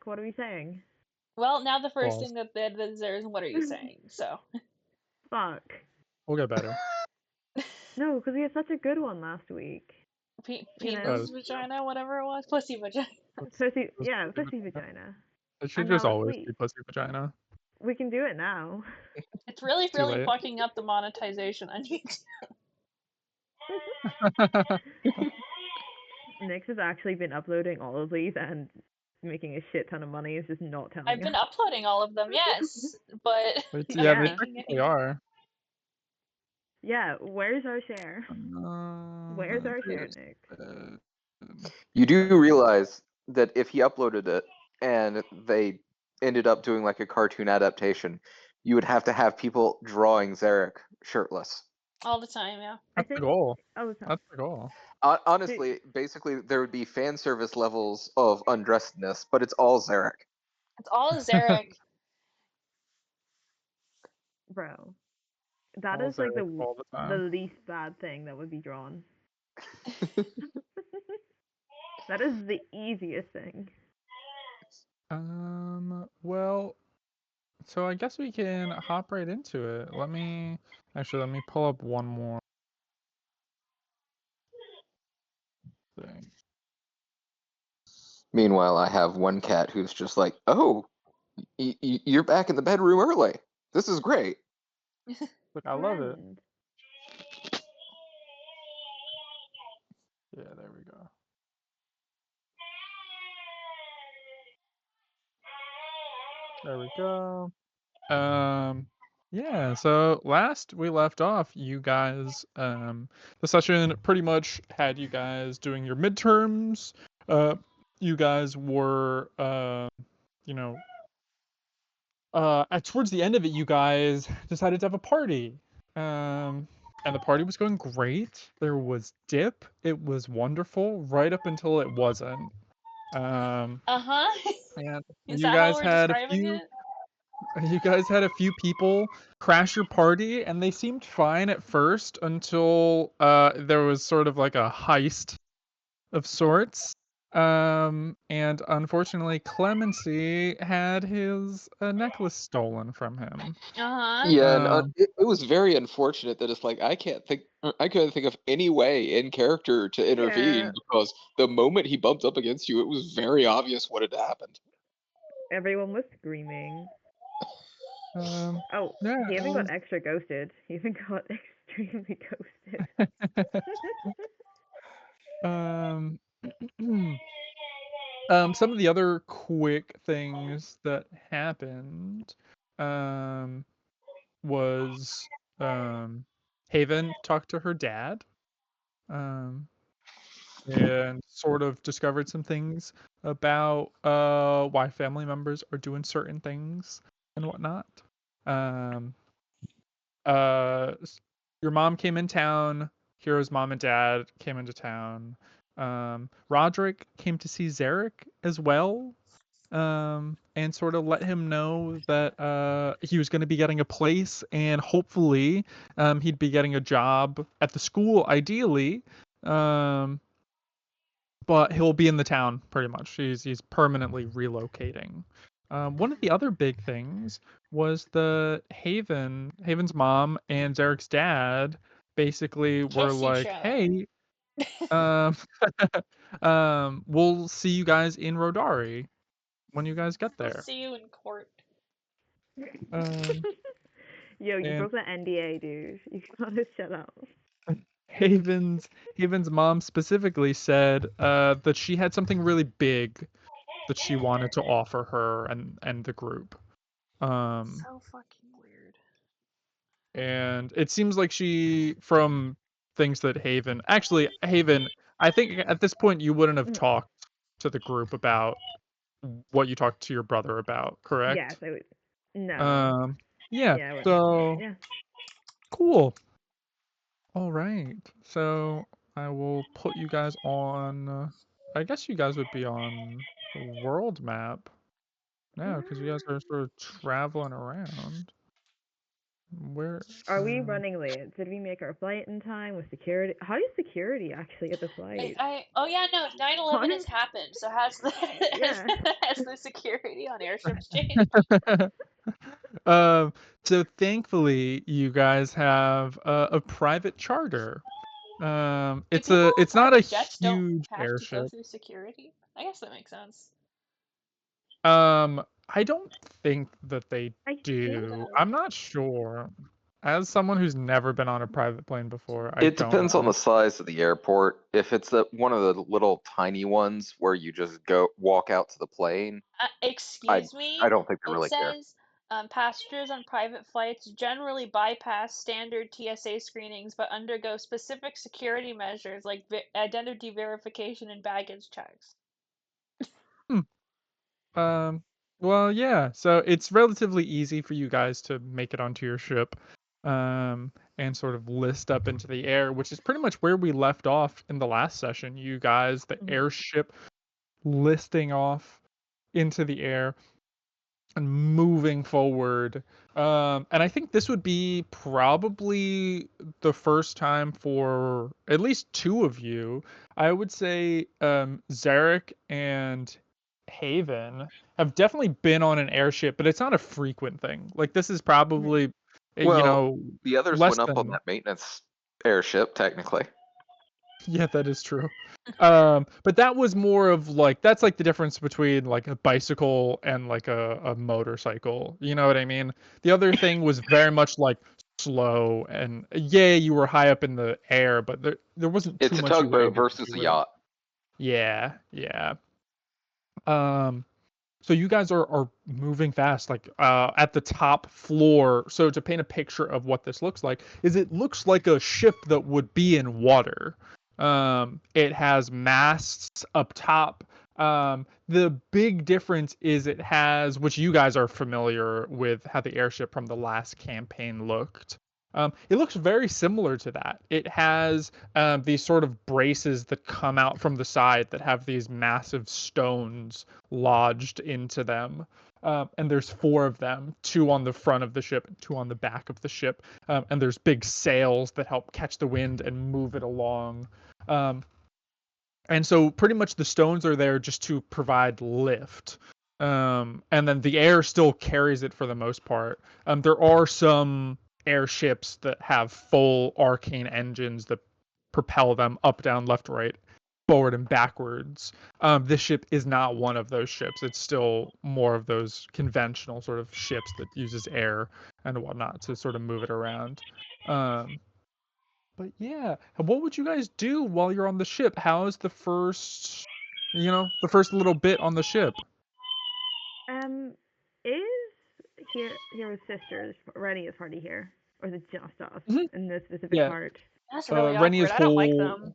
What are we saying? Well, now the first Balls. thing that is there is what are you saying? So Fuck. We'll get better. No, because we had such a good one last week. You know? penis, vagina, whatever it was, pussy, vagina. Let's Pussy, let's yeah, give it pussy that. vagina. It should And just now it's always be sweet. pussy vagina. We can do it now. It's really, Too really late. fucking up the monetization on YouTube. Nyx has actually been uploading all of these and making a shit ton of money. It's just not I've telling been us. uploading all of them, yes, but Yeah, not they Yeah. making technically any money. are. Yeah, where's our share? Where's our share, Here's, Nyx? uh, You do realize that if he uploaded it and they ended up doing like a cartoon adaptation, you would have to have people drawing Zarek shirtless. All the time, yeah. I that's the think goal. all the time. That's the goal. Honestly, basically, there would be fan service levels of undressedness, but it's all Zarek. It's all Zarek. Bro, that All is like Zarek all the the time. least bad thing that would be drawn. That is the easiest thing. Well, so I guess we can hop right into it. Let me pull up one more thing. Meanwhile, I have one cat who's just like, "Oh, you're back in the bedroom early. This is great." Look, I love it. Friend. Yeah, there we go. There we go. Yeah, so last we left off, you guys, the session pretty much had you guys doing your midterms. You guys were, you know, towards the end of it, you guys decided to have a party. And the party was going great. There was dip. It was wonderful, right up until it wasn't. Uh-huh. And Is you that how guys we're had a describing few it? You guys had a few people crash your party, and they seemed fine at first until there was sort of like a heist of sorts. And unfortunately, Clemency had his necklace stolen from him. Uh-huh. Yeah, and Um, it was very unfortunate that it's like I couldn't think of any way in character to Yeah, intervene because the moment he bumped up against you, it was very obvious what had happened. everyone was screaming. um, Oh, yeah, he it even got was. extra ghosted. He even got extremely ghosted. um, some of the other quick things that happened, um, was Haven talked to her dad, um, and sort of discovered some things about why family members are doing certain things and whatnot. Um, your mom came in town. Hero's mom and dad came into town. Roderick came to see Zarek as well, and sort of let him know that he was going to be getting a place and hopefully he'd be getting a job at the school ideally, um, but he'll be in the town pretty much. He's permanently relocating. One of the other big things was the Haven's mom and Zarek's dad basically were Kiss each like, other. "Hey, um, we'll see you guys in Rodari when you guys get We'll there." see you in court. Um, Yo, you and broke the NDA, dude. You gotta shut up. Haven's mom specifically said that she had something really big that she wanted to offer her and the group. Um, So fucking weird. and it seems like she, from things that Haven, I think at this point you wouldn't have Mm, talked to the group about what you talked to your brother about, yeah, correct? so no. Um, yeah. Yeah, I wouldn't. So Yeah. cool. All right. So I will put you guys on. I guess you guys would be on the world map now because you guys are sort of traveling around. Where Are we running late? Did we make our flight in time with security? How does security actually get the flight? Oh yeah, no, 9/11 has How- happened. So has the Yeah. has the security on airships changed? um so thankfully you guys have a private charter. Do It's people with it's not a private jets don't huge have to go airship. through security? I guess that makes sense. I don't think that they I think do. so. I'm not sure. As someone who's never been on a private plane before, I It don't depends on know. the size of the airport. If it's one of the little tiny ones where you just walk out to the plane, I Excuse I me? don't think they It really care. says passengers on private flights generally bypass standard TSA screenings but undergo specific security measures like identity verification and baggage checks. Hmm. Well, yeah. So it's relatively easy for you guys to make it onto your ship, and sort of list up into the air, which is pretty much where we left off in the last session. You guys, the airship listing off into the air and moving forward. And I think this would be probably the first time for at least two of you. I would say Zarek and Haven have definitely been on an airship, but it's not a frequent thing. Like this is probably, Well, the others less went up on than. that maintenance airship, technically. Yeah, that is true. But that was more of like that's like the difference between like a bicycle and like a motorcycle. You know what I mean? The other thing was very much like slow and yeah, you were high up in the air, but there wasn't It's too a much you were tugboat able to versus do a with it. yacht. Yeah, yeah. Um, so you guys are moving fast, like at the top floor. So to paint a picture of what this looks like, is it looks like a ship that would be in water. It has masts up top. The big difference is it has, which you guys are familiar with, how the airship from the last campaign looked. It looks very similar to that. It has these sort of braces that come out from the side that have these massive stones lodged into them. And there's four of them, two on the front of the ship and two on the back of the ship. And there's big sails that help catch the wind and move it along. And so pretty much the stones are there just to provide lift. And then the air still carries it for the most part. There are some airships that have full arcane engines that propel them up, down, left, right, forward, and backwards. This ship is not one of those ships. It's still more of those conventional sort of ships that uses air and whatnot to sort of move it around. But yeah, what would you guys do while you're on the ship? How is the first, the first little bit on the ship? Is Hero's sister's Rennie's party here, or is it just us Mhm. in this specific Yeah. part? That's really Renia's awkward. I don't like whole them.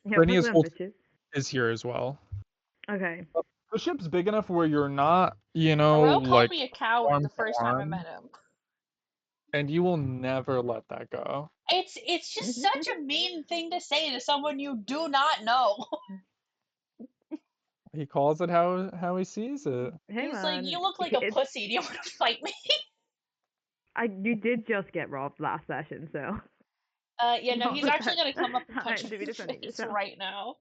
Yeah, Renia's fuck them whole bitches. is here as well. Okay. The ship's big enough where you're not, Ro called like me a coward arm the to first time I arm, met him. and you will never let that go. It's just such a mean thing to say to someone you do not know. He calls it how he sees it. Hey He's like, man, "You look like a it's pussy. Do you want to fight me?" you did just get robbed last session, so. Yeah, no, Not he's the actually best gonna come up and punch time me to be in the defending face yourself. right now.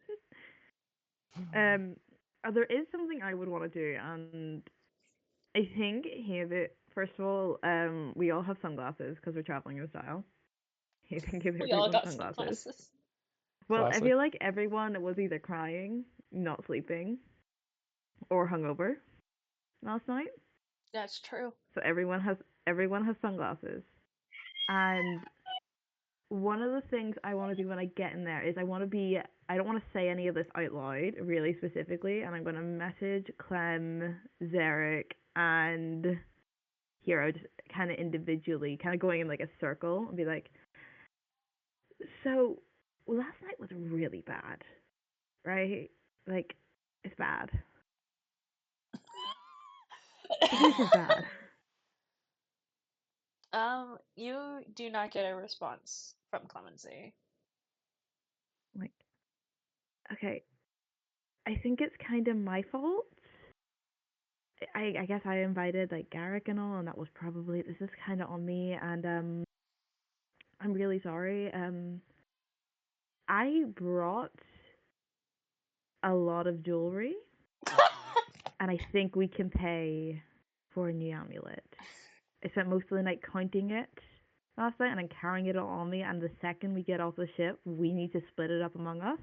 There is something I would want to do, and I think here that first of all, we all have sunglasses because we're traveling in style. I think give We all everyone got sunglasses. sunglasses. Well, I Classic. feel like everyone was either crying, not sleeping, or hungover last night. That's true. So everyone has sunglasses. And one of the things I want to do when I get in there is I don't want to say any of this out loud really specifically, and I'm going to message Clem, Zarek, and Hero just kind of individually, kind of going in like a circle and be like, so last night was really bad, right? Like, it's bad. This is bad. You do not get a response from Clemency. Like, okay, I think it's kind of my fault. I guess I invited like Garrick and all, and that was probably this is kind of on me, and I'm really sorry. I brought a lot of jewelry, and I think we can pay for a new amulet. I spent most of the night counting it last night, and I'm carrying it all on me. And the second we get off the ship, we need to split it up among us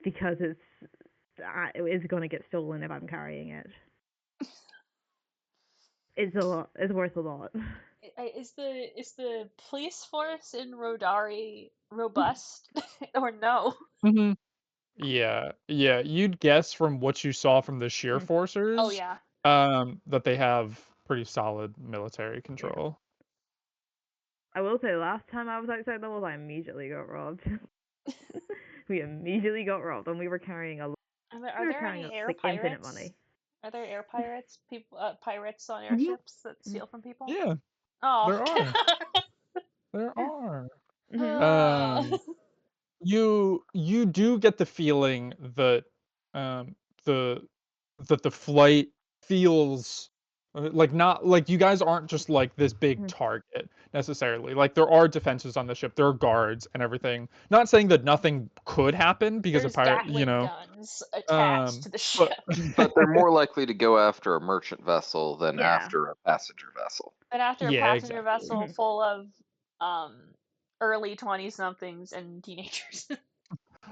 because it's going to get stolen if I'm carrying it. It's a lot. It's worth a lot. Is the police force in Rodari robust or no? Mm-hmm. Yeah, yeah. You'd guess from what you saw from the sheer Mm. forcers, Oh yeah. that they have pretty solid military control. I will say, last time I was outside the walls, I immediately got robbed. We immediately got robbed, and we were carrying a lot. Are We there were any carrying air like infinite pirates? money. Are there air pirates? People, pirates on Mhm. airships that steal from people? Yeah, Oh. there are. There are. Mhm. Um, you do get the feeling that the flight feels like not like you guys aren't just like this big Mhm. target necessarily. Like there are defenses on the ship, there are guards and everything. Not saying that nothing could happen because There's a pirate, Gatling guns attached um, to the but ship. But they're more likely to go after a merchant vessel than Yeah. after a passenger vessel. And after a yeah, passenger exactly. vessel Mhm. full of early 20-somethings and teenagers.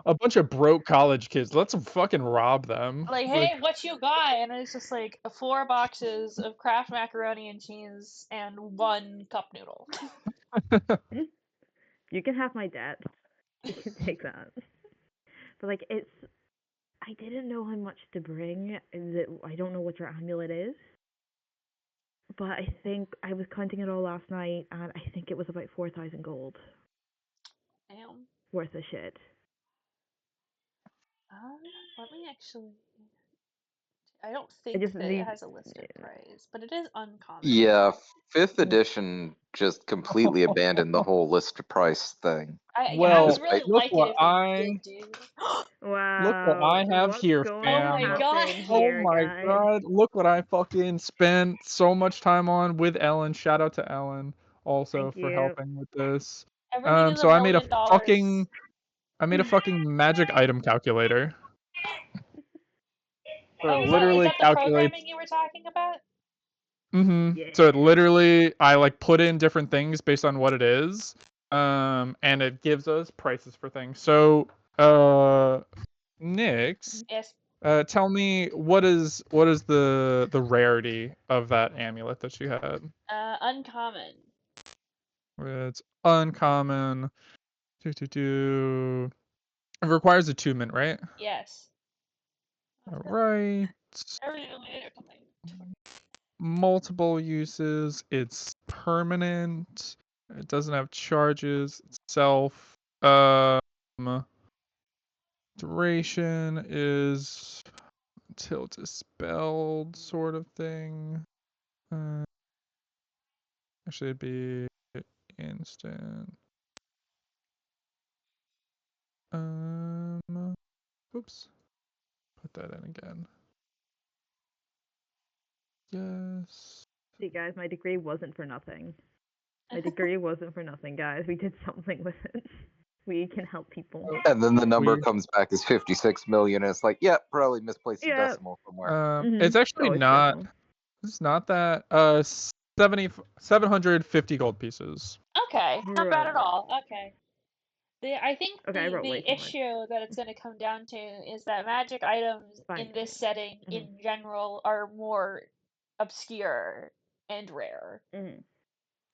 A bunch of broke college kids. Let's fucking rob them. Like, hey, what you got? And it's just like 4 boxes of Kraft macaroni and cheese and 1 cup noodle. You can have my debt. You can take that. But like, I didn't know how much to bring. I don't know what your amulet is. But I think I was counting it all last night, and I think it was about 4,000 gold Damn. worth of shit. Let me actually. I don't think just that it need. has a listed price, but it is uncommon. Yeah, 5th Mhm. edition just completely abandoned the whole list price thing. I Well, would really look like it what if it did, dude. look what Wow. I have What's here, going Oh fam. my to god. happen Oh here, my guys? god, look what I fucking spent so much time on with Ellen. Shout out to Ellen also Thank for you. helping with this. Everything is So $1 million. I made a fucking magic item calculator. So it Oh, is literally that the calculates. programming you were talking about? Mm-hmm. Yeah. So it literally, I like put in different things based on what it is, and it gives us prices for things. So, Nyx, Yes. tell me what is the rarity of that amulet that you had? Uncommon. It's uncommon. It requires attunement, right? Yes. All right. Multiple uses. It's permanent. It doesn't have charges itself. Duration is until dispelled, sort of thing. Actually, it'd be instant. Oops. Put that in again. Yes. See, guys, my degree wasn't for nothing. My degree wasn't for nothing, guys. We did something with it. We can help people. And then the number Weird. comes back as 56 million, and it's like, yeah, probably misplaced a Yeah. decimal somewhere. It's actually Always not. decimal. It's not that. 750 gold pieces. Okay, not bad at Bruh. all. Okay. I think Okay, I wrote way the too much. issue that it's going to come down to is that magic items Fine. in this setting in general are more obscure and rare.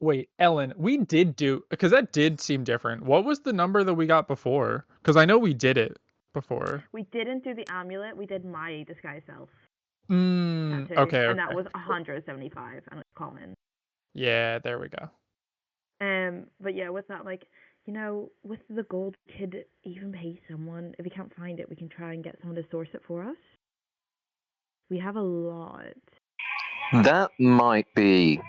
Wait, Ellen, we did do because that did seem different. What was the number that we got before? Because I know we did it before. We didn't do the amulet. We did my disguise self. Okay. And that was 175, and it's common. Yeah, there we go. But yeah, with that, like, you know, with the gold, we could even pay someone. If we can't find it, we can try and get someone to source it for us. We have a lot. That might be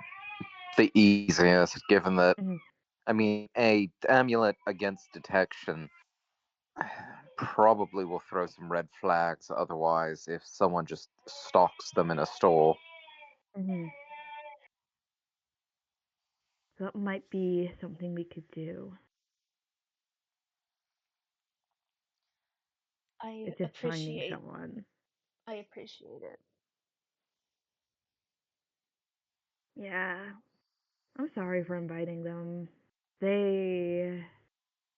the easiest, given that, Mhm. I mean, a amulet against detection probably will throw some red flags otherwise if someone just stocks them in a store. Hmm. That might be something we could do. I It's just finding appreciate someone. it. Yeah. I'm sorry for inviting them.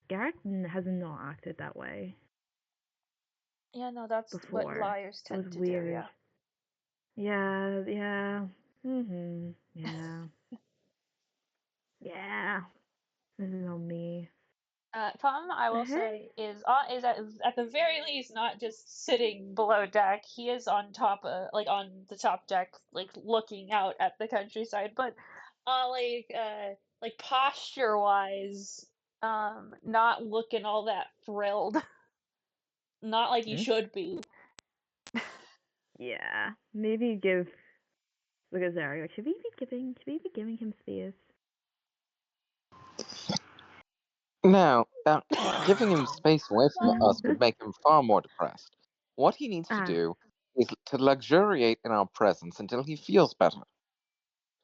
Garrett has not acted that way Yeah, no, that's what before. liars It was tend to do, weird. yeah. Yeah. Yeah. Yeah. This is on me. Tom, I will Hey. say, is at the very least not just sitting below deck. He is on top of, like, on the top deck, like looking out at the countryside, but like posture wise, not looking all that thrilled. Not like you Hmm? should be. Yeah. Maybe give. Look at Zario. Should we be giving him space? Now, giving him space away from us would make him far more depressed. What he needs to Ah. do is to luxuriate in our presence until he feels better.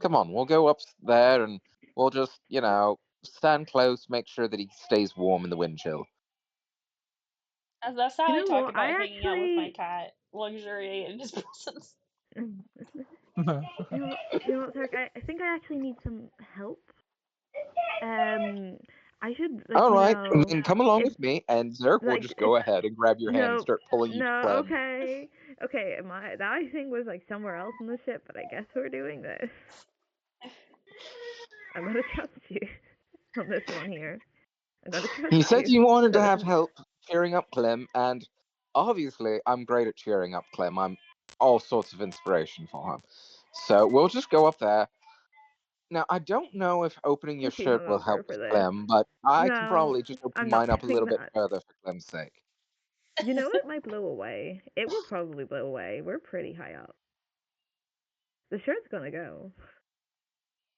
Come on, we'll go up there and we'll just, stand close, make sure that he stays warm in the wind chill. That's how You I know talk what? about hanging out with my cat, luxuriate in his presence. You know what, Zarek? I think I actually need some help. I should All right, then come along with me, and Zerk will just go if ahead and grab your hand and start pulling you to Clem. okay. That I think was like somewhere else in the ship, but I guess we're doing this. I'm gonna trust you on this one here. I'm gonna trust He said you. you wanted to have help cheering up Clem, and obviously I'm great at cheering up Clem. I'm all sorts of inspiration for him. So we'll just go up there. Now, I don't know if opening your I'm too shirt will help hungover for with this. Clem, but I can No, probably just open I'm not mine up a doing little bit that. further for Clem's sake. You know, it might blow away. It will probably blow away. We're pretty high up. The shirt's gonna go.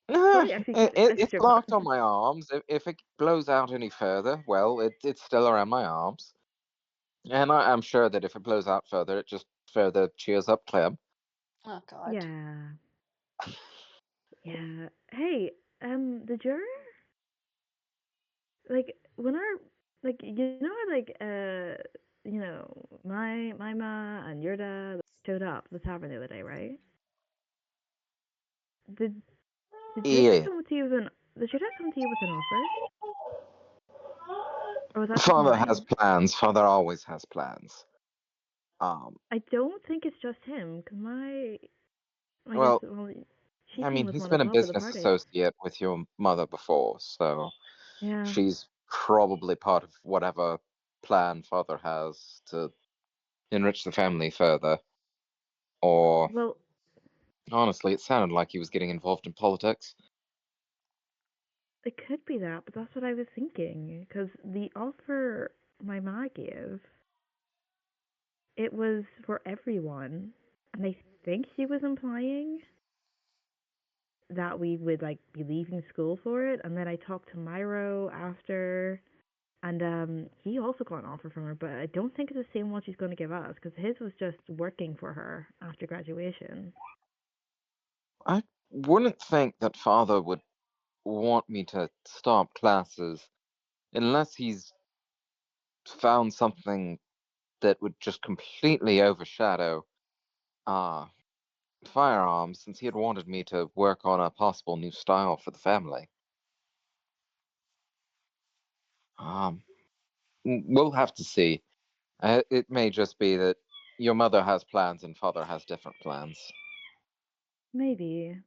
Probably actually keep It's extra locked on fun. my arms. If it blows out any further, well, it's still around my arms. And I'm sure that if it blows out further, it just further cheers up Clem. Oh God. Yeah. Yeah. Hey, the juror? Like, when our, like, my ma and your dad showed up at the tavern the other day, right? Did your dad Yeah. come to you with an offer? Or was that just Father has mine? plans. Father always has plans. I don't think it's just him, because Well, she I came mean, with he's one been as a well for the business party. associate with your mother before, so Yeah. she's probably part of whatever plan Father has to enrich the family further. Or, Well, honestly, it sounded like he was getting involved in politics. it could be that, but that's what I was thinking. Because the offer my ma gave, it was for everyone. And I think she was implying that we would, like, be leaving school for it. And then I talked to Myro after, and he also got an offer from her, but I don't think it's the same one she's going to give us, because his was just working for her after graduation. I wouldn't think that Father would want me to stop classes unless he's found something that would just completely overshadow firearms, since he had wanted me to work on a possible new style for the family. We'll have to see. It may just be that your mother has plans and Father has different plans. Maybe.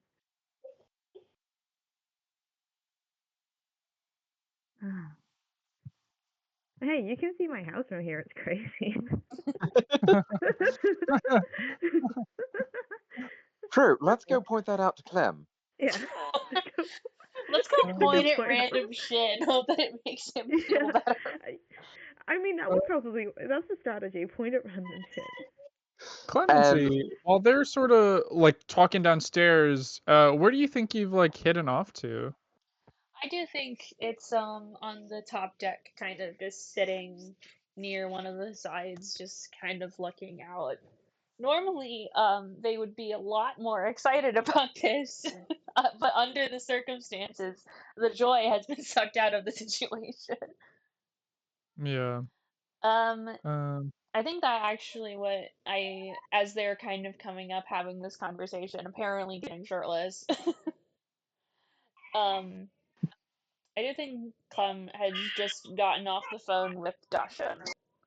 Hey, you can see my house from here. It's crazy. True. Let's go point that out to Clem. Yeah. Let's go Let's point go at point out. random shit and hope that it makes him feel Yeah. better. I mean, that's the strategy. Point at random shit. Clemency, while they're sort of like talking downstairs, where do you think you've like hidden off to? I do think it's on the top deck, kind of just sitting near one of the sides, just kind of looking out. Normally, they would be a lot more excited about this, but under the circumstances, the joy has been sucked out of the situation. Yeah. Um, Um. I think that actually as they're kind of coming up, having this conversation, apparently getting shirtless, um, I do think Clem had just gotten off the phone with Dasha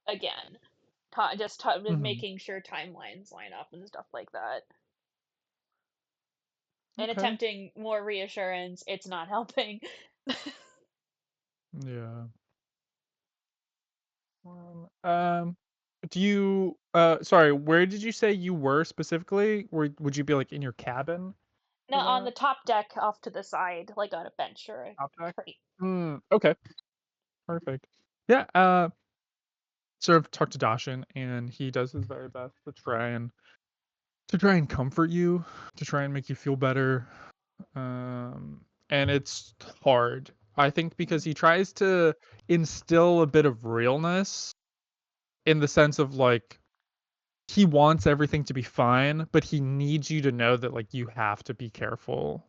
again, just Mhm. making sure timelines line up and stuff like that, and Okay. attempting more reassurance. It's not helping. Yeah. Um. Do you? Sorry. Where did you say you were specifically? Would you be like in your cabin No, for on that the top deck off to the side, like on a bench or a top deck? crate. Okay. Perfect. Yeah. Sort of talk to Dashin, and he does his very best to try and comfort you, to try and make you feel better. And it's hard. I think because he tries to instill a bit of realness in the sense of like he wants everything to be fine, but he needs you to know that like you have to be careful,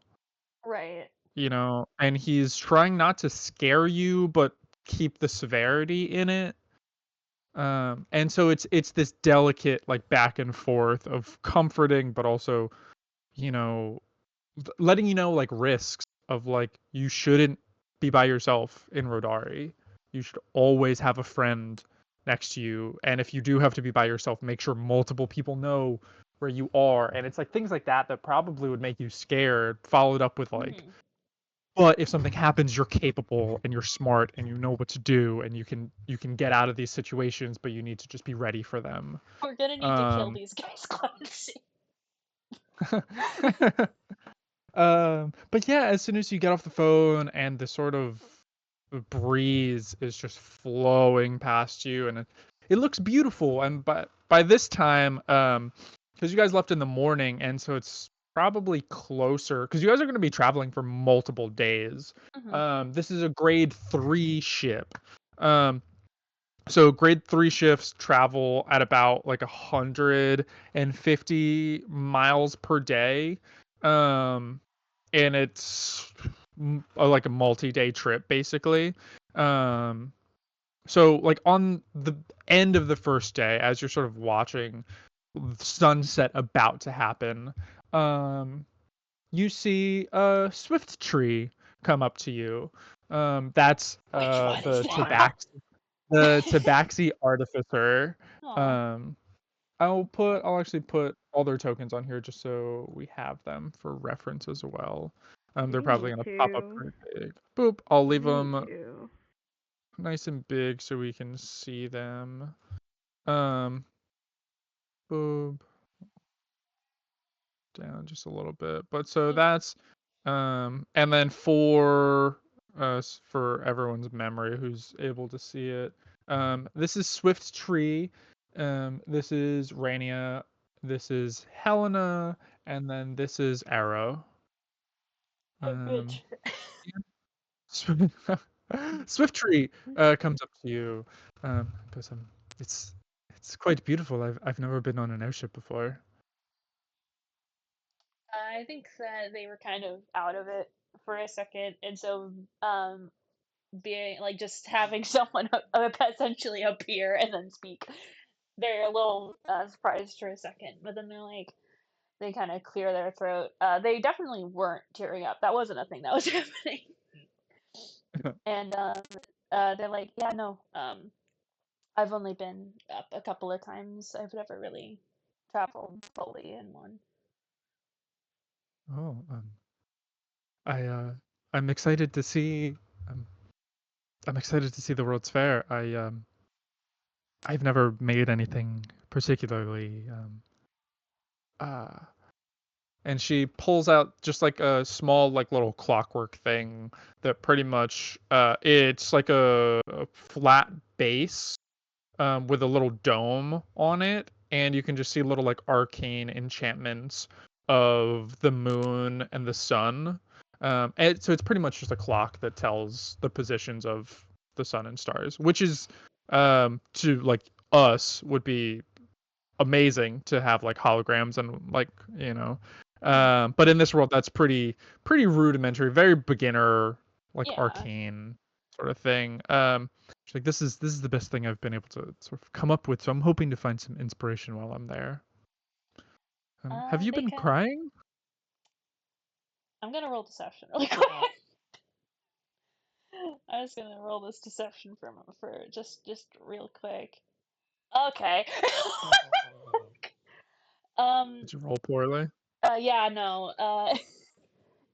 Right. and he's trying not to scare you, but keep the severity in it. And so it's this delicate like back and forth of comforting, but also, you know, letting you know like risks of like you shouldn't be by yourself in Rodari. You should always have a friend next to you, and if you do have to be by yourself, make sure multiple people know where you are. And it's like things like that that probably would make you scared, followed up with like, Hmm. but if something happens, you're capable and you're smart and you know what to do and you can get out of these situations, but you need to just be ready for them. We're gonna need to kill Um these guys, Clancy. But yeah, as soon as you get off the phone and the sort of breeze is just flowing past you, and it looks beautiful. And by this time, because you guys left in the morning, and so it's probably closer because you guys are going to be traveling for multiple days. Hmm. This is a grade 3 ship. Um, so grade 3 ships travel at about like 150 miles per day. Um, and it's like a multi-day trip basically. Um, so like on the end of the first day, as you're sort of watching sunset about to happen, you see a swift tree come up to you. That's Which one is the that? Tabaxi Artificer. Aw. Um, I'll actually put all their tokens on here just so we have them for reference as well. They're Me probably gonna pop up too. pretty big. Boop. I'll leave Me them too. nice and big so we can see them. Um, boop. Down just a little bit. But so that's and then for everyone's memory who's able to see it. This is Swift Tree. This is Rania. This is Helena, and then this is Arrow. Um, Bitch. Swift, Swift Tree comes up to you. Goes, it's quite beautiful. I've never been on an airship before. I think that they were kind of out of it for a second, and so being like just having someone essentially appear and then speak, they're a little surprised for a second, but then they kind of clear their throat. They definitely weren't tearing up. That wasn't a thing that was happening. And they're like, yeah, no, I've only been up a couple of times. I've never really traveled fully in one. Oh, I I'm excited to see um, I'm excited to see the World's Fair. I've never made anything particularly uh and she pulls out just like a small like little clockwork thing that pretty much it's like a flat base with a little dome on it, and you can just see little like arcane enchantments of the moon and the sun. And so it's pretty much just a clock that tells the positions of the sun and stars, which is to like us would be amazing to have like holograms and like but in this world that's pretty rudimentary, very beginner, like Yeah. arcane sort of thing. She's like, this is the best thing I've been able to sort of come up with, so I'm hoping to find some inspiration while I'm there. Have you been crying? I'm gonna roll deception really quick. I was gonna roll this deception for just real quick. Okay. Did you roll poorly? Yeah, no.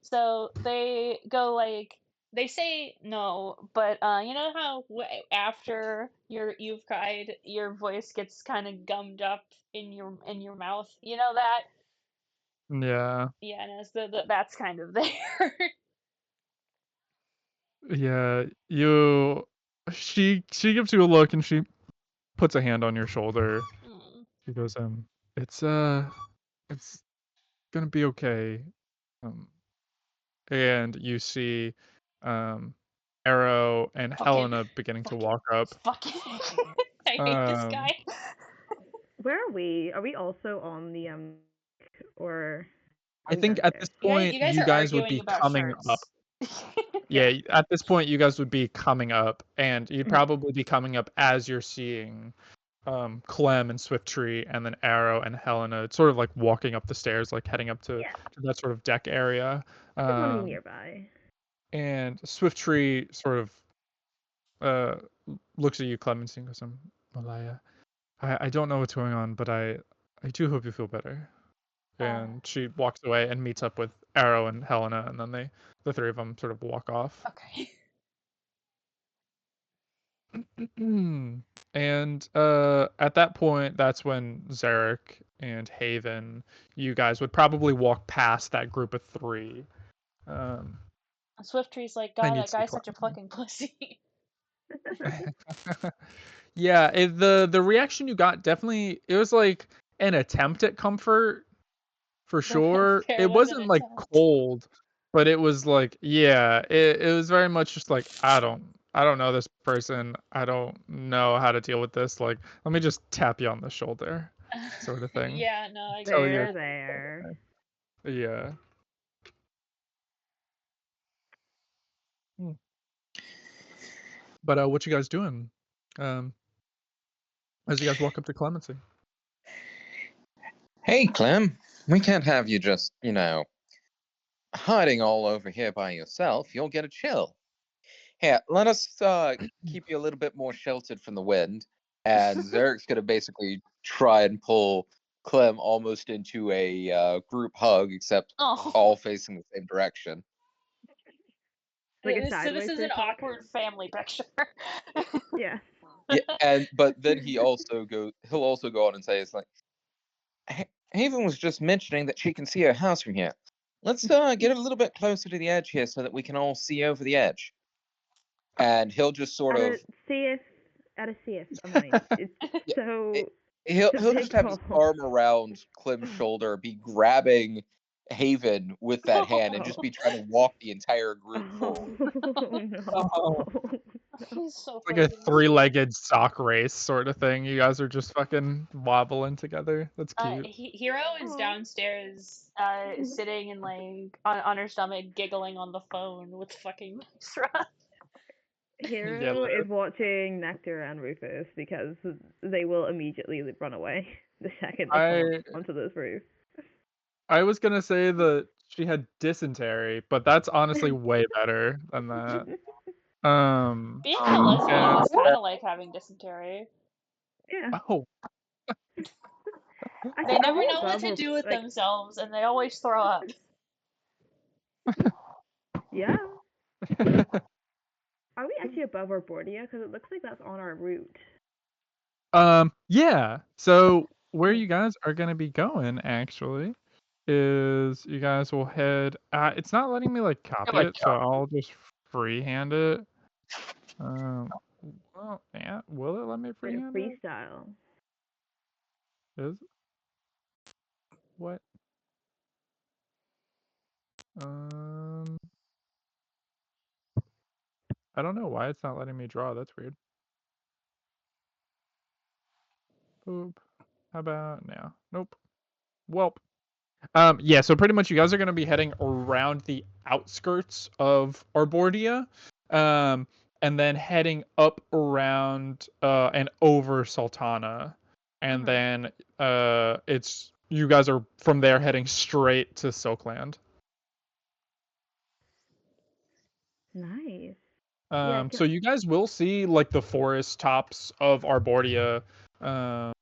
So they go like they say no, but you know how after you've cried, your voice gets kind of gummed up in your mouth. You know that? Yeah. Yeah, and it's that's kind of there. Yeah, she gives you a look and she puts a hand on your shoulder. Mm. She goes, it's it's gonna be okay. And you see Arrow and Fucking, Helena beginning to walk up. fucking, I hate this guy. Where are we? Are we also on the or? I think at this point you guys are would be arguing about coming shirts. up. Yeah, at this point you guys would be coming up, and you'd Mhm. probably be coming up as you're seeing Clem and Swifttree and then Arrow and Helena. It's sort of like walking up the stairs, like heading up to that sort of deck area. I just want to be nearby. And Swifttree sort of looks at you, Clemency, and goes, Malaya, I don't know what's going on, but I do hope you feel better. And she walks away and meets up with Arrow and Helena, and then the three of them sort of walk off. Okay. And at that point, that's when Zarek and Haven, you guys would probably walk past that group of three. Swifttree's like, God, that guy's such a fucking pussy. Yeah, the reaction you got, definitely, it was like an attempt at comfort, for sure. It wasn't like cold, but it was like, yeah, it was very much just like, I don't know this person. I don't know how to deal with this. Like, let me just tap you on the shoulder, sort of thing. Yeah, no, I Tell get you. it. There. Yeah. But what you guys doing? As you guys walk up to Clemency. Hey, Clem, we can't have you just, hiding all over here by yourself. You'll get a chill. Here, let us keep you a little bit more sheltered from the wind. And Zarek's going to basically try and pull Clem almost into a group hug, except all facing the same direction. Like so this is an awkward family picture. Yeah. Yeah, but then he'll also go on and say, it's like, Haven was just mentioning that she can see her house from here. Let's get a little bit closer to the edge here so that we can all see over the edge. And he'll just sort of at a CS. So he'll just have his arm around Clem's shoulder, be grabbing Haven with that hand, and just be trying to walk the entire group forward. No. He's so like a three-legged sock race sort of thing. You guys are just fucking wobbling together. That's cute. Hero is downstairs, sitting and like on her stomach, giggling on the phone with fucking Mithra. Hero is watching Nectar and Rufus because they will immediately run away the second they come onto this roof. I was gonna say that she had dysentery, but that's honestly way better than that. Being a lesbian is kind of like having dysentery. Yeah. Oh. They never know what to do with themselves, and they always throw up. Yeah. Are we actually above Arbordia? Because it looks like that's on our route. Yeah. So where you guys are gonna be going, actually, is you guys will head. It's not letting me like copy it, so I'll just freehand it. Well, yeah. Will it let me freehand it? Freestyle. Is what? I don't know why it's not letting me draw. That's weird. Boop. How about now? Nope. Welp. Yeah, so pretty much you guys are going to be heading around the outskirts of Arbordia, and then heading up around and over Sultana, and then it's you guys are from there heading straight to Silkland. Nice. Yeah, So you guys will see like the forest tops of Arbordia, and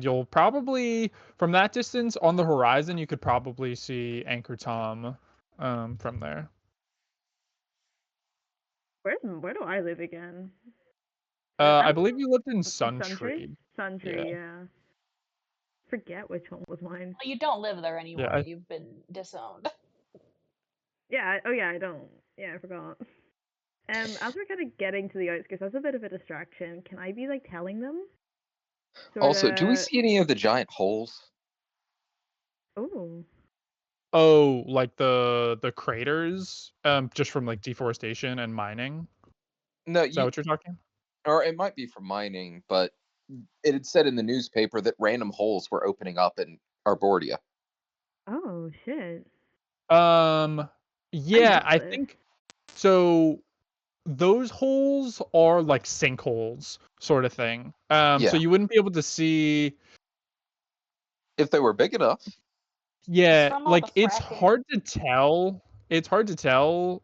you'll probably from that distance on the horizon you could probably see Anchor Tom from there. where do I live again? I believe you lived in Suntree? Suntree. Suntree, yeah. Forget which one was mine. Well, you don't live there anymore. I- You've been disowned. Yeah, I don't. Yeah, I forgot. As we're kind of getting to the outskirts, that's a bit of a distraction. Can I be like telling them? Also, do we see any of the giant holes? Oh. Oh, like the craters, just from like deforestation and mining. No, Is that what you're talking? or it might be from mining, but it had said in the newspaper that random holes were opening up in Arbordia. Oh shit. Yeah, I missed it. think so. Those holes are like sinkholes, sort of thing. Yeah. So you wouldn't be able to see. If they were big enough. Yeah, From all like the it's fracking. hard to tell. It's hard to tell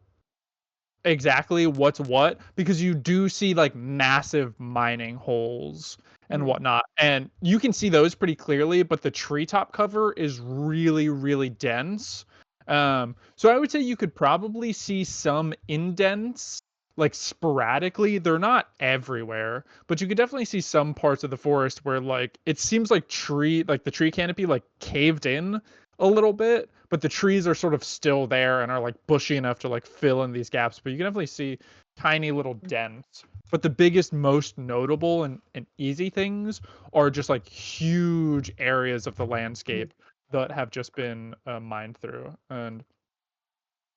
exactly what's what because you do see like massive mining holes and whatnot, and you can see those pretty clearly, but the treetop cover is really, really dense. So I would say you could probably see some indents like sporadically. They're not everywhere, but you could definitely see some parts of the forest where like it seems like the tree canopy like caved in a little bit, but the trees are sort of still there and are like bushy enough to like fill in these gaps. But you can definitely see tiny little dents. But the biggest, most notable and easy things are just like huge areas of the landscape that have just been mined through. And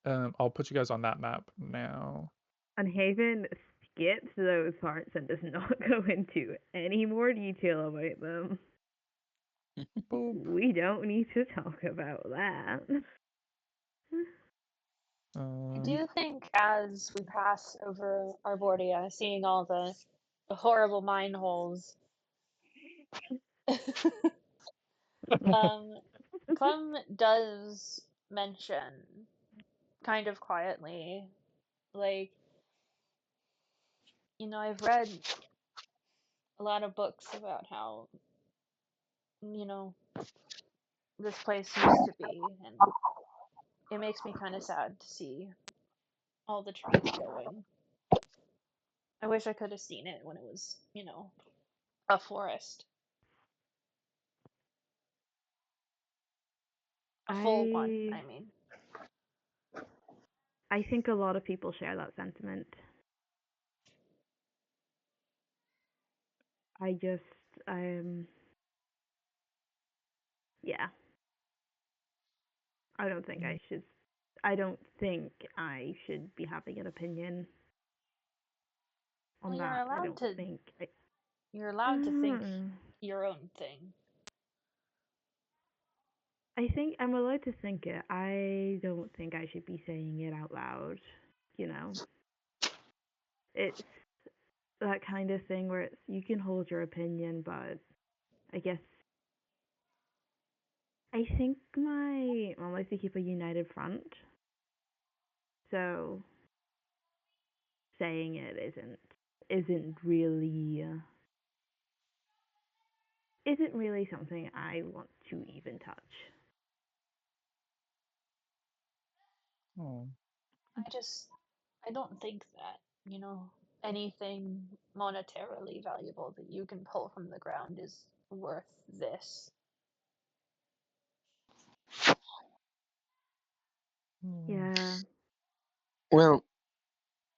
I'll put you guys on that map now. And Haven skips those parts and does not go into any more detail about them. We don't need to talk about that. I do think as we pass over Arbordia, seeing all the horrible mine holes, Clem does mention, kind of quietly, like, I've read a lot of books about how, this place used to be, and it makes me kind of sad to see all the trees going. I wish I could have seen it when it was, a forest. A full one, I mean. I think a lot of people share that sentiment. Yeah. I don't think I should be having an opinion on Well, that. You're allowed to think your own thing. I think I'm allowed to think it. I don't think I should be saying it out loud. It's that kind of thing where you can hold your opinion, but I guess I think my mom likes to keep a united front. So saying it isn't really something I want to even touch. Oh. I don't think that, anything monetarily valuable that you can pull from the ground is worth this. Yeah. Well,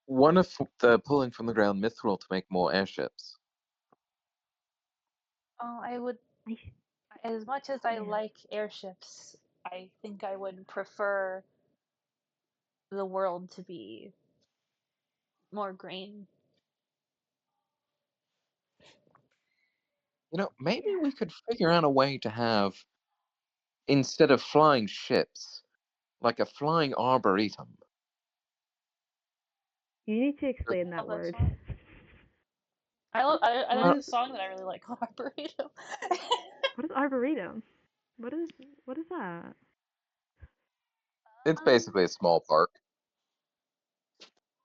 one of the pulling from the ground mithril to make more airships. Oh, I would. As much as I like airships, I think I would prefer the world to be more green. Maybe we could figure out a way to have, instead of flying ships, like a flying arboretum. You need to explain that Oh, that's word. fine. What There's is a song that I really like called Arboretum. what is arboretum? What is that? It's basically a small park,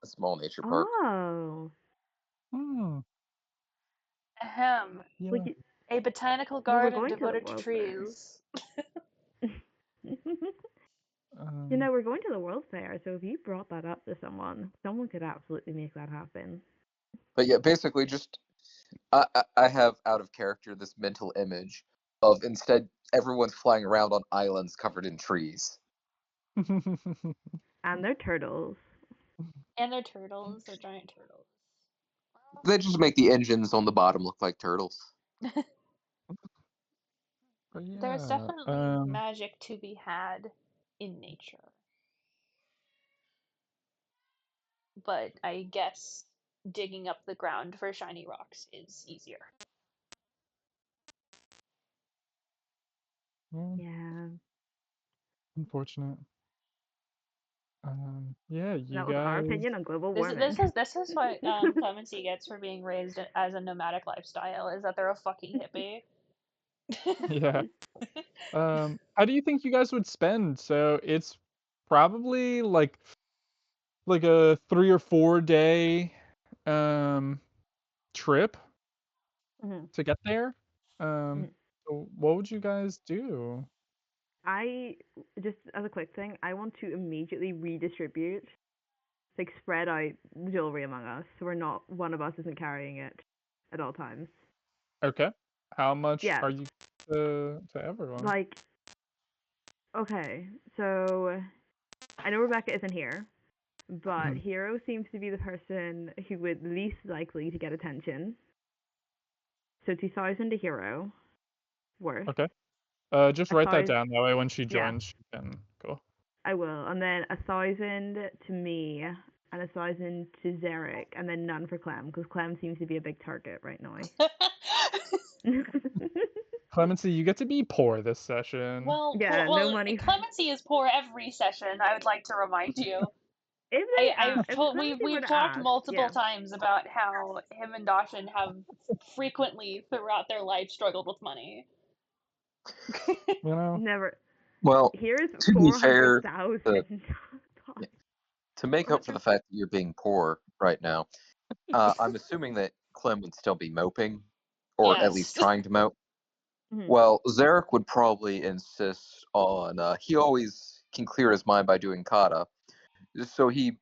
a small nature park. Oh, Hmm. Ahem. Yeah. like A botanical well, we're garden going to the devoted to World Fair. trees. We're going to the World Fair, so if you brought that up to someone could absolutely make that happen. But yeah, basically, just I have out of character this mental image of instead everyone's flying around on islands covered in trees. And they're turtles. And they're turtles. They're giant turtles. They just make the engines on the bottom look like turtles. But There's yeah. definitely magic to be had in nature. But I guess digging up the ground for shiny rocks is easier. Well, Yeah. unfortunate. Yeah, you That was our guys. opinion on global This warming. is what Clemency gets for being raised as a nomadic lifestyle, is that they're a fucking hippie. Yeah. How do you think you guys would spend? So it's probably like a 3 or 4 day trip Mhm. to get there. Mhm. So what would you guys do? I just as a quick thing, I want to immediately redistribute, like spread out jewelry among us, so we're not one of us isn't carrying it at all times. Okay. How much Yeah. are you to everyone? Like, okay, so I know Rebecca isn't here, but Mhm. Hero seems to be the person who would least likely to get attention. So 2,000 to Hero worth. Okay. Just A write that thousand, down. That way when she yeah, joins, she can go. I will. And then 1,000 to me, and 1,000 to Zarek, and then none for Clem, because Clem seems to be a big target right now. Clemency, you get to be poor this session. Well, Yeah, no money. Clemency is poor every session, I would like to remind you. If Clemency were We've to talked ask, multiple yeah. times about how him and Dawson have frequently throughout their life struggled with money. You know? Never. Well, Here's to be fair, 400,000. to make up for the fact that you're being poor right now, I'm assuming that Clem would still be moping, or at least Yes. trying to mope. Mhm. Well, Zarek would probably insist on. He always can clear his mind by doing kata, so he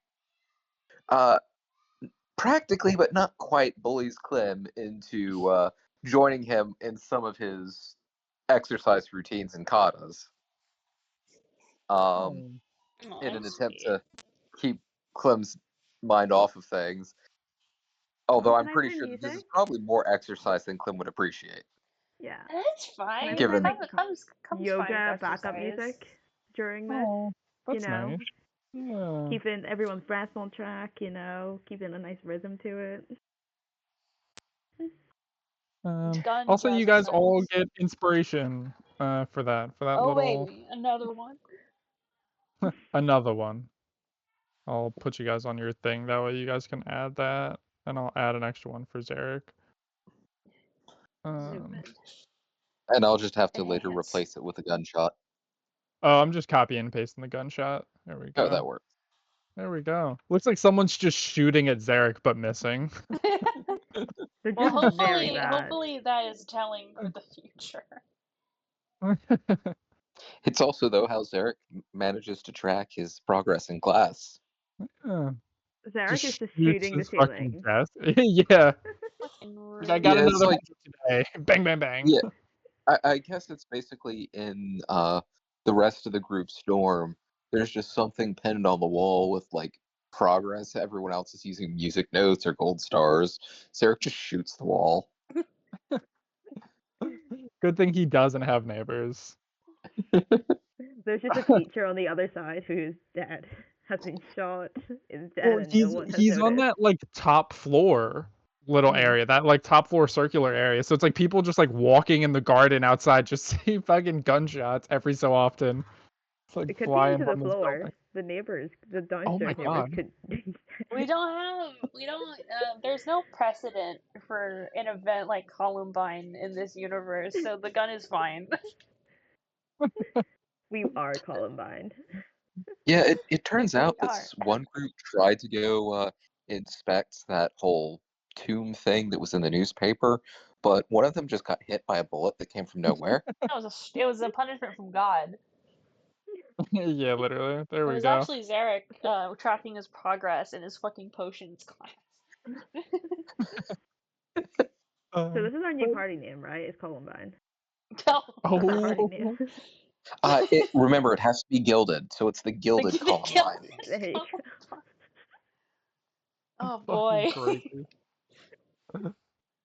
practically, but not quite, bullies Clem into joining him in some of his exercise routines and katas. Oh, In an that's attempt sweet. to keep Clem's mind off of things. Although Oh, I'm can I pretty play sure that this is music? probably more exercise than Clem would appreciate. Yeah. That's Can I fine. Given- play like Comes fine with yoga backup exercise. music during this? Oh, You that's know, nice. Yeah. keeping everyone's breath on track. Keeping a nice rhythm to it. Gun Also, you jazz guys all sounds. get inspiration for that Oh little wait, another one. another one. I'll put you guys on your thing. That way you guys can add that, and I'll add an extra one for Zarek. Zoom in. And I'll just have to later Enhance. replace it with a gunshot. Oh, I'm just copying and pasting the gunshot. There we go. Oh, that works. There we go. Looks like someone's just shooting at Zarek but missing. They're Well, just very bad. hopefully that is telling for the future. It's also, though, how Zarek manages to track his progress in class. Yeah. Zarek is just shoots shooting the his fucking ceiling. desk. Yeah. Fucking I got Yeah, it's another like- one today. Bang, bang, bang. Yeah. I guess it's basically in the rest of the group's dorm. There's just something pinned on the wall with like progress. Everyone else is using music notes or gold stars. Zarek just shoots the wall. Good thing he doesn't have neighbors. There's just a teacher on the other side who's dead, has been shot, is dead, Well, and no one has he's on noticed. that like top floor. little Mhm. area, that like top floor circular area. So it's like people just like walking in the garden outside, just see fucking gunshots every so often. It's like It could be flying into the from this floor. building. The neighbors, the Oh my downstairs neighbors god. could. There's no precedent for an event like Columbine in this universe, so the gun is fine. We are Columbine. Yeah, it turns We out are. this one group tried to go inspect that whole tomb thing that was in the newspaper, but one of them just got hit by a bullet that came from nowhere. It was a punishment from God. Yeah, literally. There It we was go. actually Zarek tracking his progress in his fucking potions class. So this is our new Oh. party name, right? It's Columbine. No. Our party name. Remember, it has to be gilded, so it's the Gilded The Columbine. There you go. Oh Fucking boy. crazy.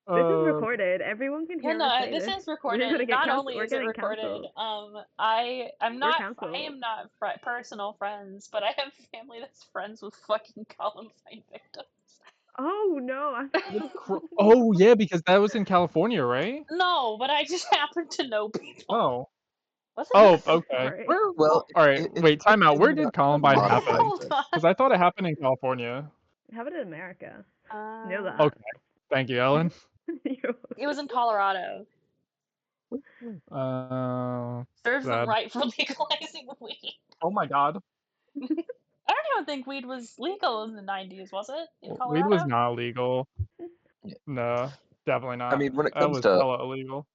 This is recorded. Everyone can Yeah, hear no, us say this this. is We're recorded. gonna get Not cancelled. only We're is it getting recorded, cancelled. I am We're not cancelled. personal friends, but I have family that's friends with fucking Columbine victims. Oh no! Oh yeah, because that was in California, right? No, but I just happen to know people. Oh. What's Oh, that? okay. Sorry. Where? Well, All right, wait, time out. Where did Columbine lot of happen? Hold on. Because I thought it happened in California. How about in America? Know that. Okay. Thank you, Ellen. It was in Colorado. Serves them Sad. right for legalizing weed. Oh my god. I don't even think weed was legal in the 90s, was it? In Colorado? Weed was not legal. Yeah. No, definitely not. I mean, when it That comes was to hella illegal.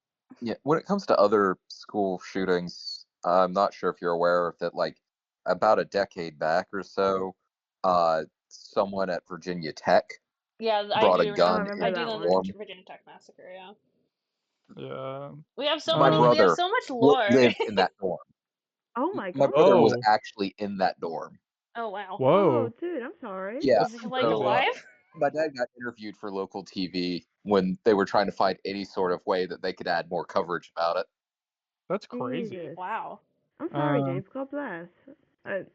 when it comes to other school shootings, I'm not sure if you're aware that, like, about a decade back or so, someone at Virginia Tech Yeah, brought I a do gun remember in that the one. dorm. Virginia Tech massacre, yeah. Yeah. We have so My many, we have brother so much lore. lived in that dorm. Oh my My god. brother was Oh. actually in that dorm. Oh wow. Oh, Whoa. dude, I'm sorry. Yeah. Is he like crazy. alive? My dad got interviewed for local TV when they were trying to find any sort of way that they could add more coverage about it. That's crazy. Jesus. Wow. I'm sorry, Dave. God bless.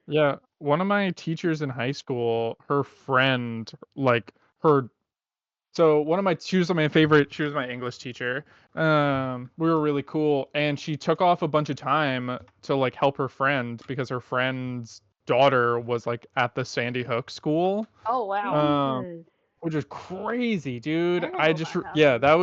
Yeah, one of my teachers in high school, her friend, like her. So she was my favorite. She was my English teacher. We were really cool, and she took off a bunch of time to like help her friend because her friend's daughter was like at the Sandy Hook school. Oh wow. Jesus. Which is crazy, dude. didn't I know just that yeah, happened. that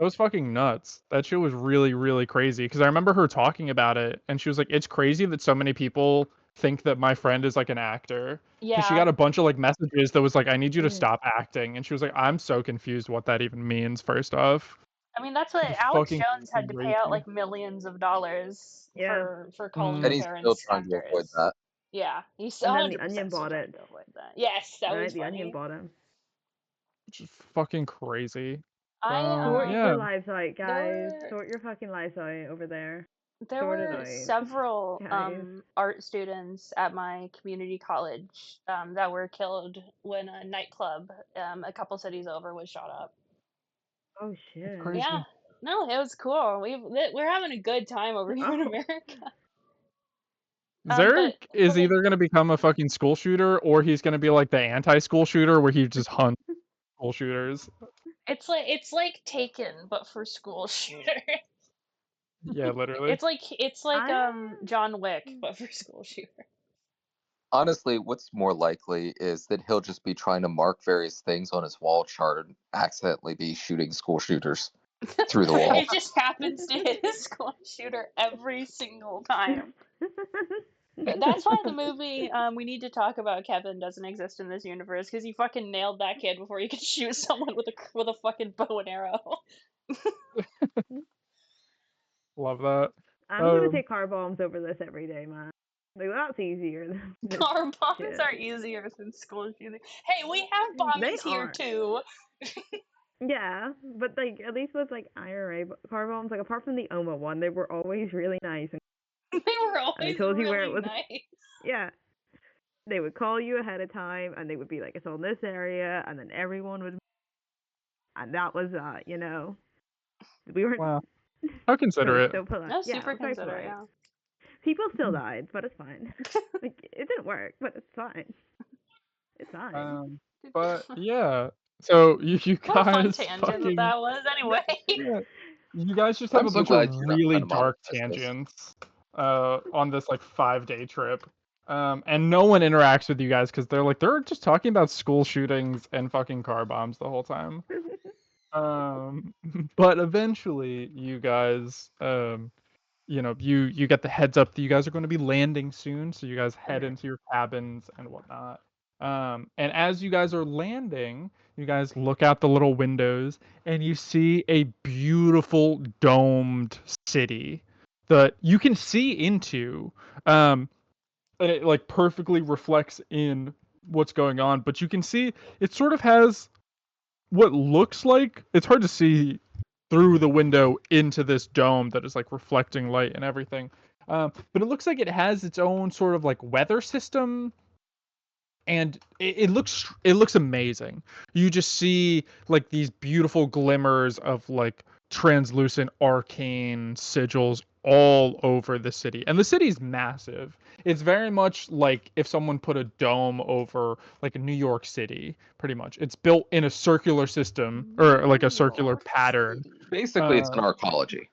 was fucking nuts. That shit was really really crazy because I remember her talking about it and she was like, "It's crazy that so many people think that my friend is like an actor." Because she Yeah. got a bunch of like messages that was like, "I need you to Mm. stop acting," and she was like, "I'm so confused what that even means." First off, I mean, that's what Which is Alex fucking Jones had to pay out crazy. like millions of dollars Yeah. for calling And he's still parents trying to avoid actors. that. Yeah, he's And then 100% the Onion still bought trying it. to avoid that. Yes, that Right, was the Onion funny. bought him. Which is fucking crazy. Sort Yeah. your lives out, guys. there- Sort your fucking lives out over there. There Sort it were out. several Guys. art students at my community college that were killed when a nightclub a couple cities over was shot up. Oh shit. Crazy. Yeah, no, it was cool. We're having a good time over here in Oh. America. Zarek is like- either going to become a fucking school shooter or he's going to be like the anti-school shooter where he just hunts school shooters. It's like Taken, but for school shooters. Yeah, literally. It's like I- John Wick, but for school shooter. Honestly, what's more likely is that he'll just be trying to mark various things on his wall chart and accidentally be shooting school shooters through the wall. It just happens to hit a school shooter every single time. That's why the movie We Need to Talk About Kevin doesn't exist in this universe, because he fucking nailed that kid before he could shoot someone with a fucking bow and arrow. Love that. I'm gonna take car bombs over this every day, man. Like that's easier than this Car bombs shit. are easier than school shooting. Hey, we have bombs They here are. too. Yeah, but like at least with like IRA car bombs, like apart from the Oma one, they were always really nice. And They were always told you really where it was. nice. yeah, they would call you ahead of time, and they would be like, "It's on this area," and then everyone would. And that was you know, we weren't. Wow. How considerate. So polite. No, Yeah, super very considerate, polite. yeah. People still died, but it's fine. Like it didn't work, but it's fine. It's fine. But yeah, So you What a fun guys tangent fucking that was, anyway. yeah, you guys just have I'm a so bunch of glad you're not really trying to dark monetize this. tangents on this like 5-day trip. And no one interacts with you guys because they're just talking about school shootings and fucking car bombs the whole time. But eventually you guys you get the heads up that you guys are going to be landing soon, so you guys head Okay. into your cabins and whatnot. And as you guys are landing, you guys look out the little windows and you see a beautiful domed city that you can see into. And it like perfectly reflects in what's going on, but you can see it sort of has what looks like, it's hard to see through the window into this dome that is like reflecting light and everything. But it looks like it has its own sort of like weather system, and it looks amazing. You just see like these beautiful glimmers of like translucent arcane sigils all over the city, and the city's massive. It's very much like if someone put a dome over like New York City, pretty much. It's built in a circular system or like a New circular York pattern. City. Basically, it's an uh, arcology.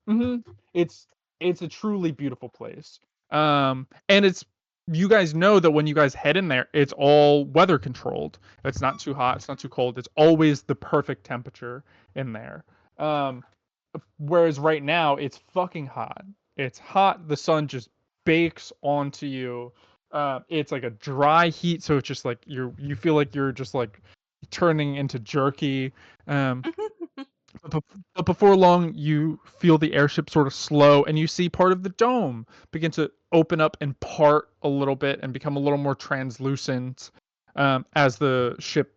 hmm It's a truly beautiful place. And it's you guys know that when you guys head in there, it's all weather controlled. It's not too hot, it's not too cold. It's always the perfect temperature in there. Um, Whereas right now it's fucking hot. It's hot. The sun just bakes onto you. It's like a dry heat, so it's just like you feel like you're just like turning into jerky. Um, but before long, you feel the airship sort of slow, and you see part of the dome begin to open up and part a little bit and become a little more translucent as the ship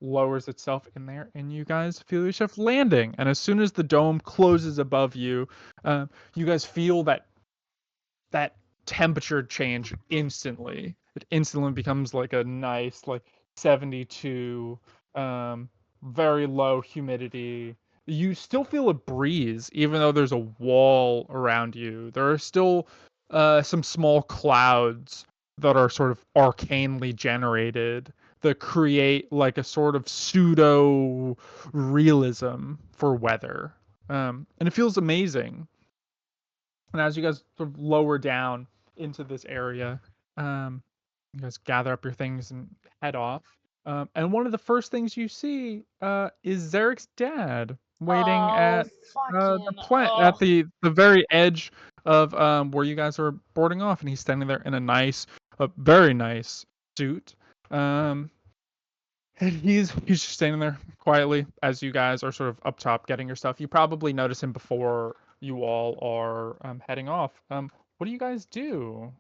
lowers itself in there, and you guys feel yourself landing. And as soon as the dome closes above you, you guys feel that temperature change instantly. It instantly becomes like a nice like 72, very low humidity. You still feel a breeze even though there's a wall around you. There are still some small clouds that are sort of arcanely generated that create like a sort of pseudo realism for weather. And it feels amazing. And as you guys sort of lower down into this area, you guys gather up your things and head off. And one of the first things you see is Zarek's dad waiting Oh, at the fucking. plant Oh. at the very edge of where you guys are boarding off, and he's standing there in a nice, very nice suit. And he's just standing there quietly as you guys are sort of up top getting your stuff. You probably notice him before you all are heading off. What do you guys do?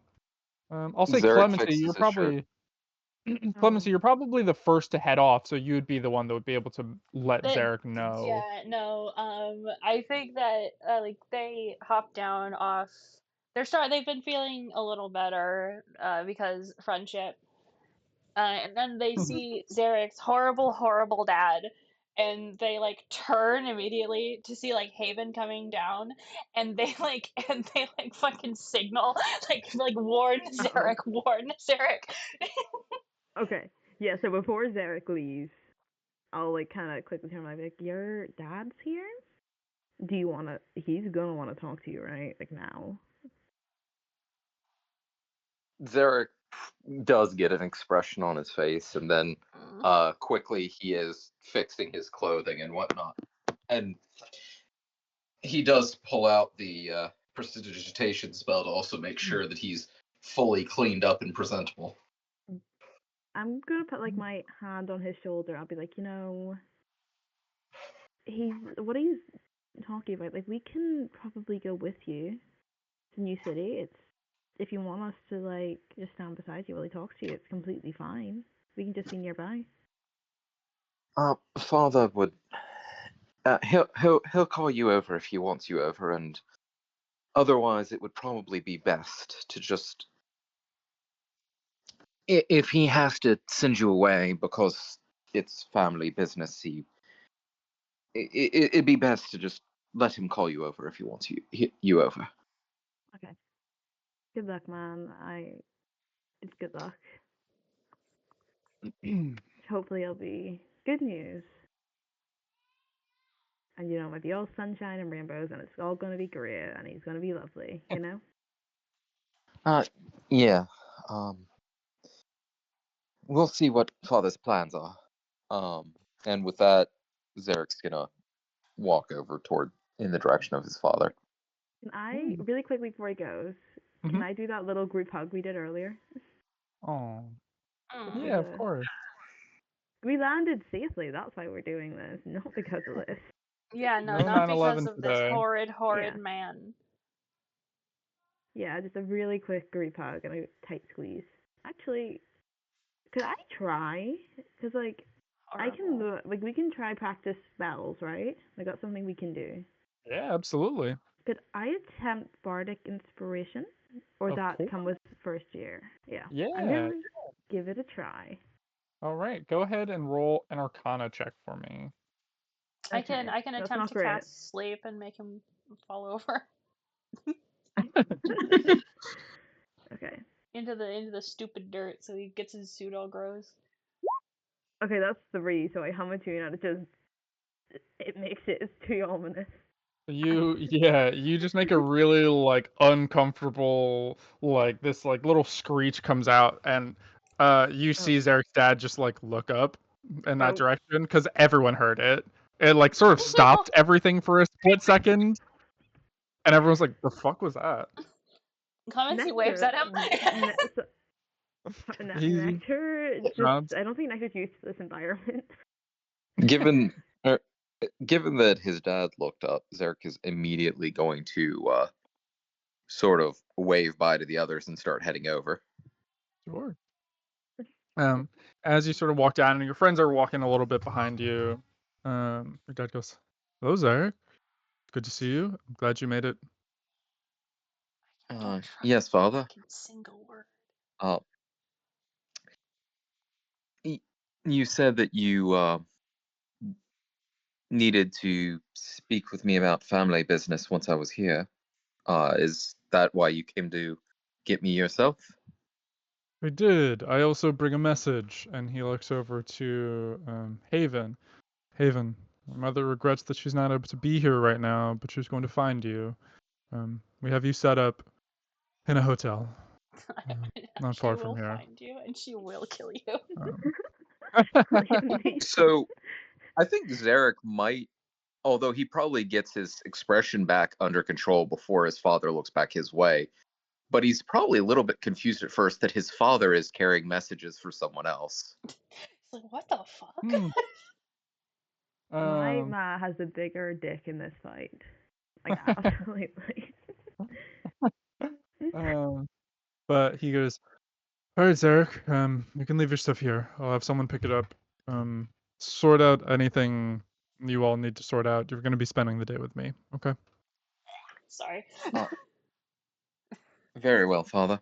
I'll say Zarek Clemency, fixes you're his shirt. probably Clemency, you're probably the first to head off, so you would be the one that would be able to let That, Zarek know. yeah, no. I think that like they hop down off. They've been feeling a little better because friendship. And then they see Zarek's horrible, horrible dad, and they like turn immediately to see like Haven coming down, and they like fucking signal, like warn Uh-oh. Zarek, warn Zarek. Okay. Yeah, so before Zarek leaves, I'll like kind of quickly turn my like, your dad's here? Do you want to? He's gonna want to talk to you, right? Like now. Zarek does get an expression on his face, and then quickly he is fixing his clothing and whatnot. And he does pull out the prestidigitation spell to also make sure that he's fully cleaned up and presentable. I'm gonna put like my hand on his shoulder. I'll be like, what are you talking about? Like, we can probably go with you to New City. It's if you want us to like just stand beside you while he talks to you, it's completely fine. We can just be nearby. Father would. He'll call you over if he wants you over, and otherwise it would probably be best to just. If he has to send you away because it's family business, it'd be best to just let him call you over if he wants you over. Okay. Good luck, man. It's good luck. Hopefully, I'll be good news. And it might be all sunshine and rainbows, and it's all gonna be great, and he's gonna be lovely, you know? Yeah. We'll see what Father's plans are. And with that, Zarek's gonna walk over in the direction of his father. Can I, really quickly before he goes, can I do that little group hug we did earlier? Oh, Mm. yeah, of course. We landed safely, that's why we're doing this, not because of this. Yeah, no, No not 9/11 because of this today. horrid Yeah. man. Yeah, just a really quick group hug and a tight squeeze. Actually, could I try? Because, like, I can Horrible. look, we can try practice spells, right? Like, that's something we can do. Yeah, absolutely. Could I attempt Bardic Inspiration? Or Of that course. come with first year? Yeah. I'm Yeah. gonna give it a try. All right, go ahead and roll an Arcana check for me. I can Okay, that's attempt not to great. cast sleep and make him fall over Okay. into the stupid dirt so he gets his suit all gross. Okay, that's 3, so I hum a tune and it makes it's too ominous. You just make a really like uncomfortable this like little screech comes out, and you see Zarek's dad just like look up in that Oh. direction because everyone heard it. It like sort of stopped everything for a split second, and everyone's like, "The fuck was that?" Comments waves at him. He Nectar, nods. I don't think Nectar's used to this environment. Given that his dad looked up, Zarek is immediately going to sort of wave bye to the others and start heading over. Sure. As you sort of walk down, and your friends are walking a little bit behind you, your dad goes, "Hello, Zarek. Good to see you. I'm glad you made it." Yes, Father. Single word. You said that you needed to speak with me about family business once I was here. Is that why you came to get me yourself? I did. I also bring a message, and he looks over to Haven. Haven, my mother regrets that she's not able to be here right now, but she's going to find you. We have you set up in a hotel, not far from She will here. find you and she will kill you. So, I think Zarek might, although he probably gets his expression back under control before his father looks back his way, but he's probably a little bit confused at first that his father is carrying messages for someone else. It's like, what the fuck? My ma has a bigger dick in this fight. Like, absolutely. But he goes, "All right, Zarek, you can leave your stuff here. I'll have someone pick it up. Sort out anything you all need to sort out. You're going to be spending the day with me, okay?" Sorry. Very well, Father.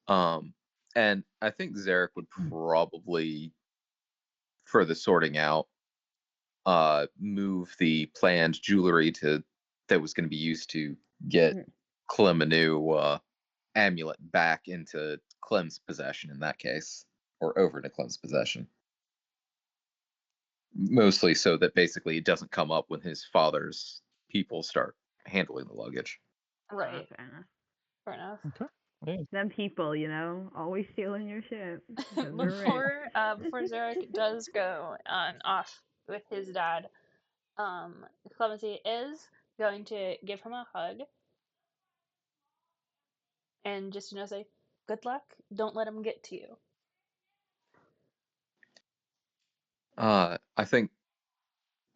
And I think Zarek would probably, for the sorting out, move the planned jewelry that was going to be used to get Clem a new amulet back into Clem's possession in that case, or over to Clem's possession. Mostly so that basically it doesn't come up when his father's people start handling the luggage. Right. Fair enough. Okay. Yeah. Them people, always stealing your shit. Before Zarek does go off with his dad, Clemency is going to give him a hug and just say, "Good luck. Don't let him get to you." I think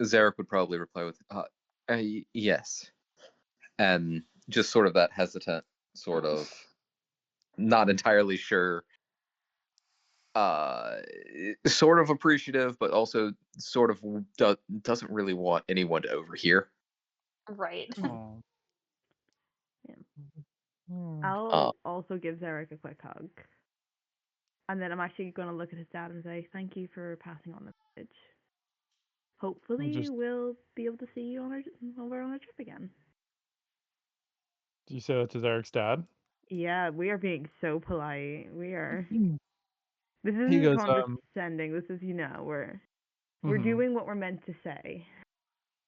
Zarek would probably reply with, yes. And just sort of that hesitant, sort of not entirely sure, sort of appreciative, but also sort of doesn't really want anyone to overhear. Right. I'll also give Zarek a quick hug. And then I'm actually going to look at his dad and say, "Thank you for passing on the message. Hopefully we'll be able to see you when we're on a trip again." Do you say that to Zarek's dad? Yeah, we are being so polite. We are. This He isn't goes, condescending. This is, we're We're Mhm. doing what we're meant to say.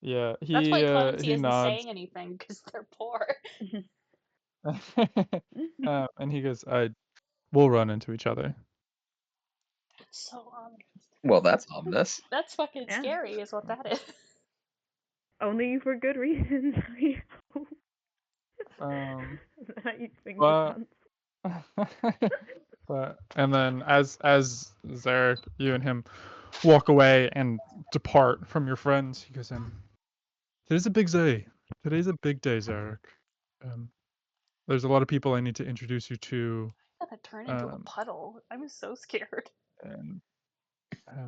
Yeah, That's why Clemency he isn't nods. saying anything because they're poor. And he goes, we'll run into each other. That's so ominous. Well, that's ominous. That's fucking Yeah. scary, is what that is. Only for good reasons. I hope. Um, That you think but it but and then as Zarek, you and him walk away and depart from your friends, he goes, today's a big day. Today's a big day, Zarek. There's a lot of people I need to introduce you to, I'm gonna turn into a puddle. I'm so scared. and I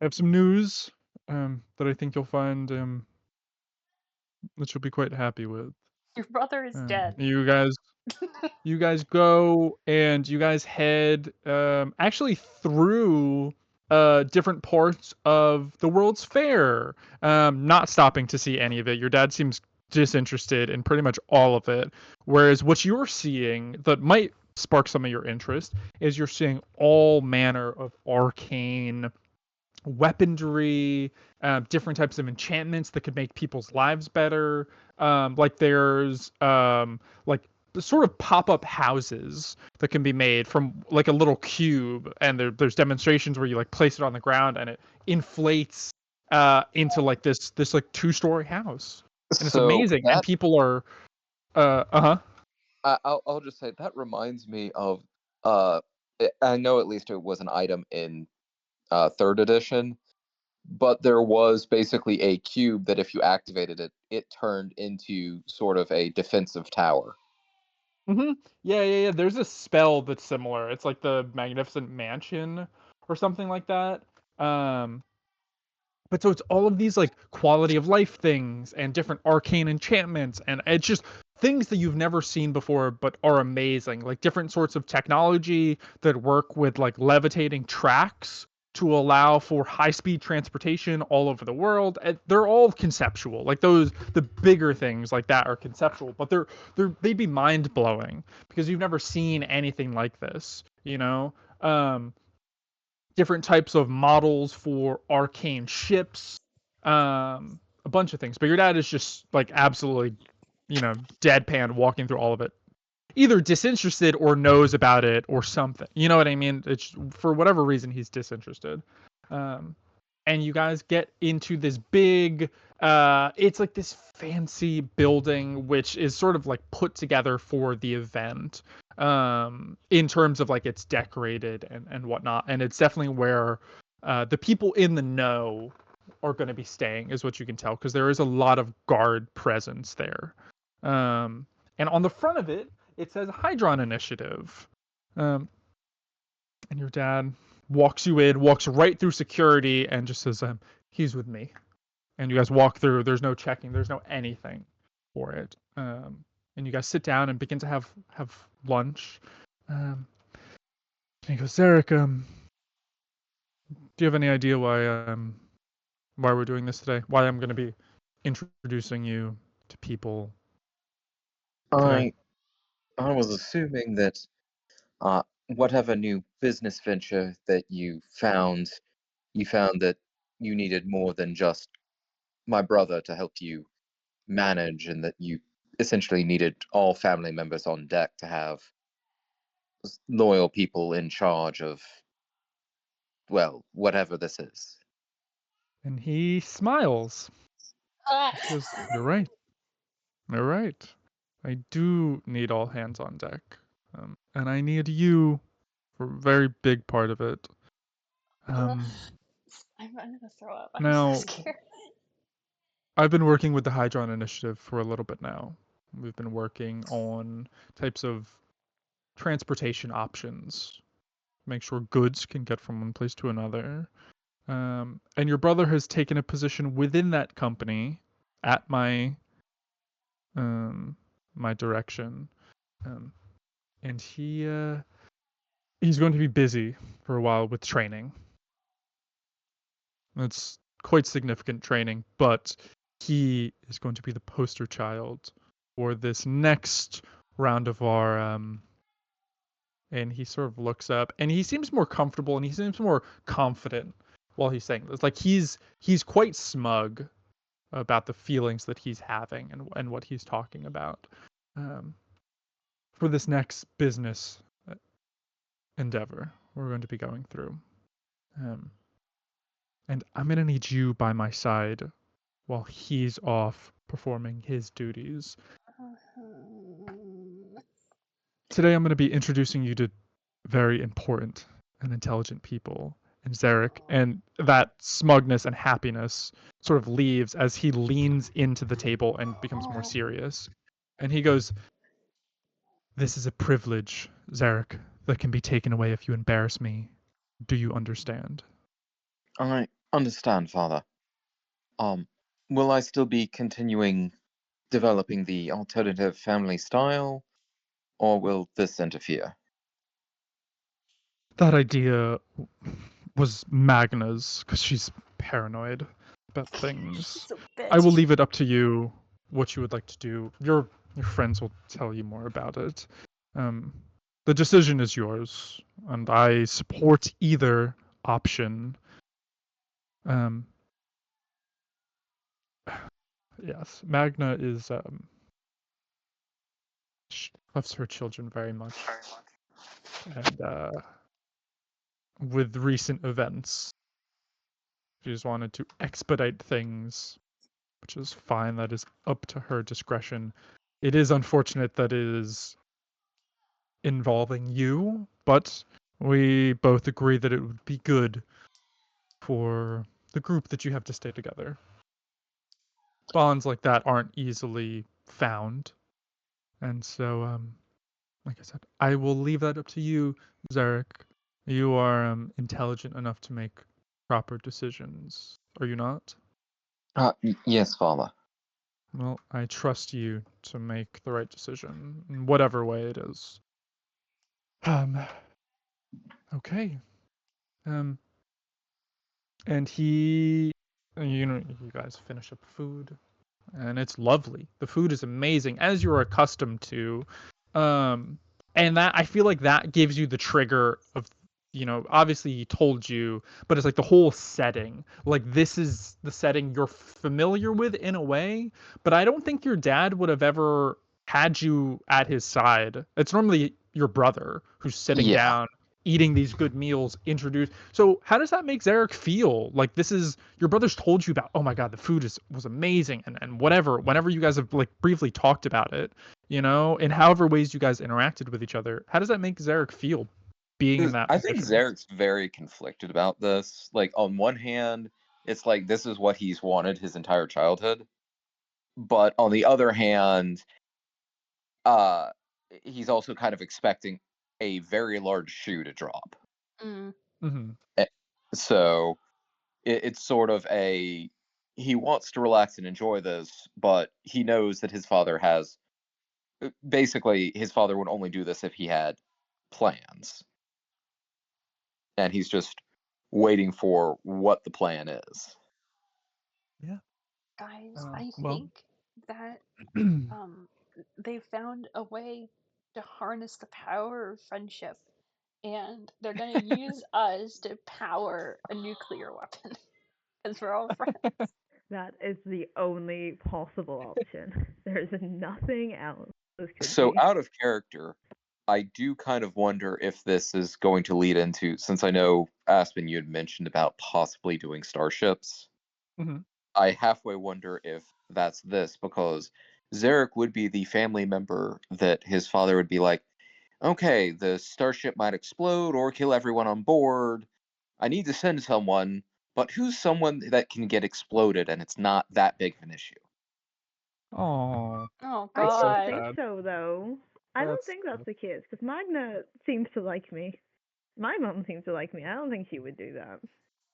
have some news that I think you'll find that you'll be quite happy with. Your brother is dead. You guys go and you guys head actually through different parts of the World's Fair, not stopping to see any of it. Your dad seems disinterested in pretty much all of it, whereas what you're seeing that might spark some of your interest is you're seeing all manner of arcane weaponry, different types of enchantments that could make people's lives better. Like there's like sort of pop-up houses that can be made from like a little cube, and there's demonstrations where you like place it on the ground and it inflates into like this like 2-story house, and it's So amazing. And that people are uh-huh. I'll just say that reminds me of I know at least it was an item in third edition, but there was basically a cube that if you activated it, it turned into sort of a defensive tower. Mm-hmm. Yeah. There's a spell that's similar. It's like the Magnificent Mansion or something like that. But so it's all of these like quality of life things and different arcane enchantments, and it's just things that you've never seen before but are amazing. Like different sorts of technology that work with like levitating tracks to allow for high-speed transportation all over the world. And they're all conceptual. Like the bigger things like that are conceptual, but they'd be mind-blowing because you've never seen anything like this, you know? Different types of models for arcane ships, a bunch of things. But your dad is just like absolutely, deadpan walking through all of it, either disinterested or knows about it or something. You know what I mean? It's for whatever reason he's disinterested. And you guys get into this big it's like this fancy building which is sort of like put together for the event, in terms of like it's decorated and whatnot, and it's definitely where the people in the know are going to be staying, is what you can tell, because there is a lot of guard presence there. And on the front of it says Hydron Initiative. And your dad walks you in, walks right through security, and just says, he's with me. And you guys walk through. There's no checking. There's no anything for it. And you guys sit down and begin to have lunch. And he goes, Zarek, do you have any idea why we're doing this today? Why I'm going to be introducing you to people today? I was assuming that whatever new business venture that you found that you needed more than just my brother to help you manage, and that you essentially needed all family members on deck to have loyal people in charge of, well, whatever this is. And he smiles. He goes, You're right. You're right. I do need all hands on deck. And I need you for a very big part of it. I'm gonna throw up. I'm Now, so scared. I've been working with the Hydron Initiative for a little bit now. We've been working on types of transportation options, make sure goods can get from one place to another. And your brother has taken a position within that company at my my direction. And he's going to be busy for a while with training. It's quite significant training, but he is going to be the poster child for this next round of our and he sort of looks up and he seems more comfortable and he seems more confident while he's saying this. Like he's quite smug about the feelings that he's having and what he's talking about for this next business endeavor we're going to be going through. And I'm going to need you by my side while he's off performing his duties. Today I'm going to be introducing you to very important and intelligent people and Zarek, and that smugness and happiness sort of leaves as he leans into the table and becomes more serious. And he goes, "This is a privilege, Zarek, that can be taken away if you embarrass me. Do you understand?" I understand, Father. Will I still be continuing developing the alternative family style, or will this interfere? That idea was Magna's, because she's paranoid about things. She's a I will bitch. leave it up to you what you would like to do. Your friends will tell you more about it. The decision is yours, and I support either option. Yes, Magna is she loves her children very much, and with recent events, she's wanted to expedite things, which is fine. That is up to her discretion. It is unfortunate that it is involving you, but we both agree that it would be good for the group that you have to stay together. Bonds like that aren't easily found. And so, like I said, I will leave that up to you, Zarek. You are intelligent enough to make proper decisions, are you not? Yes, Father. Well, I trust you to make the right decision, in whatever way it is. Okay. And you guys finish up food, and it's lovely. The food is amazing, as you're accustomed to. And that, I feel like that gives you the trigger of, obviously he told you, but it's like the whole setting. Like this is the setting you're familiar with in a way, but I don't think your dad would have ever had you at his side. It's normally your brother who's sitting Yeah. down eating these good meals introduced. So how does that make Zarek feel? Like this is your brother's told you about, oh my god, the food was amazing and whenever you guys have like briefly talked about it, in however ways you guys interacted with each other, how does that make Zarek feel being in that I think position? Zarek's very conflicted about this. Like, on one hand, it's like this is what he's wanted his entire childhood. But on the other hand, uh, he's also kind of expecting a very large shoe to drop. Mm-hmm. So it's sort of he wants to relax and enjoy this, but he knows that his father has basically his father would only do this if he had plans, and he's just waiting for what the plan is. Yeah. Guys, I Well, think that they found a way to harness the power of friendship, and they're gonna use us to power a nuclear weapon because we're all friends. That is the only possible option. There's nothing else this could So be. out of character, I do kind of wonder if this is going to lead into, since I know Aspen you had mentioned about possibly doing starships. Mm-hmm. I halfway wonder if that's this, because Zarek would be the family member that his father would be like, okay, the starship might explode or kill everyone on board. I need to send someone, but who's someone that can get exploded and it's not that big of an issue? Oh, Oh I that's so don't God. think sad. so, though. I don't That's think that's the case, because Magna seems to like me. My mum seems to like me. I don't think she would do that.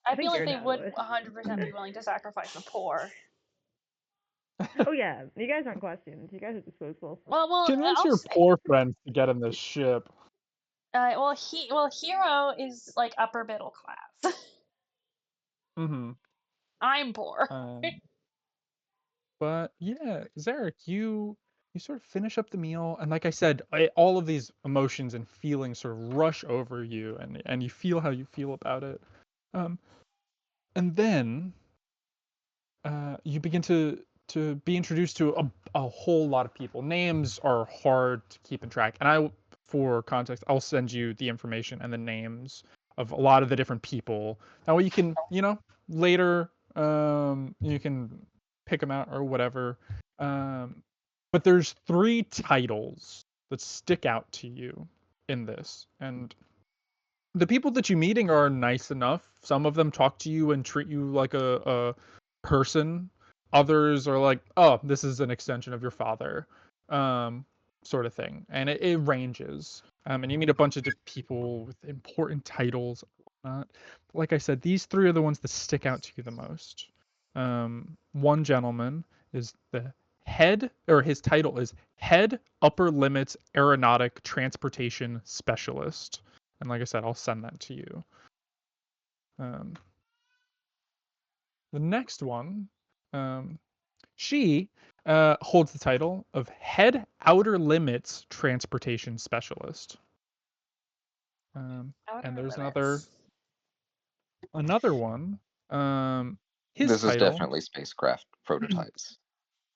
I think feel like your they dad would would. 100% be willing to sacrifice the poor. Oh yeah, you guys aren't questions. You guys are disposable. Well, Convince I'll your say. poor friends to get in this ship. Hero is like upper middle class. Mm-hmm. I'm poor. But yeah, Zarek, you sort of finish up the meal, and like I said, all of these emotions and feelings sort of rush over you, and you feel how you feel about it. Um, And then you begin to be introduced to a whole lot of people. Names are hard to keep in track, and for context, I'll send you the information and the names of a lot of the different people. That way you can, later, you can pick them out or whatever. But there's 3 titles that stick out to you in this, and the people that you're meeting are nice enough. Some of them talk to you and treat you like a person. Others are like, oh, this is an extension of your father, sort of thing. And it ranges. And you meet a bunch of different people with important titles. Like I said, these 3 are the ones that stick out to you the most. One gentleman is the head, or his title is Head Upper Limits Aeronautic Transportation Specialist. And like I said, I'll send that to you. The next one, she holds the title of Head Outer Limits Transportation Specialist. And there's another one. This is definitely spacecraft prototypes.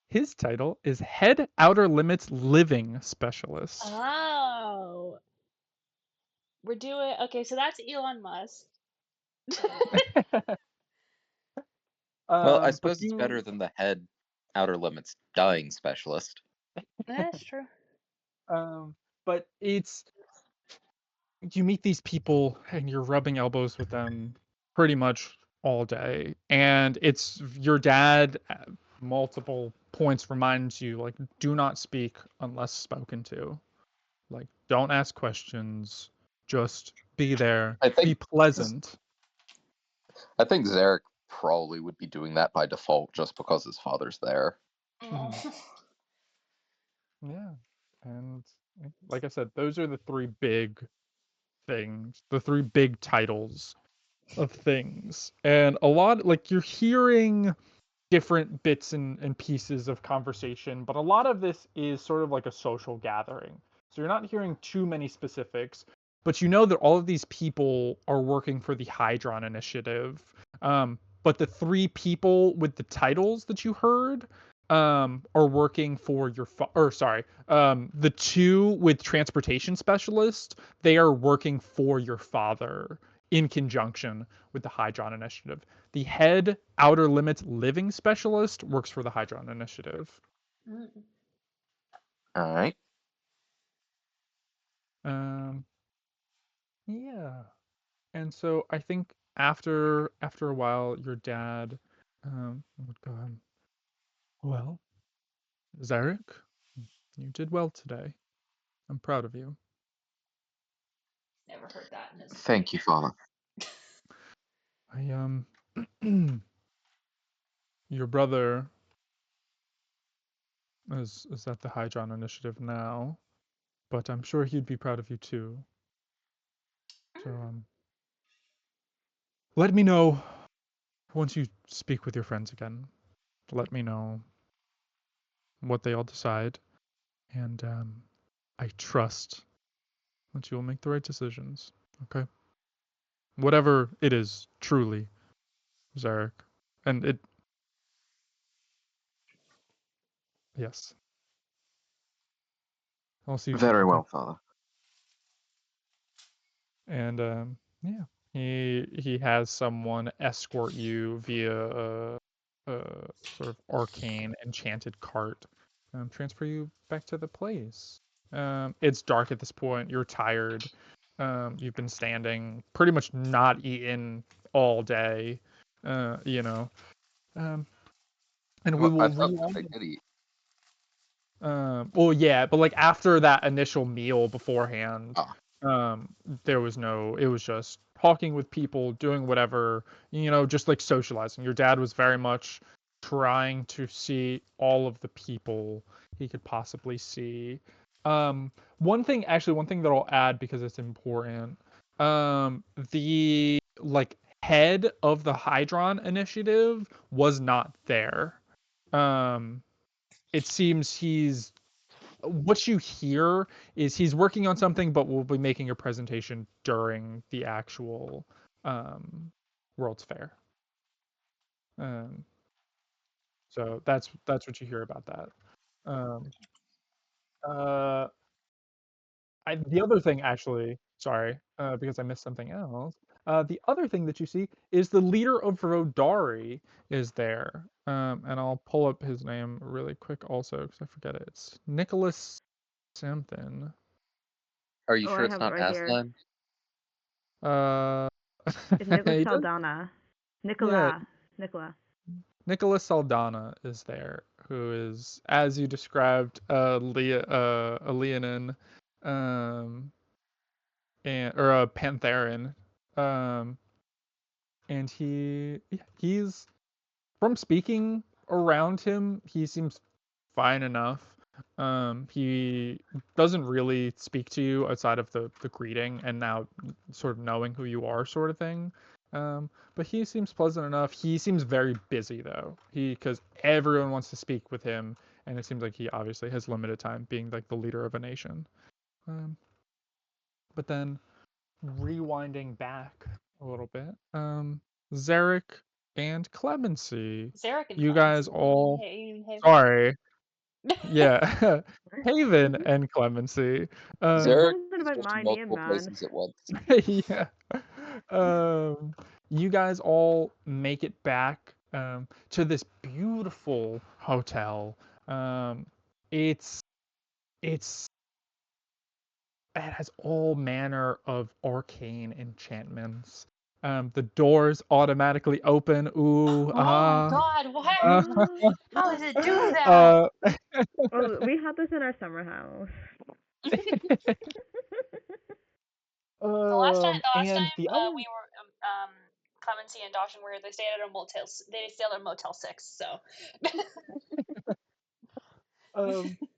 His title is Head Outer Limits Living Specialist. Oh. We're doing okay, so that's Elon Musk. Well, I suppose it's better than the Head Outer Limits Dying Specialist. That's true. But you meet these people and you're rubbing elbows with them pretty much all day, and it's your dad at multiple points reminds you, like, do not speak unless spoken to. Like, don't ask questions, just be there, be pleasant. I think Zarek probably would be doing that by default just because his father's there. Yeah. And like I said, those are the 3 big things, the 3 big titles of things. And a lot, like, you're hearing different bits and pieces of conversation, but a lot of this is sort of like a social gathering. So you're not hearing too many specifics, but you know that all of these people are working for the Hydron Initiative. But the 3 people with the titles that you heard are working for your the 2 with transportation specialist, they are working for your father in conjunction with the Hydron Initiative. The Head Outer Limits Living Specialist works for the Hydron Initiative. All right. Yeah. And so I think after a while, your dad would go, well, Zarek, you did well today. I'm proud of you. Never heard that in his Thank you, Father. Your brother is at the Hydron Initiative now, but I'm sure he'd be proud of you too. So let me know once you speak with your friends again. Let me know what they all decide, and I trust that you will make the right decisions. Okay, whatever it is, truly, Zarek, and it. Yes. I'll see you. Very well, Father. And yeah, he has someone escort you via a sort of arcane enchanted cart, transfer you back to the place. It's dark at this point. You're tired. You've been standing, pretty much not eaten all day. You know. And we will. I thought they did eat. Well, yeah, but like after that initial meal beforehand, there was it was just talking with people, doing whatever, just like socializing. Your dad was very much trying to see all of the people he could possibly see. One thing that I'll add because it's important, the like head of the Hydron Initiative was not there. It seems what you hear is he's working on something, but will be making a presentation during the actual World's Fair. Um, so that's what you hear about that. Um, uh, the other thing, actually, sorry, because I missed something else. The other thing that you see is the leader of Rodari is there. And I'll pull up his name really quick also because I forget it. It's Nicholas something. Are you Oh, sure I it's have it not right here. Aslan? It's Nicholas he does- Saldana. yeah, Nicola. Nicholas Saldana is there, who is, as you described, a Leonin, um, or a Pantheran, um, and he's from speaking around him, he seems fine enough. He doesn't really speak to you outside of the greeting and now sort of knowing who you are, sort of thing. But he seems pleasant enough. He seems very busy though. Because everyone wants to speak with him, and it seems like he obviously has limited time, being like the leader of a nation. But then rewinding back a little bit, Zarek and Clemency, Zarek and you guys Clemency. all, Hey. sorry, yeah, Haven and Clemency, There's Zarek something is about just in my name, multiple man. places at once. yeah, you guys all make it back to this beautiful hotel. It's it's it has all manner of arcane enchantments. The doors automatically open. Ooh, Oh God, what? uh, How does it do that? uh, Oh, we had this in our summer house. The last time and the other we were Clemency and Dawson were they stayed at a motel. They stayed at a Motel 6. So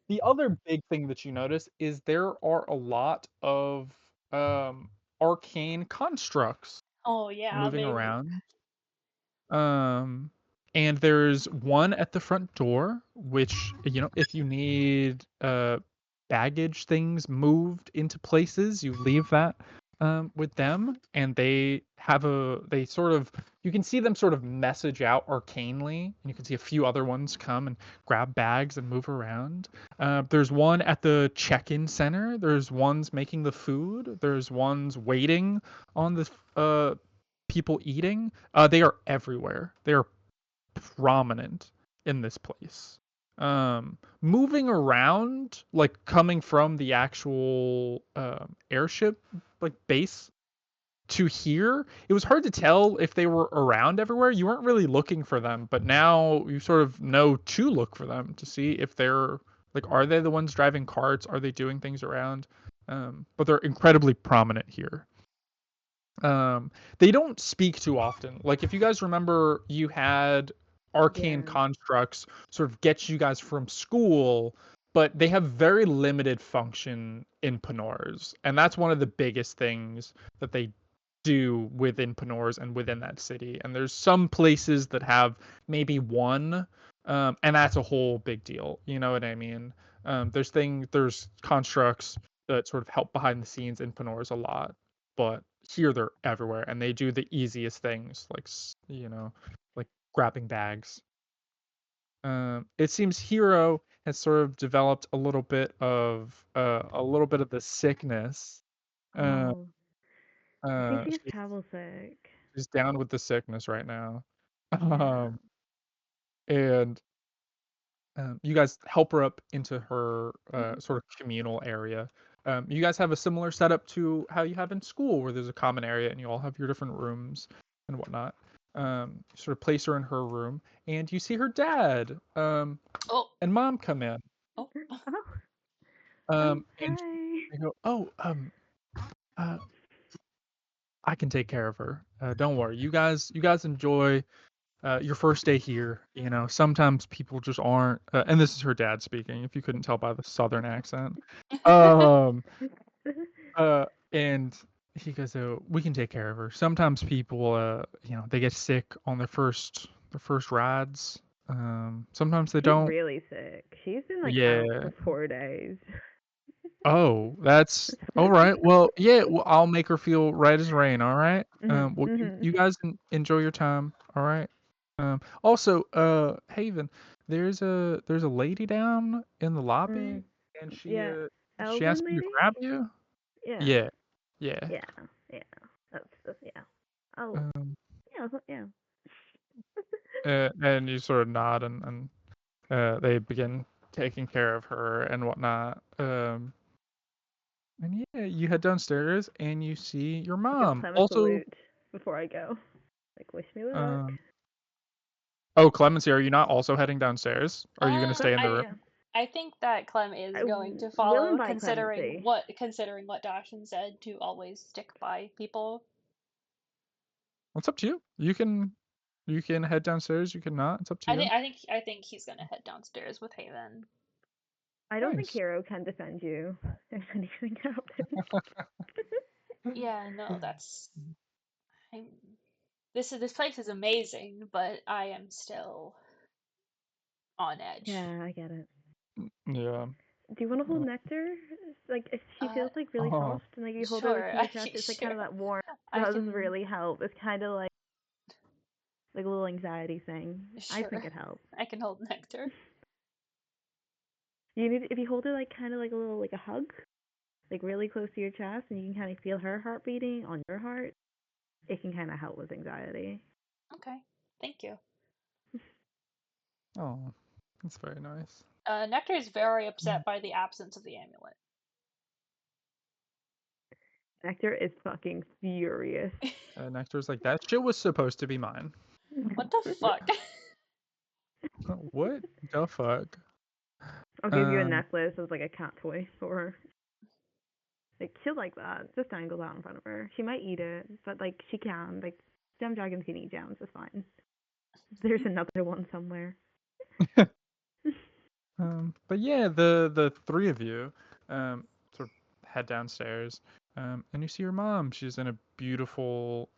the other big thing that you notice is there are a lot of arcane constructs oh yeah, moving baby. around. And there's one at the front door, which, if you need baggage things moved into places, you leave that with them, and they sort of, you can see them sort of message out arcanely, and you can see a few other ones come and grab bags and move around. There's one at the check-in center. There's ones making the food. There's ones waiting on the people eating. They are everywhere. They are prominent in this place. Moving around, like coming from the actual airship, like base to here, it was hard to tell if they were around everywhere. You weren't really looking for them, but now you sort of know to look for them to see if they're like, are they the ones driving carts? Are they doing things around? But they're incredibly prominent here. They don't speak too often. Like, if you guys remember, you had arcane Yeah. constructs sort of get you guys from school, but they have very limited function in Penors, and that's one of the biggest things that they do within Penors and within that city. And there's some places that have maybe one, and that's a whole big deal. You know what I mean? There's constructs that sort of help behind the scenes in Penors a lot, but here they're everywhere, and they do the easiest things, like like grabbing bags. It seems Hero has sort of developed a little bit of the sickness. Uh, Oh, I think she's she's travel sick. down with the sickness right now. Yeah. And you guys help her up into her Mhm. sort of communal area. You guys have a similar setup to how you have in school, where there's a common area and you all have your different rooms and whatnot. Sort of place her in her room, and you see her dad Oh. and mom come in. Oh. Oh, And hi. they go, "Oh, I can take care of her. Don't worry. You guys enjoy your first day here. Sometimes people just aren't." And this is her dad speaking, if you couldn't tell by the southern accent. Um, and he goes, "Oh, we can take care of her. Sometimes people, they get sick on their first rides. Sometimes they She's don't." really sick. She's been like out Yeah. for 4 days. Oh, that's all right. Well, yeah. Well, I'll make her feel right as rain. All right. Mhm. Well, Mhm. you guys enjoy your time. All right. Also, Haven, there's a lady down in the lobby, and Yeah. she Elven asked me to lady? grab you. Yeah. Yeah, yeah. Yeah. Yeah. That's yeah. Oh, Um, yeah. and you sort of nod, and they begin taking care of her and whatnot. And yeah, you head downstairs and you see your I give mom. Clem a Also, salute before I go. Like, wish me luck. um, oh, Clemency, are you not also heading downstairs? Or are you gonna Um, stay in the room? I I think that Clem is I going to will follow, invite Clemency. considering what Dashin said to always stick by people. It's up to you. You can head downstairs. You can not. It's up to you. I think he's gonna head downstairs with Haven. I don't think Nice. Hero can defend you if anything happens. Yeah, no, that's I'm, this place is amazing, but I am still on edge. Yeah, I get it. Yeah. Do you want to hold Nectar? Like, if she feels like really Oh, soft, and like you hold her Sure, to your chest, it's like kind sure. of that warmth I does can really help. It's kind of like a little anxiety thing. I think sure. it helps. I can hold Nectar. You need if you hold her like kind of like a little like a hug, like really close to your chest, and you can kind of feel her heart beating on your heart. It can kind of help with anxiety. Okay, thank you. oh, that's very nice. Nectar is very upset by the absence of the amulet. Nectar is fucking furious. Nectar's like, that shit was supposed to be mine. What the fuck? What the fuck? I'll give you a Um, necklace as like a cat toy for her. Like she'll like that. Just dangle that in front of her. She might eat it, but like she can. Like gem dragons can eat gems. It's fine. There's another one somewhere. but yeah, the three of you sort of head downstairs, and you see your mom. She's in a beautiful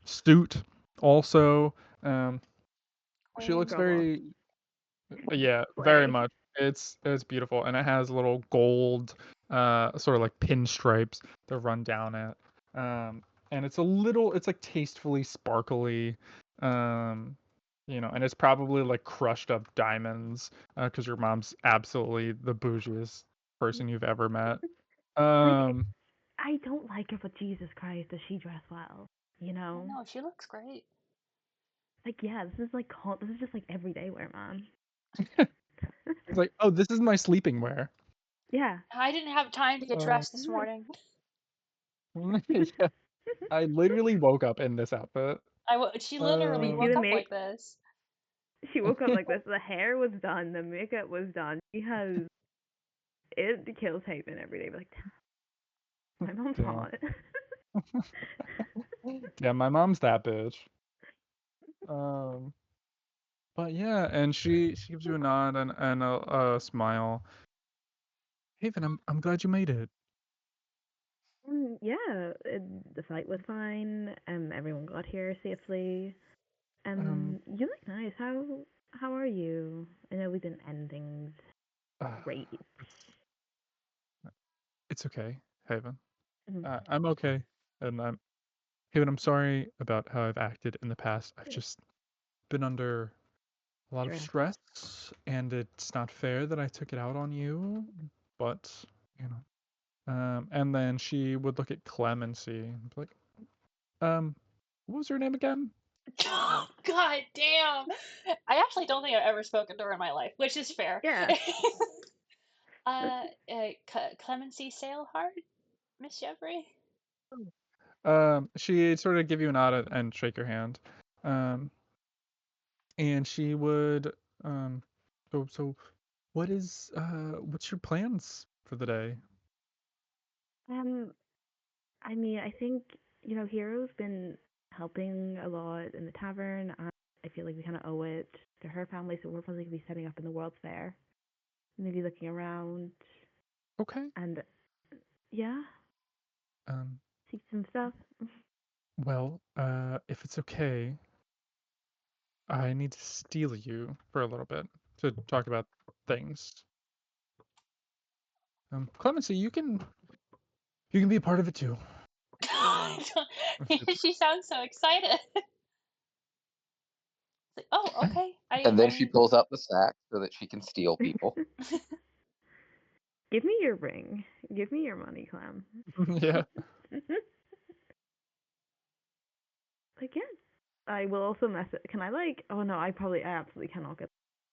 suit. Also, she Queen. looks Bravo. very yeah, very Slay. much. It's beautiful, and it has little gold, sort of like pinstripes that run down it. And it's like tastefully sparkly, um, and it's probably like crushed up diamonds, because your mom's absolutely the bougiest person you've ever met. Like Um, I don't like her, but Jesus Christ, does she dress well? You I know, know, she looks great. like yeah, this is just like everyday wear, man. it's like, oh, this is my sleeping wear. Yeah. I didn't have time to get Uh, dressed this morning. yeah, I literally woke up in this outfit. She literally You see woke the up make? like this. She woke up like this. The hair was done. The makeup was done. She has. It kills Haven every day. But like, my mom's Damn. hot. Yeah, my mom's that bitch. But yeah, and she gives you a nod and a smile. Haven, I'm glad you made it. Yeah, the fight was fine. Everyone got here safely. Um, You look nice. How are you? I know we didn't end things uh, great. it's okay, Haven. Mhm. I'm okay, and Haven. I'm sorry about how I've acted in the past. I've just been under a lot of Stress. stress, and it's not fair that I took it out on you. But you know, and then she would look at Clemency and be like, what was her name again? Oh, God damn! I actually don't think I've ever spoken to her in my life, which is fair. Yeah. Clemency Sailheart, Miss Jeffrey. She'd sort of give you a nod and shake your hand. And she would, so what's your plans for the day? Um, I mean, I think Hero's been helping a lot in the tavern, and I feel like we kind of owe it to her family, so we're probably gonna be setting up in the World's Fair, maybe looking around, Okay. and yeah, Um, see some stuff. well, if it's okay, I need to steal you for a little bit to talk about things. Clemency, you can be a part of it too. She sounds so excited. It's like, oh, okay. And then she pulls out the sack so that she can steal people. Give me your ring. Give me your money, Clem. Yeah. Like, yeah. I will also message. Can I, like. Oh, no, I absolutely cannot get.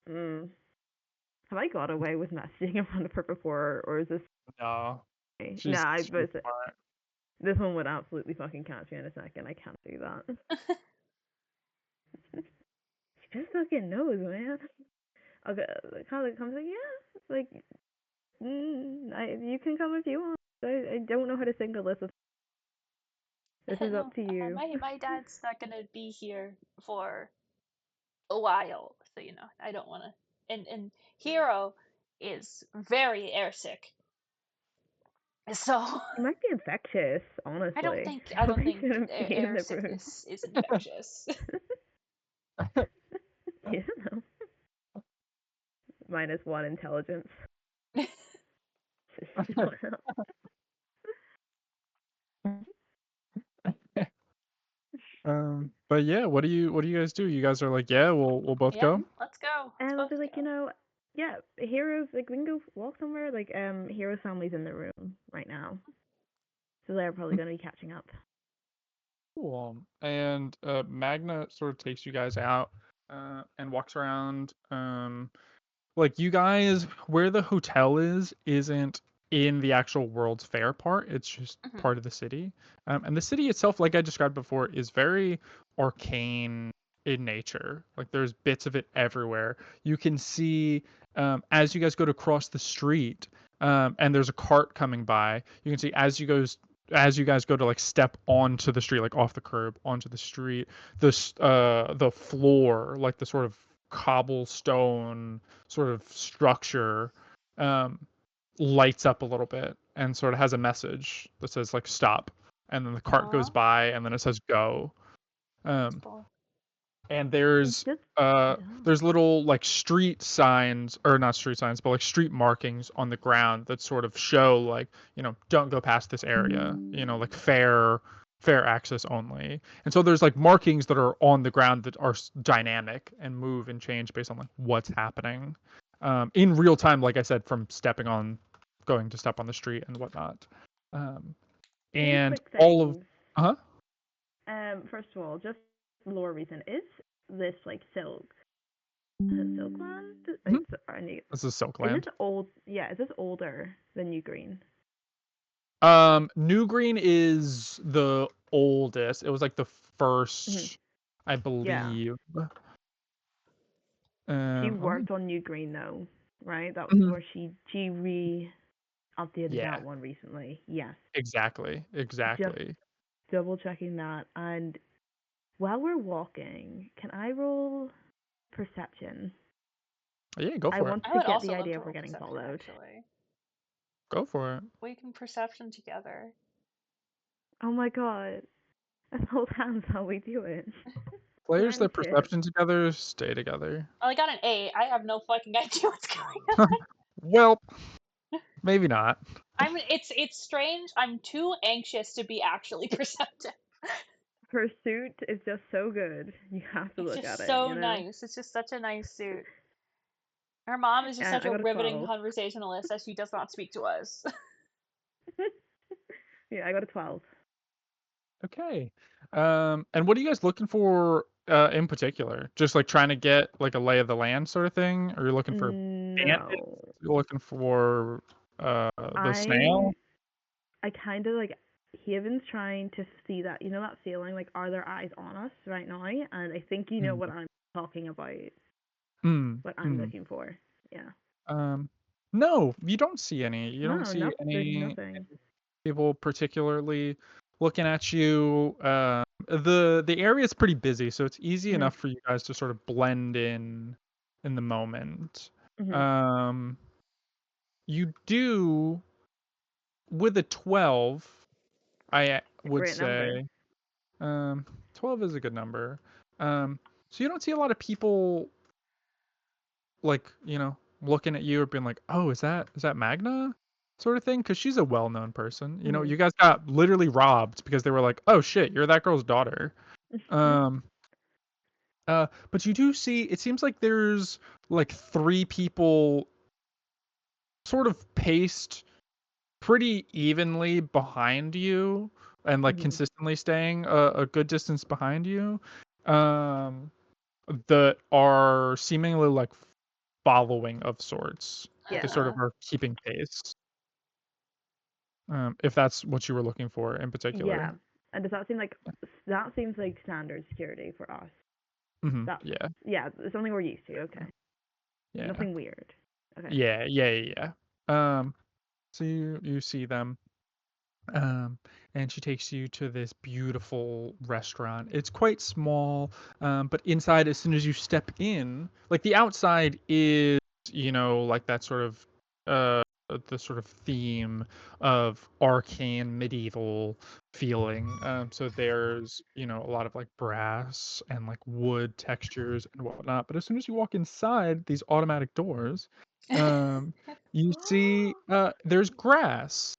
Have I got away with messaging in front of her before, or is this. No. Nah, She's but smart. this one would absolutely fucking catch me in a second. I can't do that. She just fucking knows, man. Okay, kind of comes like, yeah, like, you can come if you want. I don't know how to sing a list of. This is up to you. My dad's not gonna be here for a while, so I don't want to. And Hero is very airsick, so It might be infectious, honestly. I don't think air sickness is infectious. You don't know. -1 intelligence. But yeah, what do you guys do? You guys are like, yeah, we'll both go. Let's go. And I'll be like, yeah, Heroes, like, we can go walk somewhere. Like, Hero's family's in the room right now, so they're probably gonna be catching up. Cool. And Magna sort of takes you guys out and walks around. Like, you guys, where the hotel isn't in the actual World's Fair part. It's just part of the city. And the city itself, like I described before, is very arcane in nature. Like, there's bits of it everywhere. You can see as you guys go to cross the street, and there's a cart coming by. You can see as you guys go to like step onto the street, like off the curb onto the street, the floor, like the sort of cobblestone sort of structure, lights up a little bit and sort of has a message that says like stop, and then the cart goes by and then it says go. And there's little like street signs, or not street signs, but like street markings on the ground that sort of show like, don't go past this area, like fair access only. And so there's like markings that are on the ground that are dynamic and move and change based on like what's happening in real time, like I said, from going to step on the street and whatnot. And all of first of all, just lore reason, is this like Silk? Is it Silkland? This is Silkland. Is this older than New Green? New Green is the oldest. It was like the first, I believe. Yeah. She worked on New Green though, right? That was where she updated that one recently. Yes. Exactly. Just double checking that. And while we're walking, can I roll perception? Yeah, go for it. I want to get the idea if we're getting followed. Actually. Go for it. We can perception together. Oh my god. Let's hold hands while we do it. Players that perception together stay together. Well, I got an 8. I have no fucking idea what's going on. Well, maybe not. It's strange. I'm too anxious to be actually perceptive. Pursuit is just so good. You have to look at it. It's so nice. It's just such a nice suit. Her mom is just such a riveting conversationalist that she does not speak to us. Yeah, I got a 12. Okay. And what are you guys looking for in particular? Just like trying to get like a lay of the land sort of thing? Or you're looking for bandits? You're looking for the snail? I kind of like Haven's trying to see that, that feeling, like, are there eyes on us right now? And I think you know what I'm talking about. What I'm looking for. Yeah. No, you don't see any. You don't see any people particularly looking at you. The area is pretty busy, so it's easy enough for you guys to sort of blend in the moment. You do with a 12, I would say. 12 is a good number. So you don't see a lot of people like, looking at you or being like, oh, is that Magna sort of thing? Because she's a well-known person. You guys got literally robbed because they were like, oh shit, you're that girl's daughter. But you do see, it seems like there's like 3 people sort of paced pretty evenly behind you and like Mhm. consistently staying a good distance behind you. Um, that are seemingly like following of sorts. They sort of Yeah. are keeping pace. If that's what you were looking for in particular. Yeah. And does that seem like that seems like standard security for us? That's Yeah. yeah, it's something we're used to. Okay. Yeah. Nothing weird. Okay. Yeah. So you see them. And she takes you to this beautiful restaurant. It's quite small, but inside, as soon as you step in, like the outside is, like that sort of, the sort of theme of arcane medieval feeling. So there's, a lot of like brass and like wood textures and whatnot. But as soon as you walk inside these automatic doors, you see, there's grass.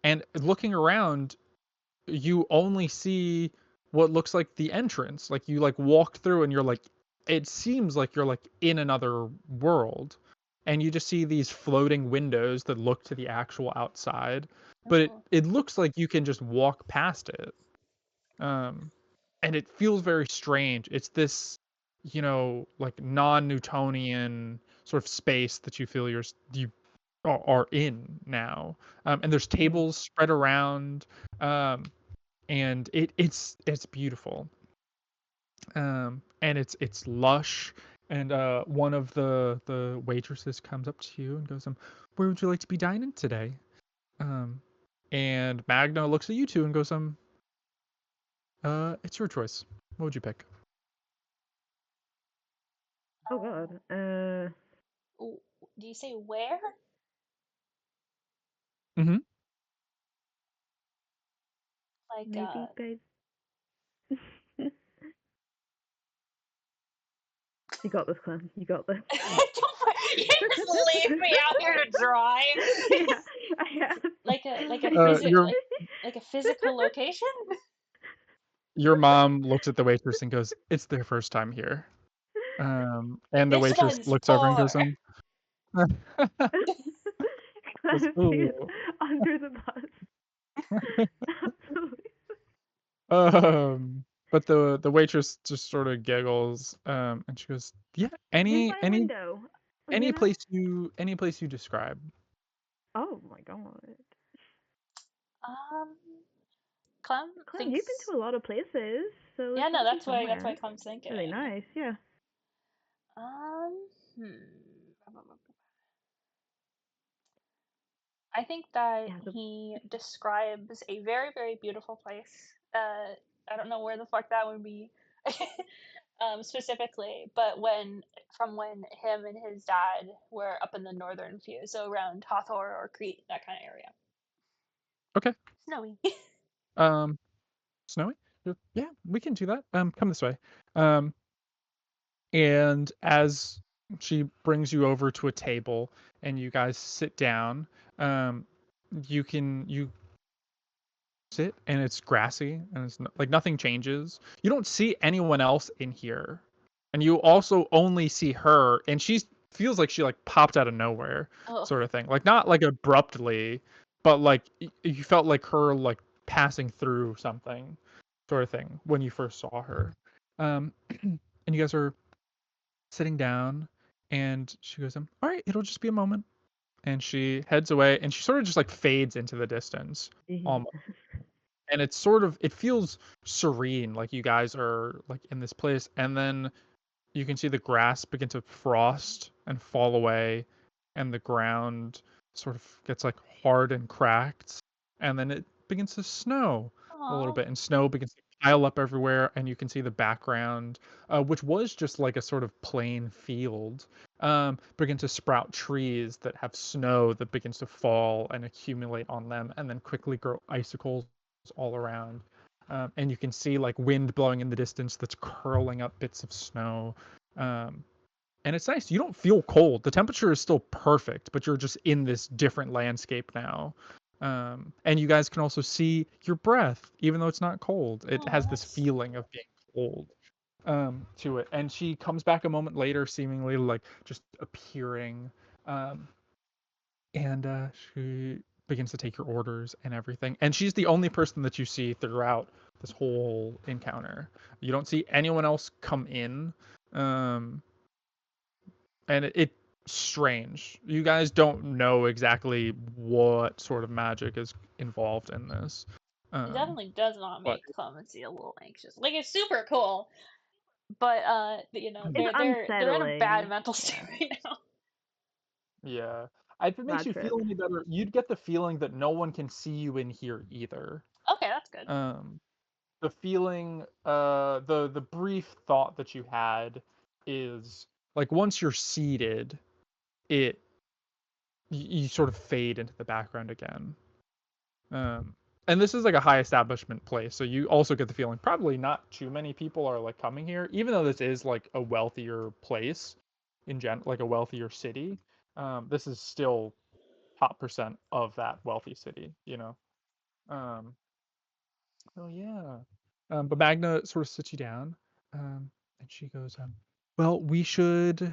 And looking around, you only see what looks like the entrance. Like you like walked through and you're like, it seems like you're like in another world. And you just see these floating windows that look to the actual outside. But Oh. it looks like you can just walk past it. And it feels very strange. It's this, like non-Newtonian sort of space that you feel you are in now. And there's tables spread around, and it's beautiful. And it's lush. And one of the waitresses comes up to you and goes, "Where would you like to be dining today?" And Magna looks at you two and goes, "It's your choice. What would you pick?" Oh god. Do you say where? Mm-hmm. Like, Maybe, babe. You got this, Clem. You got this. you just leave me out here to dry. Yeah, I have. Like a Your like a physical location? your mom looks at the waitress and goes, "It's their first time here." And the This waitress one's looks over and goes, poor. goes, She's "Ooh." under the bus. Absolutely. But the waitress just sort of giggles, and she goes, "Yeah, Where's my window? any You know? place you describe." Oh my god. Um, Clem Clem, you've been thinks. to a lot of places, so Yeah, there's no, got to be that's why somewhere. Clem's thinking. Really nice, yeah. Hmm. I think that Yeah, he describes a very, very beautiful place. I don't know where the fuck that would be, specifically, but when him and his dad were up in the northern few, so around Hathor or Crete, that kind of area. Okay. Snowy. Snowy? Yeah, we can do that. Come this way. And as she brings you over to a table and you guys sit down, you sit and it's grassy and it's like nothing changes. You don't see anyone else in here. And you also only see her and she feels like she like popped out of nowhere Oh. sort of thing. Like not like abruptly, but like you felt like her like passing through something sort of thing when you first saw her. And you guys are sitting down and she goes, "All right, it'll just be a moment." And she heads away and she sort of just like fades into the distance almost. And it's sort of it feels serene, like you guys are like in this place, and then you can see the grass begin to frost and fall away, and the ground sort of gets like hard and cracked, and then it begins to snow a little Aw. bit, and snow begins to pile up everywhere, and you can see the background, which was just like a sort of plain field, begin to sprout trees that have snow that begins to fall and accumulate on them, and then quickly grow icicles all around. And you can see like wind blowing in the distance that's curling up bits of snow. Um, and it's nice. You don't feel cold. The temperature is still perfect, but you're just in this different landscape now. And you guys can also see your breath, even though it's not cold. It Aw, has this that's feeling of being cold. to it, and she comes back a moment later, seemingly like just appearing, and she begins to take your orders and everything. And she's the only person that you see throughout this whole encounter. You don't see anyone else come in, and it's strange. You guys don't know exactly what sort of magic is involved in this. It definitely does not But make Clemency a little anxious. Like, it's super cool, but you know, It's they're in a bad unsettling. mental state Yeah. right now. yeah, if it makes Bad you trip. feel any better, you'd get the feeling that no one can see you in here either. Okay, that's good. The feeling, the brief thought that you had is like once you're seated, it you sort of fade into the background again. And this is like a high establishment place, so you also get the feeling probably not too many people are like coming here, even though this is like a wealthier place in like a wealthier city. This is still top percent of that wealthy city, you know. Um, oh yeah. But Magna sort of sits you down, and she goes, "Well, we should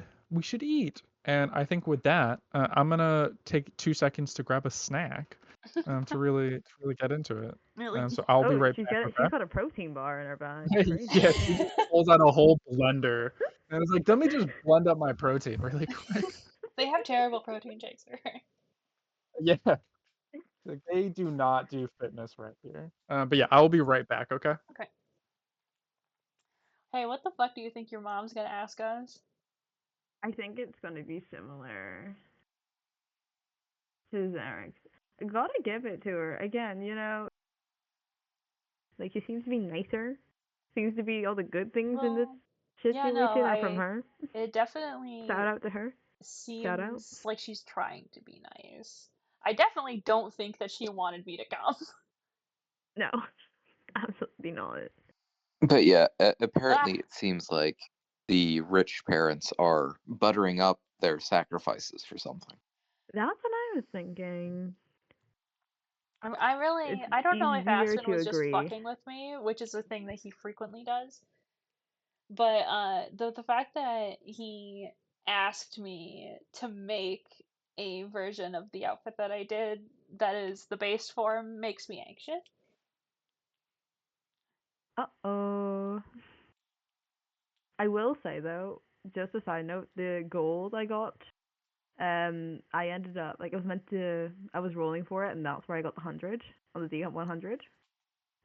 eat." And I think with that, I'm gonna take 2 seconds to grab a snack, to really get into it. Really? So I'll be Oh, right she's back. got a protein bar in her bag. Okay? Crazy. Yeah, she just pulls out a whole blender, and it's like, let me just blend up my protein really quick. They have terrible protein shakes. Yeah, like, they do not do fitness right here. But yeah, I'll be right back. Okay. Okay. Hey, what the fuck do you think your mom's gonna ask us? I think it's gonna be similar to Zarek's. I gotta give it to her. Again, you know, like she seems to be nicer. Seems to be all the good things in this Well, yeah, situation no, are from her. it definitely Shout out to her. Shout out. seems like she's trying to be nice. I definitely don't think that she wanted me to come. No, absolutely not. But yeah, Ah, apparently it seems like the rich parents are buttering up their sacrifices for something. That's what I was thinking. I don't know if Easier Aspen to was just agree. fucking with me, which is a thing that he frequently does. But the fact that he asked me to make a version of the outfit that I did that is the base form makes me anxious. Uh-oh. I will say though, just a side note, the gold I got, I ended up like I was rolling for it, and that's where I got the 100 on the D100,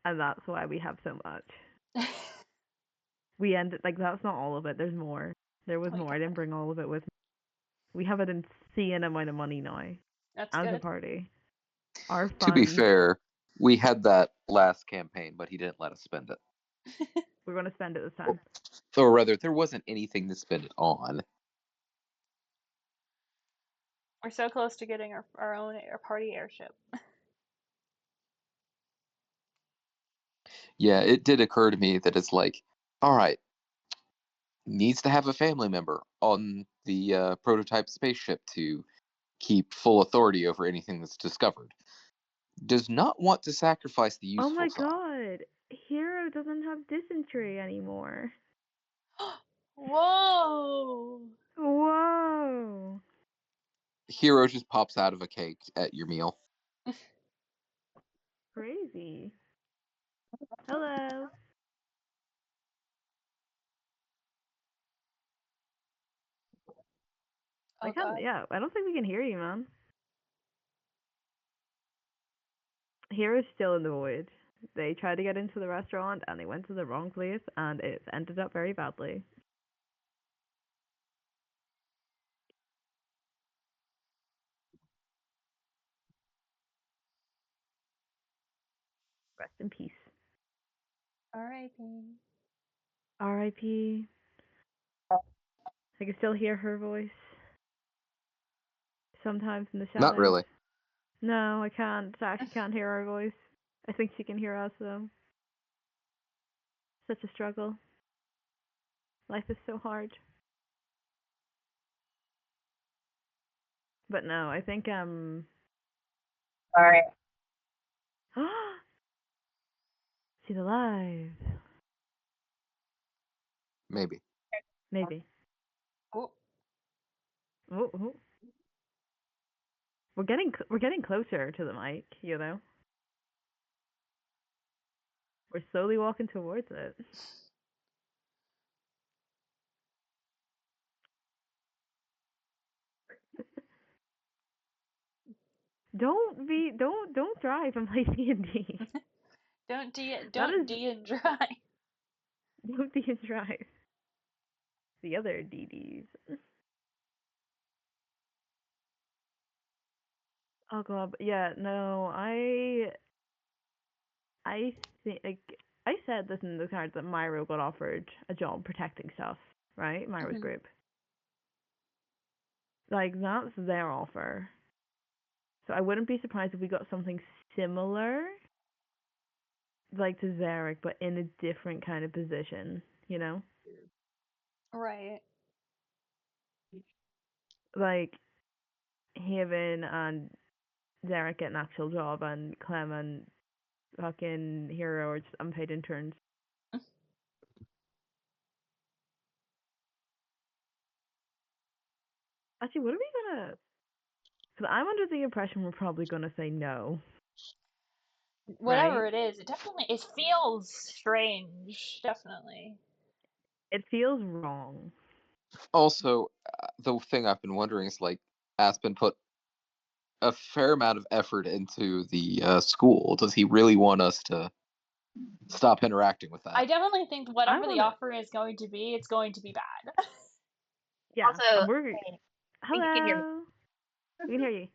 and that's why we have so much. We ended like that's not all of it. There's more. There was Oh my more. I didn't God. bring all of it with me. We have an insane amount of money now That's as a good. party. Our To be funds. fair, we had that last campaign, but he didn't let us spend it. We're gonna spend it this time. Or rather, there wasn't anything to spend it on. We're so close to getting our own party airship. Yeah, it did occur to me that it's like, all right, needs to have a family member on the prototype spaceship to keep full authority over anything that's discovered. Does not want to sacrifice the Oh useful my side. god. Hero doesn't have dysentery anymore. Whoa! Whoa. Hero just pops out of a cake at your meal. Crazy. Hello. Oh God. I don't think we can hear you, man. Hero's still in the void. They tried to get into the restaurant and they went to the wrong place and it ended up very badly. Rest in peace. R.I.P. R.I.P. I can still hear her voice. Sometimes in the shadows. Not really. No, I can't. I actually can't hear her voice. I think she can hear us though. Such a struggle. Life is so hard. But no, I think Sorry. she's alive. Maybe. Maybe. Oh, Oh, oh. We're getting closer to the mic, you know. We're slowly walking towards it. Don't drive and play D&D. don't That is D and drive. don't D and drive. The other DDs. Oh god, yeah, no, I think like I said this in the cards that Myro got offered a job protecting stuff, right? Myro's Mhm. group. Like that's their offer. So I wouldn't be surprised if we got something similar, like to Zarek, but in a different kind of position, you know? Right. Like Haven and Zarek get an actual job, and Clem and fucking Hero are just unpaid interns. Actually, what are we gonna? Because I'm under the impression we're probably gonna say no, Whatever right? it is, it feels strange. Definitely. It feels wrong. Also, the thing I've been wondering is like, Aspen put a fair amount of effort into the school. Does he really want us to stop interacting with I that? definitely think I whatever the wanna. offer is going to be, it's going to be bad. Yeah, Also, we're. I think you can hear me. Hello. We can hear you.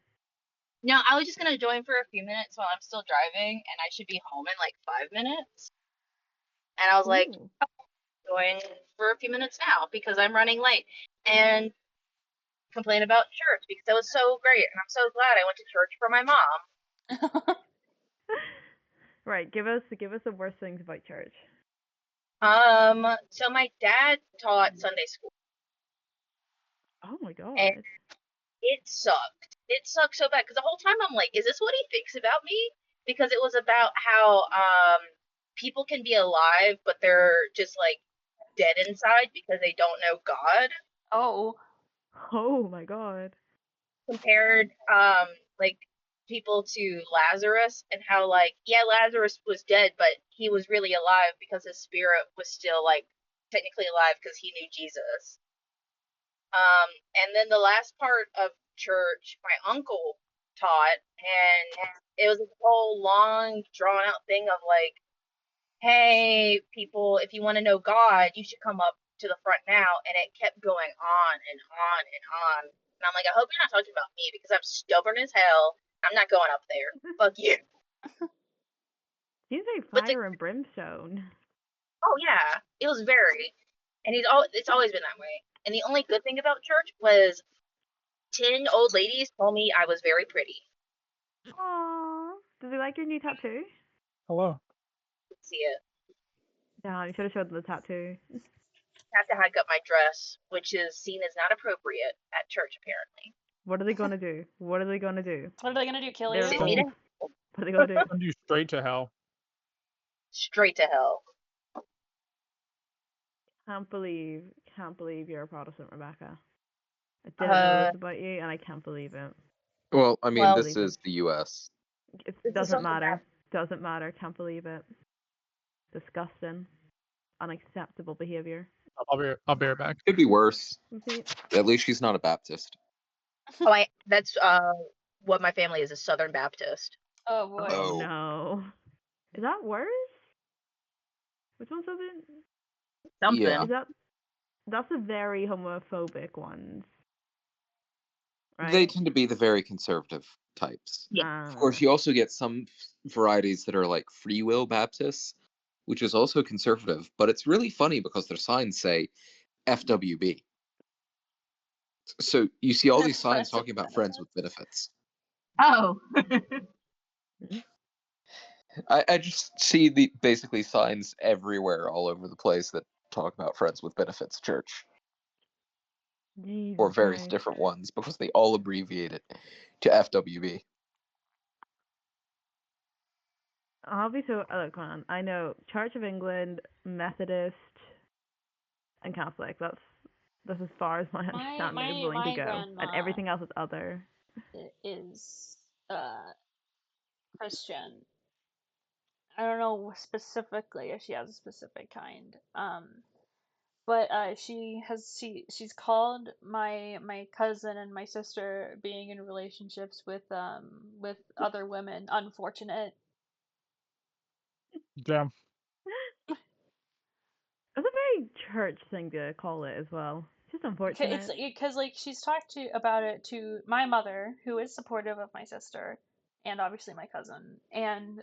No, I was just gonna join for a few minutes while I'm still driving, and I should be home in like 5 minutes. And I was like, Ooh. join for a few minutes now because I'm running late, and complain about church because it was so great, and I'm so glad I went to church for my mom. Right. Give us the worst things about church. So my dad taught Sunday school, Oh my god. and it sucked. It sucked so bad because the whole time I'm like, is this what he thinks about me? Because it was about how people can be alive, but they're just like dead inside because they don't know God. Oh. Oh my god. Compared like people to Lazarus and how like Lazarus was dead, but he was really alive because his spirit was still like technically alive because he knew Jesus. And then the last part of church, my uncle taught, and it was a whole long, drawn out thing of like, hey, people, if you want to know God, you should come up to the front now. And it kept going on and on and on. And I'm like, I hope you're not talking about me because I'm stubborn as hell. I'm not going up there. Fuck you. Seems like But fire and brimstone. oh yeah, it was very, and it's always been that way. And the only good thing about church was 10 old ladies told me I was very pretty. Aww. Does he like your new tattoo? Hello. See it. Yeah, you should have showed them the tattoo. Have to hike up my dress, which is seen as not appropriate at church apparently. What are they gonna do? What are they gonna do? What are they gonna do? Kill They're you? Send me to What are they gonna do? Send you straight to hell. straight to hell. Can't believe you're a Protestant, Rebecca. I didn't know this about you, and I can't believe it. Well, I mean, Well- this is the U.S. It This is doesn't something matter. Doesn't matter. Can't believe it. Disgusting. Unacceptable behavior. I'll be right back. Could be worse. Okay. At least she's not a Baptist. Oh, that's what my family is, a Southern Baptist. Oh boy. Oh Oh. no. Is that worse? Which one's Southern? Something. Yeah. That's a very homophobic one. Right? They tend to be the very conservative types. Yeah. Of course, you also get some varieties that are like Free Will Baptists, which is also conservative, but it's really funny because their signs say FWB. So you see all these signs Friends with talking about friends with benefits. Oh. I just see the basically signs everywhere all over the place that talk about friends with benefits church, Jesus or various Christ. different ones, because they all abbreviate it to FWB. I'll be so look, man. I know Church of England, Methodist, and Catholic. That's as far as my understanding is willing to my go, and grandma everything else is other. is Christian. I don't know specifically if she has a specific kind. But she's called my cousin and my sister being in relationships with other women unfortunate. Damn. It's a very church thing to call it as well. It's just unfortunate. Because like she's talked about it to my mother, who is supportive of my sister, and obviously my cousin, and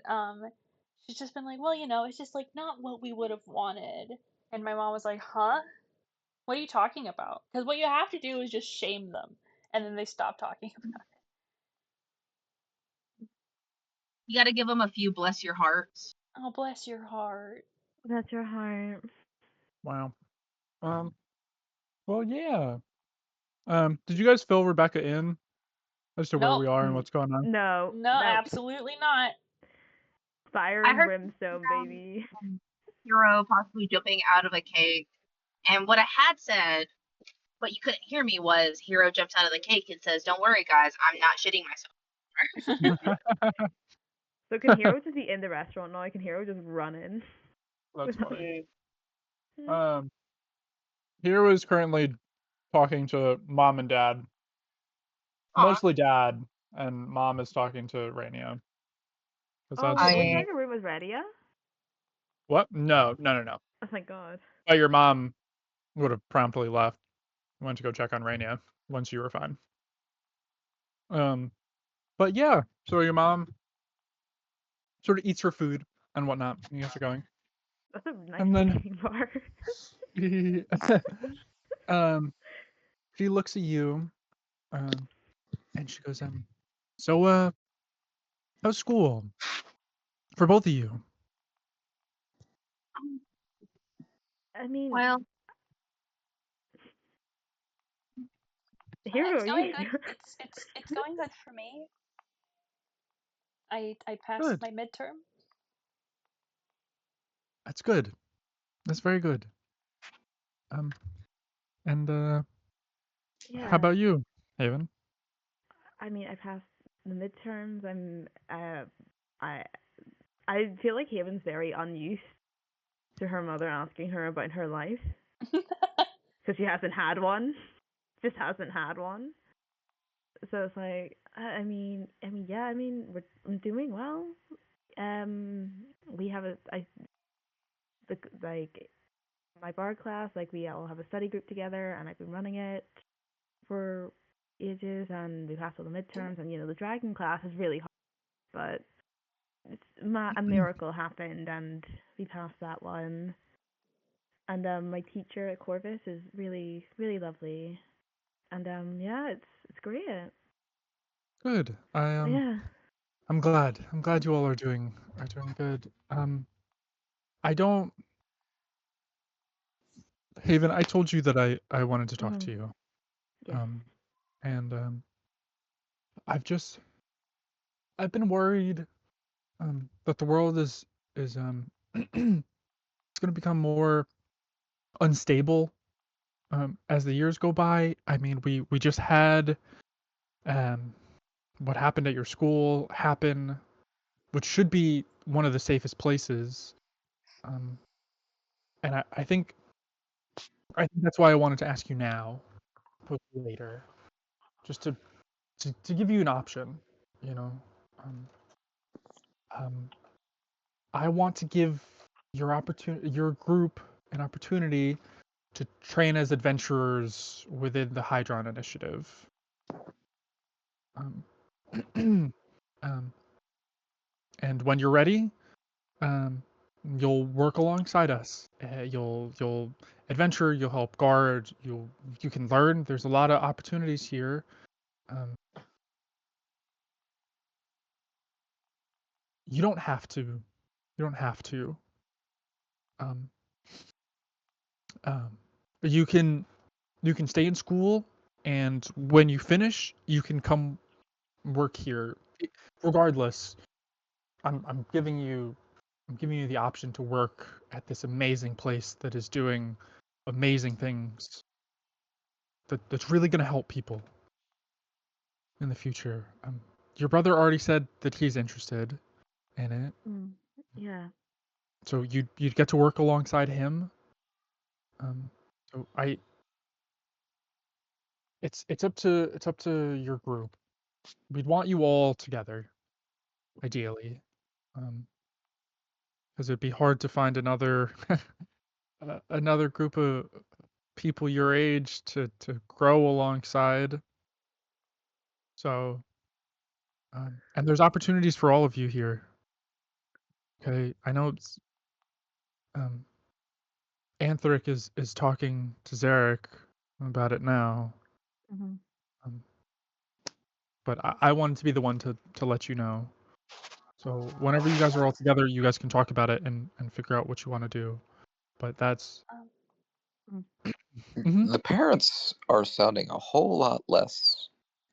she's just been like, well, it's just like not what we would have wanted, and my mom was like, huh? What are you talking about? Because what you have to do is just shame them, and then they stop talking about You got to give them a few bless your hearts. it. Oh, bless your heart. That's your heart. Wow. Well, yeah. Did you guys fill Rebecca in as to where Nope. we are and what's going on? No. No, absolutely not. Fire I and heard brimstone, baby. Hero possibly jumping out of a cake. And what I had said, but you couldn't hear me, was Hero jumps out of the cake and says, "Don't worry, guys, I'm not shitting myself." So can Hero just be in the restaurant now? Can Hero just run in? That's funny. Mm. Hero is currently talking to mom and dad. Aw. Mostly dad, and mom is talking to Rainier. Oh, That's wait, was sharing a room with Redia? what? No. Oh my god. But your mom would have promptly left. Went to go check on Rainier once you were fine. But yeah, so your mom sort of eats her food and whatnot. And you guys are going. That's a nice And then- looking bar. She looks at you, and she goes, so how's school for both of you? I mean, Well, Hero, It's going you. good. It's going good for me. I passed Good. my midterm. That's good. That's very good. And Yeah. how about you, Haven? I mean, I passed the midterms. I feel like Haven's very unused to her mother asking her about her life because she hasn't had one. Just hasn't had one. So it's like, I'm doing well. We have my bar class, like we all have a study group together, and I've been running it for ages, and we passed all the midterms, and the dragon class is really hard, but a miracle happened, and we passed that one. And my teacher at Corvus is really, really lovely, and yeah, it's great. Good. Yeah. I'm glad. I'm glad you all are doing good. I don't. Haven, I told you that I wanted to talk to you. Yes. And I've been worried that the world is it's going to become more unstable as the years go by. I mean, we just had what happened at your school happen, which should be one of the safest places. And I think that's why I wanted to ask you now, opposed to later, just to give you an option, you know. I want to give your group an opportunity to train as adventurers within the Hydron Initiative. And when you're ready, you'll work alongside us. You'll adventure. You'll help guard. You can learn. There's a lot of opportunities here. You don't have to. You don't have to. You can stay in school, and when you finish, you can come work here. Regardless, I'm giving you the option to work at this amazing place that is doing amazing things that's really gonna help people in the future. Your brother already said that he's interested in it, Yeah. so you'd get to work alongside him. So it's up to your group. We'd want you all together, ideally, because it'd be hard to find another another group of people your age to grow alongside. So, and there's opportunities for all of you here. Okay, I know it's Anthric is talking to Zarek about it now. Mm-hmm. But I wanted to be the one to let you know. So whenever you guys are all together, you guys can talk about it and figure out what you want to do. But that's The parents are sounding a whole lot less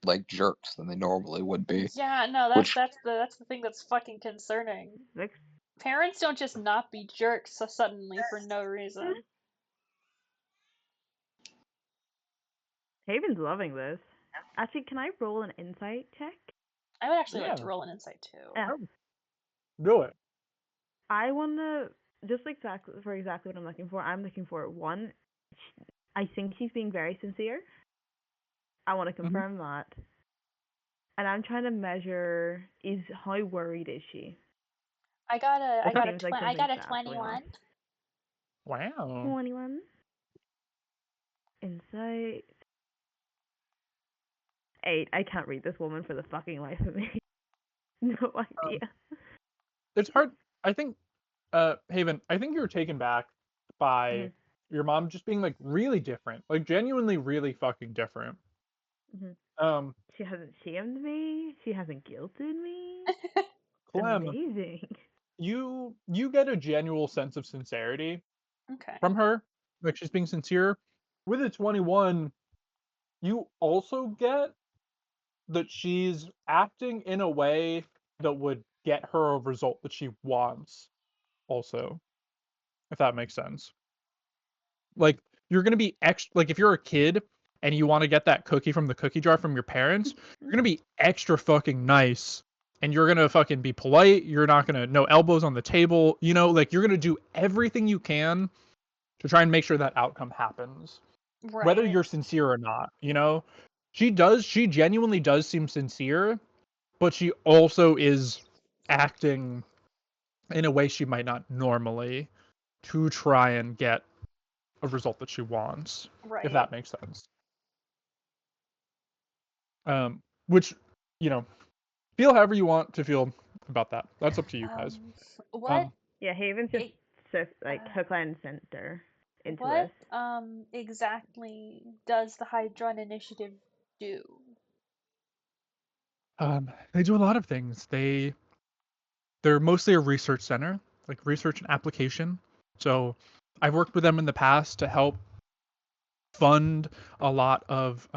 like jerks than they normally would be. Yeah, no, Which- that's the thing that's fucking concerning. Like, Parents don't just not be jerks suddenly for no reason. Haven's loving this. Actually, can I roll an insight check? I would actually like to Yeah. roll an insight too. Yeah. do it. I want to just exactly what I'm looking for. I'm looking for one. I think she's being very sincere. I want to confirm that. And I'm trying to measure is how worried is she? I got a seems like something bad going 21. on. Wow. 21. Insight. 8. I can't read this woman for the fucking life of me. No idea. It's hard. I think, Haven, I think you were taken back by your mom just being like really different, like genuinely really fucking different. She hasn't shamed me. She hasn't guilted me. Clem, Amazing. you get a genuine sense of sincerity Okay. from her, like she's being sincere. With a 21, you also get that she's acting in a way that would get her a result that she wants, also, if that makes sense. Like, you're gonna be like, if you're a kid and you want to get that cookie from the cookie jar from your parents, you're gonna be extra fucking nice, and you're gonna fucking be polite. You're not gonna no elbows on the table, you know, like you're gonna do everything you can to try and make sure that outcome happens, Right. whether you're sincere or not, you know. She genuinely does seem sincere, but she also is acting in a way she might not normally to try and get a result that she wants, Right. if that makes sense. Which, you know, feel however you want to feel about that. That's up to you guys. What? Yeah, Haven's just It- hook, line, and sinker into What this. exactly does the Hydron Initiative do? They do a lot of things. They're mostly a research center, like research and application. So I've worked with them in the past to help fund a lot of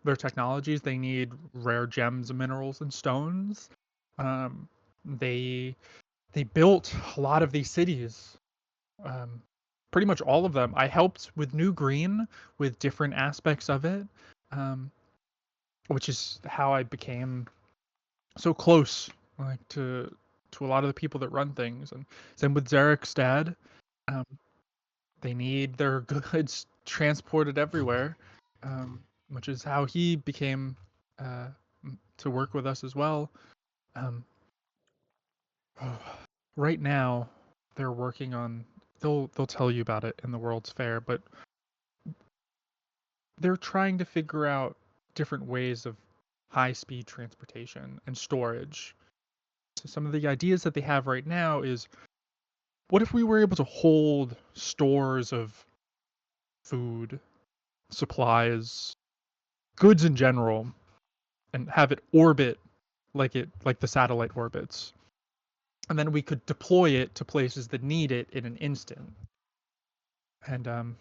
their technologies. They need rare gems, minerals, and stones. They built a lot of these cities. Pretty much all of them. I helped with New Green with different aspects of it, which is how I became so close, like to a lot of the people that run things. And same with Zarek's dad. They need their goods transported everywhere, which is how he became to work with us as well. Right now, they're working on. They'll tell you about it in the World's Fair, but they're trying to figure out different ways of high-speed transportation and storage. So some of the ideas that they have right now is, what if we were able to hold stores of food, supplies, goods in general, and have it orbit like the satellite orbits, and then we could deploy it to places that need it in an instant. And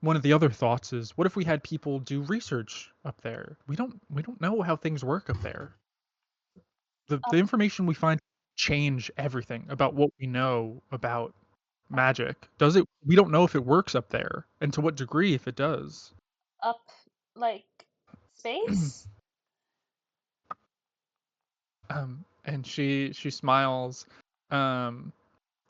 one of the other thoughts is, what if we had people do research up there? We don't know how things work up there. The information we find change everything about what we know about magic. Does it? We don't know if it works up there, and to what degree, if it does. Up, like, space? And she smiles, and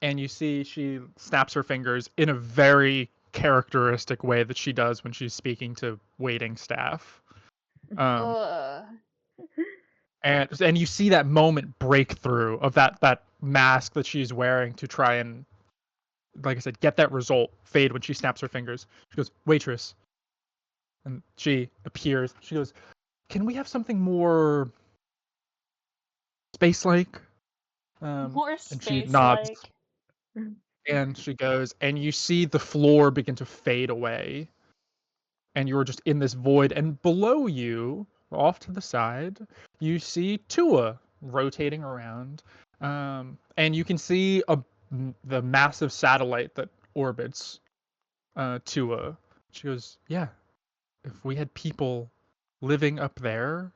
you see she snaps her fingers in a very characteristic way that she does when she's speaking to waiting staff. Ugh. And you see that moment break through of that mask that she's wearing to try and, like I said, get that result fade when she snaps her fingers. She goes, "Waitress," and she appears. She goes, "Can we have something more space-like?" More And she nods, space-like. and she goes, and you see the floor begin to fade away, and you're just in this void. And below you, off to the side, you see Tua rotating around, and you can see the massive satellite that orbits Tua. She goes, "Yeah, if we had people living up there,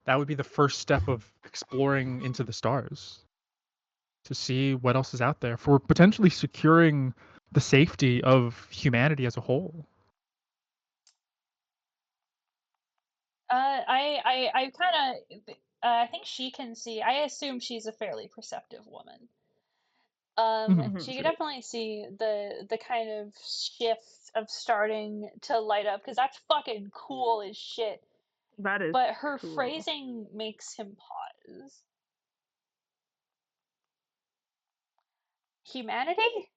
that would be the first step of exploring into the stars to see what else is out there for potentially securing the safety of humanity as a whole." I kind of, I think she can see. I assume she's a fairly perceptive woman. Mhm. She could definitely see the kind of shift of starting to light up, because that's fucking cool as shit. That is But her cool. phrasing makes him pause. Humanity?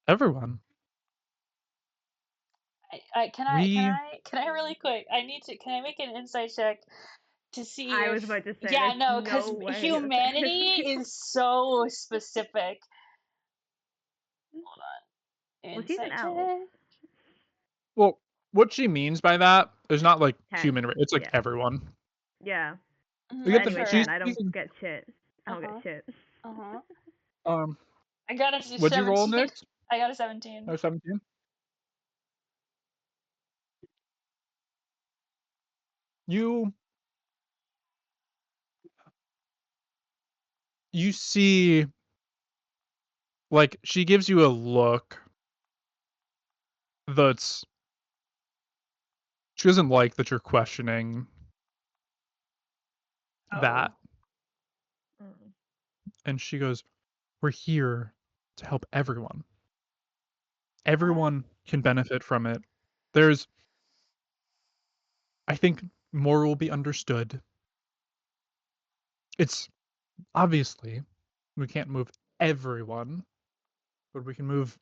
Everyone. Can We I really quick? Can I make an insight check to see I if? was about to say, Yeah, there's no, because no way that humanity is so specific. Hold on. Well, she's an Insight elf. check. well, what she means by that is not like Ten. human. It's like Yeah. everyone. Yeah. You get Anyway, the she's 10. I don't speaking- get shit. I don't Uh-huh. get shit. I got a What'd you roll 17. next? I got a 17. Oh, 17. You see, like, she gives you a look that's, she doesn't like that you're questioning that, Mm. and she goes, "We're here to help everyone. Everyone can benefit from it. There's, I think, more will be understood. It's obviously we can't move everyone, but we can move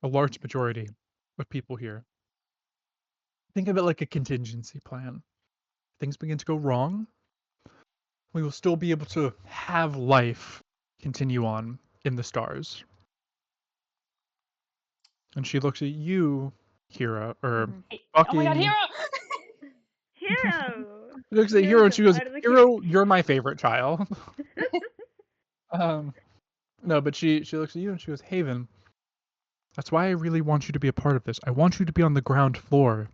a large majority of people here. Think of it like a contingency plan. If things begin to go wrong, we will still be able to have life continue on in the stars." And she looks at you, Hero, or Bucky. Oh my god, Hero! Hero! She looks at Hero and she goes, "Hero, you're my favorite child." No, but she looks at you and she goes, "Haven, that's why I really want you to be a part of this. I want you to be on the ground floor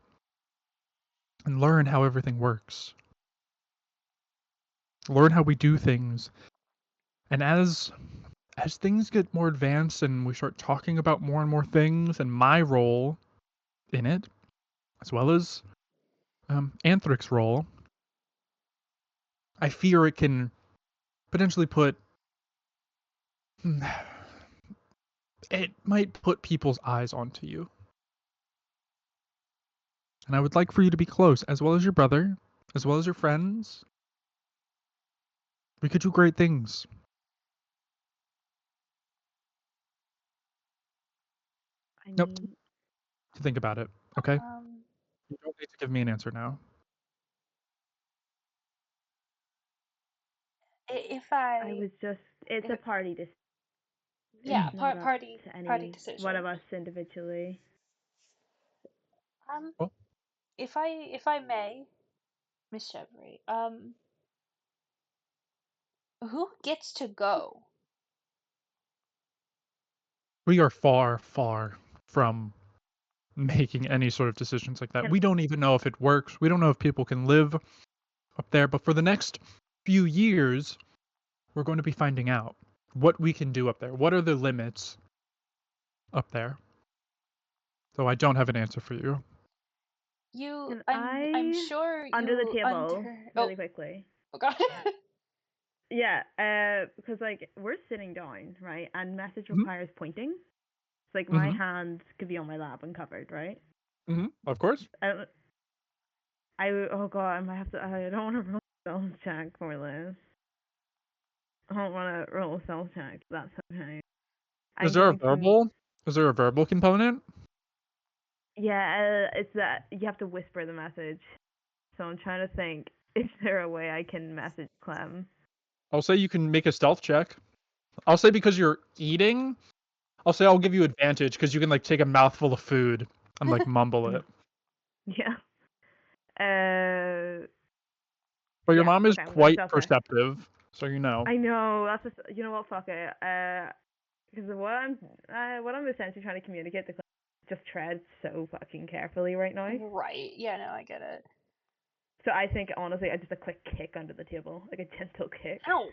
and learn how everything works. Learn how we do things. And as things get more advanced and we start talking about more and more things and my role in it, as well as Anthric's role, I fear it can potentially it might put people's eyes onto you. And I would like for you to be close, as well as your brother, as well as your friends. We could do great things." Nope. To think about it, okay? You don't need to give me an answer now. If I was just. It's a party decision. Yeah, It's not up party to any decision. one of us individually. Well, if I may, Miss Chevry, who gets to go? we are far, far from making any sort of decisions like that. We don't even know if it works. We don't know if people can live up there. But for the next few years, we're going to be finding out what we can do up there. What are the limits up there? So I don't have an answer for you. You, Can I'm I sure under the you table really quickly? oh god. Yeah, because like we're sitting down, right? And message Mhm. requires pointing. It's like my Mhm. hand could be on my lap and covered, right? Of course. Oh god, I might have to. I don't want to roll a stealth check for this. I don't want to roll a stealth check. That's okay. Is there a verbal? Is there a verbal component? Yeah, it's that you have to whisper the message. So I'm trying to think. Is there a way I can message Clem? I'll say you can make a stealth check. I'll say because you're eating. I'll say I'll give you advantage because you can like take a mouthful of food and like mumble it. Yeah. But your Yeah, mom is okay, I'm gonna quite stealth check. perceptive, so you know. I know. That's just, you know what? Fuck it. Because what I'm essentially trying to communicate to Clem is just tread so fucking carefully right now. Right. Yeah, no, I get it. So I think honestly, just a quick kick under the table, like a gentle kick. Ow.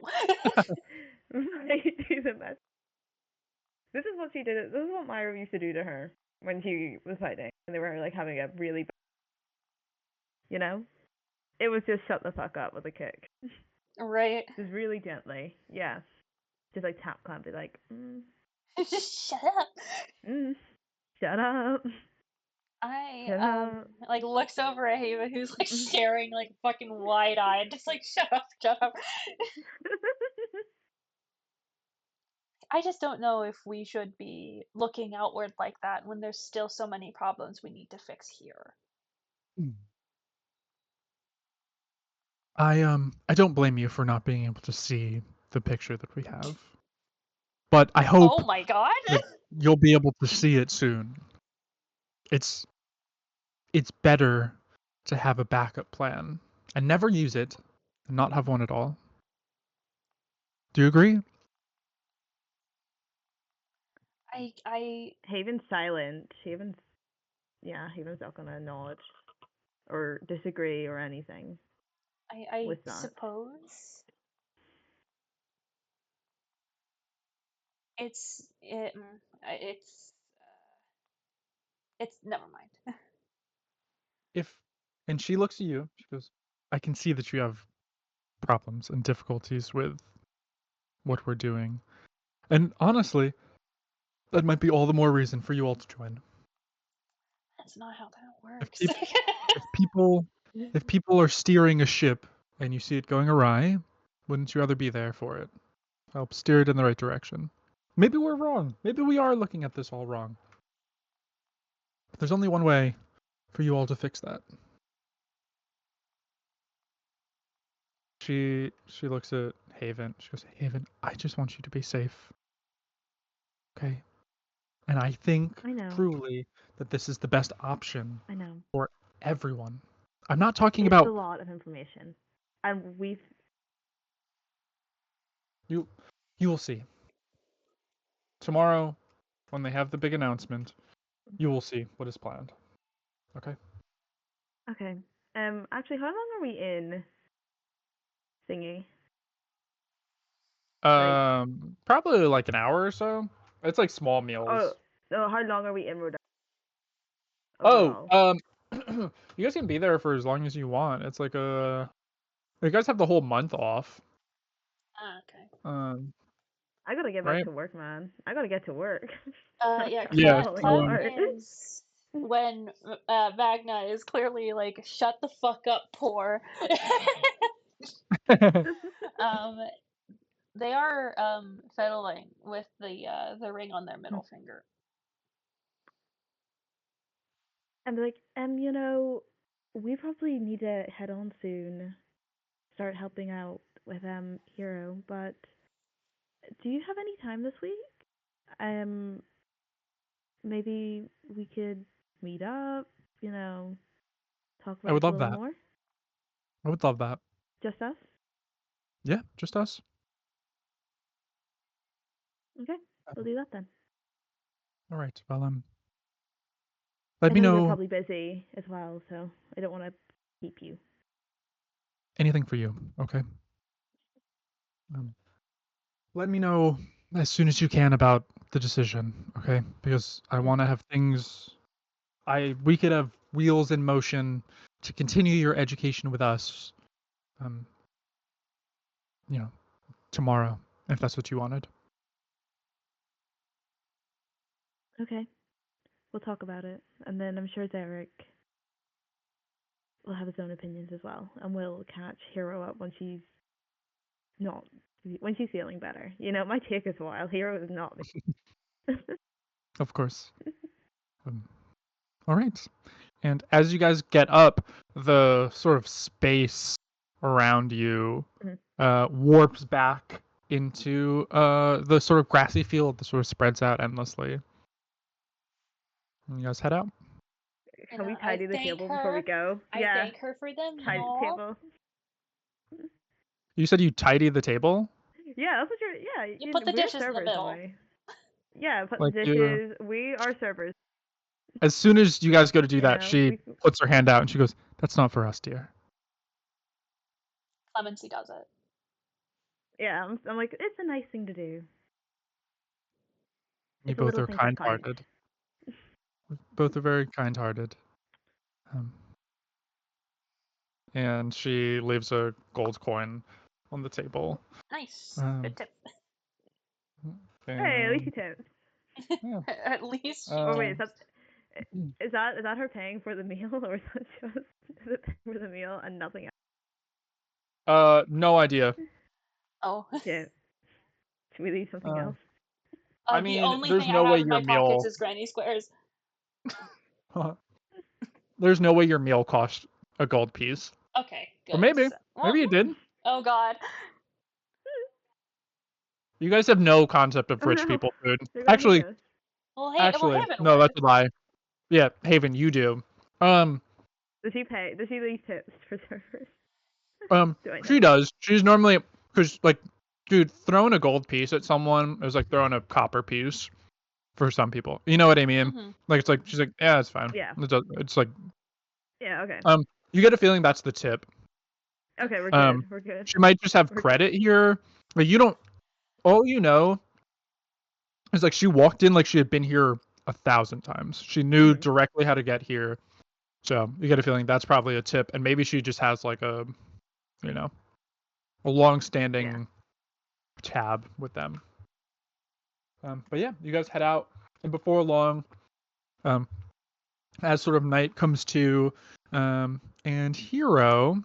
Might do the best. This is what she did. This is what Myra used to do to her when she was fighting, and they were like having a really, you know, it was just shut the fuck up with a kick, Right. just really gently, yeah, just like tap Clem, be like, Just shut up. Shut up. I Shut up. like looks over at Haven who's like staring like fucking wide eyed, just like shut up, shut up. I just don't know if we should be looking outward like that when there's still so many problems we need to fix here. I don't blame you for not being able to see the picture that we have. But I hope Oh my god. that you'll be able to see it soon. It's better to have a backup plan and never use it and not have one at all. Do you agree? Haven's silent. Haven's not gonna nod or disagree or anything. I with that. suppose it's never mind. And she looks at you. She goes, I can see that you have problems and difficulties with what we're doing. And honestly, that might be all the more reason for you all to join. That's not how that works. If people are steering a ship and you see it going awry, wouldn't you rather be there for it? Help steer it in the right direction. Maybe we're wrong. Maybe we are looking at this all wrong. But there's only one way for you all to fix that. She looks at Haven. She goes, Haven, I just want you to be safe. Okay? And I think truly that this is the best option for everyone. I'm not talking about a lot of information. And you will see. Tomorrow, when they have the big announcement, you will see what is planned. Okay? Okay. Actually, how long are we in thingy? Probably like an hour or so. It's like small meals. So how long are we in Rodin? You guys can be there for as long as you want. It's like you guys have the whole month off. Okay. I gotta get back to work, man. I gotta get to work. Yeah. Clem is when Magna is clearly like, shut the fuck up, poor. They are fiddling with the ring on their middle finger. And like, we probably need to head on soon. Start helping out with Hero, but do you have any time this week? Maybe we could meet up, talk about I would it a love little that. more. I would love that. Just us? Yeah, just us. Okay, we'll do that then. All right. Well, let me know. You're probably busy as well, so I don't want to keep you. Anything for you, okay? let me know as soon as you can about the decision, okay? Because I want to have things. We could have wheels in motion to continue your education with us. Um, tomorrow, if that's what you wanted. Okay. We'll talk about it. And then I'm sure Derek will have his own opinions as well. And we'll catch Hero up when she's feeling better. It might take us a while. Hero is not. Of course. All right. And as you guys get up, the sort of space around you warps back into the sort of grassy field that sort of spreads out endlessly. And you guys head out. Can we tidy the table before we go? I thank her for the meal. Tidy the table. You said you tidy the table? Yeah, that's what you put the dishes in the middle. Yeah, put the dishes. We are servers. As soon as you guys go to do that, she puts her hand out and she goes, "That's not for us, dear." Clemency does it. Yeah, I'm like, it's a nice thing to do. You both are kind-hearted. Both are very kind-hearted. And she leaves a gold coin on the table. Nice. Good tip. Hey, at least you tipped. Yeah. At least. Oh wait, is that her paying for the meal, or is that just paying for the meal and nothing else? No idea. Oh. Shit. Should we leave something else? I mean, the only there's thing no I way have in your my meal. pockets is granny squares. There's no way your meal cost a gold piece. Okay, good. Or maybe it did. Oh God. You guys have no concept of rich people food. Actually, Haven no, would. that's a lie. Yeah, Haven, you do. Does she pay? Does she leave tips for servers? She does. She's normally, because dude, throwing a gold piece at someone is like throwing a copper piece for some people. You know what I mean? Mm-hmm. She's like, yeah, it's fine. Yeah. It's like. Yeah. Okay. You get a feeling that's the tip. Okay, we're good. We're good. She might just have credit here, but you don't. All you know is like she walked in like she had been here 1,000 times. She knew directly how to get here, so you get a feeling that's probably a tip, and maybe she just has like a long-standing tab with them. But yeah, you guys head out, and before long, as sort of night comes to, and Hero,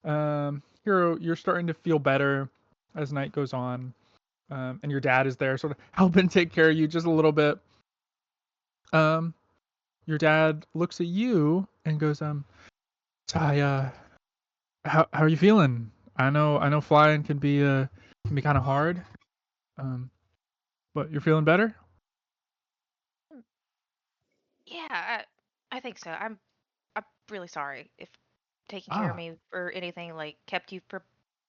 you're starting to feel better as night goes on, and your dad is there, sort of helping take care of you just a little bit. Your dad looks at you and goes, "Ty, how are you feeling? I know flying can be kind of hard, but you're feeling better?" Yeah, I think so. I'm really sorry if taking care of me or anything kept you for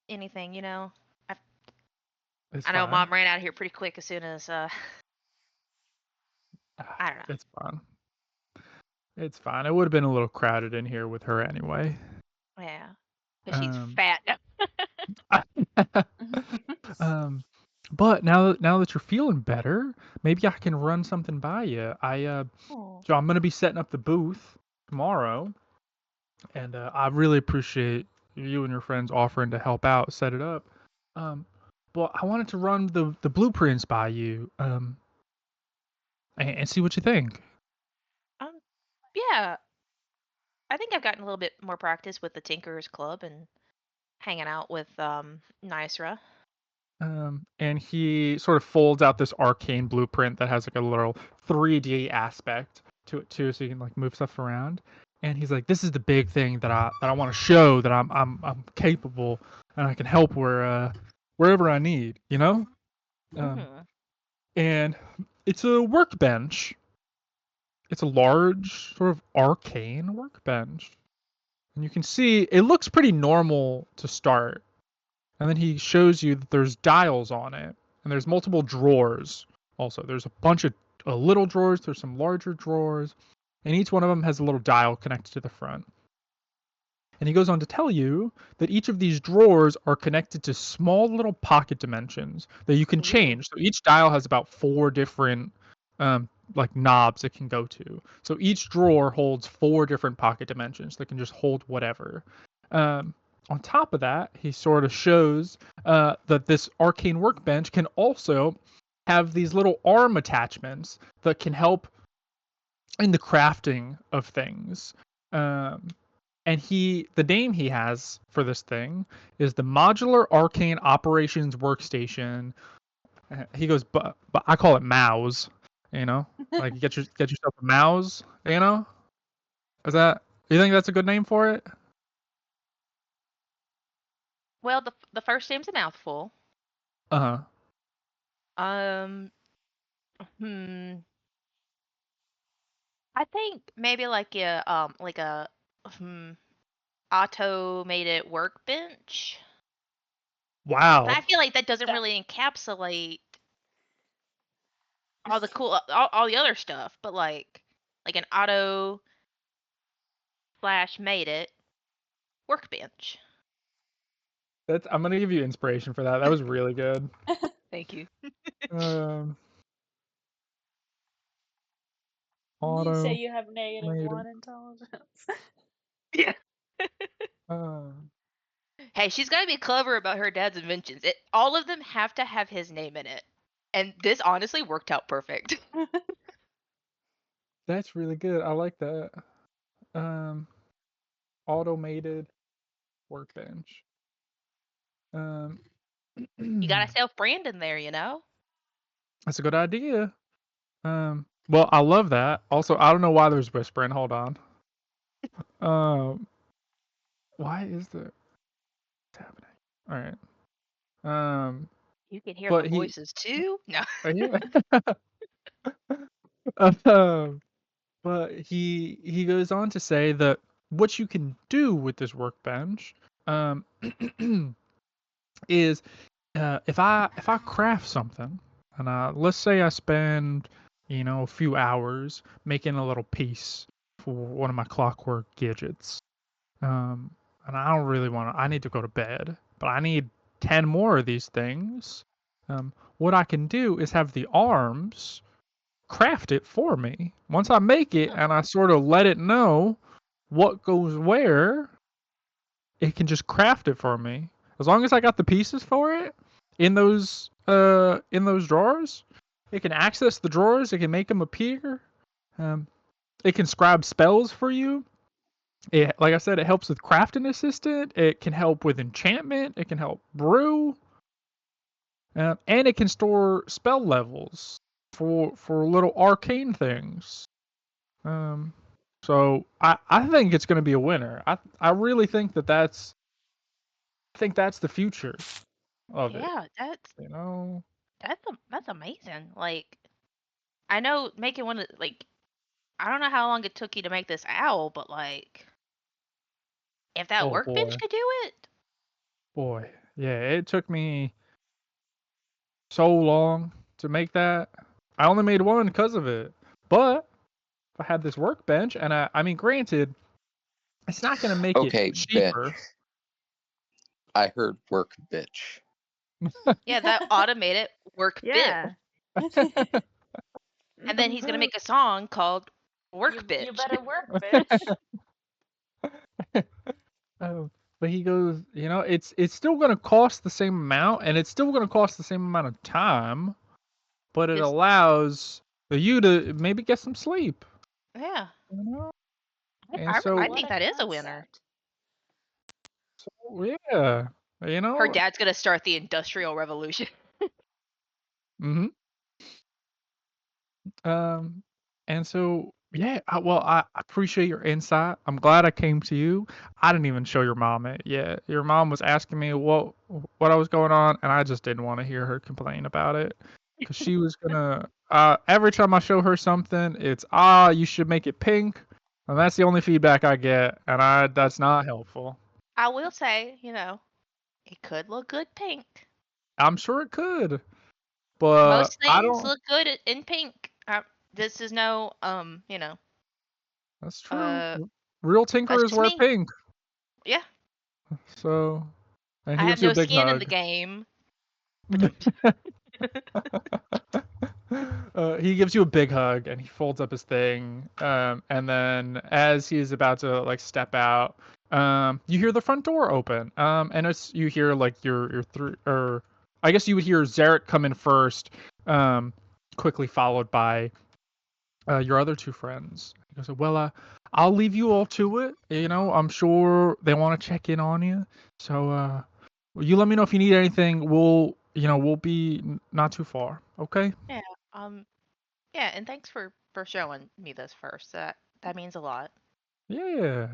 anything. I know Mom ran out of here pretty quick as soon as I don't know. It's fine. It's fine. It would have been a little crowded in here with her anyway. Yeah, because she's fat. But now that you're feeling better, maybe I can run something by you. So I'm gonna be setting up the booth tomorrow, and I really appreciate you and your friends offering to help out set it up. But I wanted to run the blueprints by you, and see what you think. Yeah, I think I've gotten a little bit more practice with the Tinkerers Club and hanging out with Nysra. And he sort of folds out this arcane blueprint that has like a little 3D aspect to it too, so you can move stuff around. And he's like, "This is the big thing that I want to show that I'm capable and I can help wherever I need, you know." And it's a workbench. It's a large sort of arcane workbench, and you can see it looks pretty normal to start. And then he shows you that there's dials on it, and there's multiple drawers. Also, there's a bunch of little drawers. There's some larger drawers, and each one of them has a little dial connected to the front. And he goes on to tell you that each of these drawers are connected to small little pocket dimensions that you can Ooh. change. So each dial has about 4 different like knobs it can go to. So each drawer holds 4 different pocket dimensions that can just hold whatever. On top of that, he sort of shows that this arcane workbench can also have these little arm attachments that can help in the crafting of things. And the name he has for this thing is the Modular Arcane Operations Workstation. He goes, but I call it Mouse. You know, like get yourself a mouse. You know, you think that's a good name for it? Well, the first name's a mouthful. Uh huh. I think maybe like a automated workbench. Wow. But I feel like that doesn't really encapsulate all the cool all the other stuff, but like an auto / made it workbench. I'm gonna give you inspiration for that. That was really good. Thank you. Auto. You say you have -1 intelligence. Yeah. Um, Hey, she's gotta be clever about her dad's inventions. All of them have to have his name in it, and this honestly worked out perfect. That's really good. I like that. Automated workbench. You gotta self-brand in there, you know? That's a good idea. Well, I love that. Also, I don't know why there's whispering. Hold on. Why is there? What's happening? All right. You can hear the voices too. No. But he goes on to say that what you can do with this workbench is if I craft something and let's say I spend a few hours making a little piece for one of my clockwork gadgets, and I don't really want to. I need to go to bed, but I need 10 more of these things. What I can do is have the arms craft it for me. Once I make it and I sort of let it know what goes where, it can just craft it for me. As long as I got the pieces for it in those drawers, it can access the drawers. It can make them appear. It can scribe spells for you. Like I said, it helps with crafting assistant. It can help with enchantment. It can help brew. And it can store spell levels for little arcane things. So I think it's going to be a winner. I really think that's the future of it. Yeah, that's amazing. Like, I know making one I don't know how long it took you to make this owl, but like, if that workbench could do it, boy, yeah, it took me so long to make that. I only made one because of it, but if I had this workbench, and I mean, granted, it's not going to make it cheaper. Bitch. I heard work, bitch. Yeah, that automated workbench. Yeah. And then he's gonna make a song called Workbench. You better work, bitch. But he goes, it's still going to cost the same amount, and it's still going to cost the same amount of time, but it allows you to maybe get some sleep. Yeah. And I think that is a winner. So, yeah, Her dad's gonna start the Industrial Revolution. Mm-hmm. And so, yeah, I appreciate your insight. I'm glad I came to you. I didn't even show your mom it yet. Your mom was asking me what I was going on, and I just didn't want to hear her complain about it because she was gonna. Every time I show her something, it's you should make it pink, and that's the only feedback I get, and that's not helpful. I will say, it could look good pink. I'm sure it could, but most things look good in pink. This is no, That's true. Real tinkerers wear pink. Yeah, So, and I he have gives you no a big skin in the hug. game. He gives you a big hug and he folds up his thing. And then as he is about to like step out, you hear the front door open. And it's you hear like your three, or I guess you would hear Zarek come in first, quickly followed by your other two friends. He goes, well, I'll leave you all to it. You know, I'm sure they want to check in on you. So, you let me know if you need anything. We'll be not too far. Okay? Yeah. Yeah, and thanks for showing me this first. That means a lot. Yeah.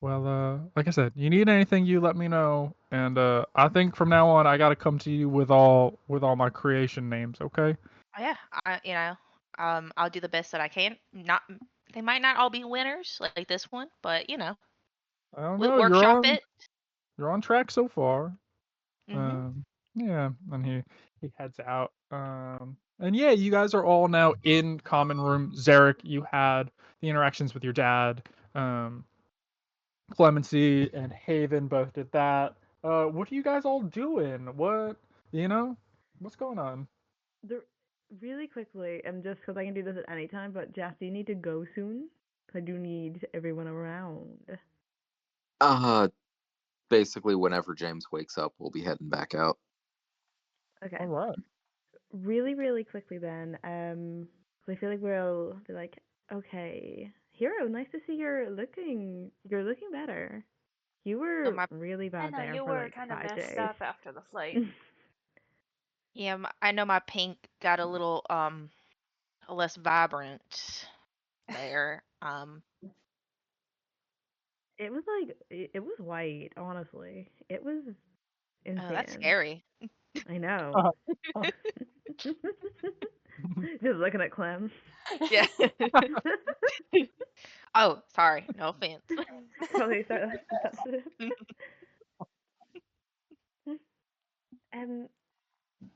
Well, like I said, you need anything, you let me know. And I think from now on, I gotta come to you with all my creation names. Okay? Oh, yeah, I'll do the best that I can. Not They might not all be winners like this one, but I don't we'll know. workshop it. You're on track so far. Mhm. Yeah, and he heads out. And yeah, you guys are all now in common room. Zarek, you had the interactions with your dad. Um, Clemency and Haven both did that. What are you guys all doing? What's going on? Really quickly, and just because I can do this at any time, but Jeff, do you need to go soon? 'Cause I do need everyone around. Basically, whenever James wakes up, we'll be heading back out. Okay. All right. Really, really quickly then. 'Cause I feel like we'll be like, okay, Hero, nice to see you're looking better. You So were my really I bad know there you for were like kind of 5 messed days. up after the flight. I know my pink got a little less vibrant there. It was like it was white, honestly. It was That's insane. scary. I know. Uh, Just looking at Clem. Yeah. Oh, sorry. No offense. Probably start sensitive.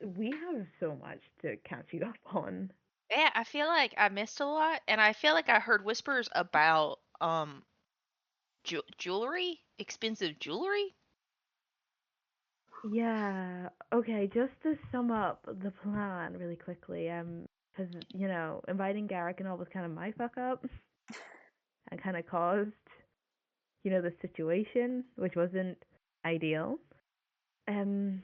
We have so much to catch you up on. Yeah, I feel like I missed a lot, and I feel like I heard whispers about jewelry, expensive jewelry. Yeah. Okay, just to sum up the plan really quickly, because inviting Garrick and all was kind of my fuck up, and kind of caused, the situation, which wasn't ideal. Um,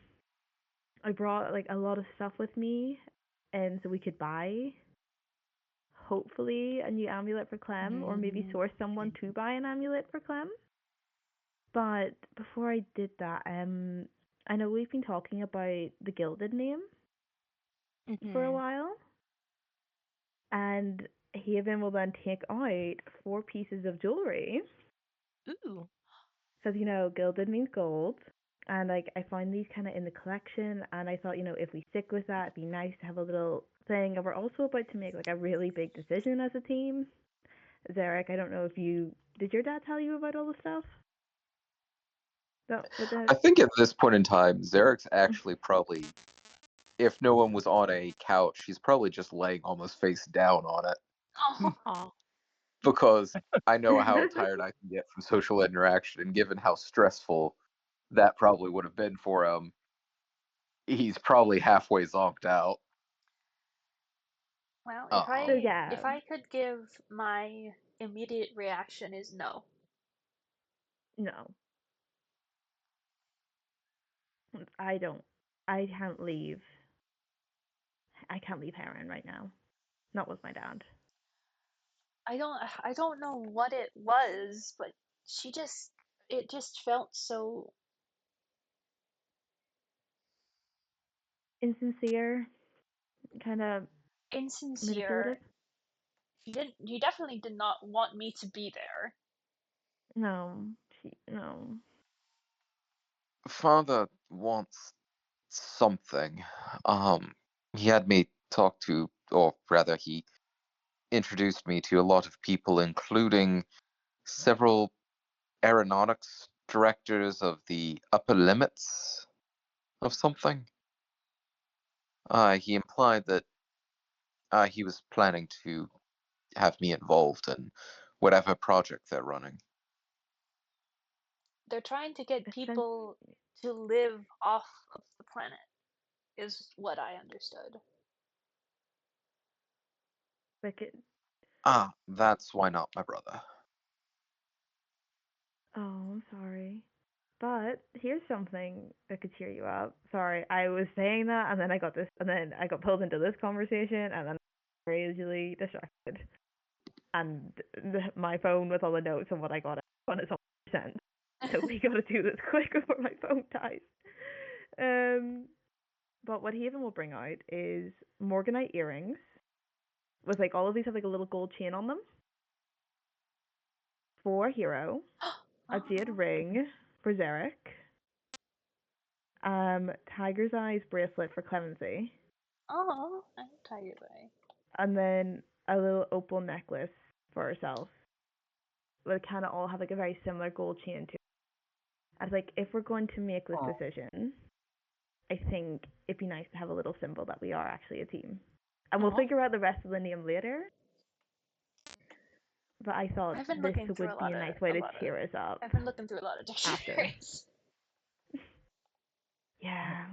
I brought like a lot of stuff with me, and so we could buy, hopefully, a new amulet for Clem, or maybe source someone to buy an amulet for Clem. But before I did that, I know we've been talking about the gilded name for a while, and Haven will then take out 4 pieces of jewelry, Ooh. because gilded means gold, and like I find these kind of in the collection, and I thought if we stick with that, it'd be nice to have a little thing. And we're also about to make like a really big decision as a team. Zarek, I don't know if did your dad tell you about all the stuff? I think at this point in time, Zarek's actually probably, if no one was on a couch, he's probably just laying almost face down on it. Oh. Because I know how tired I can get from social interaction, and given how stressful that probably would have been for him, he's probably halfway zonked out. Well, So yeah, if I could give my immediate reaction is no. no, I don't. I can't leave. I can't leave Heron right now. Not with my dad. I don't know what it was, but it just felt so Insincere, kind of manipulative. insincere. You definitely did not want me to be there. No, no. Father wants something. He had me talk to, or rather, he introduced me to a lot of people, including several aeronautics directors of the upper limits of something. He implied that he was planning to have me involved in whatever project they're running. They're trying to get Essen- people to live off of the planet, is what I understood. like it, Ah, that's why not my brother. oh, I'm sorry. But here's something that could cheer you up. Sorry, I was saying that, and then I got pulled into this conversation, and then I was crazily distracted. And my phone with all the notes and what I got on its 100%. So we gotta do this quick before my phone dies. But what Haven will bring out is Morganite earrings with like all of these have like a little gold chain on them. For Hero, a jade ring for Zarek, Tiger's Eyes bracelet for Clemency, Oh, I'm tired by. and then a little opal necklace for herself. They kind of all have like a very similar gold chain to it. I was like, if we're going to make this decision, I think it'd be nice to have a little symbol that we are actually a team. And we'll Aw. figure out the rest of the name later. But I thought I've been this looking through would a be lot a of- nice way a to lot of- cheer us up. I've been looking through a lot of After. dictionaries. Yeah.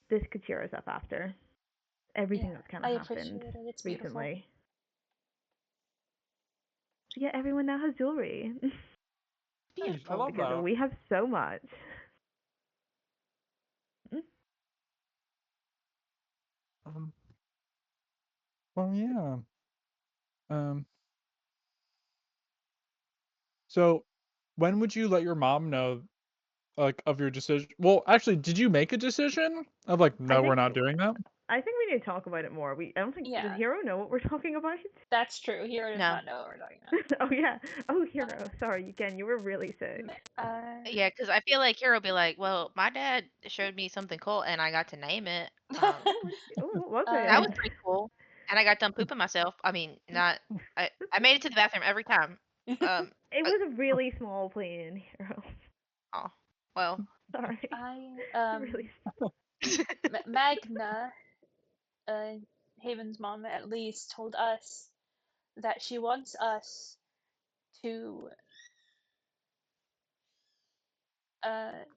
This could cheer us up after everything Yeah, that's kind I of appreciate happened it. It's beautiful. recently. So yeah, everyone now has jewelry. I love because that. we have so much. Well, yeah. So, when would you let your mom know, like, of your decision? Well, actually, did you make a decision of like, no, we're think- not doing that? I think we need to talk about it more. I don't think Yeah. does Hero know what we're talking about? That's true. Hero does No. not know what we're talking about. Oh yeah. Oh Hero. Sorry, again, you were really sick. Yeah, because I feel like Hero will be like, well, my dad showed me something cool and I got to name it. Oh, what was it? That was pretty cool. And I got done pooping myself. I mean, not. I made it to the bathroom every time. It was a really small plane, Hero. Oh, well. Sorry. I Really. Magna, Haven's mom at least, told us that she wants us to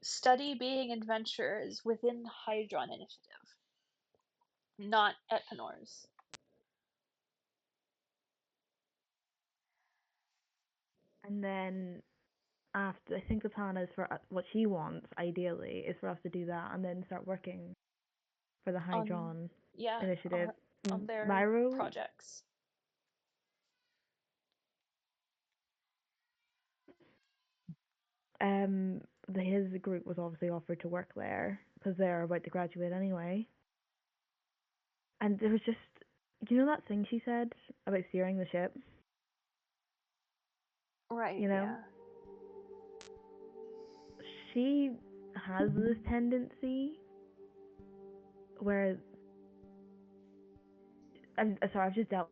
study being adventurers within the Hydron Initiative, not at Penors. And then after, I think the plan is for what she wants, ideally, is for us to do that and then start working for the Hydron Yeah, Initiative. on their Myro, projects. his group was obviously offered to work there because they're about to graduate anyway. And there was just, you know that thing she said about steering the ship? Right. You know? Yeah. She has this tendency where I'm sorry, I've just dealt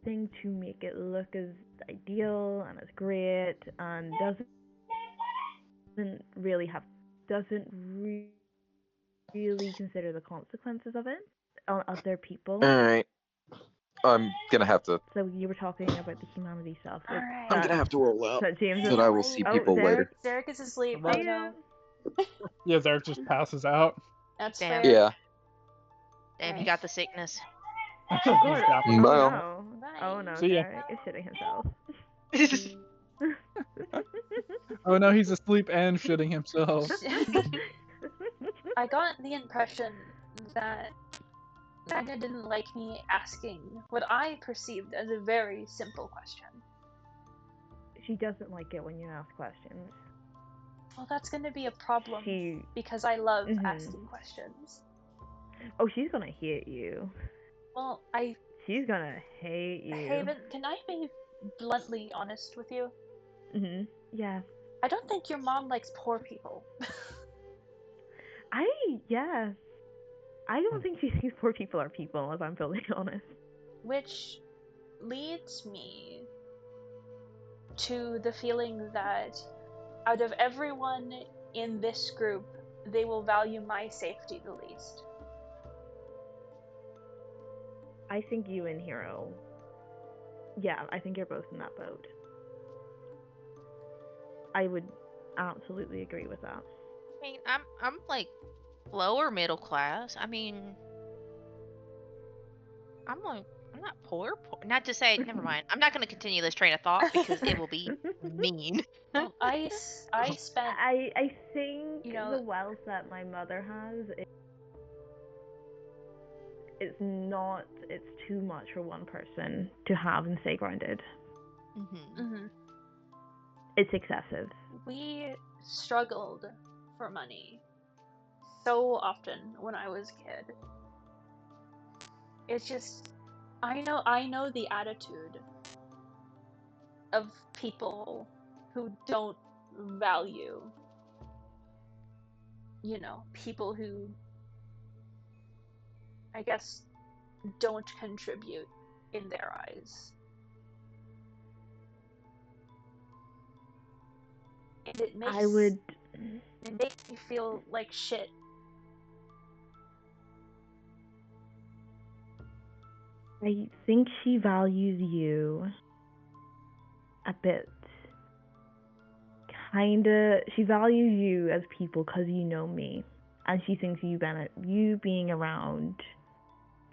thing to make it look as ideal and as great and doesn't really consider the consequences of it on other people. Alright. I'm gonna have to. So you were talking about the humanity stuff. All right. I'm gonna have to roll out. That James is, But I will see oh, people later. Derek is asleep. Well, Oh no. Yeah, Zarek just passes out. That's Damn. fair. Yeah. Damn, he got the sickness. He's God. got- Oh Well. no. Oh no, See ya. Derek is shitting himself. Oh no, he's asleep and shitting himself. I got the impression that Magna didn't like me asking what I perceived as a very simple question. She doesn't like it when you ask questions. Well, that's going to be a problem She because I love Mhm. asking questions. Oh, she's gonna hate you. Well, She's gonna hate you. Haven, can I be bluntly honest with you? Yeah. I don't think your mom likes poor people. Yeah. I don't think she thinks poor people are people, if I'm totally honest. Which leads me to the feeling that out of everyone in this group, they will value my safety the least. I think you and Hero. Yeah, I think you're both in that boat. I would absolutely agree with that. I mean, I'm like lower middle class. I mean, I'm not poor. Not to say, never mind. I'm not going to continue this train of thought because it will be mean. I spent, I think you know, the wealth that my mother has, it's too much for one person to have and stay grounded. Mm-hmm. It's excessive. We struggled for money so often when I was a kid. It's just, I know the attitude of people who don't value, people who, I guess, don't contribute in their eyes. And it makes me feel like shit. I think she values you a bit. She values you as people because you know me, and she thinks you being around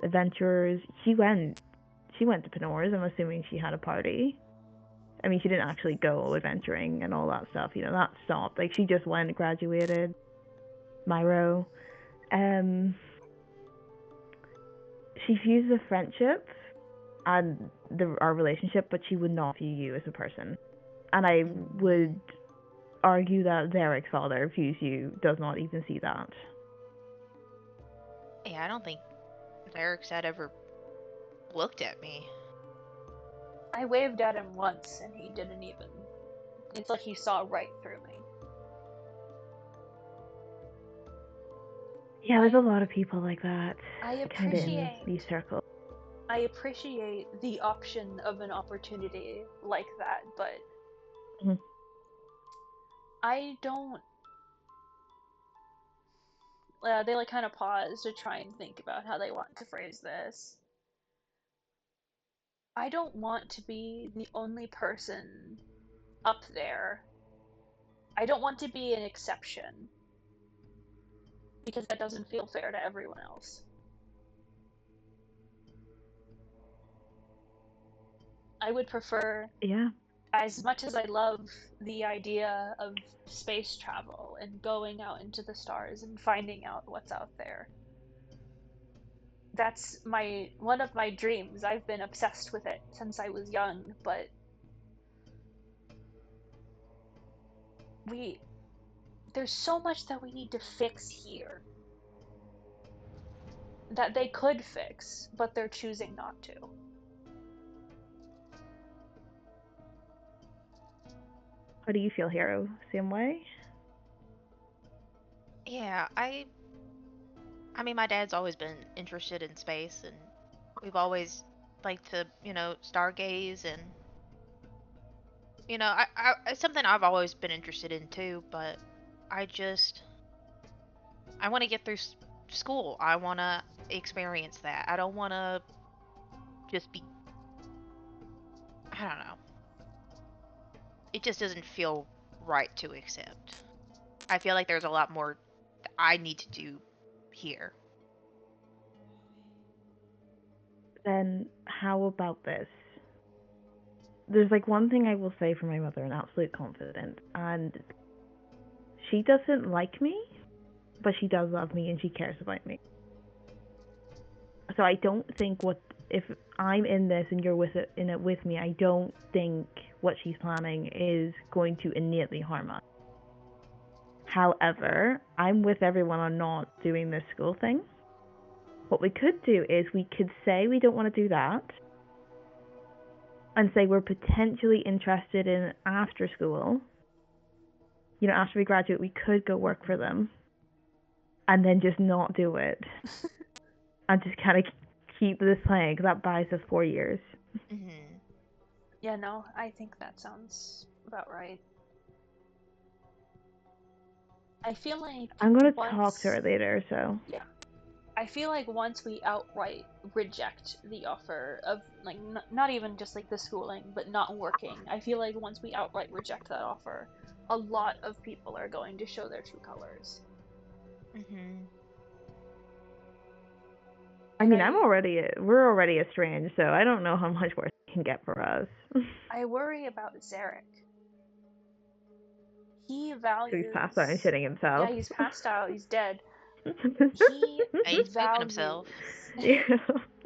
adventurers. She went to Penora's. I'm assuming she had a party. I mean, she didn't actually go adventuring and all that stuff. That stopped. Like, she just went, graduated, Myro. She views the friendship and our relationship, but she would not view you as a person. And I would argue that Derek's father does not even see that. Yeah, I don't think Derek's had ever looked at me. I waved at him once and he didn't even. It's like he saw right through me. Yeah, there's a lot of people like that. I kind of in these circles. I appreciate the option of an opportunity like that, but I don't. They like kind of pause to try and think about how they want to phrase this. I don't want to be the only person up there. I don't want to be an exception, because that doesn't feel fair to everyone else. I would prefer, as much as I love the idea of space travel and going out into the stars and finding out what's out there. That's one of my dreams. I've been obsessed with it since I was young, but there's so much that we need to fix here that they could fix, but they're choosing not to. How do you feel, Hero? Same way? Yeah, I mean, my dad's always been interested in space, and we've always liked to, stargaze, and it's something I've always been interested in too, but I want to get through school. I want to experience that. I don't want to just be, I don't know. It just doesn't feel right to accept. I feel like there's a lot more that I need to do here. Then how about this? There's one thing I will say for my mother, an absolute confidence, and she doesn't like me, but she does love me and she cares about me. So I don't think if I'm in this and you're in it with me, I don't think what she's planning is going to innately harm us. However, I'm with everyone on not doing this school thing. What we could do is we could say we don't want to do that, and say we're potentially interested in after school. After we graduate, we could go work for them, and then just not do it, and just kind of keep this playing, because that buys us 4 years. Mm-hmm. Yeah, no, I think that sounds about right. I feel like I'm gonna talk to her later, so. Yeah. I feel like once we outright reject the offer of, not even just the schooling, but not working, I feel like once we outright reject that offer, a lot of people are going to show their true colors. Mm-hmm. I mean, we're already estranged, so I don't know how much worse it can get for us. I worry about Zarek. He So values. he's passed out and shitting himself. Yeah, he's passed out. He's dead. He He's pooping values. himself. Yeah,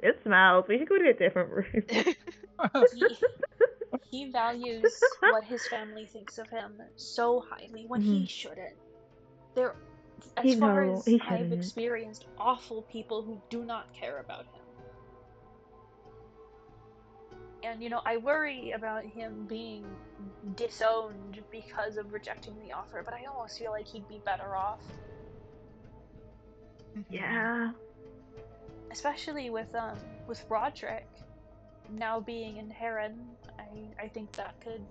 it smells. We should go to a different room. He values what his family thinks of him so highly when he shouldn't. There, as far as he I've shouldn't. experienced, awful people who do not care about him. And, I worry about him being disowned because of rejecting the offer, but I almost feel like he'd be better off. Yeah. Especially with Roderick now being in Heron, I think that could,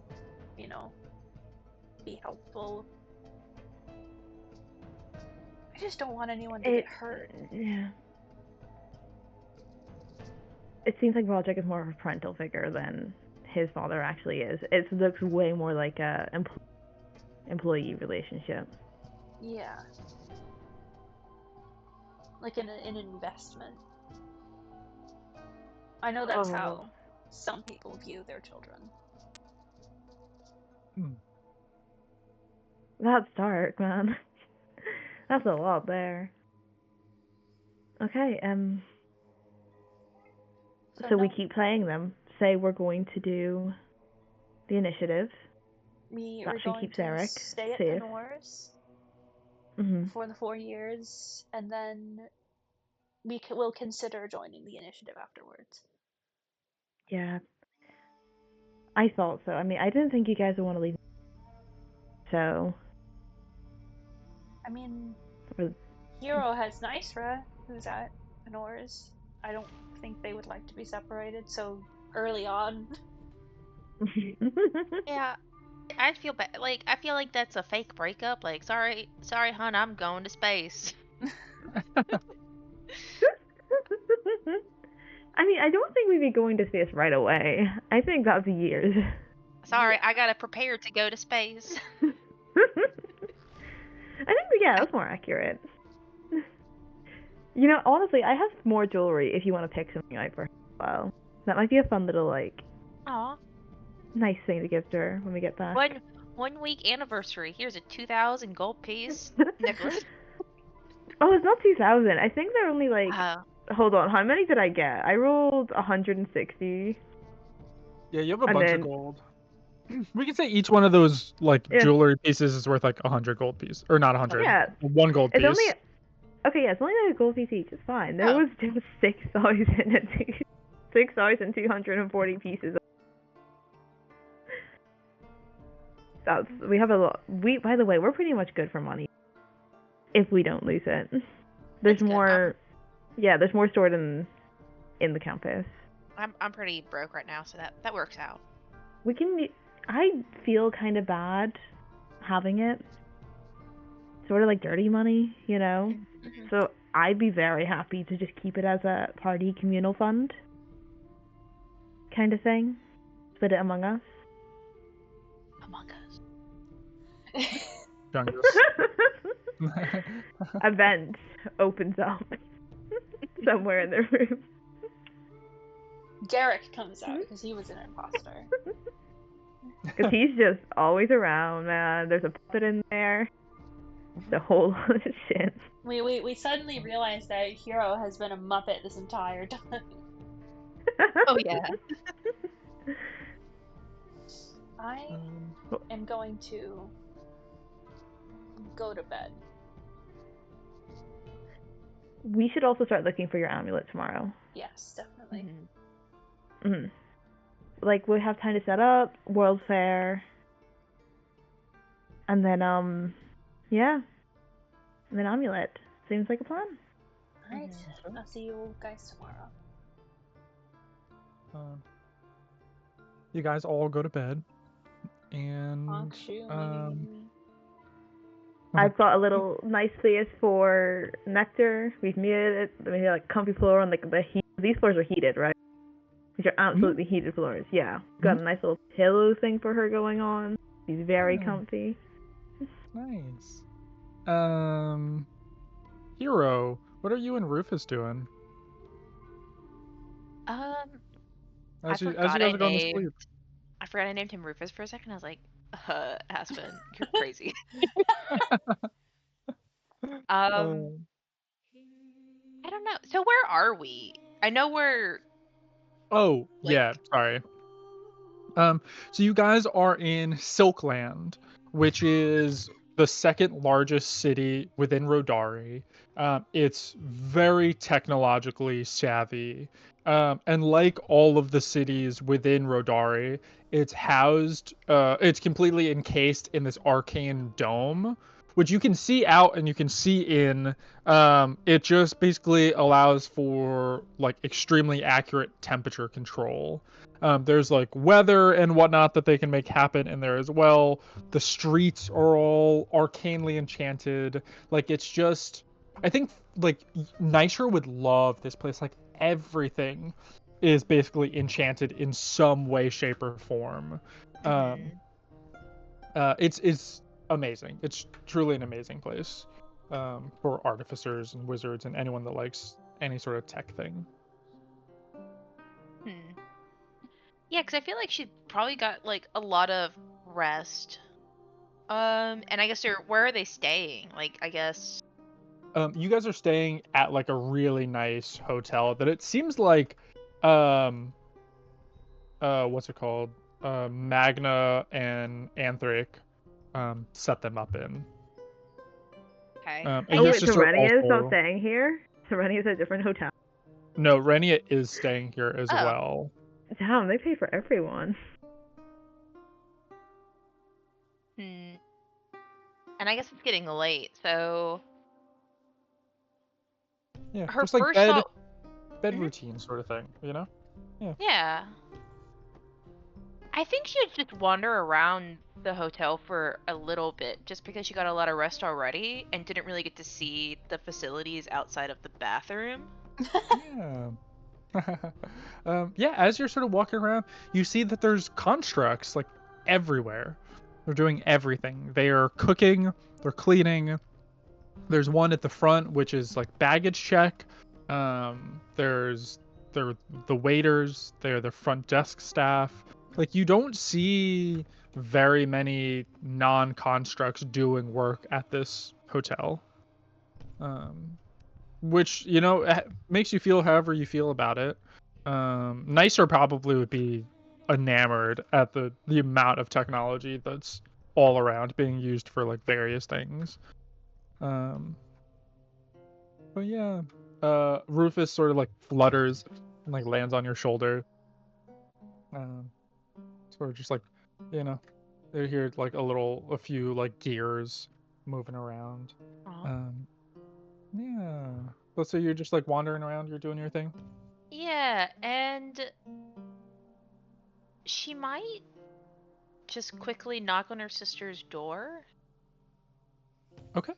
be helpful. I just don't want anyone to get hurt. Yeah. It seems like Roderick is more of a parental figure than his father actually is. It looks way more like a employee relationship. Yeah. Like an investment. I know that's how some people view their children. That's dark, man. That's a lot there. Okay, so we keep playing them. Say we're going to do the initiative. We That are should going keep to Zarek stay at safe. the Norse Mm-hmm. for the 4 years, and then we'll consider joining the initiative afterwards. Yeah. I thought so. I mean, I didn't think you guys would want to leave. So. I mean, Hero has Nysra, who's at Norse. I don't think they would like to be separated so early on. Yeah, I feel bad. Like, I feel like that's a fake breakup. Like, sorry, hon, I'm going to space. I mean, I don't think we'd be going to space right away. I think that'd be years. Sorry, I gotta prepare to go to space. I think, yeah, that's more accurate. Honestly, I have more jewelry if you want to pick something out for her as well. That might be a fun little, Aw. nice thing to give to her when we get back. 1 week anniversary. Here's a 2,000 gold piece necklace. Oh, it's not 2,000. I think they're only hold on, how many did I get? I rolled 160. Yeah, you have a bunch of gold. We can say each one of those jewelry pieces is worth 100 gold piece, or not 100. Yeah. 1 gold piece. It's only a gold piece each. It's fine. There was just 6,240 pieces. We have a lot. By the way, we're pretty much good for money. If we don't lose it, there's more. Yeah, there's more stored in the campus. I'm pretty broke right now, so that works out. I feel kind of bad having it. Sort of like dirty money, Mm-hmm. So I'd be very happy to just keep it as a party communal fund kind of thing. Split it among us. Among us. Jungus. A vent opens up somewhere in the room. Garrick comes out because he was an imposter. Because he's just always around, man. There's a puppet in there. The whole lot of shit. We suddenly realized that Hero has been a Muppet this entire time. Oh yeah. I am going to go to bed. We should also start looking for your amulet tomorrow. Yes, definitely. Mm-hmm. We'll have time to set up, World Fair, and then, yeah. And then amulet. Seems like a plan. Alright, I'll see you guys tomorrow. You guys all go to bed, and I've got a little nice place for Nectar. We've made it. We have comfy floor on the heat. These floors are heated, right? These are absolutely heated floors. Yeah, got a nice little pillow thing for her going on. She's very comfy. Nice. Hero, what are you and Rufus doing I as you forgot guys I are going to named. sleep? I forgot I named him Rufus for a second. I was like, Aspen, you're crazy. Um, Um, I don't know. So where are we? I know we're oh, like. yeah, sorry. So you guys are in Silkland, which is the second largest city within Rodari. It's very technologically savvy. And like all of the cities within Rodari, it's completely encased in this arcane dome, which you can see out and you can see in. It just basically allows for like extremely accurate temperature control. There's like weather and whatnot that they can make happen in there as well. The streets are all arcanely enchanted. Like it's just, I think like Nitro would love this place. Like everything is basically enchanted in some way, shape, or form. Um, it's amazing. It's truly an amazing place for artificers and wizards and anyone that likes any sort of tech thing. Hmm. Yeah, because I feel like she probably got like a lot of rest. And I guess where are they staying? Like, I guess. You guys are staying at like a really nice hotel that it seems like um what's it called? Magna and Anthric set them up in. Okay. And Oh it's wait, just sort of Serenia is not also staying here? Serenia's at a different hotel. no, Renia is staying here as Oh. well. Damn, they pay for everyone. Hmm. And I guess it's getting late, so Yeah, her just like first bed thought. Mhm. routine sort of thing, you know? Yeah. I think she'd just wander around the hotel for a little bit, just because she got a lot of rest already and didn't really get to see the facilities outside of the bathroom. Yeah. Yeah, as you're sort of walking around, you see that there's constructs like everywhere. They're doing everything. They are cooking, they're cleaning. There's one at the front which is like baggage check. There's the waiters, they're the front desk staff. Like you don't see very many non-constructs doing work at this hotel. Which makes you feel however you feel about it. Nicer probably would be enamored at the amount of technology that's all around being used for like various things. But yeah, Rufus sort of like flutters and like lands on your shoulder. Sort of just like, you know, they hear like a few like gears moving around. Um, yeah. So you're just like wandering around, you're doing your thing. Yeah, and she might just quickly knock on her sister's door. Okay.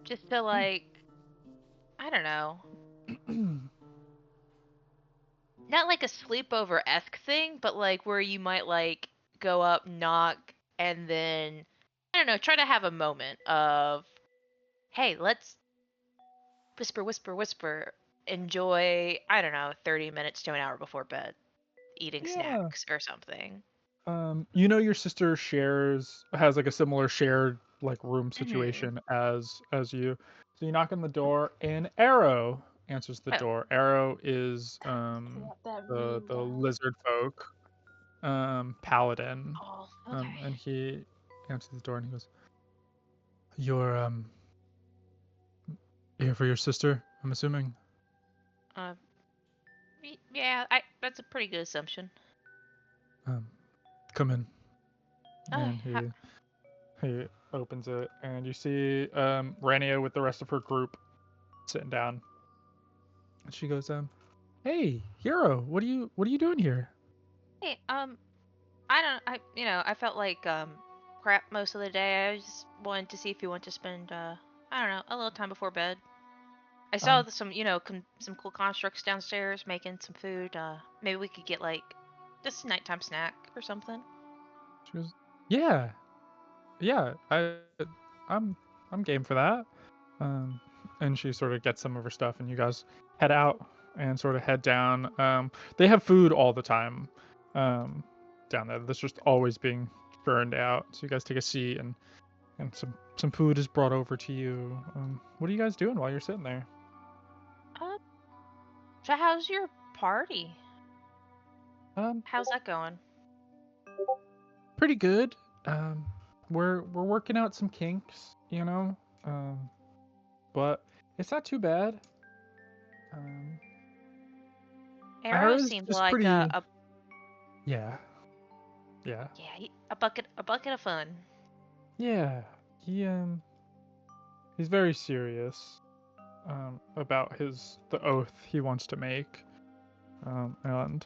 Just to like, I don't know. Not like a sleepover-esque thing, but like where you might like go up, knock, and then I don't know, try to have a moment of, hey, let's whisper, whisper, whisper, enjoy, I don't know, 30 minutes to an hour before bed, eating Yeah. snacks or something. Your sister has like a similar shared like room situation as you. So you knock on the door and Arrow answers the Oh. door. Arrow is That the ring. lizard folk paladin. Oh, okay. And he answers the door and he goes, "You're here for your sister, I'm assuming." Yeah, that's a pretty good assumption. Come in. Oh, And he opens it and you see Rania with the rest of her group sitting down. And she goes, "Hey, Hero, what are you doing here?" hey, I felt like crap most of the day. I just wanted to see if you want to spend I don't know, a little time before bed. I saw some some cool constructs downstairs making some food. Maybe we could get like just a nighttime snack or something. She goes, "Yeah, yeah. I'm game for that. And she sort of gets some of her stuff, and you guys head out and sort of head down. They have food all the time, down there. That's just always being churned out. So you guys take a seat, and some food is brought over to you. What are you guys doing while you're sitting there? So how's your party? Um, How's that going? pretty good. We're working out some kinks, you know. But it's not too bad. Arrow Arrow's seems just like pretty. a Yeah. a bucket of fun. Yeah. He's very serious about the oath he wants to make. And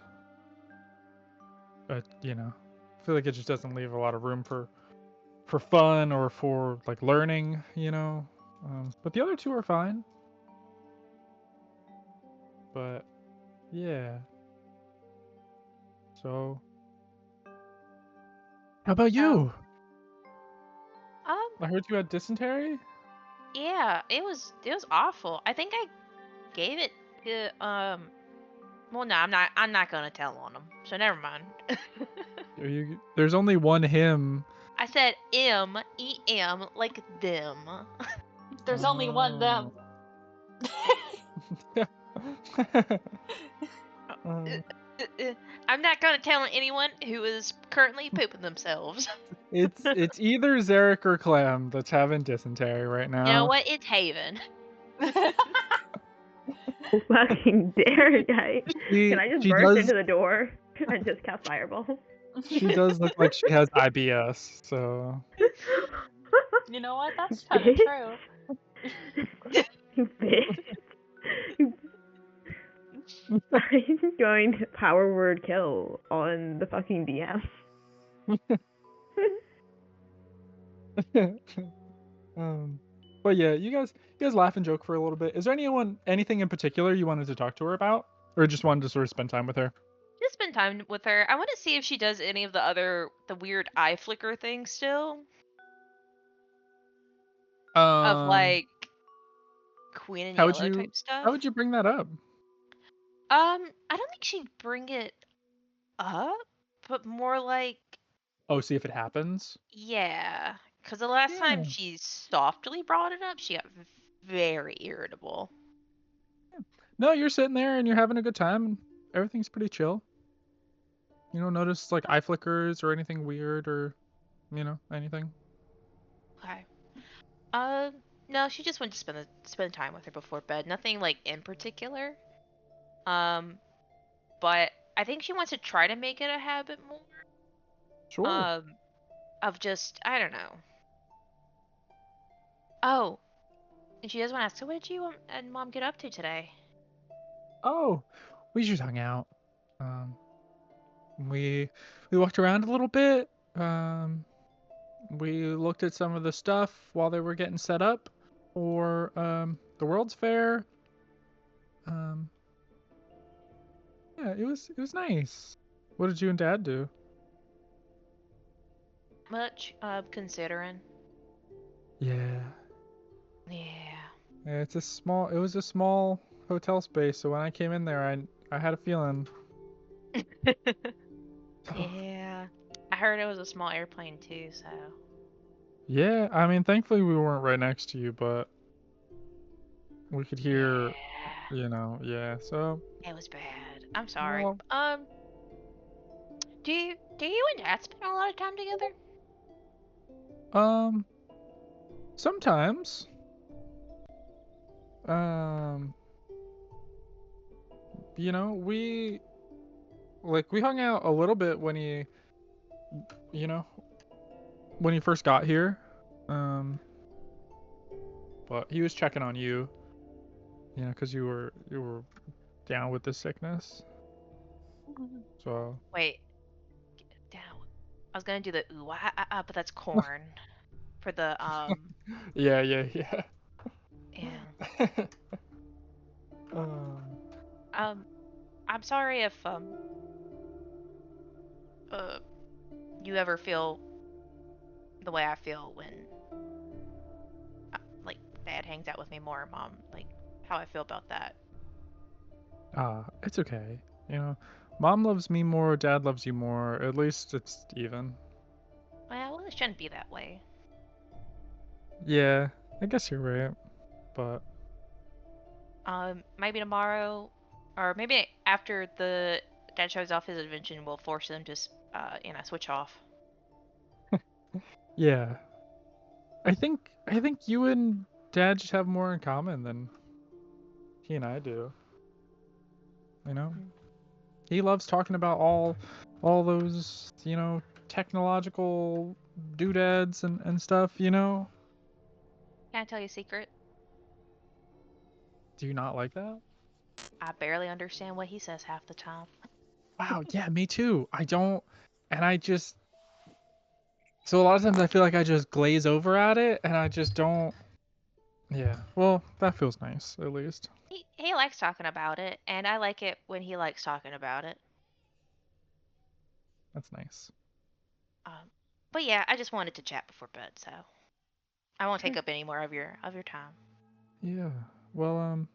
you know, I feel like it just doesn't leave a lot of room for fun or for like learning, you know. But the other two are fine. But yeah. So how about you? I heard you had dysentery? Yeah, it was awful. I think I gave it to well, no, I'm not gonna tell on him. So never mind. There's only one him. I said M-E-M like them. There's only one them. I'm not gonna tell anyone who is currently pooping themselves. It's either Zarek or Clem that's having dysentery right now. You know what? It's Haven. Fucking dare, guy. Can I just burst does, into the door and just cast Fireball? She does look like she has IBS, so. You know what? That's kind of true. You bitch. I'm going to power word kill on the fucking DM. But yeah, you guys laugh and joke for a little bit. Is there anything in particular you wanted to talk to her about, or just wanted to sort of spend time with her? Just spend time with her. I want to see if she does any of the weird eye flicker thing still. Of like Queen and Yellow type stuff. How would you bring that up? I don't think she'd bring it up, but more like. Oh, see if it happens? Yeah, because the last time she softly brought it up, she got very irritable. No, you're sitting there and you're having a good time, and everything's pretty chill. You don't notice like eye flickers or anything weird or, anything? Okay. No, she just went to spend time with her before bed. Nothing like in particular. But I think she wants to try to make it a habit more. Sure. Of just, I don't know. Oh, and she does want to ask, so what did you and Mom get up to today? Oh, we just hung out. We walked around a little bit. We looked at some of the stuff while they were getting set up for the World's Fair. Yeah, it was nice. What did you and Dad do? Much, considering. Yeah. Yeah. It was a small hotel space, so when I came in there, I had a feeling. Yeah. I heard it was a small airplane too, so. Yeah, I mean, thankfully we weren't right next to you, but we could hear, yeah, so. It was bad. I'm sorry. Well, do you and Dad spend a lot of time together? Sometimes. We hung out a little bit when he first got here. But he was checking on you, because you were down with the sickness. So. Wait. Down. I was gonna do the ooh, but that's corn. For the Yeah. Yeah. I'm sorry if you ever feel the way I feel when Dad hangs out with me more, Mom, like how I feel about that. It's okay. You know, Mom loves me more, Dad loves you more. At least it's even. Well, it shouldn't be that way. Yeah, I guess you're right. But Maybe tomorrow, or maybe after the Dad shows off his invention, we'll force him to, switch off. yeah, I think you and Dad just have more in common than he and I do. You know, he loves talking about all those, technological doodads and stuff. You know, Can I tell you a secret? do you not like that? I barely understand what he says half the time. Wow, yeah, me too. I don't, and I just, so a lot of times I feel like I just glaze over at it, and I just don't. Yeah, well, that feels nice, at least. He likes talking about it, and I like it when he likes talking about it. That's nice. But yeah, I just wanted to chat before bed, so I won't take up any more of your time. Yeah, well, I'm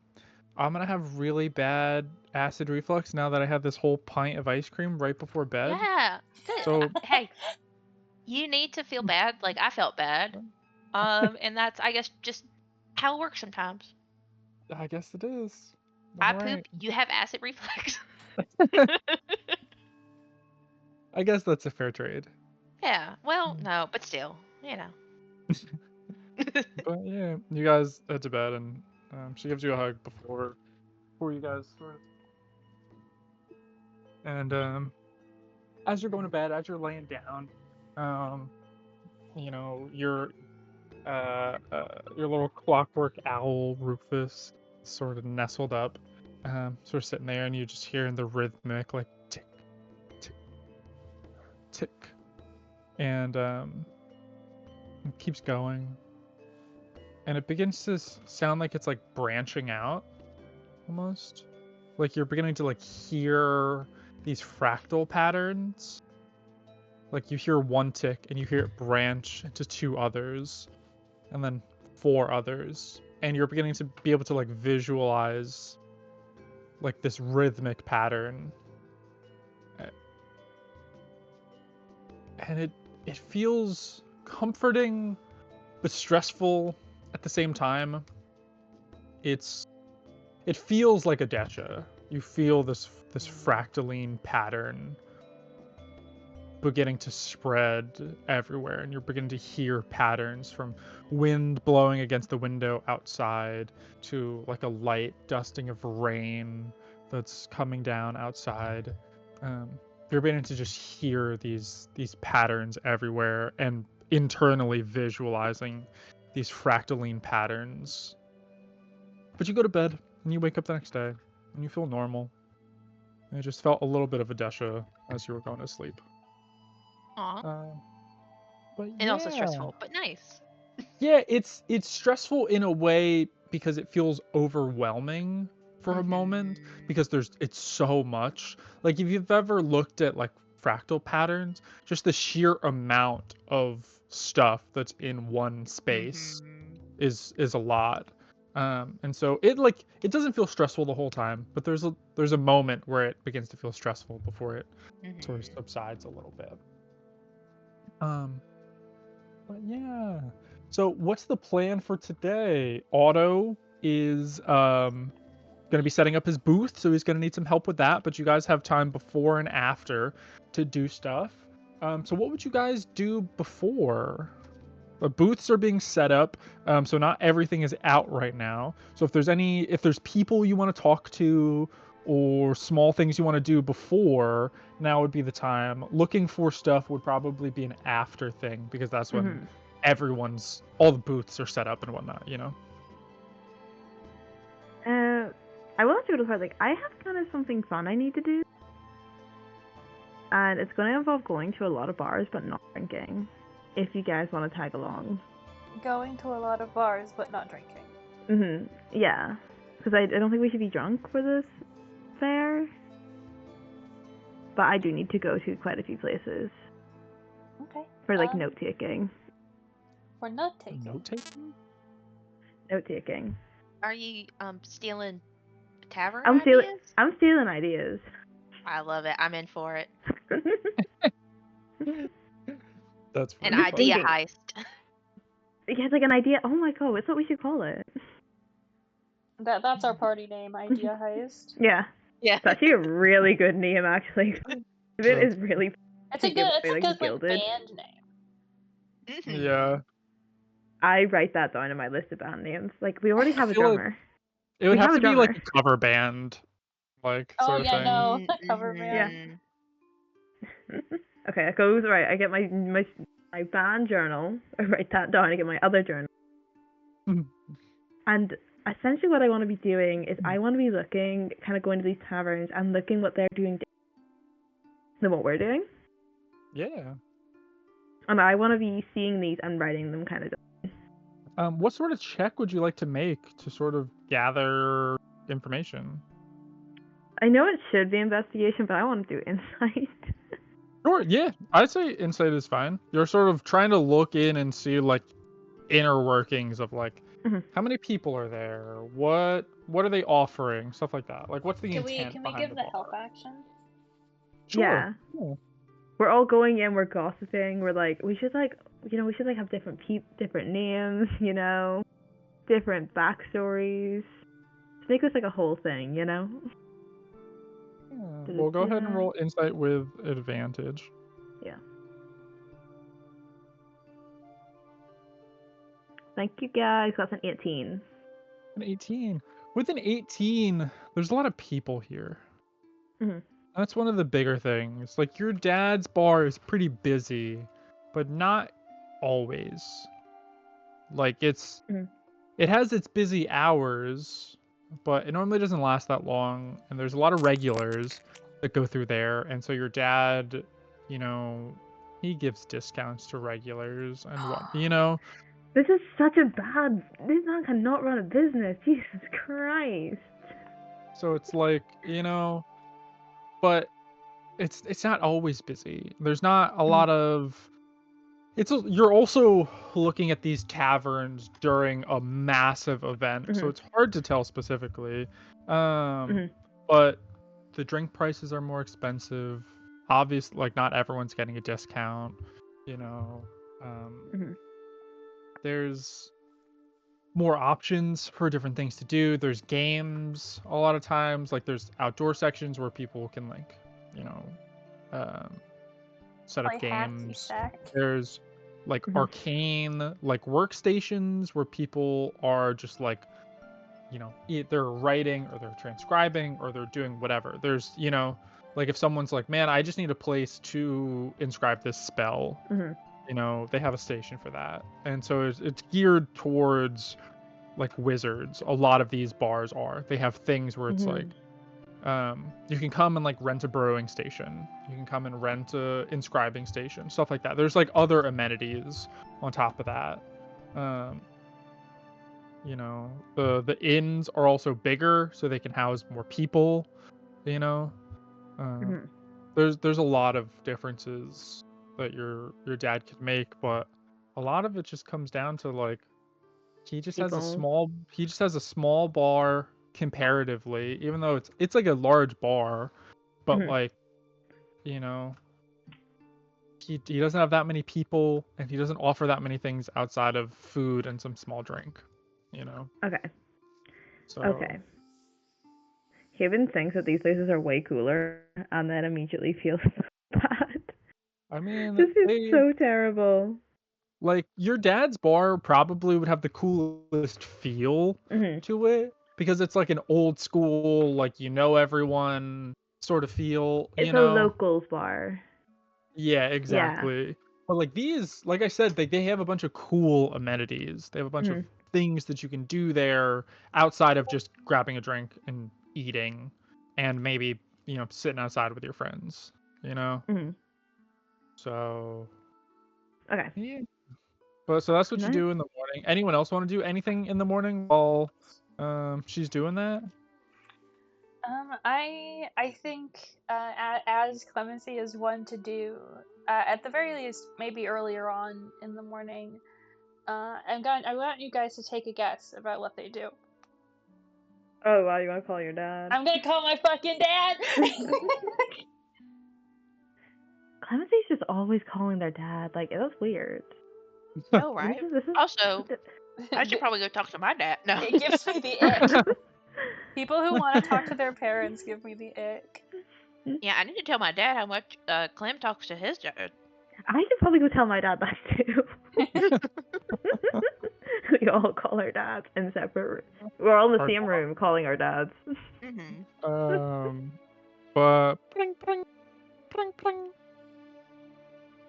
gonna have really bad acid reflux now that I had this whole pint of ice cream right before bed. Yeah. So, Hey, you need to feel bad, like I felt bad. And that's, I guess, just how it works sometimes. I guess it is. I All poop, right. you have acid reflux. I guess that's a fair trade. Yeah, well, no, but still, you know. But yeah, you guys head to bed, and she gives you a hug before you guys start. And as you're going to bed, as you're laying down, your little clockwork owl Rufus sort of nestled up, sort of sitting there, and you just hearing the rhythmic like tick, tick, tick, and it keeps going, and it begins to sound like it's like branching out, almost, like you're beginning to like hear these fractal patterns. Like you hear one tick and you hear it branch into 2 others, and then 4 others, and you're beginning to be able to like visualize like this rhythmic pattern, and it feels comforting but stressful at the same time. It feels like a Desha. You feel this fractaline pattern beginning to spread everywhere, and you're beginning to hear patterns from wind blowing against the window outside to like a light dusting of rain that's coming down outside. You're beginning to just hear these patterns everywhere, and internally visualizing these fractaline patterns. But you go to bed and you wake up the next day and you feel normal. And it just felt a little bit of a Desha as you were going to sleep. Aw. But And also stressful, but nice. Yeah, it's stressful in a way because it feels overwhelming for a moment, because it's so much. Like if you've ever looked at like fractal patterns, just the sheer amount of stuff that's in one space is a lot. And so it doesn't feel stressful the whole time, but there's a moment where it begins to feel stressful before it sort of subsides a little bit. But yeah. So what's the plan for today? Otto is going to be setting up his booth, so he's going to need some help with that, but you guys have time before and after to do stuff. So what would you guys do before? Booths are being set up, so not everything is out right now. So if there's people you want to talk to, or small things you want to do before, now would be the time. Looking for stuff would probably be an after thing, because that's when all the booths are set up and whatnot, you know? I will have to go to the part, like, I have kind of something fun I need to do. And it's going to involve going to a lot of bars, but not drinking. If you guys want to tag along. Going to a lot of bars, but not drinking. Yeah. Because I don't think we should be drunk for this fair. But I do need to go to quite a few places. Okay. For, like, note-taking. For note-taking? Note-taking? Note taking. Are you stealing tavern I'm stealing. ideas? I'm stealing ideas. I love it. I'm in for it. That's An funny. idea thinking. heist. Yeah, it's like an idea. Oh my god, that's what we should call it. That's our party name, Idea Heist. Yeah, Yeah. it's actually a really good name. Actually, it That's is really. It's a to good give it's away, a like, good like Gilded. band name. Mhm. Yeah. I write that down in my list of band names. Like, we already have a feel like- drummer. It would We have have to a be like drummer. a cover band, like Oh sort of yeah, thing. no, cover Yeah. band. Okay, that goes right. I get my band journal. I write that down. I get my other journal. Mhm. And essentially, what I want to be doing is I want to be looking, kind of going to these taverns and looking what they're doing than what we're doing. Yeah. And I want to be seeing these and writing them kind of down. What sort of check would you like to make to sort of gather information? I know it should be investigation, but I want to do insight. Sure, yeah. I'd say insight is fine. You're sort of trying to look in and see like inner workings of like Mhm. how many people are there, what are they offering, stuff like that. Like what's the Can we intent behind give the the bar? help action? Sure. Yeah. Cool. We're all going in, we're gossiping, we're like, we should have different different names, different backstories. To make this like a whole thing, Yeah. Well, go ahead and Yeah. roll insight with advantage. Yeah. Thank you guys. That's an 18. An 18. With an 18, there's a lot of people here. Mhm. That's one of the bigger things. Like your dad's bar is pretty busy, but not always. Like Mhm. it has its busy hours, but it normally doesn't last that long. And there's a lot of regulars that go through there. And so your dad, he gives discounts to regulars and what, This is such a bad. This man cannot run a business. Jesus Christ. So it's like, but it's not always busy. There's not a lot of you're also looking at these taverns during a massive event, so Mhm. it's hard to tell specifically. Mhm. But the drink prices are more expensive. Obviously, like not everyone's getting a discount, Mhm. There's more options for different things to do. There's games a lot of times, like there's outdoor sections where people can set up Play hacky games. sack. There's like Mhm. arcane like workstations where people are just like they're writing or they're transcribing or they're doing whatever. There's like if someone's like, man, I just need a place to inscribe this spell, Mhm. they have a station for that. And so it's geared towards like wizards. A lot of these bars they have things where it's like you can come and like rent a burrowing station, you can come and rent a inscribing station, stuff like that. There's like other amenities on top of that. The inns are also bigger so they can house more people. Mhm. There's a lot of differences that your dad could make, but a lot of it just comes down to like he just has a small bar comparatively, even though it's like a large bar, but Mhm. like he doesn't have that many people and he doesn't offer that many things outside of food and some small drink. Okay. So Okay. Haven thinks that these places are way cooler and then immediately feels bad. I mean, This is so terrible. like your dad's bar probably would have the coolest feel Mhm. to it because it's like an old school, like everyone sort of feel. It's a locals bar. Yeah, exactly. But like these, like I said, they have a bunch of cool amenities. They have a bunch of things that you can do there outside of just grabbing a drink and eating and maybe, sitting outside with your friends, Mhm. So Okay. yeah. But so that's what you Nice. do in the morning. Anyone else want to do anything in the morning while she's doing that? I think as Clemency is one to do, at the very least, maybe earlier on in the morning, I want you guys to take a guess about what they do. Oh wow, you want to call your dad? I'm gonna call my fucking dad. Clemency's just always calling their dad. Like, it was weird. No, right? This is Also, I should probably go talk to my dad. No. It gives me the ick. People who want to talk to their parents give me the ick. Yeah, I need to tell my dad how much Clem talks to his dad. I should probably go tell my dad that too. We all call our dads in separate. We're all in the Our same room calling our dads. Mm-hmm. But pling, pling, pling, pling.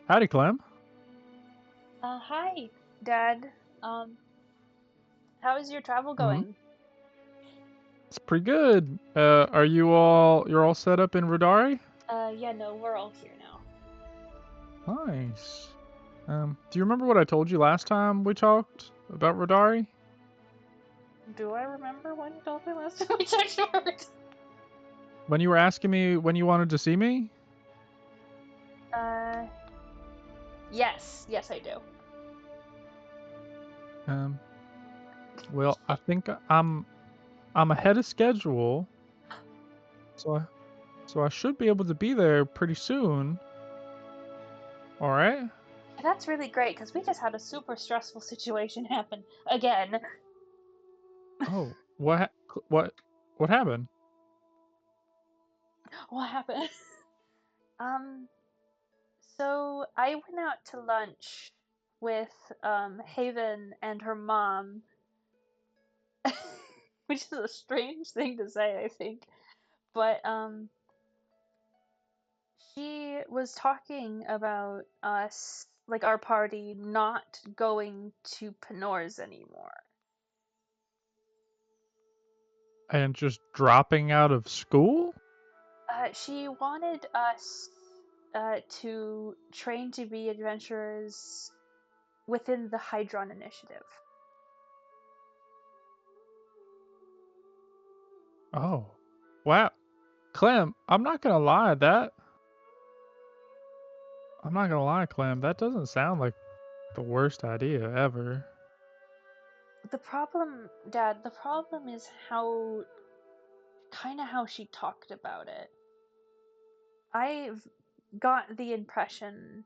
Howdy, Clem. Hi, Dad. How is your travel going? It's pretty good. Are you're all set up in Rodari? Yeah, no, we're all here now. Nice. Do you remember what I told you last time we talked about Rodari? Do I remember when you told me last time we talked about it? When you were asking me when you wanted to see me? Yes, I do. Well, I think I'm ahead of schedule, so I should be able to be there pretty soon. All right. That's really great because we just had a super stressful situation happen again. Oh, what happened? What happened? So I went out to lunch with Haven and her mom, which is a strange thing to say, I think. But she was talking about us, like our party, not going to Penors anymore. And just dropping out of school? She wanted us to train to be adventurers within the Hydron Initiative. Oh, wow. Clem, I'm not gonna lie, Clem, that doesn't sound like the worst idea ever. The problem, Dad, is how she talked about it. I've got the impression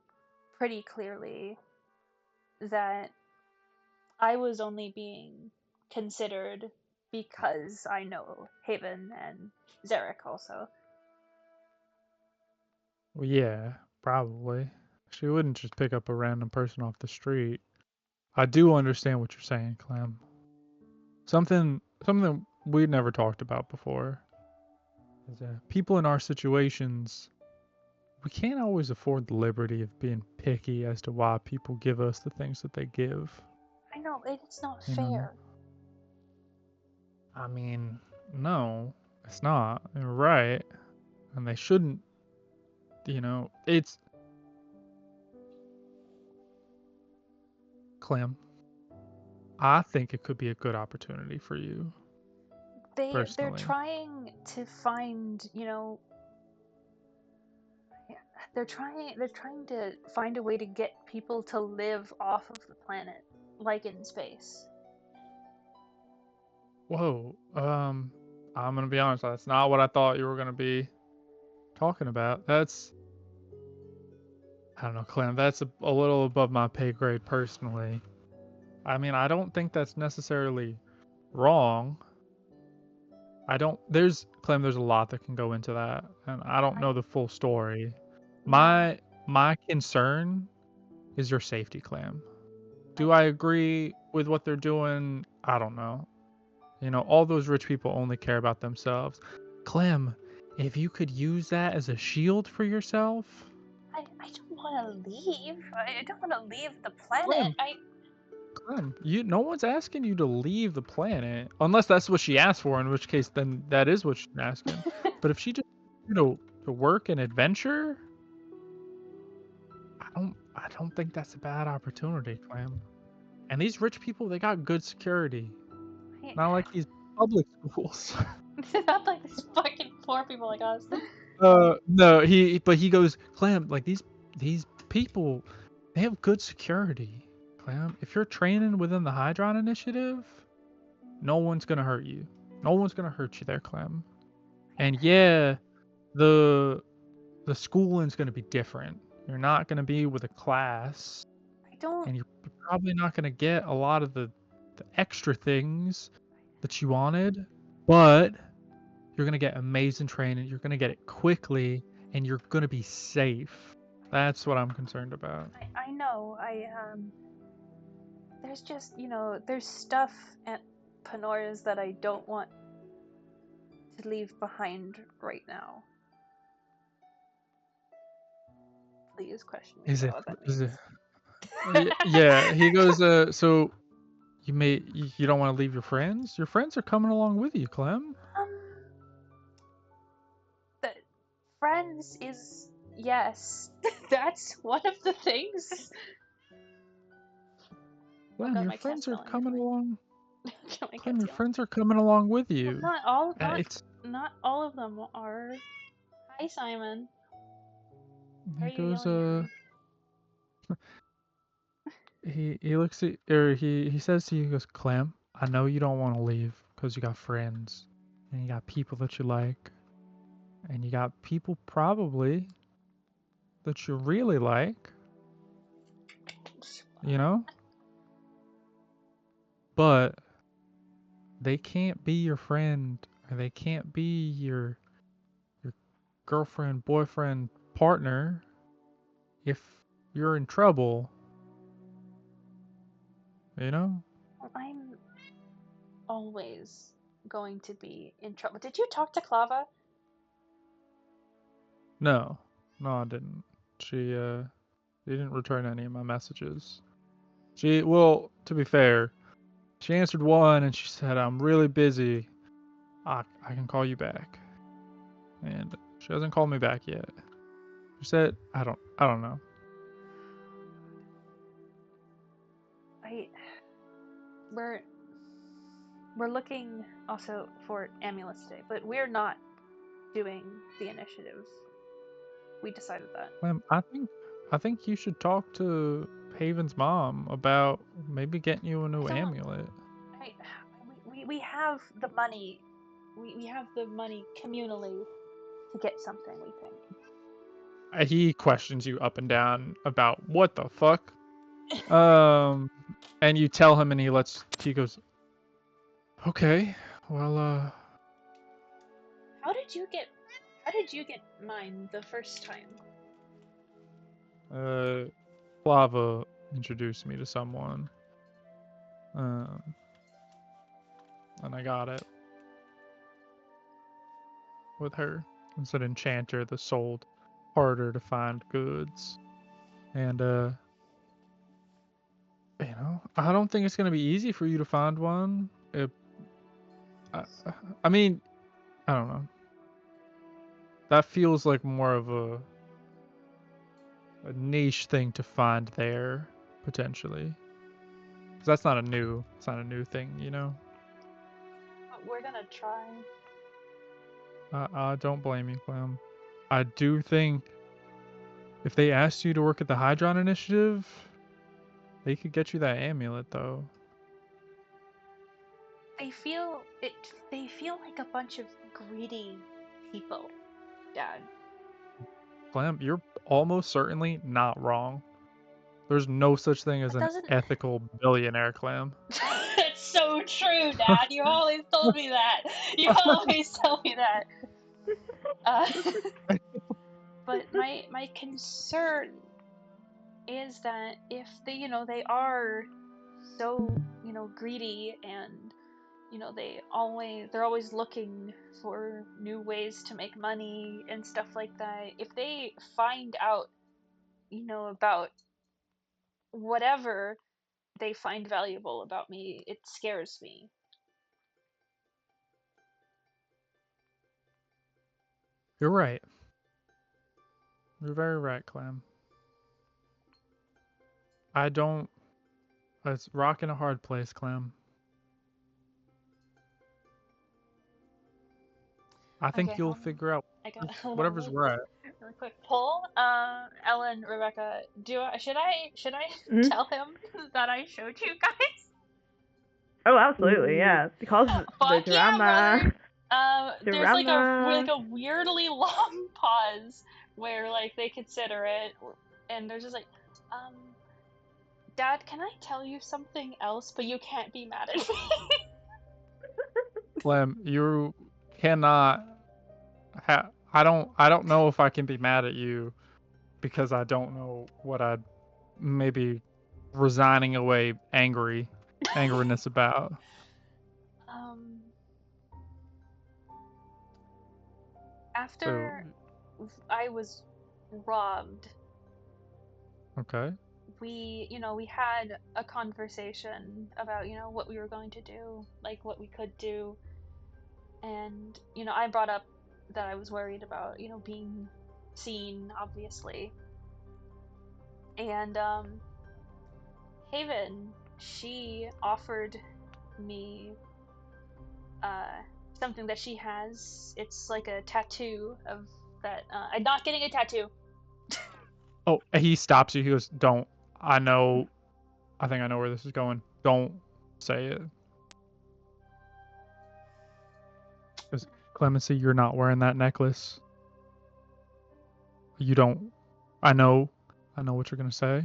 pretty clearly that I was only being considered because I know Haven and Zarek also. Well, yeah, probably. She wouldn't just pick up a random person off the street. I do understand what you're saying, Clem. Something we'd never talked about before is that people in our situations, we can't always afford the liberty of being picky as to why people give us the things that they give. I know, it's not You know? fair. I mean, no, it's not. You're right. And they shouldn't, it's... Clem, I think it could be a good opportunity for you. They're Personally. trying to find, they're trying to find a way to get people to live off of the planet, like in space. Whoa, I'm gonna be honest, that's not what I thought you were gonna be talking about. That's, I don't know, Clem, that's a little above my pay grade personally. I mean, I don't think that's necessarily wrong. Clem, there's a lot that can go into that, and I don't know the full story. My concern is your safety, Clem. Do I agree with what they're doing? I don't know. All those rich people only care about themselves. Clem, if you could use that as a shield for yourself. I don't want to leave. I don't want to leave the planet. Clem, no one's asking you to leave the planet, unless that's what she asked for, in which case then that is what she's asking. But if she just, to work and adventure, I don't think that's a bad opportunity, Clem. And these rich people, they got good security. Not like these public schools. Not like these fucking poor people like us. No, he goes, Clem, like these people, they have good security, Clem, if you're training within the Hydron Initiative, no one's gonna hurt you. No one's gonna hurt you there, Clem. And yeah, the schooling's gonna be different. You're not gonna be with a class, I don't. and you're probably not gonna get a lot of the extra things that you wanted, but you're gonna get amazing training. You're gonna get it quickly, and you're gonna be safe. That's what I'm concerned about. I know. There's just, there's stuff at Panora's that I don't want to leave behind right now. Please question me Is it? about what that Is it? means. Yeah. He goes. So you don't want to leave your friends? Your friends are coming along with you, Clem. The friends is yes. That's one of the things. Clem, God, your my cat's friends are smelling coming funny. along. My Clem, cat's your yelling. friends are coming along with you. Not all. It's Not all of them are. Hi, Simon. Why are he you goes. yelling at me? He looks at, or he says to you, he goes, Clem, I know you don't want to leave because you got friends and you got people that you like, and you got people probably that you really like, you know, but they can't be your friend, or they can't be your girlfriend, boyfriend, partner if you're in trouble, you know. I'm always going to be in trouble. Did you talk to Clava? No, I didn't. She didn't return any of my messages. Well, to be fair, she answered one and she said, I'm really busy. I can call you back. And she hasn't called me back yet. She said, I don't know. We're looking also for amulets today, but we're not doing the initiative. We decided that. I think you should talk to Haven's mom about maybe getting you a new So- amulet. We have the money. We have the money communally to get something, we think. He questions you up and down about what the fuck. And you tell him, and he goes, okay, well, How did you get mine the first time? Flava introduced me to someone. And I got it with her. It's an enchanter that sold harder to find goods. And, I don't think it's going to be easy for you to find one. I mean, I don't know. That feels like more of a niche thing to find there, potentially. 'Cause it's not a new thing, you know? But we're gonna try. I don't blame you, Clem. I do think if they asked you to work at the Hydron Initiative, they could get you that amulet, though. They feel like a bunch of greedy people, Dad. Clem, you're almost certainly not wrong. There's no such thing as That an doesn't- ethical billionaire, Clem. It's so true, Dad. You always told me that. You always tell me that. But my concern is that if they are so greedy, and they're always looking for new ways to make money and stuff like that. If they find out about whatever they find valuable about me, it scares me. You're right. You're very right, Clem. It's rocking a hard place, Clem. I think Okay, you'll hold on. figure out I got whatever's right. really quick poll. Ellen, Rebecca, should I Mhm. tell him that I showed you guys? Oh, absolutely, yeah. Because the Fuck yeah, drama. brother. There's like Drama. a weirdly long pause where like they consider it, and they're just like, Dad, can I tell you something else? But you can't be mad at me. Clem, you cannot. I don't know if I can be mad at you because I don't know what I'd maybe resigning away angriness about. After I was robbed, Okay. we had a conversation about, what we were going to do, like what we could do. And, I brought up that I was worried about, being seen, obviously. And, Haven, she offered me, something that she has. It's like a tattoo of that, I'm not getting a tattoo. Oh, he stops you. He goes, "Don't. I know. I think I know where this is going. Don't say it." Because Clemency, you're not wearing that necklace. You don't. I know what you're gonna say.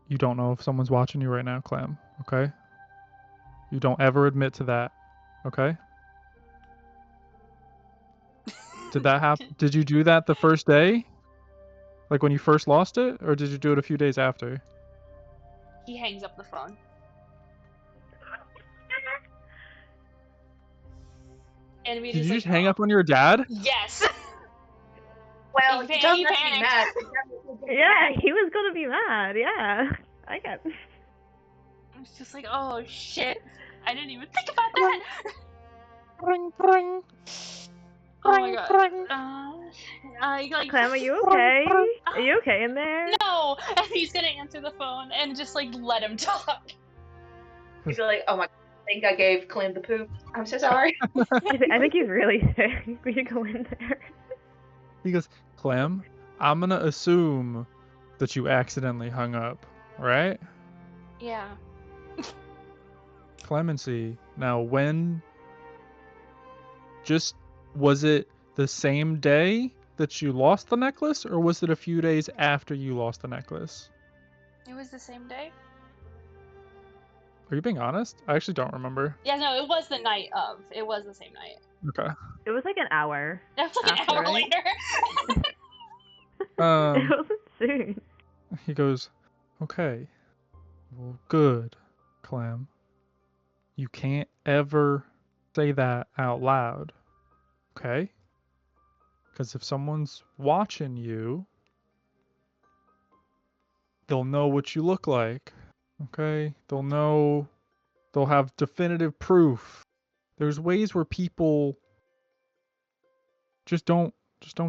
You don't know if someone's watching you right now, Clem. Okay. You don't ever admit to that. Okay. Did that happen? Did you do that the first day? Like when you first lost it, or did you do it a few days after? He hangs up the phone. And we Did you just hang up on your dad? Yes. Well, He he doesn't have to be panicked. mad. Yeah, he was gonna be mad, yeah. I get. It's just like, oh shit, I didn't even think about that. Ring, ring. Oh my god. Like, Clem, are you okay? Are you okay in there? No, and he's gonna answer the phone and just like let him talk. He's like, oh my god, I think I gave Clem the poop. I'm so sorry. I think he's really sick. We should go in there. He goes, Clem, I'm gonna assume that you accidentally hung up, right? Yeah. Clemency. Now, was it the same day that you lost the necklace, or was it a few days after you lost the necklace? It was the same day. Are you being honest? I actually don't remember. Yeah, no, it was the night of. It was the same night. Okay. It was like an hour. It was like After, an hour right? later. It wasn't soon. He goes, okay, well, good, Clem. You can't ever say that out loud, okay? Because if someone's watching you, they'll know what you look like, okay? They'll have definitive proof. There's ways where people just don't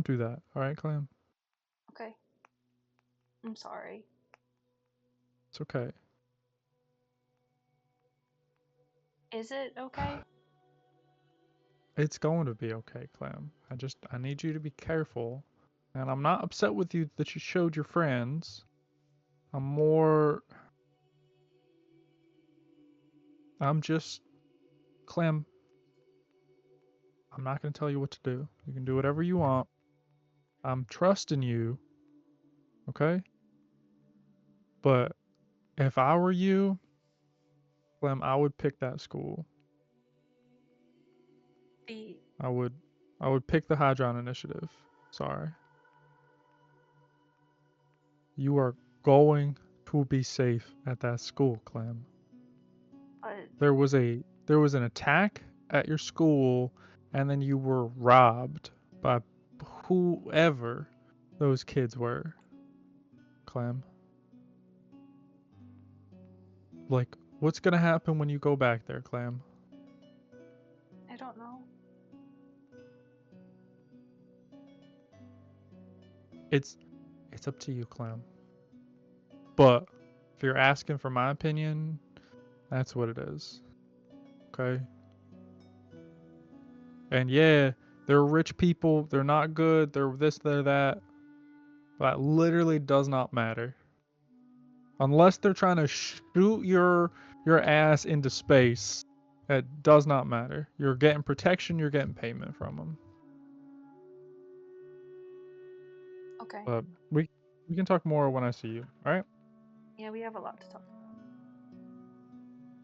do that, all right, Clem? Okay. I'm sorry. It's okay. Is it okay? It's going to be okay, Clem. I need you to be careful. And I'm not upset with you that you showed your friends. Clem, I'm not going to tell you what to do. You can do whatever you want. I'm trusting you. Okay? But if I were you, Clem, I would pick that school. I would pick the Hydron Initiative. Sorry. You are going to be safe at that school, Clem. There was an attack at your school, and then you were robbed by whoever those kids were, Clem. Like, what's gonna happen when you go back there, Clem? I don't know. It's up to you, Clem. But if you're asking for my opinion, that's what it is. Okay? And yeah, They're rich people. They're not good. They're this, they're that. That literally does not matter. Unless they're trying to shoot your ass into space, it does not matter. You're getting protection. You're getting payment from them. Okay. But we can talk more when I see you. All right. Yeah, we have a lot to talk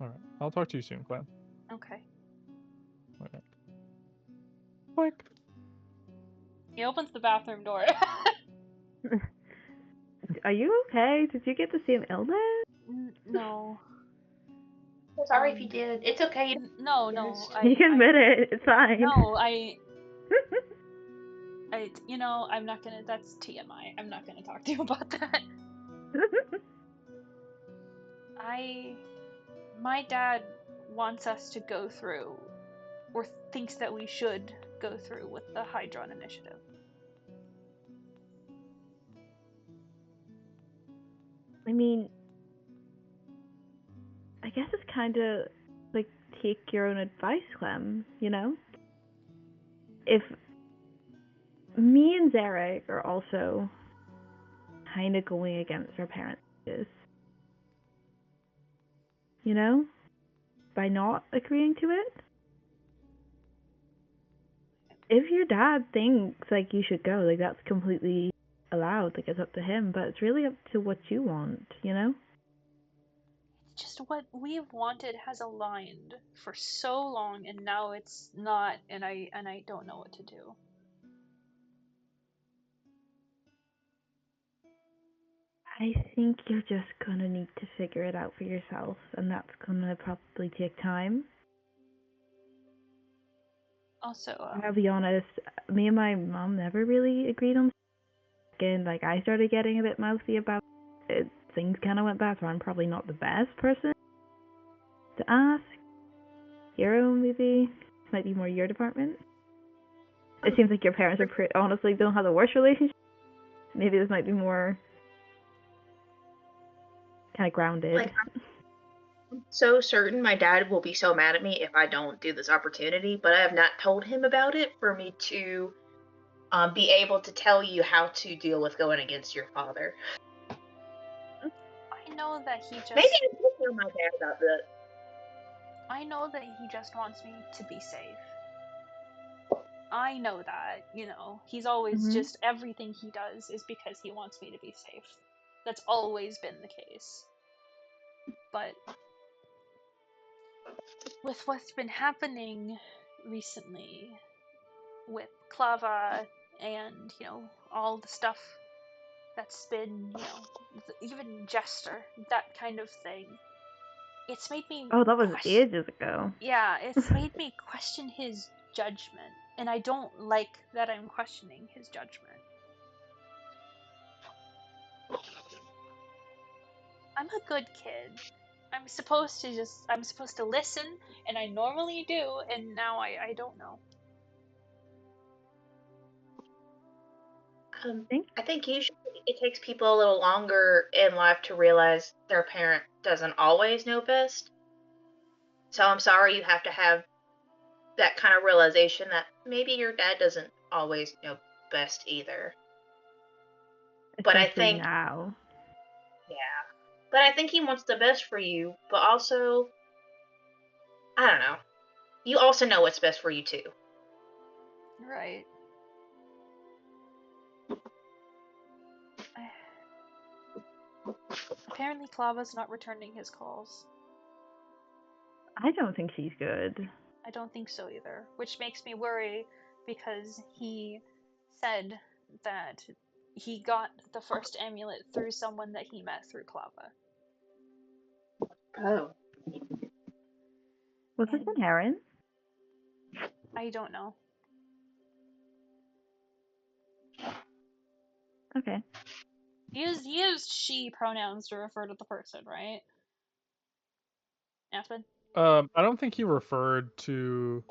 All right. I'll talk to you soon, Clan. about. Okay. All right. Quick. He opens the bathroom door. Are you okay? Did you get the same illness? No. I'm sorry if you did. It's okay. No. You can admit it. It's fine. No, I'm not gonna. That's TMI. I'm not gonna talk to you about that. My dad wants us to go through, or thinks that we should go through with the Hydron Initiative. I mean, I guess it's kind of like take your own advice, Clem, you know? If me and Zarek are also kind of going against our parents' wishes, you know? By not agreeing to it? If your dad thinks, like, you should go, like, that's completely allowed, like, it's up to him, but it's really up to what you want, you know? Just what we've wanted has aligned for so long, and now it's not, and I don't know what to do. I think you're just gonna need to figure it out for yourself, and that's gonna probably take time. Also, I'll be honest, me and my mom never really agreed on. Again, like, I started getting a bit mouthy about it. Things kind of went bad, so I'm probably not the best person to ask. Hero, maybe? This might be more your department. It seems like your parents are honestly don't have the worst relationship. Maybe this might be more kind of grounded. Like, I'm so certain my dad will be so mad at me if I don't do this opportunity, but I have not told him about it for me to be able to tell you how to deal with going against your father. I know that he just. Maybe I will tell my dad about that. I know that he just wants me to be safe. I know that, he's always just, everything he does is because he wants me to be safe. That's always been the case. But with what's been happening recently with Clava and, all the stuff that's been, even Jester, that kind of thing, it's made me Oh, that was ages ago. Yeah, it's made me question his judgment, and I don't like that I'm questioning his judgment. I'm a good kid. I'm supposed to listen, and I normally do, and now I don't know. I think usually it takes people a little longer in life to realize their parent doesn't always know best. So I'm sorry you have to have that kind of realization that maybe your dad doesn't always know best either. But I think now. Yeah. But I think he wants the best for you, but also I don't know. You also know what's best for you too. Right. Apparently Clava's not returning his calls. I don't think she's good. I don't think so either, which makes me worry because he said that he got the first amulet through someone that he met through Clava. Oh. Was this inherent? I don't know. Okay. He used she pronouns to refer to the person, right? Aspen? I don't think he referred to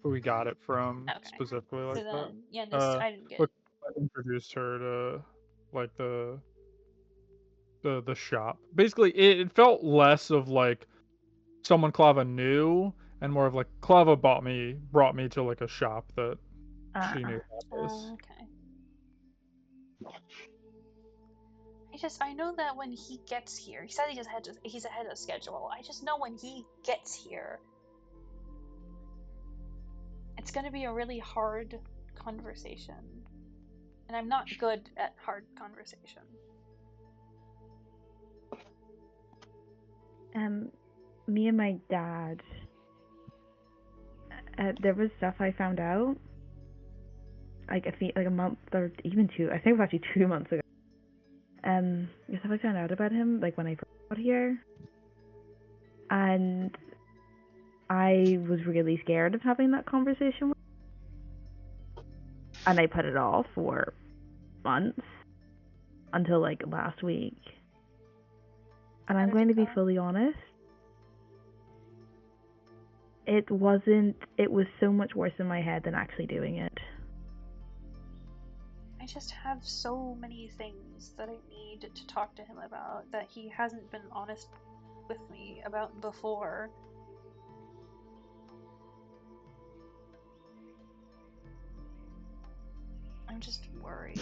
who he got it from specifically like So that. then, yeah, I didn't get it. I introduced her to like the shop. Basically, it felt less of like someone Clava knew and more of like Clava brought me to like a shop that She knew about this. Okay. I know that when he gets here, he said he's ahead of schedule. I just know when he gets here, it's gonna be a really hard conversation. And I'm not good at hard conversation. Me and my dad, there was stuff I found out, like a month or even two. I think it was actually 2 months ago. There's stuff I found out about him, like when I first got here, and I was really scared of having that conversation with him. And I put it off for months until like last week. And I'm going to be fully honest. It was so much worse in my head than actually doing it. I just have so many things that I need to talk to him about that he hasn't been honest with me about before. I'm just worried.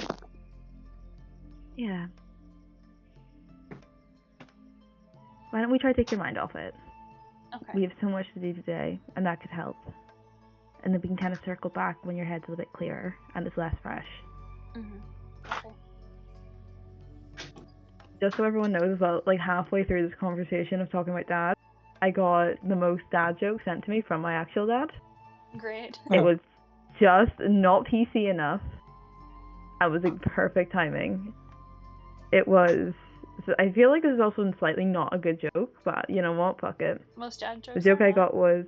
Yeah. Why don't we try to take your mind off it? Okay. We have so much to do today, and that could help. And then we can kind of circle back when your head's a little bit clearer and it's less fresh. Okay. Just so everyone knows, about like halfway through this conversation of talking about dad, I got the most dad jokes sent to me from my actual dad. Great. It was just not PC enough. It was like perfect timing. It was. So I feel like this is also slightly not a good joke, but you know what? Fuck it. Most dad jokes. The joke I got was,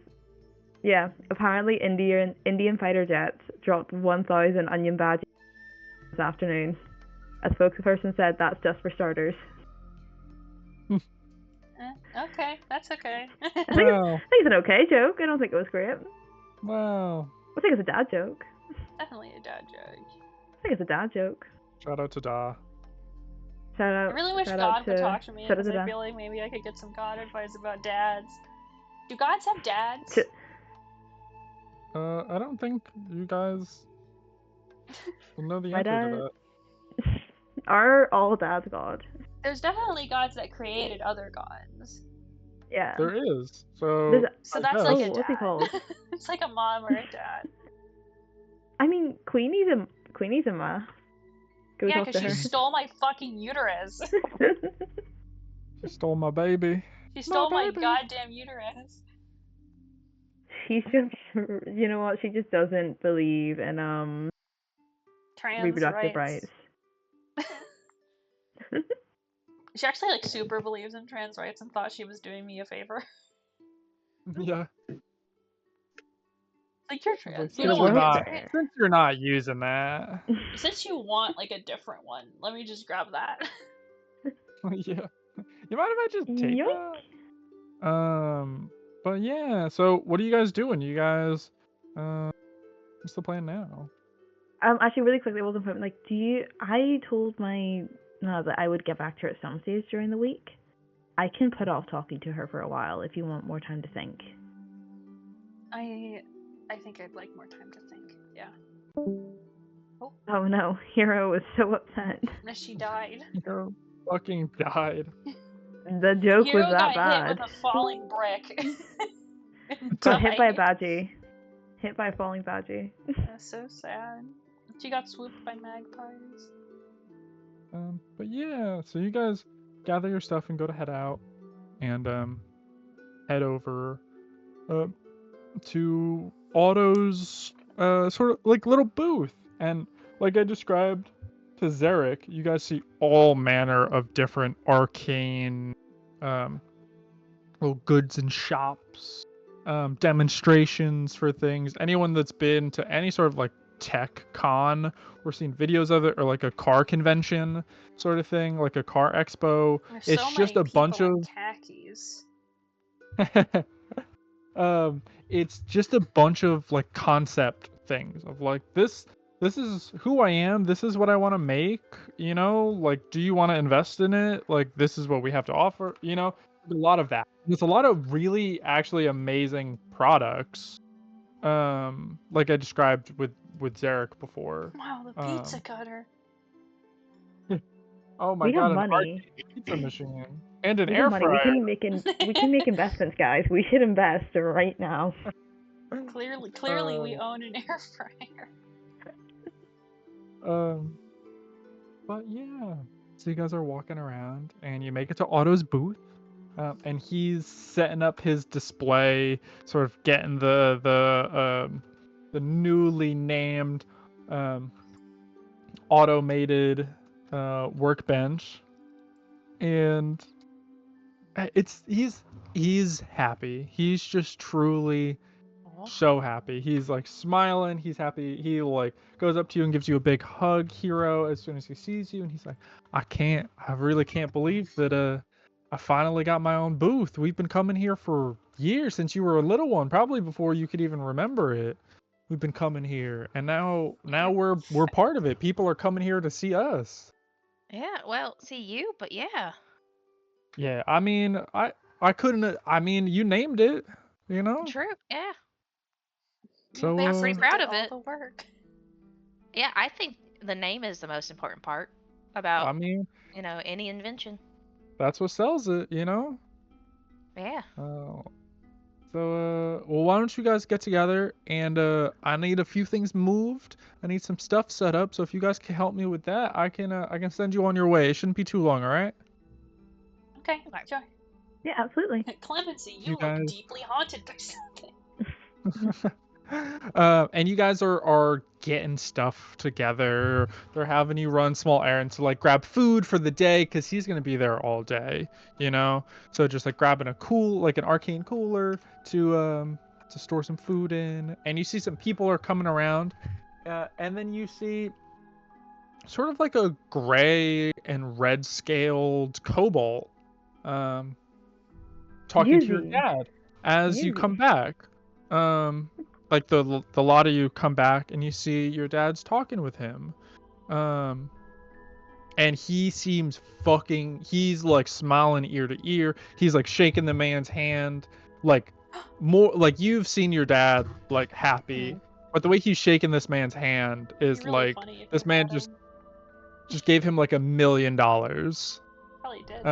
yeah, apparently Indian fighter jets dropped 1,000 onion badges this afternoon. A spokesperson said that's just for starters. Okay, that's okay. I think Wow. it's an okay joke. I don't think it was great. Wow. I think it's a dad joke. Definitely a dad joke. I think it's a dad joke. Shout out to Da. Shout I out. really wish shout God out would to, talk to me shout out because to I Da. feel like maybe I could get some God advice about dads. Do gods have dads? I don't think you guys will know the My answer dad. to that. Are all dads God? There's definitely gods that created other gods. Yeah. There is. So. There's- So I that's guess. like Oh, a what's he dad. called? It's like a mom or a dad. I mean, Queenie's a ma. Go Yeah, talk because to she her. stole my fucking uterus. She stole my baby. She stole my baby. goddamn uterus. She's just, you know what? She just doesn't believe in Trans reproductive rights. rights. She actually like super believes in trans rights and thought she was doing me a favor. Yeah. Like, you're I was like, trans. You Good don't since you're want work not, kids, right? since you're not using that. Since you want like a different one, let me just grab that. Yeah. You mind if I just take Yoink. that? But yeah. So what are you guys doing? You guys, what's the plan now? Actually, really quickly, I wasn't like, I told my that I would get back to her at some stage during the week. I can put off talking to her for a while if you want more time to think. I think I'd like more time to think. Yeah. Oh no, Hero was so upset. And she died. Hero fucking died. The joke Hero was that got bad. hit with a falling brick. And Got hit by a died. badgie. Hit by a falling badgie. That's so sad. She got swooped by magpies. But yeah. So you guys gather your stuff and head out, and head over, to Otto's sort of like little booth. And like I described to Zarek, you guys see all manner of different arcane little goods and shops, demonstrations for things. Anyone that's been to any sort of like tech con or seen videos of it, or like a car convention sort of thing, like a car expo, There's it's so just many a bunch people in of khakis. it's just a bunch of like concept things of like this is who I am, this is what I want to make, you know, like, do you want to invest in it, like, this is what we have to offer, you know, a lot of that. There's a lot of really actually amazing products like I described with Zarek before. Wow, the pizza Um, cutter. oh my We have god, an money. arcade pizza machine and an We air have money. We fryer. can make investments, guys. We should invest right now. Clearly, we own an air fryer. But yeah, so you guys are walking around and you make it to Otto's booth, and he's setting up his display, sort of getting the newly named automated workbench, and he's happy. He's just truly Aw. so happy. He's like smiling. He's happy. He like goes up to you and gives you a big hug, Hero, as soon as he sees you. And he's like, I really can't believe that I finally got my own booth. We've been coming here for years, since you were a little one, probably before you could even remember it. We've been coming here, and now we're part of it. People are coming here to see us. Yeah, well, see you, but yeah. Yeah, I mean, I couldn't. I mean, you named it, you know. True, yeah. So I'm pretty basically proud did of all it. the work. Yeah, I think the name is the most important part I about, mean, any invention. that's what sells it, you know. Yeah. Well, why don't you guys get together, and I need a few things moved. I need some stuff set up. So if you guys can help me with that, I can send you on your way. It shouldn't be too long, all right? Okay, Okay. sure. Yeah, absolutely. Clemency, You you look guys- deeply haunted by something. And you guys are getting stuff together. They're having you run small errands to like grab food for the day, because he's gonna be there all day, you know. So just like grabbing an arcane cooler to store some food in, and you see some people are coming around, and then you see sort of like a gray and red scaled kobold, talking to your Yuzi. dad as you Yuzi. come back. Like the lot of you come back and you see your dad's talking with him, and he seems he's like smiling ear to ear. He's like shaking the man's hand, like more like you've seen your dad like happy, but the way he's shaking this man's hand is It'd be really like funny if this you man had him. just gave him like $1 million. Probably did.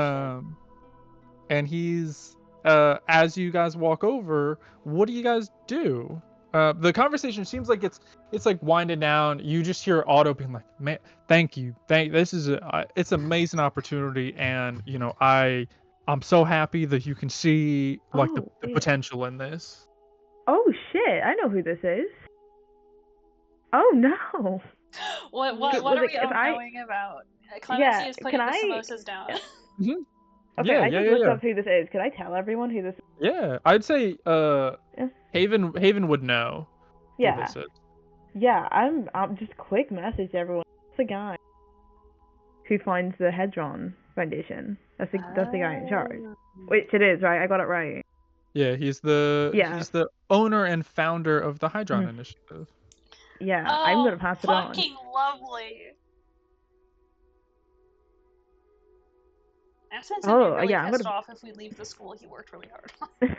And he's as you guys walk over, what do you guys do? The conversation seems like it's like winding down. You just hear Otto being like, "Man, thank you, this is it's an amazing opportunity, and I'm so happy that you can see like the Yeah. potential in this." Oh shit! I know who this is. Oh no. What was are it- we if all I- knowing about? Clemency Yeah, is putting can the I- samosas down. Okay, Yeah, I yeah, just yeah, looked yeah. up who this is. Can I tell everyone who this is? Yeah, I'd say Yeah. Haven would know who Yeah. this is. Yeah, I'm just quick message to everyone. It's the guy who finds the Hedron Foundation. That's the guy in charge. Oh. Which it is, right? I got it right. Yeah, he's the Yeah. owner and founder of the Hydron Mhm. Initiative. Yeah, I'm gonna pass it on. Fucking lovely. Absence would be Oh, really yeah, I'm pissed gonna- off if we leave the school he worked really hard on.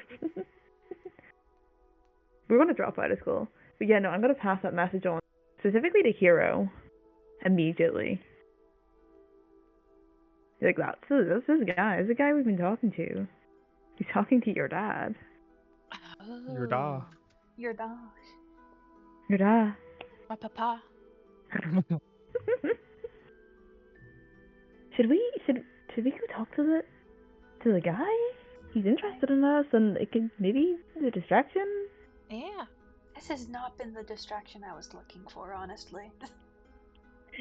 We're gonna drop out of school. But yeah, no, I'm gonna pass that message on specifically to Hero immediately. Like that's this guy. This is the guy we've been talking to. He's talking to your dad. Your da. Your dog. Your dad. My papa. Should we go talk to the guy? He's interested in us, and it could maybe be a distraction. Yeah. This has not been the distraction I was looking for, honestly.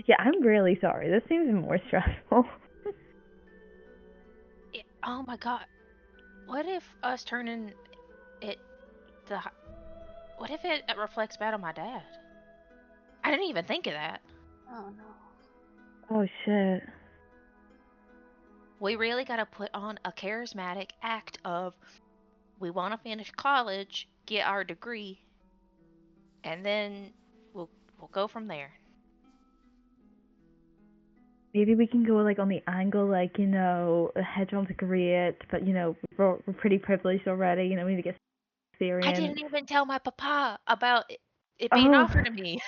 Yeah, I'm really sorry. This seems more stressful. Oh my god. What if us turning it what if it reflects bad on my dad? I didn't even think of that. Oh no. Oh shit. We really gotta put on a charismatic act of we want to finish college, get our degree, and then we'll go from there. Maybe we can go like on the angle, like Hedron's great, but we're pretty privileged already. We need to get experience. I didn't even tell my papa about it being Oh. offered to me.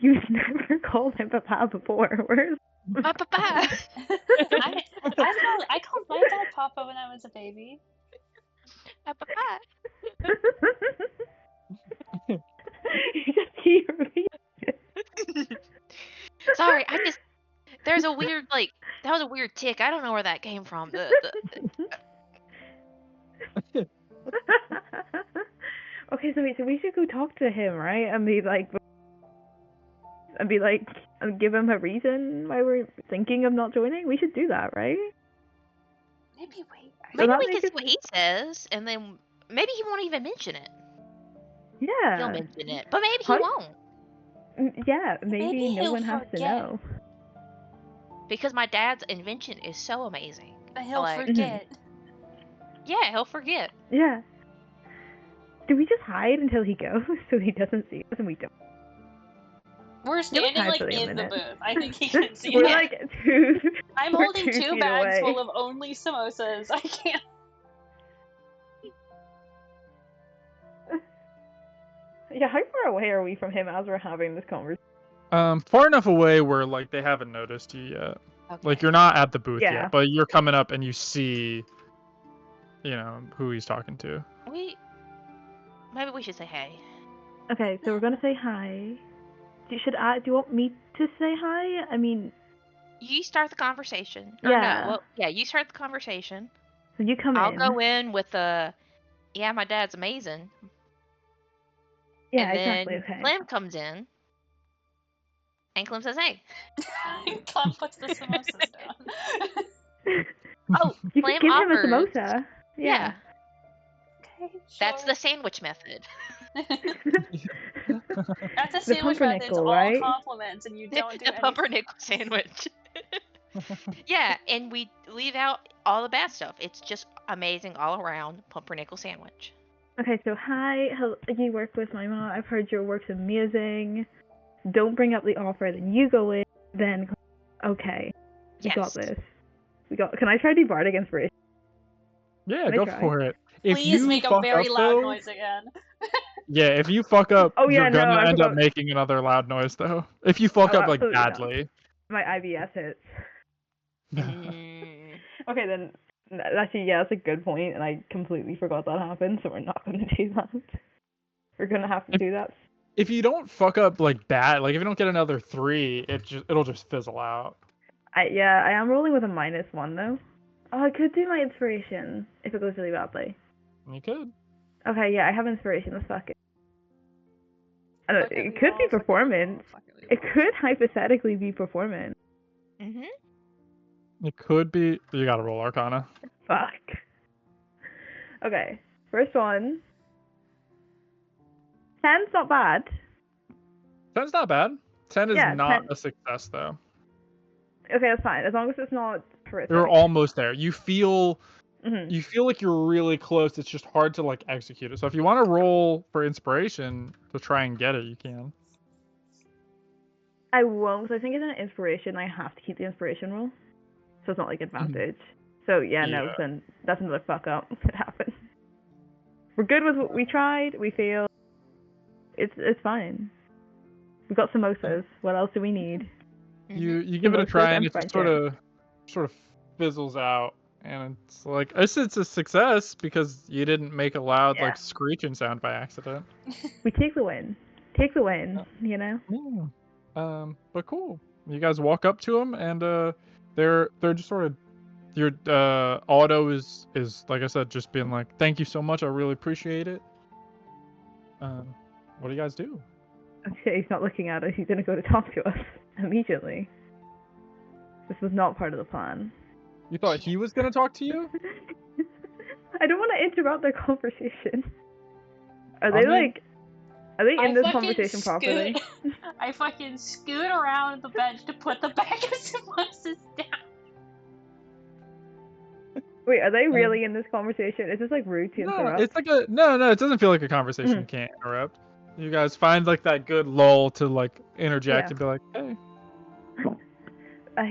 You've never called him Papa before. Where's My papa. I called my dad Papa when I was a baby. My papa. You just keep repeating it. Sorry, there's a weird that was a weird tick. I don't know where that came from. Okay, so wait, so we should go talk to him, right? And be like, and give him a reason why we're thinking of not joining. We should do that, right? Maybe wait. Maybe that we make can see it- what he says, and then maybe he won't even mention it. Yeah. He'll mention it, but maybe he Huh? won't, Yeah, maybe Maybe no he'll one has to forget. know. because my dad's invention is so amazing. But he'll Like- forget. Yeah, he'll forget. Yeah. Do we just hide until he goes so he doesn't see us and we don't? We're standing hide like for a in the minute. booth. I think he can see We're it. like two. I'm we're holding 2 two feet bags away. full of only samosas. I can't. Yeah, how far away are we from him as we're having this conversation? Far enough away where like they haven't noticed you yet. Okay. Like you're not at the booth Yeah. yet, but you're coming up and you see, who he's talking to. Maybe we should say hey. Okay, so we're gonna say hi. Do you want me to say hi? I mean, You start the conversation. Or Yeah. No, well, yeah, you start the conversation. so you come I'll in. go in with yeah, my dad's amazing. Yeah, and then exactly. Okay. Clem comes in. And Clem says hey. Clem puts the samosas down. Oh, You Clem could give him a offers- samosa. Yeah. Okay, That's sure. the sandwich method. That's a The sandwich method. It's pumpernickel, all right? compliments, and you don't do The anything. pumpernickel sandwich. Yeah, and we leave out all the bad stuff. It's just amazing all around pumpernickel sandwich. Okay, so hi, you work with my mom. I've heard your work's amazing. Don't bring up the offer, then you go in. Then, okay, we got Yes. this. Can I try to do bardic inspiration? Yeah, Can I go try? for it. If Please you make a fuck very up, loud though, noise again. Yeah, if you fuck up, Oh, yeah, you're no, gonna I end up forgot. making another loud noise though. If you fuck Oh, up like absolutely not. badly. My IBS hits. Mm, Okay, then actually, yeah, that's a good point, and I completely forgot that happened. So we're not going to do that. We're gonna have to do that. If you don't fuck up like bad, like if you don't get another 3, it'll just fizzle out. I am rolling with a -1 though. Oh, I could do my inspiration if it goes really badly. You could. Okay, yeah, I have inspiration. Let's fuck it. I don't, Fuck it, it we could roll, be fuck it, we performance. roll, fuck it, we It roll. could hypothetically be performance. mhm. It could be. You gotta roll Arcana. Fuck. Okay, first one. 10's not bad. 10's not bad. 10 is Yeah, not 10 a success though. Okay, that's fine. As long as it's not horrific. You're almost there. You feel Mhm. like you're really close. It's just hard to like execute it. So if you want to roll for inspiration to try and get it, you can. I won't, 'cause I think it's an inspiration. I have to keep the inspiration roll, so it's not like advantage. So yeah, no, Yeah. then that's another fuck up that happened. We're good with what we tried. We feel it's fine. We got samosas. What else do we need? You give it a Samosas try and and it just friendship. sort of fizzles out, and it's like it's a success because you didn't make a loud Yeah. like screeching sound by accident. We take the win. Take the win. You know. Yeah. But cool. You guys walk up to them and they're just sort of your auto is like I said just being like thank you so much, I really appreciate it. What do you guys do? Okay, he's not looking at us. He's gonna go to talk to us immediately. This was not part of the plan. You thought he was gonna talk to you? I don't want to interrupt their conversation. Are I they mean- like? Are they I in this fucking conversation properly? I fucking scoot around the bench to put the bag of samosas down. Wait, are they really in this conversation? Is this like rude to No, interrupt? it's like no, it doesn't feel like a conversation you can't interrupt. You guys find like that good lull to like interject Yeah. and be like, hey.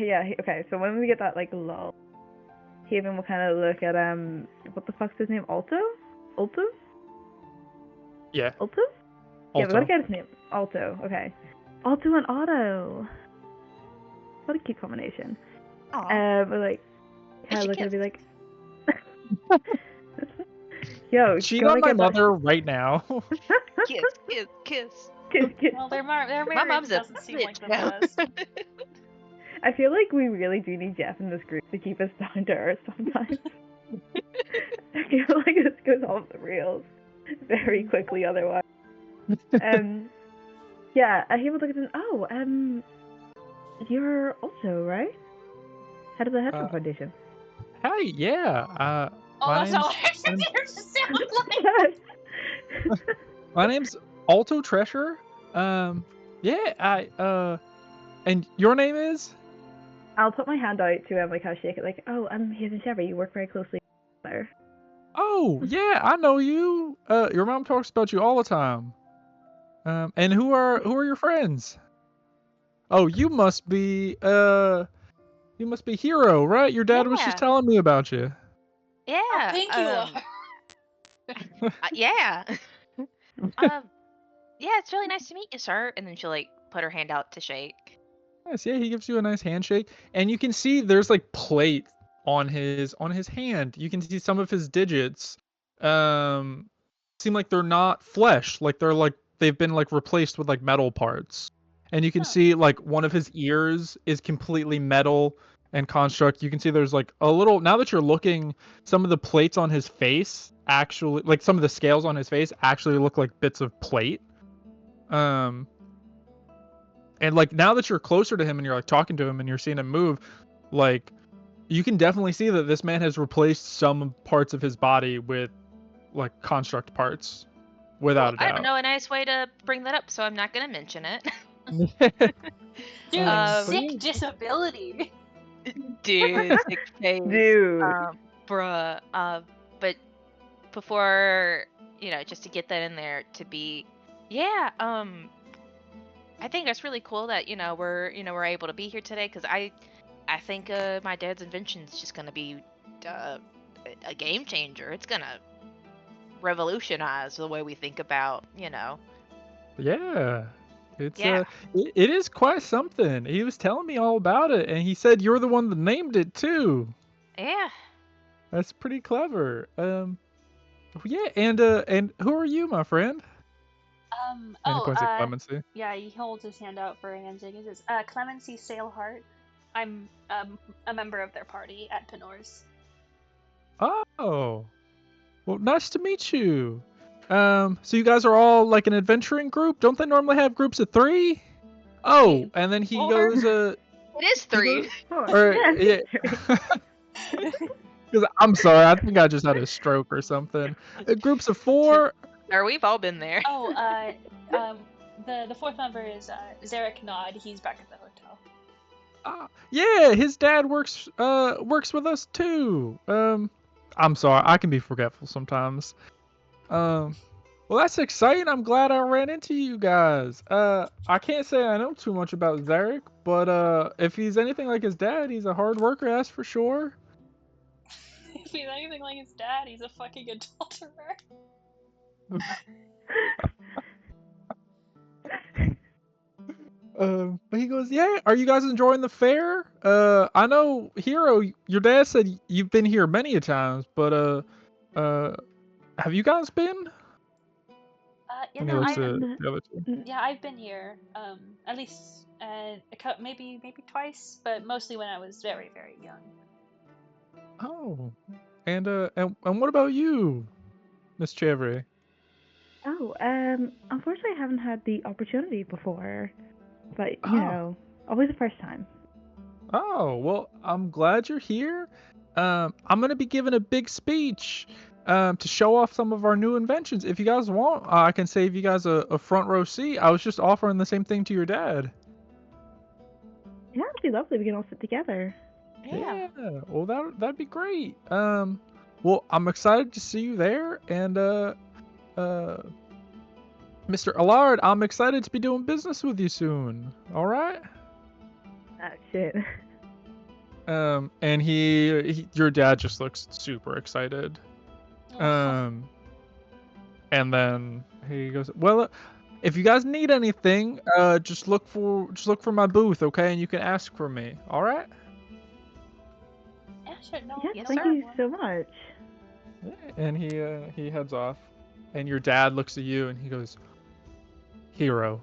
Yeah. Okay. So when we get that like lull, Haven will kind of look at what the fuck's his name? Alto? Yeah. Alto? Yeah, we gotta Alto. get his name. Alto, okay. Alto and Otto. What a cute combination. Aw. But like, They yeah, should look at kiss. be like, yo, Cheat gotta on my get that. mother right now. Kiss, kiss, kiss. Kiss, kiss. Well, their My marriage mom's a doesn't seem like bitch the now. best. I feel like we really do need Jeff in this group to keep us down to earth sometimes. I feel like this goes off the rails very quickly otherwise. Yeah, he would look at him. Oh, you're also right? Head of the Headphone Foundation. Hi, yeah. Oh, My that's not name's- what it just sounds like. My name's Alto Treasure. Yeah, and your name is? I'll put my hand out to him, like, I'll shake it, like, oh, he's in Chevy. You work very closely there. Oh, yeah, I know you. Your mom talks about you all the time. And who are your friends? Oh, you must be Hero, right? Your dad was just Yeah. telling me about you. Yeah. I think you are. Yeah. Yeah, it's really nice to meet you, sir. And then she'll like put her hand out to shake. Yes, yeah, he gives you a nice handshake, and you can see there's like plate on his hand. You can see some of his digits. Seem like they're not flesh, like they've been like replaced with like metal parts. And you can Huh. see like one of his ears is completely metal and construct. You can see there's like a little, now that you're looking, some of the plates on his face actually, like some of the scales on his face actually look like bits of plate. And like now that you're closer to him and you're like talking to him and you're seeing him move, like you can definitely see that this man has replaced some parts of his body with like construct parts, without a I doubt. don't know a nice way to bring that up, so I'm not gonna mention it. Dude, sick yeah. disability. Dude, sick face. Dude. Bruh. But before, just to get that in there, to be, yeah. I think that's really cool that we're able to be here today, because I think my dad's invention is just gonna be a game changer. It's gonna revolutionize the way we think about Yeah. It's Yeah. it is quite something. He was telling me all about it, and he said you're the one that named it too. Yeah. That's pretty clever. Yeah, and who are you, my friend? And he points at Clemency. Yeah, he holds his hand out for a handshake. He says, Clemency Sailheart. I'm a member of their party at Penors. Oh, well, nice to meet you. So you guys are all like an adventuring group? Don't they normally have groups of 3? Oh, and then he 4? goes, It is 3. or yeah. Because I'm sorry, I think I just had a stroke or something. Groups of 4. Or we've all been there. Oh, the 4th member is Zarek Nod. He's back at the hotel. Yeah, his dad works with us too. I'm sorry, I can be forgetful sometimes. Well, that's exciting. I'm glad I ran into you guys. I can't say I know too much about Zarek, but if he's anything like his dad, he's a hard worker, that's for sure. If he's anything like his dad, he's a fucking adulterer. But he goes, yeah, are you guys enjoying the fair? I know, Hero, your dad said you've been here many a times, but have you guys been? Yeah, And he no, looks I, at the other 2. yeah, I've been here, at least maybe twice, but mostly when I was very, very young. Oh, and what about you, Miss Chevry? Oh, unfortunately I haven't had the opportunity before. But, Oh. Always the first time. Oh, well, I'm glad you're here. I'm gonna be giving a big speech to show off some of our new inventions. If you guys want, I can save you guys a front row seat. I was just offering the same thing to your dad. Yeah, it'd be lovely. We can all sit together. Yeah. Well, that'd be great. Well, I'm excited to see you there, and Mr. Allard, I'm excited to be doing business with you soon. All right. Ah, shit. And your dad just looks super excited. And then he goes, well, if you guys need anything, just look for my booth, okay? And you can ask for me. All right? Yeah, sure. No, Yeah, Yes, thank sir. you so much. Yeah, and he heads off. And your dad looks at you and he goes, Hero,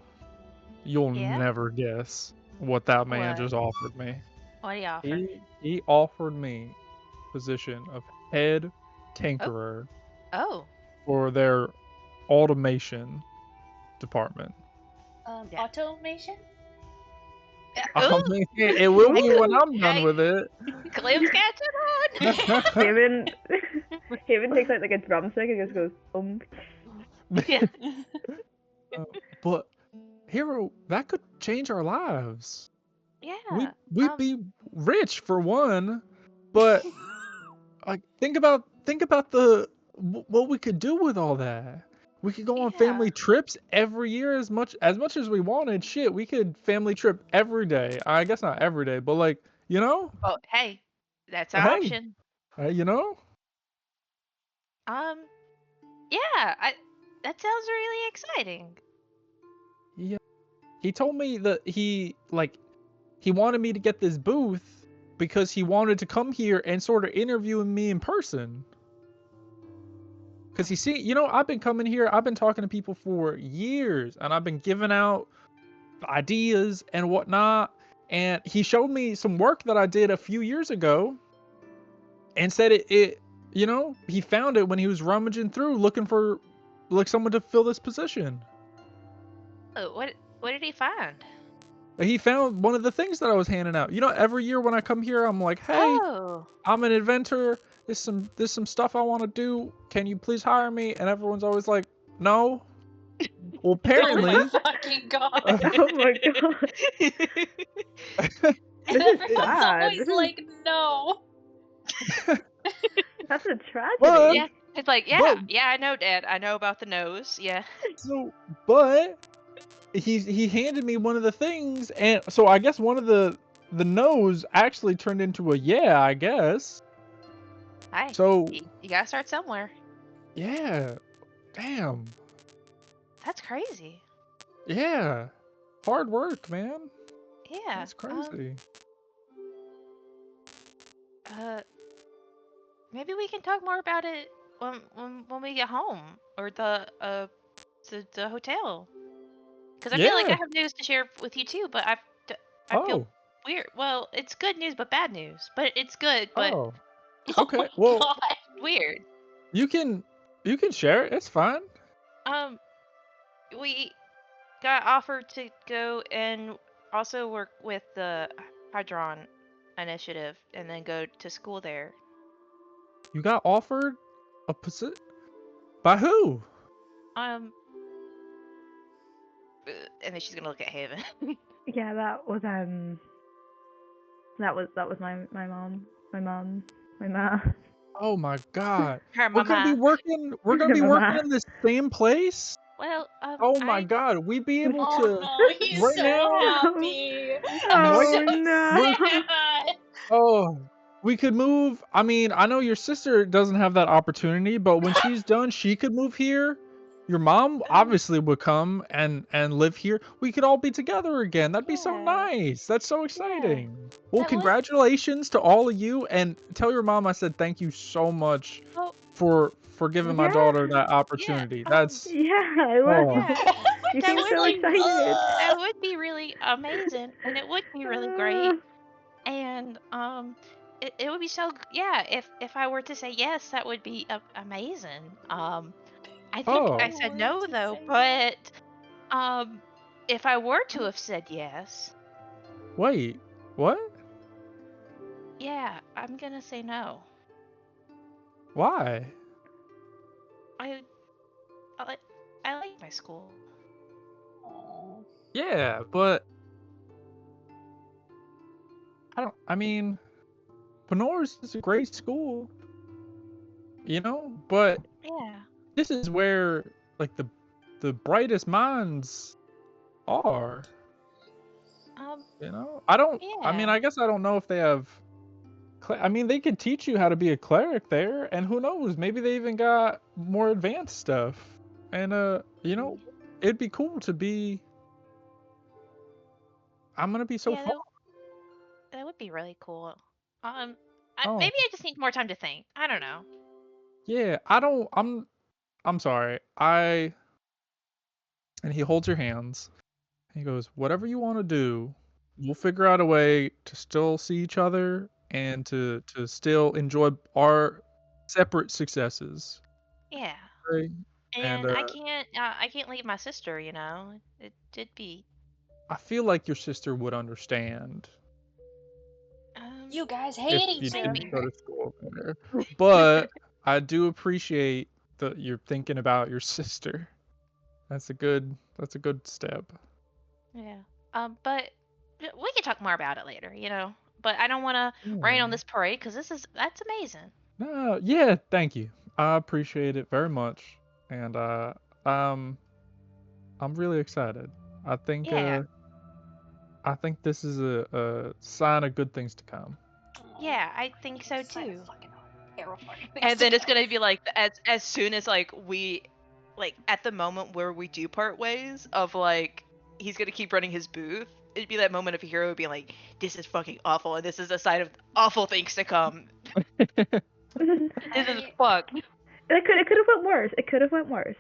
you'll Yeah? never guess what that man What? just offered me. What do you offer? He offered me position of head tinkerer Oh, for their automation department. Yeah. Automation? I ooh, mean, it will be when I'm done Hey. with it. Clem's catching on. Haven takes out like a drumstick and just goes Yeah. But Hero, that could change our lives. Yeah. We'd be rich for one, but like think about what we could do with all that. We could go on Yeah. family trips every year as much as we wanted. Shit, we could family trip every day. I guess not every day, but like, you know? Oh, hey, that's an Hey. option. You know? Yeah, that sounds really exciting. Yeah. He told me that he wanted me to get this booth because he wanted to come here and sort of interview me in person. Because I've been coming here, I've been talking to people for years, and I've been giving out ideas and whatnot. And he showed me some work that I did a few years ago and said he found it when he was rummaging through looking for like someone to fill this position. Oh, what did he find? He found one of the things that I was handing out. Every year when I come here, I'm like, hey, Oh, I'm an inventor. There's some stuff I want to do. Can you please hire me? And everyone's always like, no. Well, apparently, Oh my fucking god. Oh my god. And This is everyone's sad. always like, no. That's a tragedy. But- yeah. It's like, yeah, But- yeah, I know, Dad. I know about the nose. Yeah. but he handed me one of the things, and so I guess one of the no's actually turned into a yeah, I guess. Hey, So you gotta start somewhere. yeah, damn, That's crazy. yeah, hard work, man. Yeah. That's crazy. Maybe we can talk more about it when we get home or the hotel. Because I feel like I Yeah. have news to share with you too, but I feel Oh, weird. Well, it's good news but bad news. But it's good, but oh, Oh okay. my Well, god. weird. you can share it. It's fine. We got offered to go and also work with the Hydron initiative and then go to school there. You got offered a position by who? And then she's gonna look at Haven. Yeah, that was my mom. My ma. Oh my god. Her We're gonna be mama. working. We're gonna be working Mama. in the same place. Well, Oh my I- god. We'd be able Oh to. no, he's right so now- happy. Oh I'm so no. sad. Oh, we could move. I mean, I know your sister doesn't have that opportunity, but when she's done, she could move here. Your mom obviously would come and live here. We could all be together again. That'd be so Yeah. nice. That's so exciting. Well, That would- congratulations to all of you, and tell your mom I said thank you so much Oh. for giving my Yeah. daughter that opportunity. That's Yeah, it was. Oh. She That seems would so be- excited. that would be really amazing, and it would be really great. And it would be so yeah. If I were to say yes, that would be amazing. I think Oh. I said no Were to though, say but if I were to have said yes, Wait, what? yeah, I'm gonna say no. Why? I like my school. Oh. Yeah, but I mean, Penors is a great school, but Yeah. this is where like the brightest minds are, I don't, I mean, Yeah. I guess I don't know if they have, I mean, they could teach you how to be a cleric there, and who knows, maybe they even got more advanced stuff. And You know, it'd be cool to be. I'm gonna be so Yeah, far. that would be really cool. Oh, Maybe I just need more time to think. I don't know. yeah. I don't. I'm sorry. And he holds your hands. And he goes, "Whatever you want to do, we'll figure out a way to still see each other and to still enjoy our separate successes." Yeah, Right? And and I can't leave my sister. You know, it'd be I feel like your sister would understand You guys if hate you each didn't maybe. go to school over there. But I do appreciate that you're thinking about your sister. That's a good step. Yeah. But we can talk more about it later. You know. But I don't want to rain on Yeah. this parade because that's amazing. No, yeah, thank you. I appreciate it very much. And um I'm really excited. I think Yeah. I think this is a sign of good things to come. Yeah, I think so Sign of too. fucking terrifying things And to then it's come. gonna be like as soon as like we like at the moment where we do part ways of like he's gonna keep running his booth. It'd be that moment of Hero being like, "This is fucking awful, and this is a sign of awful things to come. This is fucked." It could have went worse. It could have went worse.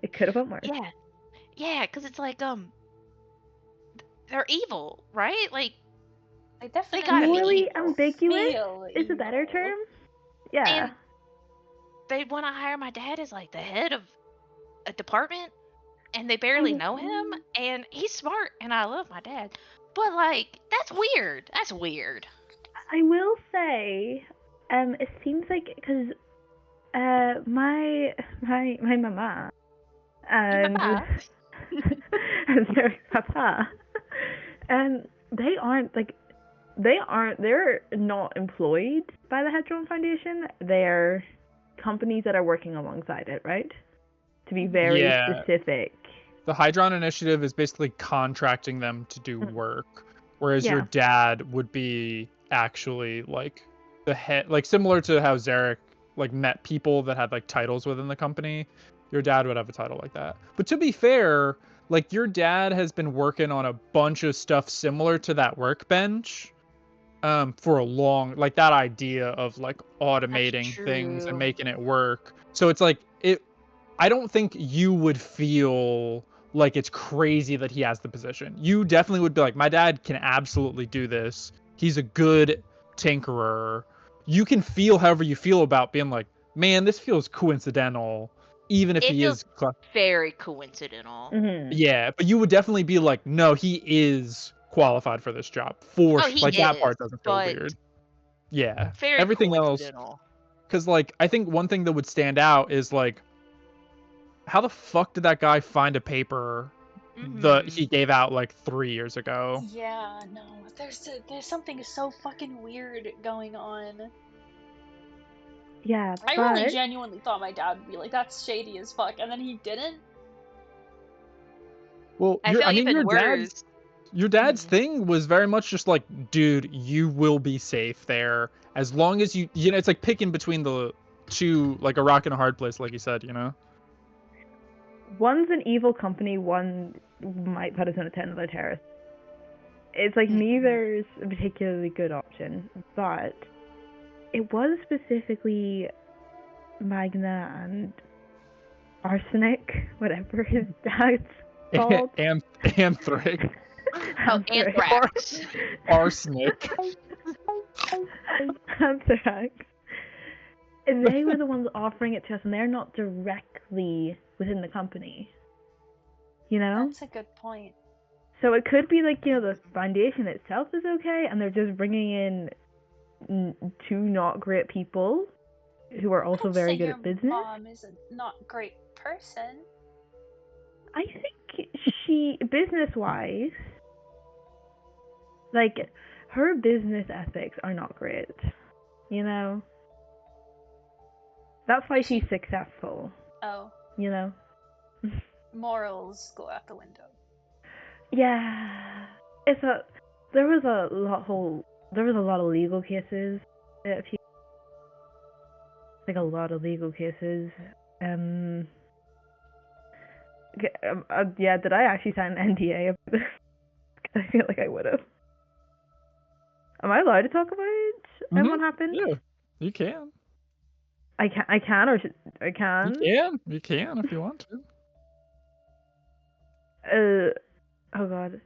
It could have went worse. Yeah, yeah, because it's like they're evil, right? Like I definitely gotta be Morally evil. ambiguous feel is a better evil. term. Yeah. And they want to hire my dad as like the head of a department, and they barely know him, and he's smart, and I love my dad, but like that's weird. That's weird. I will say, it seems like because my mama and Papa. and their papa, they're not employed by the Hedron Foundation. They're companies that are working alongside it, right? To be very Yeah. specific. The Hydron Initiative is basically contracting them to do work, whereas your Yeah. dad would be actually like the head, like similar to how Zarek like met people that had like titles within the company. Your dad would have a title like that. But to be fair, like your dad has been working on a bunch of stuff similar to that workbench for a long, like that idea of like automating things and true. making it work. So it's like I don't think you would feel like it's crazy that he has the position. You definitely would be like, my dad can absolutely do this. He's a good tinkerer. You can feel however you feel about being like, man, this feels coincidental, even if It he feels is. very coincidental. Mm-hmm. Yeah, but you would definitely be like, no, he is qualified for this job. Oh, he Like that part is, doesn't feel but weird. Yeah, very everything else, coincidental. because like I think one thing that would stand out is like, how the fuck did that guy find a paper that he gave out like 3 years ago? Yeah, no, there's something so fucking weird going on. Yeah, I but really genuinely thought my dad would be like, "That's shady as fuck," and then he didn't. Well, I feel even worse. your dad's thing was very much just like, dude, you will be safe there as long as you know, it's like picking between the two, like a rock and a hard place, like you said, you know. one's an evil company, one might put us in a tent of their terrorists. It's like neither's a particularly good option, but it was specifically Magna and Arsenic, whatever his dad's called. Anthrax. Oh, anthrax. Arsenic. Anthrax. They were the ones offering it to us, and they're not directly within the company. You know? That's a good point. So it could be like, you know, the foundation itself is okay, and they're just bringing in two not great people who are also Don't very say good your at business. mom is a not great person. I think she, business-wise, like, her business ethics are not great. You know? That's why she's successful. Oh, You know? morals go out the window. Yeah. There was a lot of legal cases. Like a lot of legal cases. Yeah, did I actually sign an NDA about this? 'Cause I feel like I would have. Am I allowed to talk about what happened? Yeah, you can. I can, I can. You can if you want to. Oh god.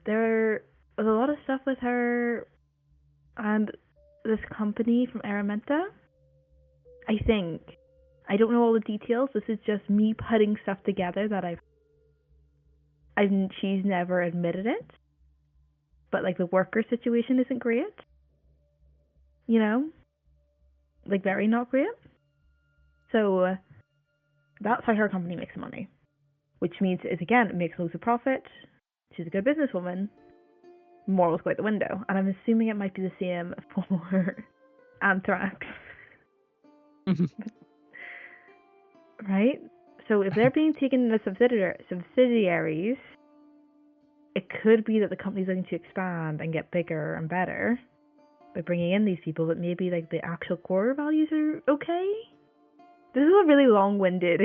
There was a lot of stuff with her and this company from Aramenta. I think. I don't know all the details. This is just me putting stuff together that she's never admitted it. But like the worker situation isn't great. You know? Like very not great. So that's how her company makes money. Which means it makes loads of profit. She's a good businesswoman. Morals go out the window. And I'm assuming it might be the same for Anthrax. Right? So if they're being taken into subsidiaries, it could be that the company's looking to expand and get bigger and better by bringing in these people, but maybe like the actual core values are okay. This is a really long-winded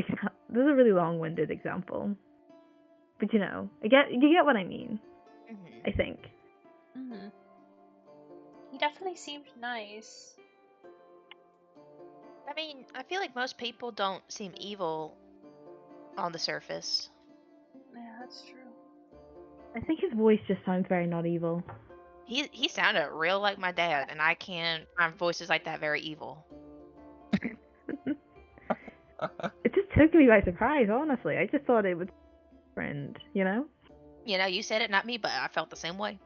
example, but you get what I mean. I think. He definitely seemed nice. I mean, I feel like most people don't seem evil on the surface. Yeah, that's true. I think his voice just sounds very not evil. He sounded real like my dad, and I can't find voices like that very evil. It just took me by surprise, honestly. I just thought it was friend, you know? You know, you said it, not me, but I felt the same way.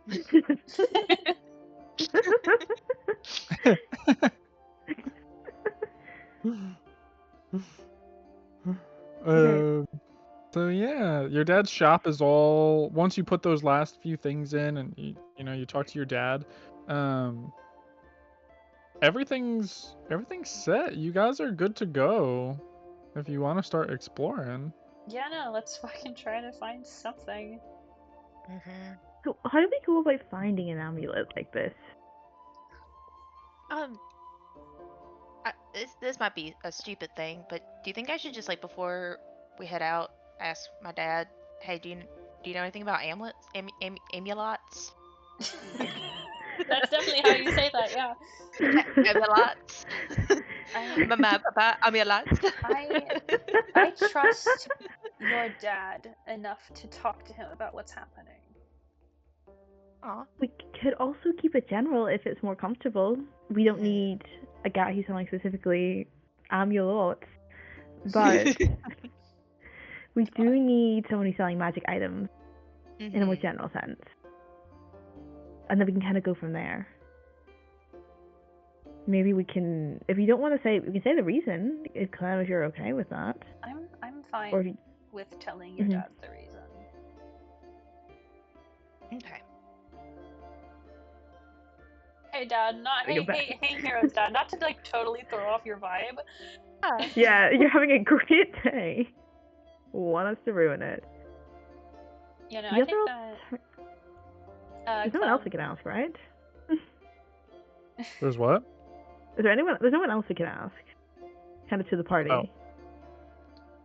So yeah, your dad's shop is all, once you put those last few things in and you talk to your dad, everything's set. You guys are good to go if you want to start exploring. Yeah, no, let's fucking try to find something. So how do we go about finding an amulet like this? This might be a stupid thing, but do you think I should just, like, before we head out, ask my dad, hey, do you know anything about amulets? Amulets? That's definitely how you say that, yeah. Amulets? Mama, papa, amulets? I trust your dad enough to talk to him about what's happening. Aw. We could also keep it general if it's more comfortable. We don't need a guy who's selling specifically amulets, but we do need someone who's selling magic items in a more general sense. And then we can kind of go from there. Maybe we can, if you don't want to say, we can say the reason, if you're okay with that. I'm fine with telling your dad the reason. Okay. Hey Dad, hey Hero's dad, not to like totally throw off your vibe. Yeah, you're having a great day. Want us to ruin it. You know, I think that there's no one else we can ask, right? There's what? There's no one else we can ask. Kind of to the party. Oh.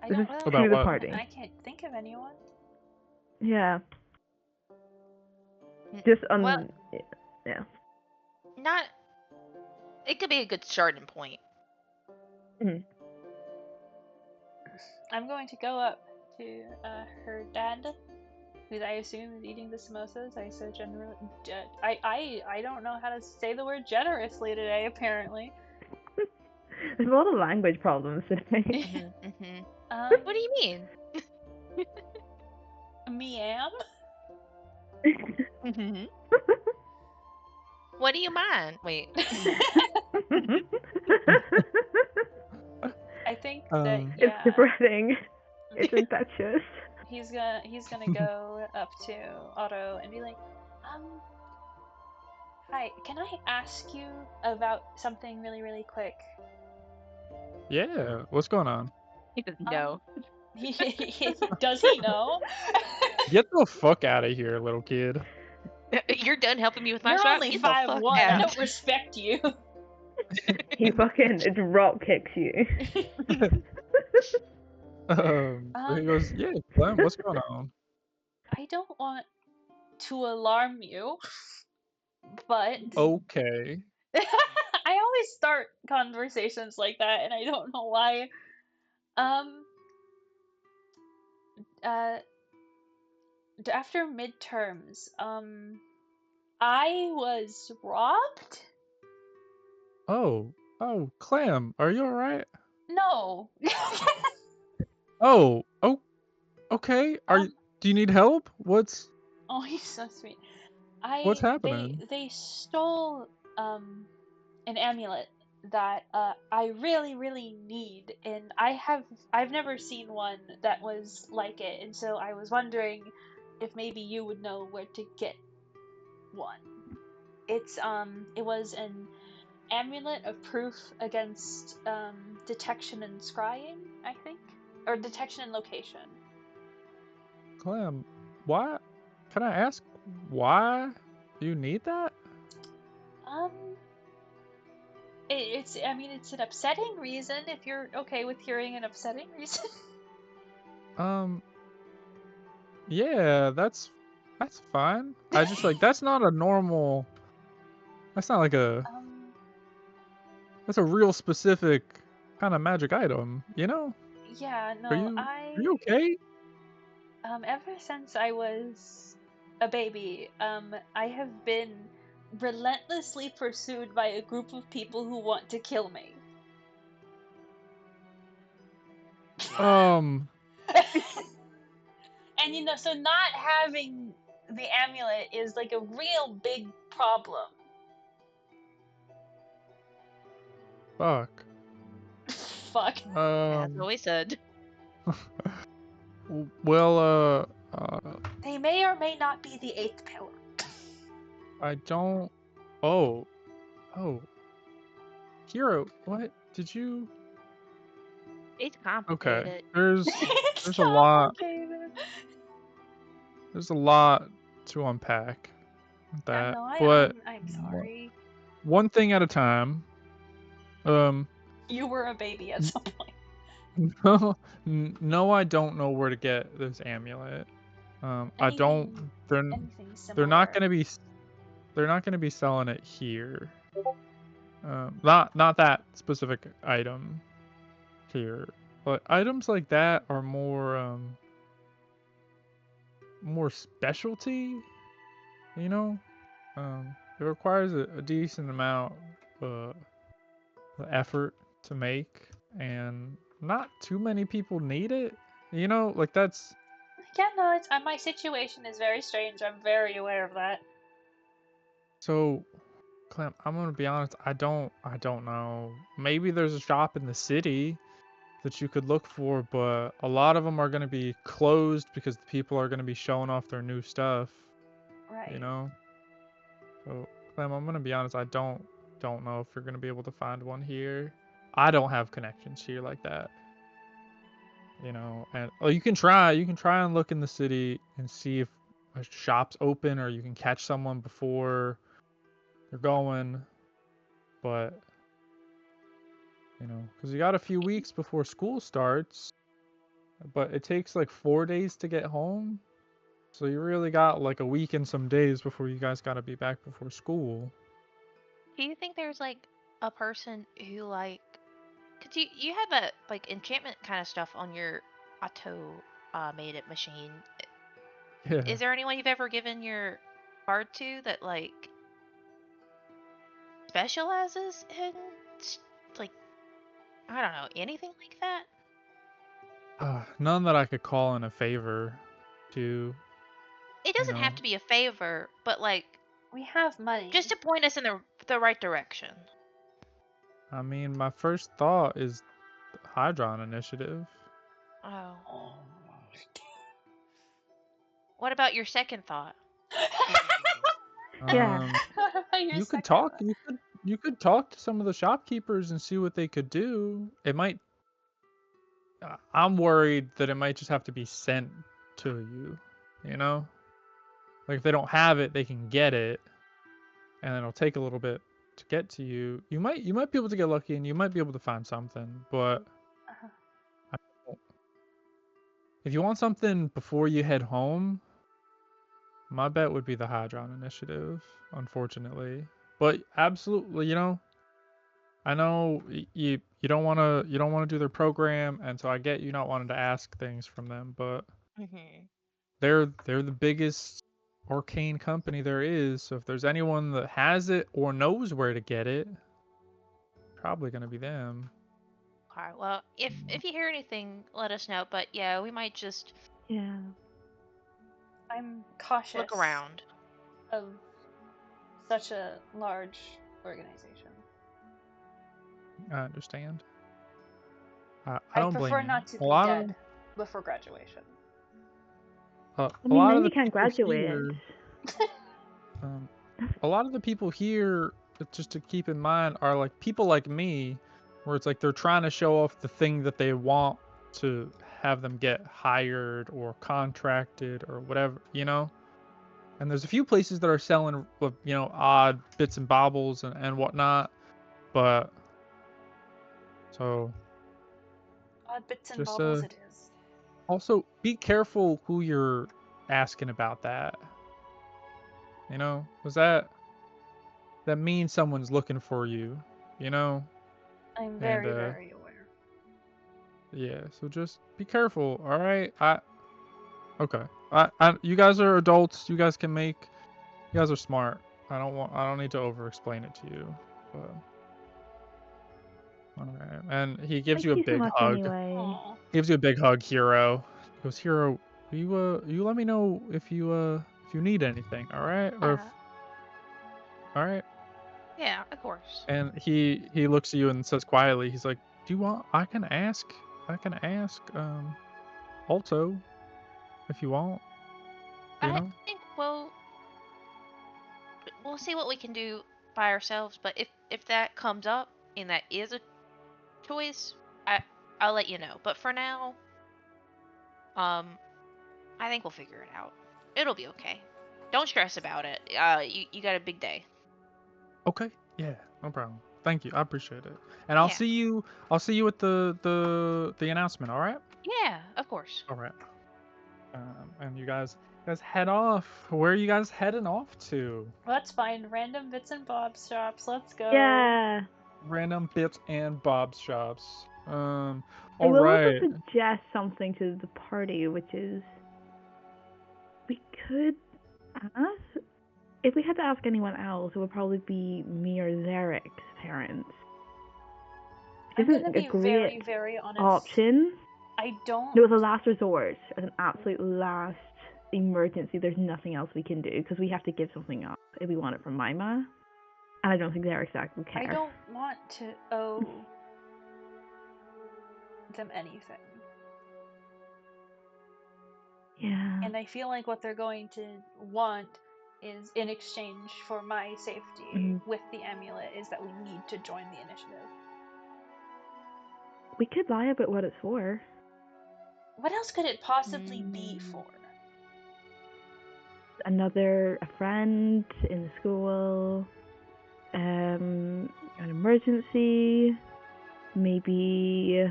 I don't know. About the what? party. I can't think of anyone. Yeah. Just Well, yeah. not. It could be a good starting point. I'm going to go up to her dad, who I assume is eating the samosas. I so generally, I don't know how to say the word generously today. Apparently, there's a lot of language problems today. What do you mean? Meam? What do you mind? Wait. I think that It's depressing. It's infectious. He's gonna go up to Otto and be like, hi, can I ask you about something really, really quick? Yeah, what's going on? He doesn't know. Does he know? Get the fuck out of here, little kid. You're done helping me with my You're shot? only Get the fuck 5'1". I out. don't respect you. He fucking drop kicks you. So he goes, "Yeah, Clem, what's going on?" I don't want to alarm you, but Okay. I always start conversations like that, and I don't know why. Um, uh, after midterms, I was robbed? Oh, Clem, are you all right? No. Oh, okay. Um, Do you need help? What's oh, he's so sweet. happening? They stole an amulet that I really need, and I've never seen one that was like it, and so I was wondering if maybe you would know where to get one. It was an amulet of proof against detection and scrying, I think, or detection and location. Clem, why? Can I ask why you need that? Um, I mean, it's an upsetting reason if you're okay with hearing an upsetting reason. Um, yeah, that's fine. I just like that's not a normal. That's not like a. Um, That's a real specific kind of magic item, you know? yeah, Are no, you okay? ever since I was a baby, I have been relentlessly pursued by a group of people who want to kill me. Um, And you know, so not having the amulet is like a real big problem. fuck. Fuck. That's what we said. Well, They may or may not be the eighth pillar. I don't. Oh, Hero, what did you? It's Okay, complicated. It's there's a lot. complicated. There's a lot to unpack with Yeah, that, no, but I'm sorry. one thing at a time. You were a baby at some point. No, no, I don't know where to get this amulet. I don't. Anything similar. They're not gonna be. They're not gonna be selling it here. Not that specific item here, but items like that are more specialty. You know, it requires a decent amount of effort to make, and not too many people need it. You know, like that's. Yeah, no, it's my situation is very strange. I'm very aware of that. So, Clem, I'm gonna be honest. I don't know. Maybe there's a shop in the city that you could look for, but a lot of them are gonna be closed because the people are gonna be showing off their new stuff. Right. You know. So, Clem, I'm gonna be honest. I don't know if you're gonna be able to find one here. I don't have connections here like that. You know, and you can try and look in the city and see if a shop's open, or you can catch someone before they're going. But you know, because you got a few weeks before school starts, but it takes like 4 days to get home, so you really got like a week and some days before you guys got to be back before school. Do you think there's like a person who like, cause you have a like enchantment kind of stuff on your automated machine? Yeah. Is there anyone you've ever given your card to that like specializes in like, I don't know, anything like that? None that I could call in a favor to. It doesn't have know. to be a favor, but like We have money. just to point us in the right direction. I mean, my first thought is the Hydron Initiative. Oh. What about your second thought? Yeah. You could talk. You could talk to some of the shopkeepers and see what they could do. It might. I'm worried that it might just have to be sent to you. You know, like if they don't have it, they can get it, and it'll take a little bit to get to you. You might be able to get lucky, and you might be able to find something, but if you want something before you head home, my bet would be the Hadron Initiative, unfortunately. But absolutely, I know you don't want to do their program, and so I get you not wanting to ask things from them, but Mm-hmm. they're the biggest arcane company there is. So if there's anyone that has it or knows where to get it, probably gonna be them. Okay, well, if you hear anything, let us know. But yeah, we might just Yeah. I'm cautious look around. of such a large organization. I understand. I I don't blame prefer you. not to A be lot dead before graduation. of I a mean, lot then of you the can't people graduate. here, um, a lot of the people here, just to keep in mind, are like people like me, where it's like they're trying to show off the thing that they want to have them get hired or contracted or whatever, And there's a few places that are selling, odd bits and baubles and whatnot, but so Odd bits and just baubles it is. also be careful who you're asking about that. Was that means someone's looking for you, you know? I'm And very, very aware. yeah, so just be careful, all right? Okay. You guys are adults. You guys are smart. I don't need to over explain it to you. But all right. And he gives Thank you a you so big much hug. anyway. Aw. He gives you a big hug, Hero. He goes, Hero, you let me know if you need anything, all right? Or if all right. Yeah, of course. And he looks at you and says quietly, he's like, "Do you want? I can ask. Also, if you want, you I know." think we'll see what we can do by ourselves. But if that comes up and that is a choice, I'll let you know. But for now, I think we'll figure it out. It'll be okay. Don't stress about it. You got a big day. Okay. Yeah. No problem. Thank you. I appreciate it. And I'll Yeah. see you. I'll see you at the announcement. All right. Yeah, of course. All right. And you guys head off. Where are you guys heading off to? Let's find random bits and bobs shops. Let's go. Yeah. Random bits and bobs shops. I All will right. also suggest something to the party, which is we could ask. If we had to ask anyone else, it would probably be me or Zarek's parents. I'm Isn't gonna a be great very, very honest. option. I don't. No, it's a last resort, as an absolute last emergency. There's nothing else we can do because we have to give something up if we want it from Mima, and I don't think Zarek's act will care. I don't want to owe them anything. Yeah. And I feel like what they're going to want is, in exchange for my safety with the amulet, is that we need to join the initiative. We could lie about what it's for. What else could it possibly be for? A friend in the school, an emergency, maybe.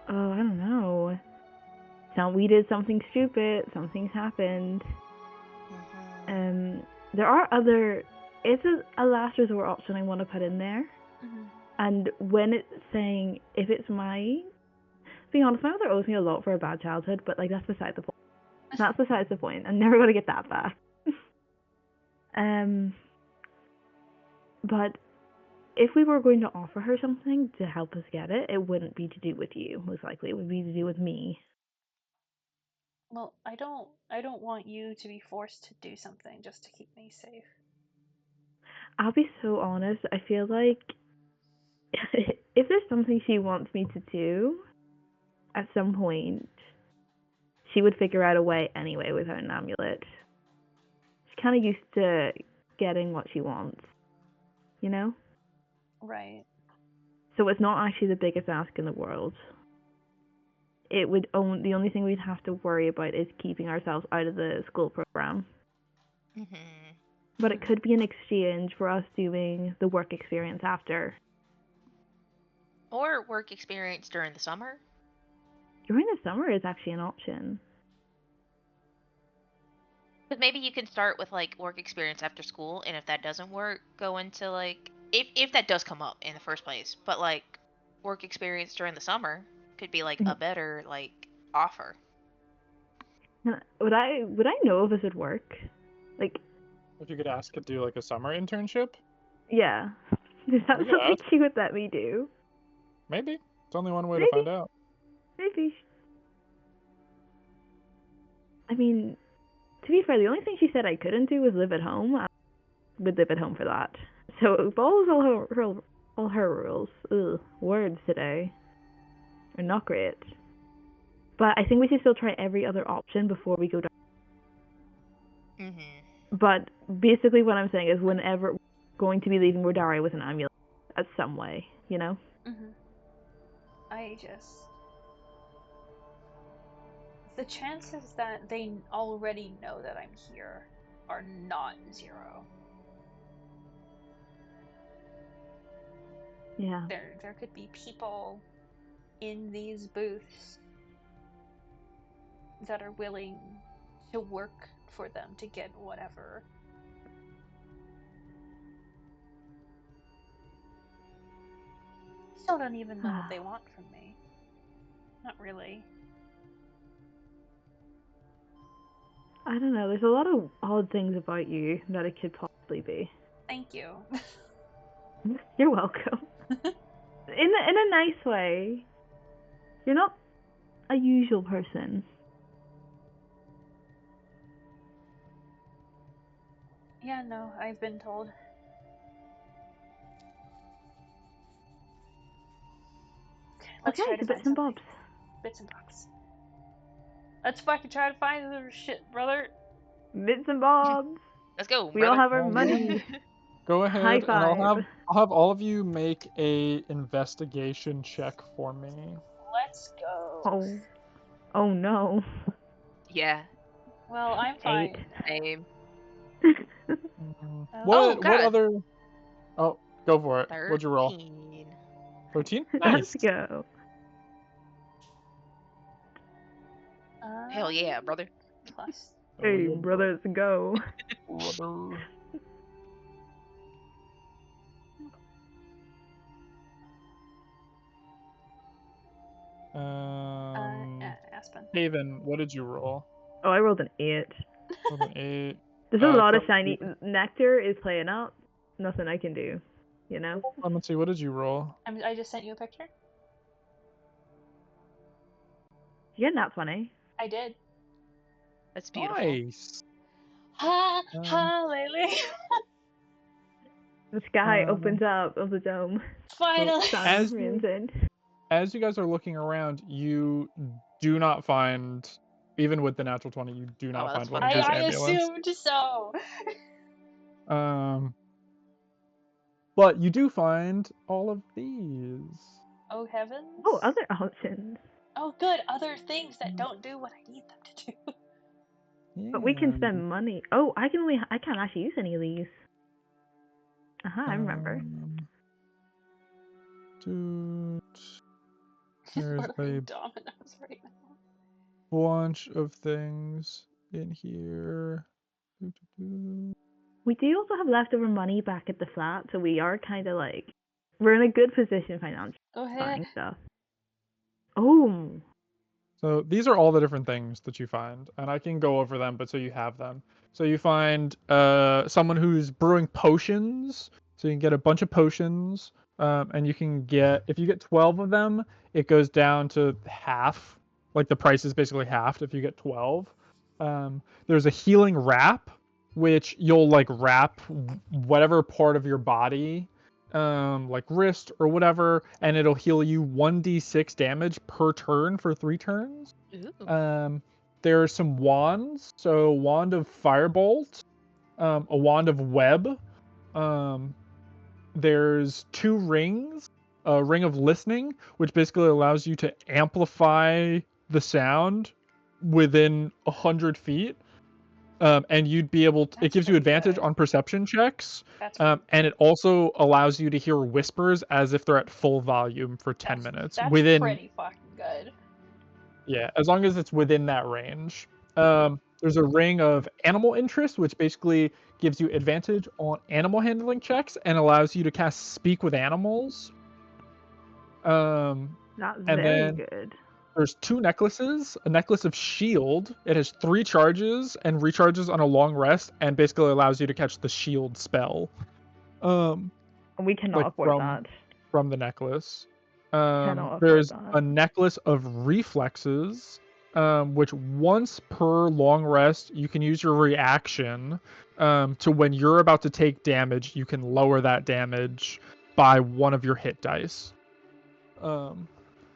Oh, I don't know. We did something stupid. Something's happened. There are other. It's a last resort option I want to put in there. And when it's saying if it's to be honest, my mother owes me a lot for a bad childhood, but like that's beside the point. That's besides the point. I'm never gonna get that back. But if we were going to offer her something to help us get it, it wouldn't be to do with you. Most likely, it would be to do with me. Well, I don't want you to be forced to do something just to keep me safe. I'll be so honest. I feel like if there's something she wants me to do, at some point, she would figure out a way anyway without an amulet. She's kind of used to getting what she wants, you know? Right. So it's not actually the biggest ask in the world. The only thing we'd have to worry about is keeping ourselves out of the school program. But it could be an exchange for us doing the work experience after. Or work experience during the summer. during the summer is actually an option. Because maybe you can start with like work experience after school, and if that doesn't work, go into like if that does come up in the first place. But like work experience during the summer could be like a better like offer. Would I know if this would work? Like, If you could ask to do like a summer internship, yeah. Is that We could something ask. she would let me do? maybe. It's only one way Maybe. to find out. Maybe. I mean, to be fair, the only thing she said I couldn't do was live at home. I would live at home for that. So it follows all her rules. Ugh, words today are not great. But I think we should still try every other option before we go down. Mm-hmm. But basically, what I'm saying is, whenever we're going to be leaving Rodari with an amulet, at some way, you know. The chances that they already know that I'm here are not 0. Yeah. There could be people in these booths that are willing to work for them to get whatever. Still don't even know what they want from me. Not really. I don't know. There's a lot of odd things about you that it could possibly be. Thank you. You're welcome. in a nice way. You're not a usual person. Yeah, no, I've been told. Let's Okay, try to so find bits and something. bobs. Bits and bobs. Let's fucking try to find the shit, brother. Bits and bobs. Let's go. We all brother. have our Alright. money. Go ahead, High and I'll five. have all of you make a investigation check for me. Let's go. Oh no. Yeah. Well, I'm fine. Same. What God. other? Oh, go for it. What'd you roll? 13. Let's Nice. go. Hell yeah, brother. Plus. Hey, brothers, go. Brother. Aspen. Haven, what did you roll? Oh, I rolled an 8. Rolled an 8. There's a lot of Clemency- shiny. Nectar is playing up. Nothing I can do. You know? Clemency, what did you roll? I just sent you a picture. You're not funny. I did. That's beautiful. Nice. Hallelujah. The sky opens up of the dome. Finally. Sun As rains in. As you guys are looking around, you do not find, even with the natural 20, you do not well, find that's one fine. of his I ambulance. assumed so. But you do find all of these. Oh heavens. Oh, other options. Oh good, other things that don't do what I need them to do. But we can Yeah. spend money. Oh, I can't actually use any of these. I remember. Dude, there's We're a like dominoes right now. bunch of things in here. We do also have leftover money back at the flat, so we are kind of like, we're in a good position financially. Go ahead. Buying stuff. Oh, So these are all the different things that you find, and I can go over them, but so you have them. So you find someone who's brewing potions, so you can get a bunch of potions, and you can get, if you get 12 of them, it goes down to half, like the price is basically halved if you get 12. There's a healing wrap, which you'll like wrap whatever part of your body, like wrist or whatever, and it'll heal you 1d6 damage per turn for 3 turns. Ooh. There are some wands, so wand of firebolt, a wand of web. There's 2 rings, a ring of listening, which basically allows you to amplify the sound within 100 feet. And you'd be able to, it That's gives you pretty advantage good. on perception checks. That's And it also allows you to hear whispers as if they're at full volume for 10 minutes. That's Within, pretty fucking good. Yeah, as long as it's within that range. There's a ring of animal interest, which basically gives you advantage on animal handling checks and allows you to cast Speak with Animals. Not And very then good. there's 2 necklaces. A necklace of shield. It has 3 charges and recharges on a long rest, and basically allows you to catch the shield spell. We cannot Like afford that. from the necklace. Cannot afford There's that. a necklace of reflexes, which once per long rest, you can use your reaction to when you're about to take damage, you can lower that damage by 1 of your hit dice.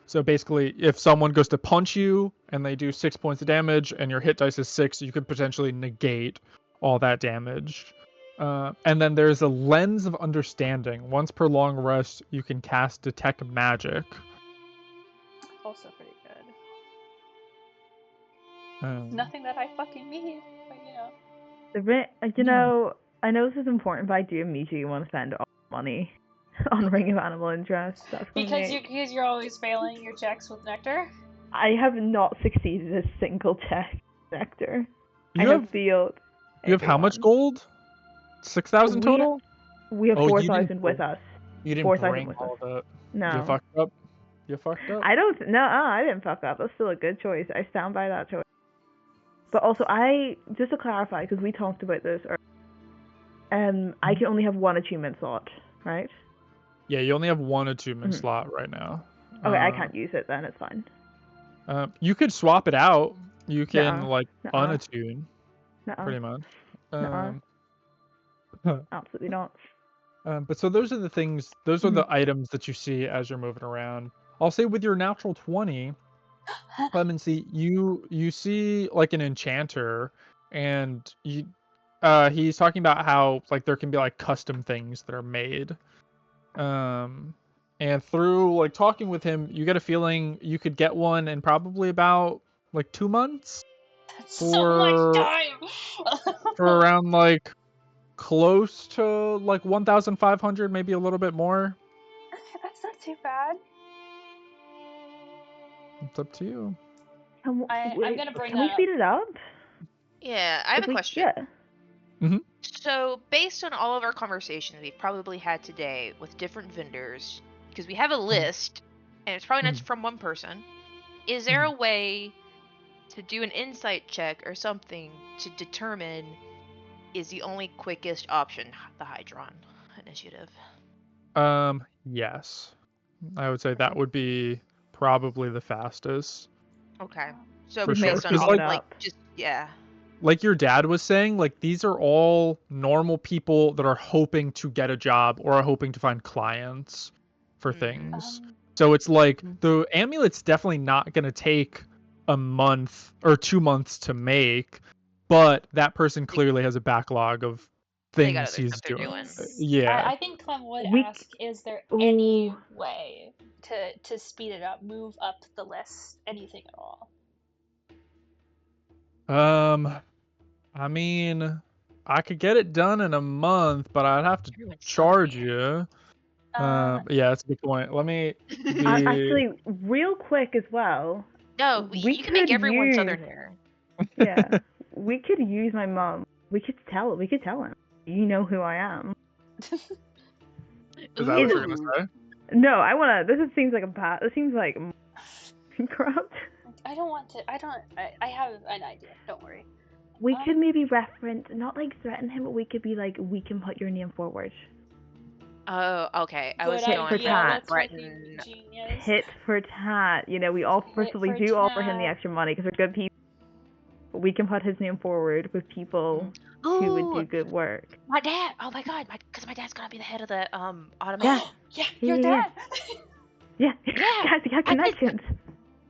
So basically, if someone goes to punch you and they do 6 points of damage and your hit dice is 6, you could potentially negate all that damage. And then there's a Lens of Understanding. Once per long rest, you can cast Detect Magic. Also pretty good. Nothing that I fucking need, but You know, I know this is important, but I do immediately want to spend all the money on Ring of Animal Interest. That's because you're always failing your checks with Nectar. I have not succeeded a single check with Nectar. You have failed. You have how much gold? 6,000 total? We have 4,000 with us. You didn't 4,000 bring with all us. of it. No. You fucked up. You fucked up. I didn't fuck up. That's still a good choice. I stand by that choice. But also, just to clarify, because we talked about this earlier, I can only have 1 achievement slot, right? Yeah, you only have 1 achievement slot right now. Okay, I can't use it then. It's fine. You could swap it out. You can Nuh-uh. unattune. Nuh-uh. Pretty much. Absolutely not. But so those are the things. Those are the items that you see as you're moving around. I'll say with your natural 20, Clemency, you see like an enchanter, and he's talking about how like there can be like custom things that are made. And through like talking with him, you get a feeling you could get one in probably about like 2 months. That's so much time. For around like close to like 1,500, maybe a little bit more. That's not too bad. It's up to you. I'm gonna bring Can we speed it up? Yeah, I have a question. Yeah. So, based on all of our conversations we've probably had today with different vendors, because we have a list, and it's probably not from one person, is there a way to do an insight check or something to determine is the only quickest option the Hydron initiative? Yes. I would say that would be probably the fastest. Okay. So For based sure. on like your dad was saying, like these are all normal people that are hoping to get a job or are hoping to find clients for things. So it's like the amulet's definitely not going to take a month or 2 months to make, but that person clearly has a backlog of things he's doing. Yeah. I think Clem would ask, is there any way to speed it up, move up the list, anything at all? I mean, I could get it done in a month, but I'd have to charge you. Yeah, that's a good point. Let me actually, real quick as well. No, you can make everyone Southern here. Yeah, we could use my mom. We could tell him. You know who I am. Is that what you're gonna say? No, I wanna. This seems like This seems like corrupt. I don't want to. I have an idea. Don't worry. We could maybe reference, not like threaten him, but we could be like, we can put your name forward. Oh, okay. I was going for tat. Genius. Tit for tat. You know, we offer him the extra money because we're good people. But we can put his name forward with people who would do good work. My dad. Oh my god. Because my dad's gonna be the head of the Yeah. Yeah. Your dad. Yeah. Guys, you got connections.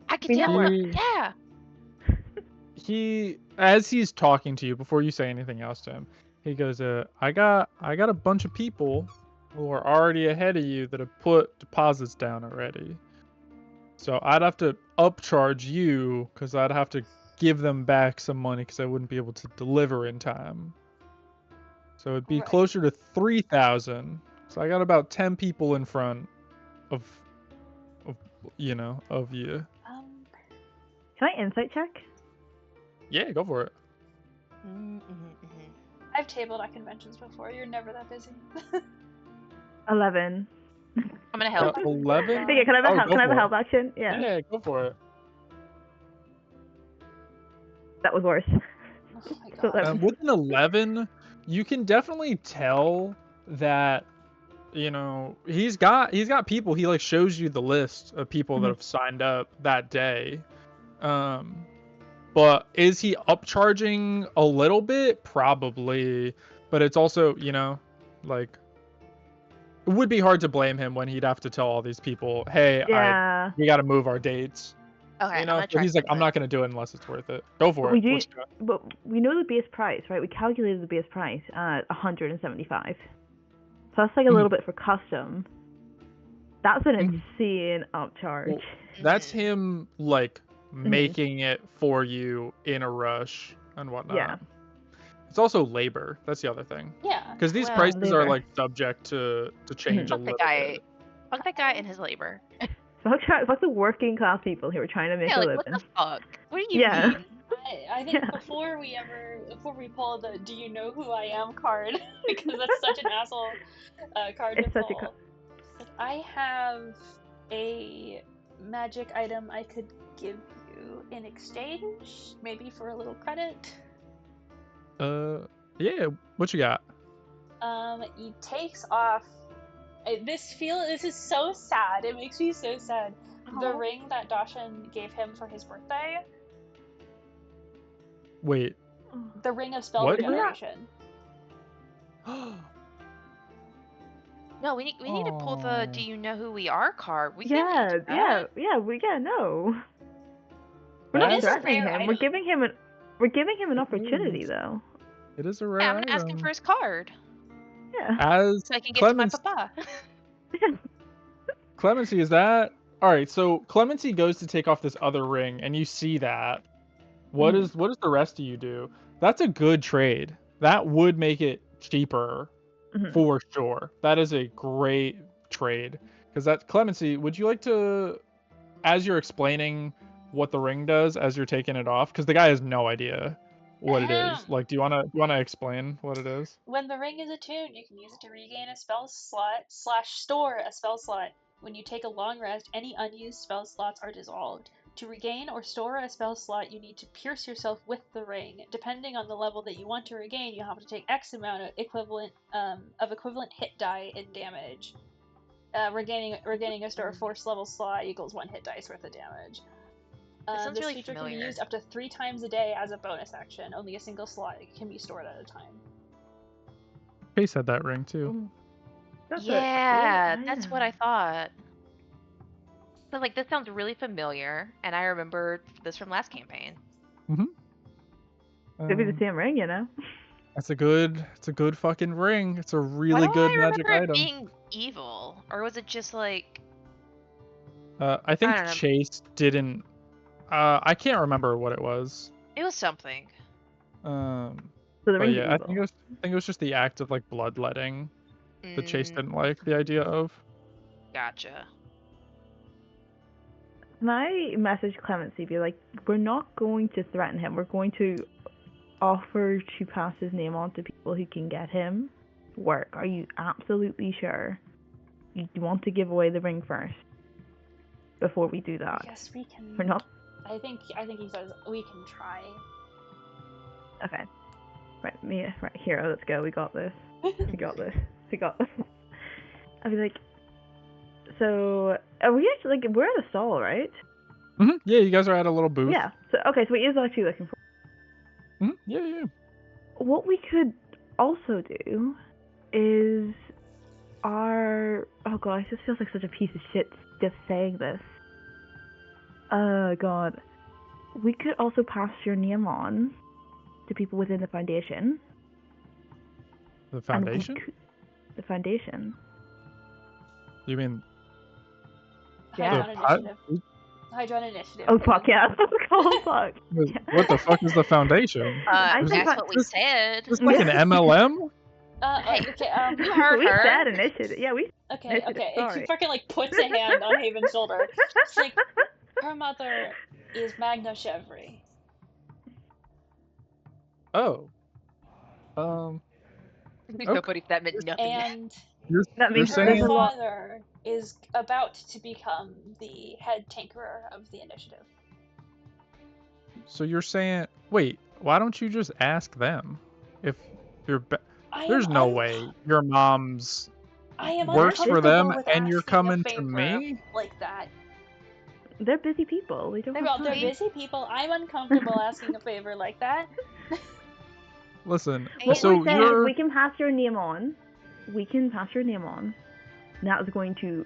I can tell. Yeah. As he's talking to you, before you say anything else to him, he goes, I got a bunch of people who are already ahead of you that have put deposits down already. So I'd have to upcharge you because I'd have to give them back some money because I wouldn't be able to deliver in time. So it'd be closer to 3,000. So I got about 10 people in front of you. Can I insight check? Yeah, go for it. I've tabled at conventions before. You're never that busy. 11. I'm gonna help. 11? Okay, can I have a Oh, help? go Can I have a for it. help action? Yeah. Yeah, go for it. That was worse. Oh my So god. that- With an 11, you can definitely tell that, you know, he's got people. He like shows you the list of people that Mhm. have signed up that day. But is he upcharging a little bit? Probably. But it's also, you know, like, it would be hard to blame him when he'd have to tell all these people, hey, Yeah. we got to move our dates. Okay, You know, I'm so gonna he's like, try I'm not gonna do it unless it's worth it. Go for We it. do- What you got? But we know the base price, right? We calculated the base price at 175. So that's like a little bit for custom. That's an Mhm. insane upcharge. Well, That's Mhm. him like Mm-hmm. making it for you in a rush and whatnot. Yeah. It's also labor. That's the other thing. Yeah. Because these Well, prices are labor. like subject to change a Fuck little that guy. bit. Fuck that guy and his labor. Fuck the working class people who are trying to make Yeah, a like living. what the fuck? What do you Yeah. mean? I think Yeah. before we pull the "Do you know who I am" card, because that's such an asshole card It's to such a pull. Like, I have a magic item I could give you in exchange, maybe for a little credit. Yeah. What you got? He takes off. This is so sad. It makes me so sad. The Aw. ring that Dashan gave him for his birthday, Wait. the ring of spell What? regeneration. No, we need to pull the Oh. "Do you know who we are" card. We Yeah, can't do that. no. We're not That is a threatening rare him. We're item. giving him an opportunity is. though. It is a rare Yeah, I'm gonna ask him item. for his card Yeah. As so I can give it to my Clemens- papa. Clemency, is that all right? So Clemency goes to take off this other ring, and you see that. What Mhm. does the rest of you do? That's a good trade. That would make it cheaper Mhm. for sure. That is a great trade. Because that Clemency, would you like to, as you're explaining what the ring does, as you're taking it off, because the guy has no idea what it is. Like, do you wanna explain what it is? When the ring is attuned, you can use it to regain a spell slot / store a spell slot. When you take a long rest, any unused spell slots are dissolved. To regain or store a spell slot, you need to pierce yourself with the ring. Depending on the level that you want to regain, you have to take X amount of equivalent hit die in damage. Regaining a store force level slot equals 1 hit dice worth of damage. That sounds This really feature can familiar. be used up to 3 times a day as a bonus action. Only a single slot can be stored at a time. Chase had that ring too. That's a Yeah, great that's what item. I thought. So like this sounds really familiar, and I remember this from last campaign. Could be the Um, same ring, you know. It's a good fucking ring. It's a really Why do good I magic remember it item. being evil, or was it just like? I think I don't know. Chase didn't. I can't remember what it was. It was something. So the But ring's yeah, I evil. think it was just the act of like bloodletting that Chase Mm, didn't like the idea of. Gotcha. Can I message Clemency? Be like, we're not going to threaten him. We're going to offer to pass his name on to people who can get him work. Are you absolutely sure? You want to give away the ring first before we do that? Yes, we can. We're not. I think he says we can try. Okay. Right, hero. Let's go. We got this. We got this. We got this. I'd be like, so are we actually like we're at a stall, right? Yeah, you guys are at a little booth. Yeah. So okay, so what he is actually looking for. Yeah. What we could also do is oh god, it just feels like such a piece of shit just saying this. Oh god. We could also pass your name on to people within the foundation. The and we foundation? could- The foundation. You mean Yeah. Hydron the initiative. Hydron initiative. Oh fuck yeah. Oh fuck. what the fuck is the foundation? I Is think That's that- what we said. Is this like an MLM? Okay. You heard we her. said initiative. Yeah, we. Okay. Sorry. He fucking like puts a hand on Haven's shoulder. It's like her mother is Magna Chevry. Oh. Nobody that meant nothing. And That You're means her there's saying a lot. father is about to become the head tinkerer of the initiative. so you're saying wait, why don't you just ask them? If you're there's no way your mom's I am works for them uncomfortable with and you're asking a coming to favor me? like that. They're busy people. They don't have They're time. busy people. I'm uncomfortable asking a favor like that. Listen, What so we're saying is you're we can pass your name on. We can pass your name on. That is going to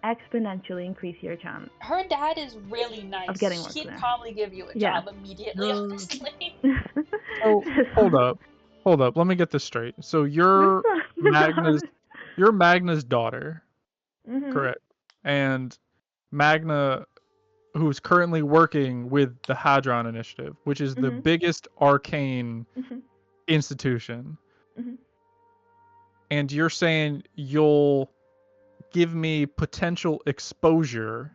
exponentially increase your chance. Her dad is really nice. Of getting work He'd there. probably give you a Yeah. job immediately, You're- honestly. Oh, hold up. Let me get this straight. So you're Magna's daughter, Mhm. correct? And Magna, who's currently working with the Hadron Initiative, which is the Mhm. biggest arcane Mhm. institution. Mhm. And you're saying you'll give me potential exposure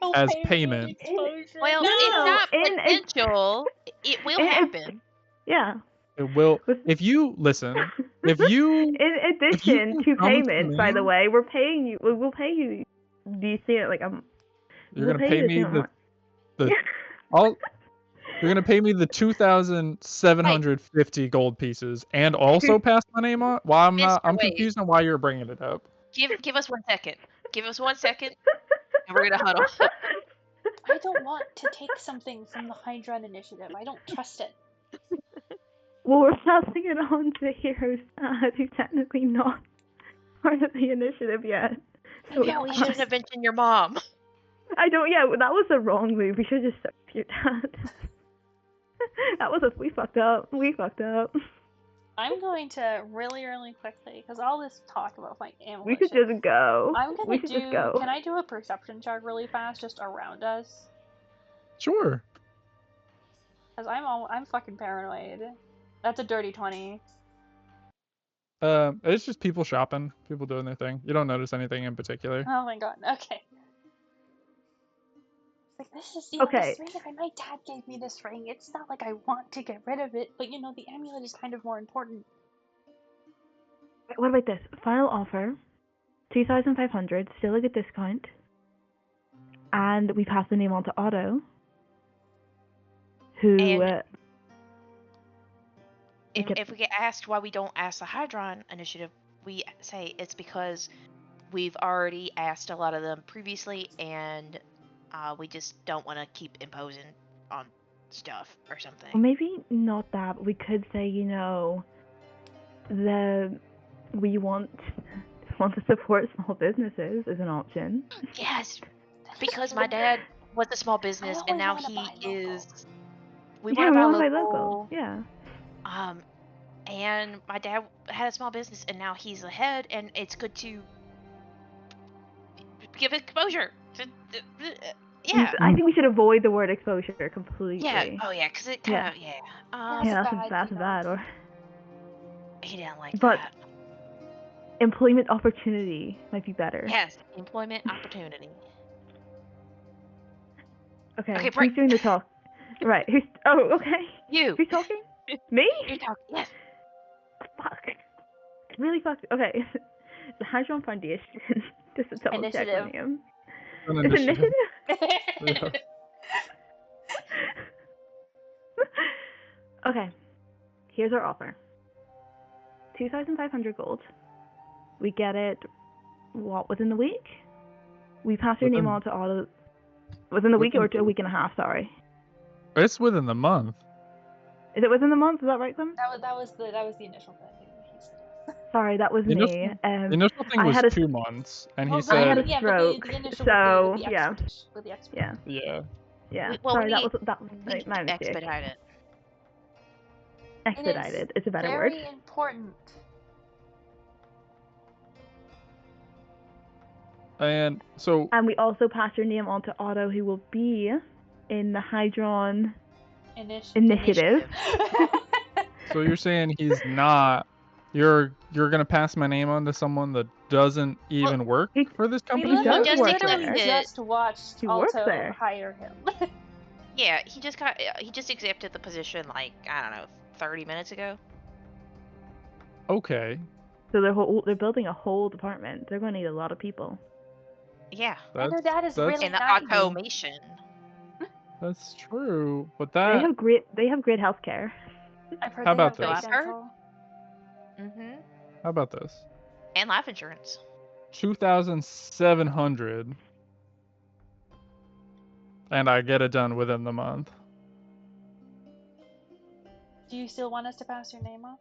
He'll as pay me payment. exposure. Well, No, it's not and it's- potential. It will it's- happen. Yeah. It will. With- If you listen, if you In addition can to come to payments, by the me- way, we're paying you. We'll pay you. Do you see it? Like you're we'll gonna pay you me same amount. the you're gonna pay me the 2,750 gold pieces and also pass my name on. Why I'm Mr. I'm Wade. confused on why you're bringing it up. Give us 1 second. Give us 1 second, and we're gonna huddle. I don't want to take something from the Hydron Initiative. I don't trust it. Well, we're passing it on to Heroes who's technically not part of the initiative yet. So Yeah, we shouldn't have mentioned your mom. I don't. Yeah, that was a wrong move. We should have just stuck with your dad. That was we fucked up. We fucked up. I'm going to really quickly, because all this talk about my ammo. We should just go. I'm gonna we should just go. Can I do a perception check really fast, just around us? Sure. Cause I'm fucking paranoid. That's a dirty 20. It's just people shopping, people doing their thing. You don't notice anything in particular. Oh my god. Okay. It's like this is Okay. this ring. My dad gave me this ring. It's not like I want to get rid of it, but the amulet is kind of more important. What about this? Final offer, 2,500, still a good discount, and we pass the name on to Otto, who. And- Okay. If we get asked why we don't ask the Hydron Initiative, we say it's because we've already asked a lot of them previously, and we just don't want to keep imposing on stuff or something. Well, maybe not that, but we could say, we want to support small businesses is an option. Yes, because my dad was a small business, always and now wanna he buy local. is. We Yeah, want to buy wanna local. Yeah. And my dad had a small business, and now he's the head, and it's good to give exposure. Yeah. I think we should avoid the word exposure completely. Yeah. Oh yeah, because it kind of Yeah, Yeah, bad, that's bad. Or he didn't like But- that. employment opportunity might be better. Yes, employment opportunity. Okay. Okay, Who's break. doing the talk? Right. Who's? Oh, okay. You. Who's talking? Me? You're talking. Yes. Fuck. Really fucked. Okay. The Hadron Foundation. Just a double check Initiative. on him. An It's initiative. initiative? Okay. Here's our offer. 2,500 gold. We get it, within the week? We pass your name Within- on to all of... Within the week or Within- a week and a half, sorry. It's within the month. Is it within the month? Is that right, Clem? that was the initial thing. He said. Sorry, that was The me. initial- The initial thing I was had a 2 months, and he Well, I had said, a yeah, stroke, but the initial so, with the yeah. expedition, with the expedition. Yeah, yeah. yeah. Well, sorry, we that was We my can mistake. expedite it. Expedited. It's a better word. Very important. And so And we also pass your name on to Otto, who will be in the Hydron Initiative. so you're saying he's not. You're you're gonna pass my name on to someone that doesn't even work he- for this We company He yet? does work literally there. just watched He works Alto there. hire him. Yeah, he just accepted the position like, I don't know, 30 minutes ago. Okay, So they're building a whole department. They're going to need a lot of people. Yeah. And her dad is that's really And the nice. automation. that's true, but They that have great healthcare. I've heard How they have about great this? I've heard. dental. Mm-hmm. how about this? And life insurance. 2,700, and I get it done within the month. Do you still want us to pass your name off?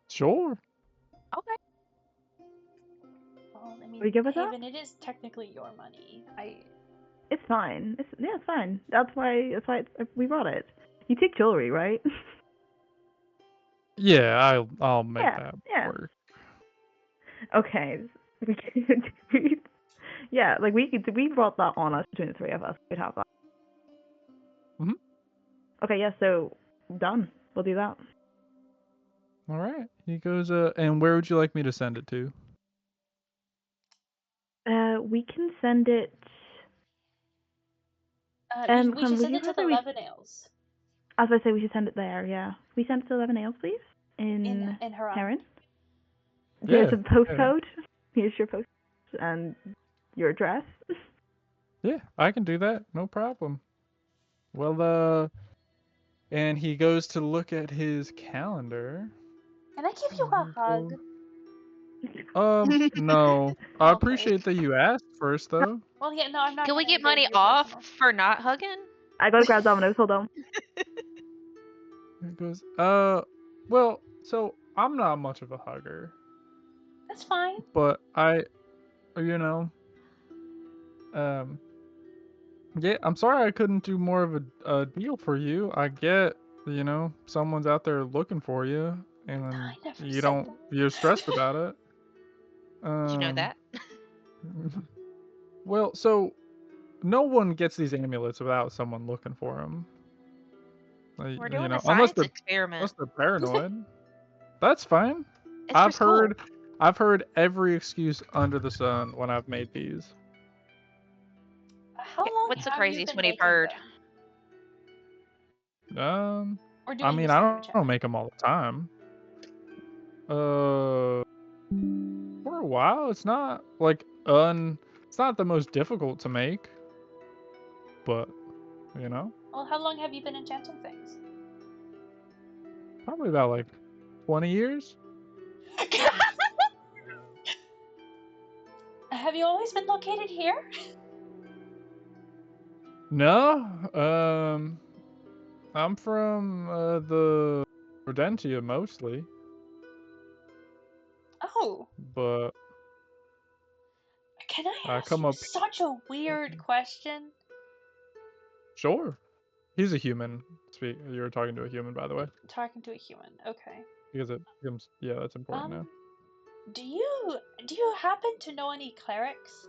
Sure. Okay. Well, I mean, Are you good with that? Haven, it is technically your money. It's fine. It's fine. That's why we brought it. You take jewelry, right? Yeah, I'll make Yeah, that yeah. work. Okay. Yeah, like we brought that on us between the three of us. We'd have that. Mhm. Okay, yeah. So done. We'll do that. All right. He goes, and where would you like me to send it to? We can send it. we Clem, should would send you it to have the a Levenales As I say, we should send it there. Yeah, we send it to 11 please. in Haran. Heron. Yeah, Here's a postcode. Here's your post and your address. Yeah, I can do that. No problem. Well, and he goes to look at his calendar. Can I give you a hug? No. I Okay. appreciate that you asked first, though. Well, yeah, no, I'm not. Can we gonna get go money your off personal. for not hugging? I gotta grab Domino's. Hold on. He goes, well, so I'm not much of a hugger, That's fine. but yeah, I'm sorry I couldn't do more of a deal for you. I get, someone's out there looking for you, and I never you said don't, that. you're stressed about it. Did you know that? Well, so no one gets these amulets without someone looking for them. Like, We're doing a unless science experiment. they're paranoid. That's fine. It's for school. I've heard every excuse under the sun when I've made these. How long What's the have craziest you been one you've making heard? them? Or I doing mean, the I sandwich don't make them all the time. For a while, it's not like it's not the most difficult to make, but Well, how long have you been enchanting things? probably about like 20 years. Have you always been located here? No, I'm from the Rodentia mostly, Oh, but can I I ask come you up. such a weird question? Sure, he's a human. You're talking to a human, by the way, Talking to a human. Okay. because it becomes that's important now. Do you happen to know any clerics?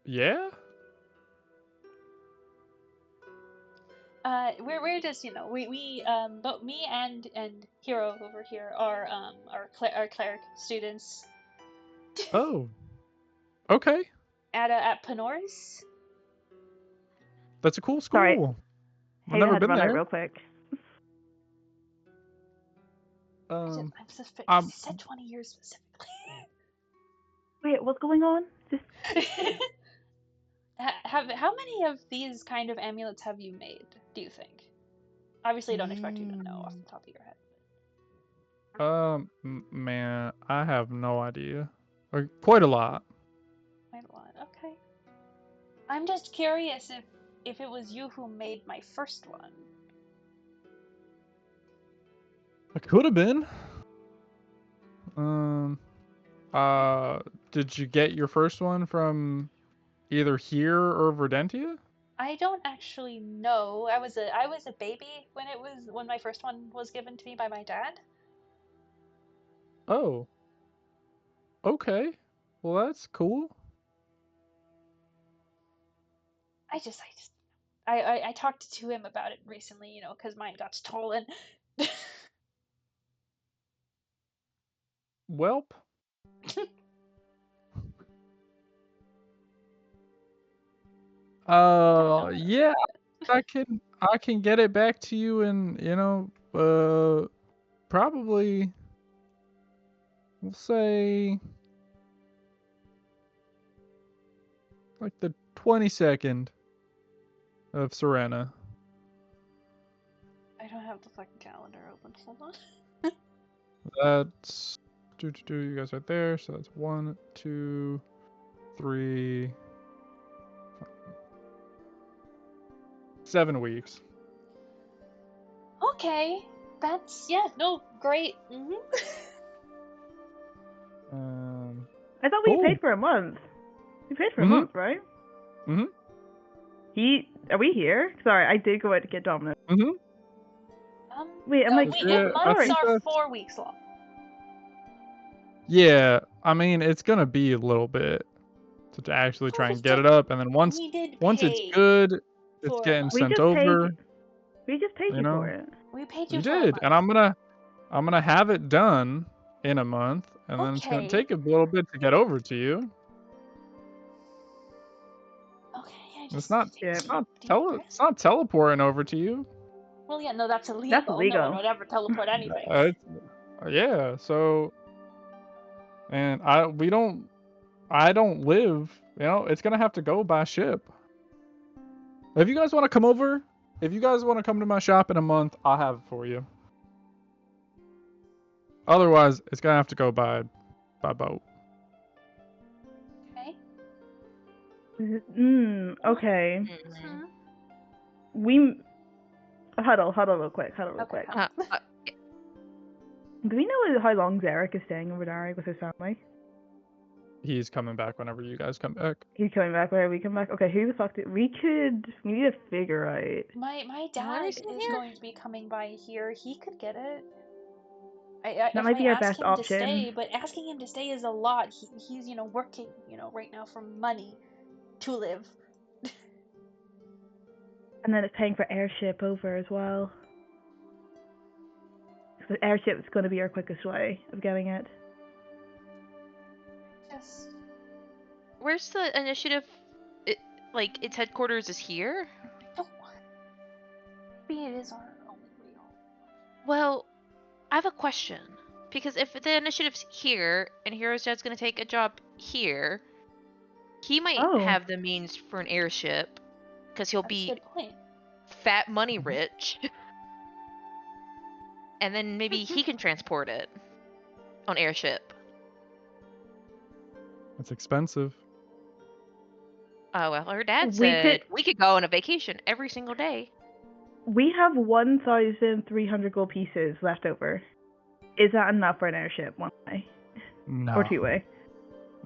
Yeah. We're just we but me and Hero over here are our cleric students Oh. Okay. at Panoris. That's a cool school. Sorry. I've Hey, I never had to been run out there. real quick. I said 20 years specifically. Wait, what's going on? How many of these kind of amulets have you made, do you think? Obviously, I don't expect you to know off the top of your head. Man, I have no idea. Quite a lot. Quite a lot. Okay. I'm just curious if it was you who made my first one. It could have been. Did you get your first one from either here or Verdentia? I don't actually know. I was a baby when my first one was given to me by my dad. Oh. Okay. Well, that's cool. I talked to him about it recently, you know, because mine got stolen. Welp. Yeah, I can get it back to you in, probably we'll say like the 22nd of Serena. I don't have the fucking calendar open. Hold on. That's you guys right there. So that's 1, 2, 3, 7 weeks. Okay, that's great. I thought we Cool. paid for a month. We paid for a Mhm. month, right? Mhm. Are we here? Sorry, I did go out to get Domino. Mhm. Wait, I'm no, like, wait, yeah, I months think are that's- 4 weeks long. Yeah, I mean it's gonna be a little bit to actually try and get it up, and then once We did it's pay good, it's for a getting month. we sent just over. paid. We just paid You you know? for it. We paid you You for a did, month. and I'm gonna have it done in a month, and then it's gonna Okay. take a little bit to get over to you. Okay, I It's just not need to take it's a not deep breath. it's not teleporting over to you. Well, yeah, no, that's illegal. That's No illegal. one would ever teleport anything. Yeah, so and I don't live, it's gonna have to go by ship. If you guys want to come over, if you guys want to come to my shop in a month, I'll have it for you. Otherwise, it's gonna have to go by boat. Okay. Okay. Mhm. We huddle real quick. Okay. Do we know how long Zarek is staying over there with his family? He's coming back whenever you guys come back. He's coming back whenever we come back. Okay, who the fuck did we need to figure out. My dad is is he here? going to be coming by here. He could get it. If That might be I our ask best him option. to stay, but asking him to stay is a lot. He's working right now for money to live. And then it's paying for airship over as well. The airship is going to be our quickest way of getting it. Yes. Where's the initiative? Its headquarters is here? No. Maybe it is our only real. Well, I have a question. Because if the initiative's here, and Hero's Dad's gonna take a job here, he might have the means for an airship, because he'll That's a be good point. fat money rich. And then maybe he can transport it on airship. It's expensive. Oh, well, her dad said we could go on a vacation every single day. We have 1,300 gold pieces left over. Is that enough for an airship one way? No. Or two way?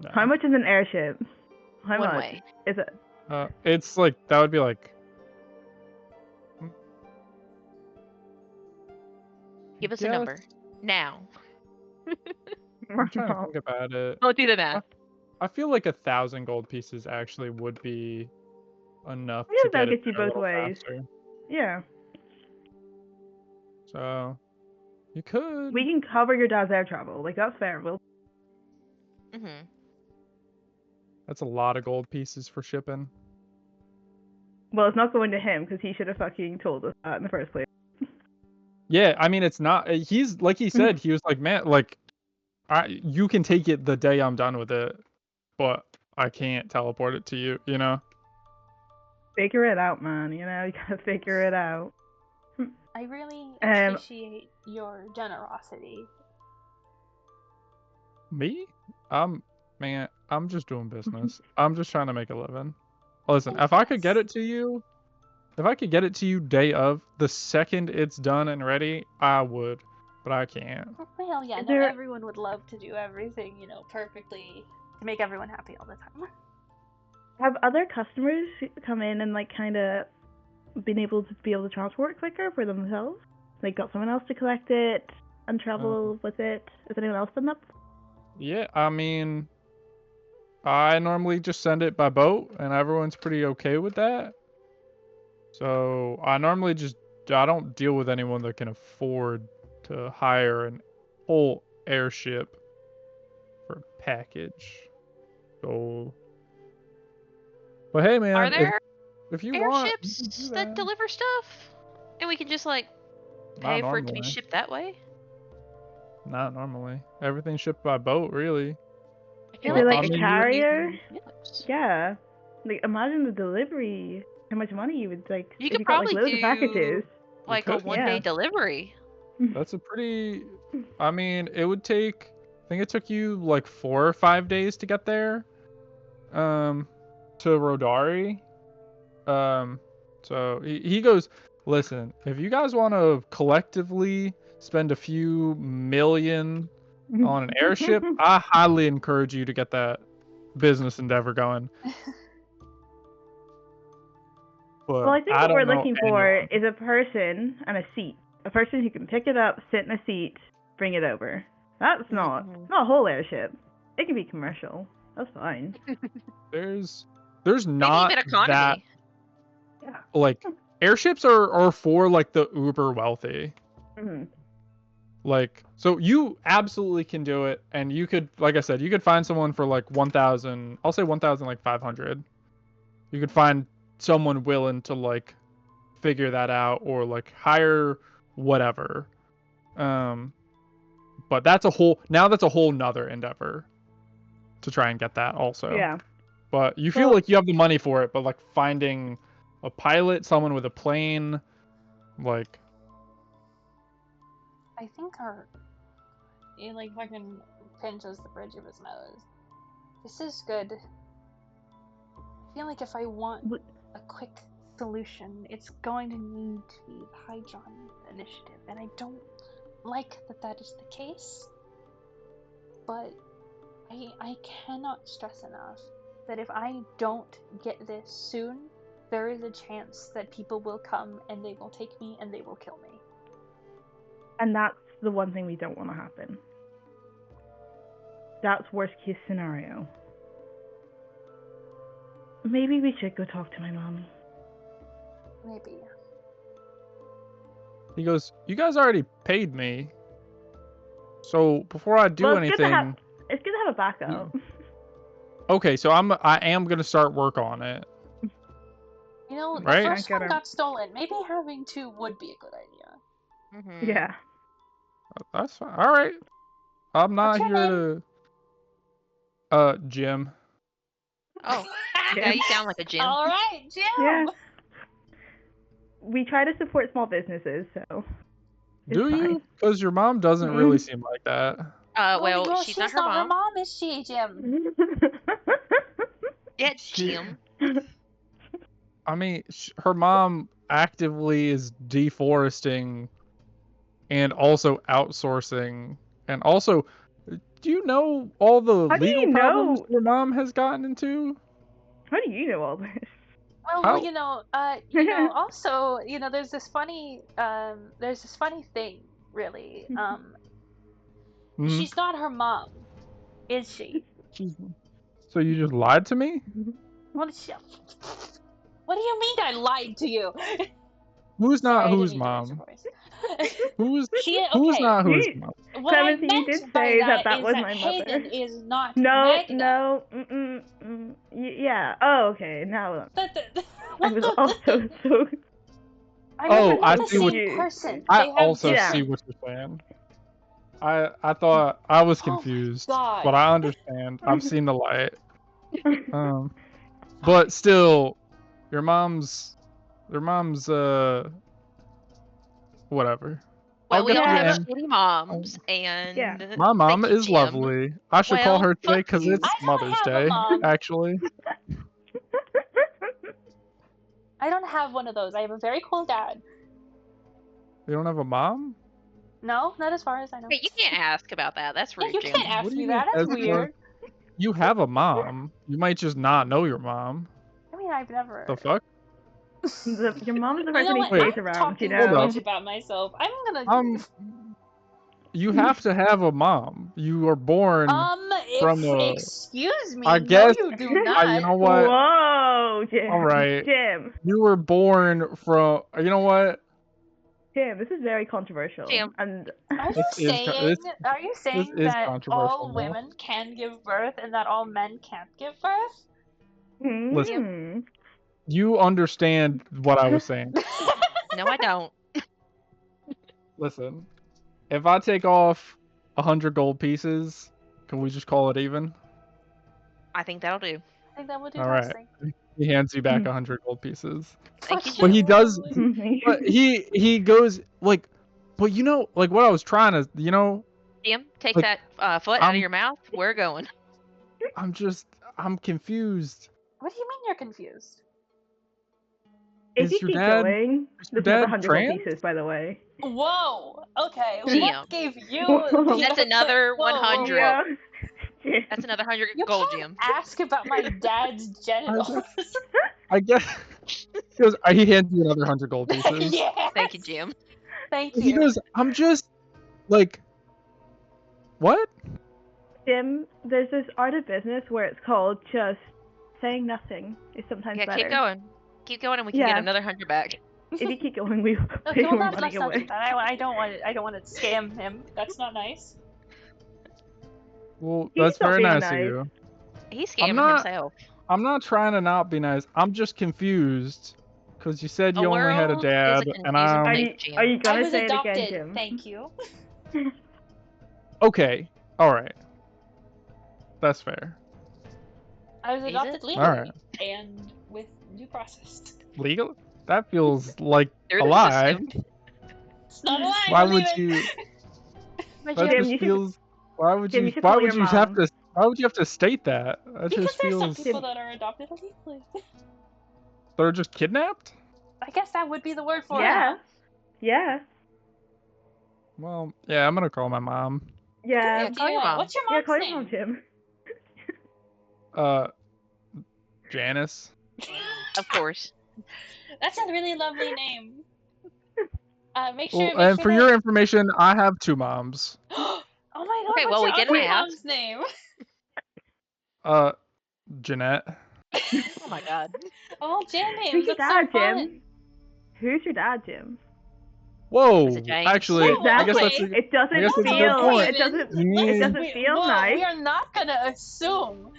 No. How much is an airship? How One much way. is it? It's like that would be like. Give us Yeah, a number. Now. I'm trying to think about it. Don't do the math. I feel like 1,000 gold pieces actually would be enough Yeah, to that'll get it get you there a both little ways. faster. Yeah. So you could. We can cover your dad's air travel. Like, that's fair. Mm-hmm. That's a lot of gold pieces for shipping. Well, it's not going to him because he should have fucking told us that in the first place. Yeah, I mean it's not. He's like he said. He was like, man, like, you can take it the day I'm done with it, but I can't teleport it to you. You know. Figure it out, man. You gotta figure it out. I really appreciate your generosity. Me? Man, I'm just doing business. I'm just trying to make a living. Listen, if I could get it to you, day of, the second it's done and ready, I would, but I can't. Well, yeah, Is no, there- everyone would love to do everything, perfectly to make everyone happy all the time. Have other customers come in and like kind of been able to transport quicker for themselves? Like, got someone else to collect it and travel with it? Has anyone else done that? Yeah, I mean, I normally just send it by boat, and everyone's pretty okay with that. So I normally I don't deal with anyone that can afford to hire an whole airship for a package. So, but hey, man, Are there if you want, you airships can do that deliver stuff? And we can just like pay Not for it to be normally. shipped that way? Not normally. Everything's shipped by boat, really. I feel Is it like like they a should carrier? use ships. Yeah. Like, imagine the delivery. How much money you would, like, You if could you got, like, probably loads of packages. like a could. one-day Yeah. delivery. That's a pretty. I mean, it would take. I think it took you like 4 or 5 days to get there. To Rodari. So he goes, listen, if you guys want to collectively spend a few million on an airship, I highly encourage you to get that business endeavor going. But Well, I think what don't we're know looking for anyone. is a person and a seat. A person who can pick it up, sit in a seat, bring it over. That's not a whole airship. It can be commercial. That's fine. There's Maybe not even economy. that Yeah. like airships are for like the uber wealthy. Mhm. Like, so you absolutely can do it, and you could, like I said, you could find someone for like 1,000. I'll say 1,000 like 500. You could find someone willing to like figure that out or like hire whatever. But that's a whole nother endeavor to try and get that also. Yeah. But you feel Well- like you have the money for it, but like finding a pilot, someone with a plane, like I think he like fucking pinches the bridge of his nose. This is good. I feel like if I want a quick solution, it's going to need to be the Hydron initiative, and I don't like that is the case. But I cannot stress enough that if I don't get this soon, there is a chance that people will come and they will take me and they will kill me. And that's the one thing we don't want to happen. That's worst case scenario. Maybe we should go talk to my mom. Maybe. he goes, you guys already paid me. So before I do Well, it's good to anything, It's good to have a backup. okay, so I am gonna start work on it. You know, Right? the first I get one her. got stolen. Maybe having two would be a good idea. Mhm. Yeah. That's fine. All right. I'm not What's your here to. Jim. Oh, yeah, you sound like a Jim. All right, Jim. Yeah. We try to support small businesses, so. it's Do you? fine. Because your mom doesn't Mhm. really seem like that. Well, she's not her mom. is she, Jim? Yeah, Jim. I mean, her mom actively is deforesting and also outsourcing. And also, do you know all the How do legal you problems know? your mom has gotten into? How do you know all this? Well, How- also, there's this funny thing, really. Mhm. She's not her mom, is she? So you just lied to me? What do you mean I lied to you? Who's Sorry, not I didn't who's mean to raise your mom? voice. Who's Okay. not who's You- mom? What I Clemency, you meant did by say that that is was that my mother. Hayden is not No, Magna. no. Yeah. Oh, okay. Now I was also so. I Oh, mean, they're I not the see what- same person. I They have also Yeah. see what you're saying. I thought I was Oh my confused, God. but I understand. I've seen the light. But still, your mom's whatever. Well, I'll we get all the have end. shitty moms, and Yeah. My mom thank you, is Jim. lovely. I should call Well, her today fuck because you. it's I don't Mother's have a Day, mom. actually. I don't have one of those. I have a very cool dad. You don't have a mom? No, not as far as I know. Hey, you can't ask about that. That's Yeah, rude, you Jim. can't ask What do me you that. mean, That's as weird. You have a mom. You might just not know your mom. I mean, I've never. The fuck? Your mom is the You person know he what? plays I'm around, talking you too know? much about myself. I'm gonna. You have to have a mom. You are born from a. Excuse me. I guess- No, you do not. You know what? Whoa! No, Jim. All right. Jim. You were born from. You know what? Jim, this is very controversial. Jim. And Are you This is co- saying this- are you saying is that controversial all now. women can give birth and that all men can't give birth? Listen. You understand what I was saying. No, I don't. Listen, if I take off 100 gold pieces, can we just call it even? I think that'll do. I think that would do All best right. thing. He hands you back 100 gold pieces. Thank you, But he Jim. does. Mhm. But he goes like, but you know, like what I was trying to, you know, Jim, take Like, that foot out I'm- of your mouth. We're going. I'm confused. What do you mean you're confused? If Is you your keep dad- going, is your there's another dad 100 gold trans? pieces, by the way. Whoa. Okay. Jim. What gave you? Whoa. That's another Whoa, whoa, 100. Yeah. Jim. That's another 100 You gold, can't Jim. ask about my dad's genitals. I guess. He goes. He hands you another 100 gold pieces. Yes. Thank you, Jim. Thank He you. goes. I'm just like, what? Jim, there's this art of business where it's called just saying nothing is sometimes Yeah, better. keep going. Keep going, and we can Yeah. get another 100 back. If you keep going, we will Okay, take well, more let's money not do away. that. I don't want to. I don't want to scam him. That's not nice. Well, He's that's not very being nice nice. of you. He's scamming not- himself. I'm not trying to not be nice. I'm just confused because you said The you only had a world is a dad, confusing and Are I'm you, Jim. are you I gonna was say adopted. it again, Jim? Thank you. okay. All right. That's fair. I was Is adopted it? legally Alright. and with due process. Legal? That feels like Through a the lie. system. It's not a lie. Why believe would it. you? But That Jim, just you should- feels. Why would Jim, you? you should Why call would your you have mom. to? Why would you have to state that? That Because just there's some feels. people that are adopted illegally. They're just kidnapped. I guess that would be the word for Yeah. it. Yeah. Well, yeah, I'm gonna call my mom. Yeah. Yeah, call your mom. What's your Yeah, mom's call your name? mom, Jim. Janice. of course. That's a really lovely name. Make sure. Well, make and sure for that- your information, I have 2 moms. Oh my god! Okay, what's well, your we didn't other ask. mom's name? Jeanette. Oh my god. Oh, Jam Who's names. your That's dad, so fun. Jim? Who's your dad, Jim? Whoa. Was it James? Actually, Oh, I guess okay. that's. It doesn't I guess that's a good feel. point. It doesn't. You need- It doesn't feel whoa, nice. We are not gonna assume.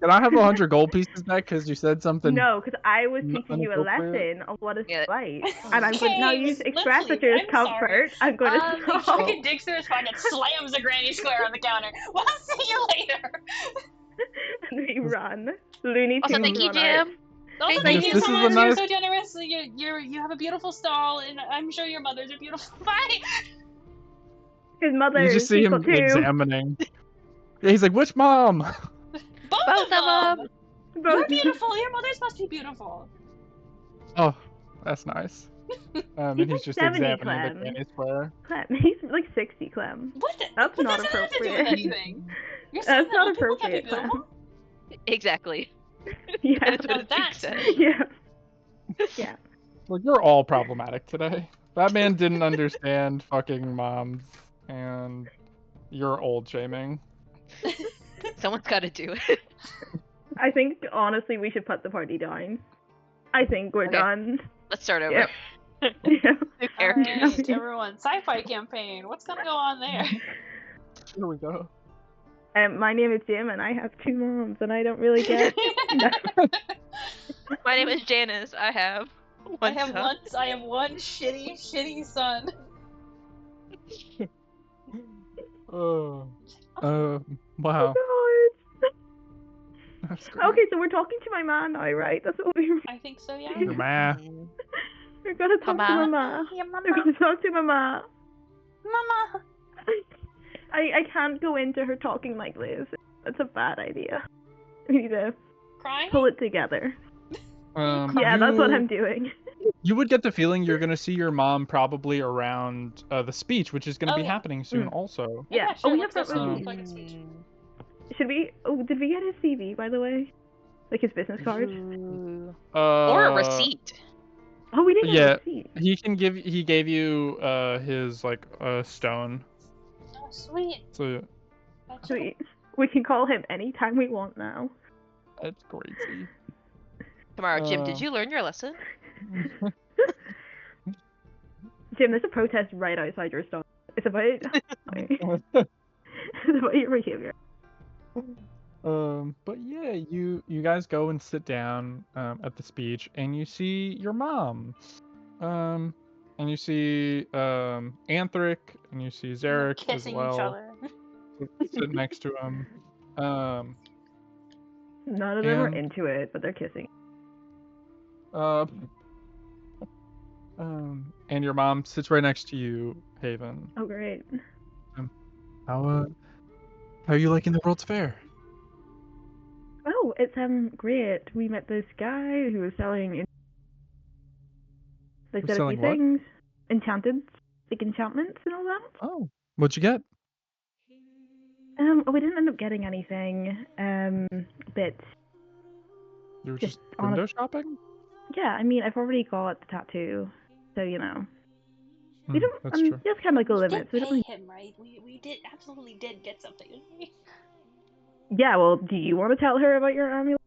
Can I have 100 gold pieces back because you said something? No, because I was n- teaching you a inappropriate? lesson of what it's Yeah. like, and I'm going to now James, use express let's with your leave. I'm sorry. discomfort. I'm going to He stop. fucking digs through his pocket, slams a granny square on the counter. Well, see you later. And we run. Looney Also, Tunes thank you, run out. Jim. Also, Thank thank you. you This so is a much. You're nice- so generous. You have a beautiful stall, and I'm sure your mothers are beautiful. Bye. His mother You is just see him beautiful too. examining. Yeah, he's like, which mom? Both Both of them. of them. You're Both- beautiful. Your mothers must be beautiful. Oh, that's nice. And He's he's like just 70, examining Clem. the candy square. Clem, he's like 60, Clem. What? That's But not that doesn't have to do with appropriate. anything. You're saying That's that not old people can't be appropriate, Clem. beautiful? Exactly. Yeah. That's what Now it that's- said. Yeah. Yeah. Well, you're all problematic today. That man didn't understand fucking moms, and you're old shaming. Someone's got to do it. I think honestly we should put the party down. I think we're Okay. done. Let's start over. Yeah. Yeah. New characters. Alright, everyone, sci-fi campaign. What's gonna go on there? Here we go. My name is Jim, and I have 2 moms, and I don't really get. My name is Janice. I have I one have son. one. I have one shitty son. Oh. Oh Wow. God. That's great. Okay, so we're talking to my ma now, right? That's what we're. I think so. Yeah. Your ma. We're gonna talk to Mama. my ma. Yeah, We're mama. gonna talk to my ma. Mama. I can't go into her talking like this. That's a bad idea. We need to Crying. pull it together. Yeah, that's what you- I'm doing. You would get the feeling you're gonna see your mom probably around the speech, which is gonna Oh, be yeah. happening soon, Mm. also. Yeah. sure, Oh, we let's have go that see review. fucking speech. Should we? Oh, did we get his CV by the way? Like his business card? Or a receipt. Oh, we didn't yeah. have a receipt. He gave you his like stone. Oh, sweet. So That's Sweet. We can call him anytime we want now. that's crazy. Tomorrow, Jim, Uh, did you learn your lesson? Jim, there's a protest right outside your store. It's about it's about your behavior. But yeah, you guys go and sit down at the speech, and you see your mom, and you see Anthric, and you see They're Zarek as kissing each well, other. sit next to him. None of them are And- into it, but they're kissing. And your mom sits right next to you, Haven. Oh, great. How are you liking the World's Fair? Oh, it's great. We met this guy who was selling like said a Selling few what? things, enchantments and all that. Oh, what'd you get? We didn't end up getting anything. But You were Just just window honest- shopping? yeah, I mean, I've already got the tattoo, so we don't. That's true. That's kind of like a We limit. did So we don't pay him, right? We absolutely did get something. Yeah, well, do you want to tell her about your amulet?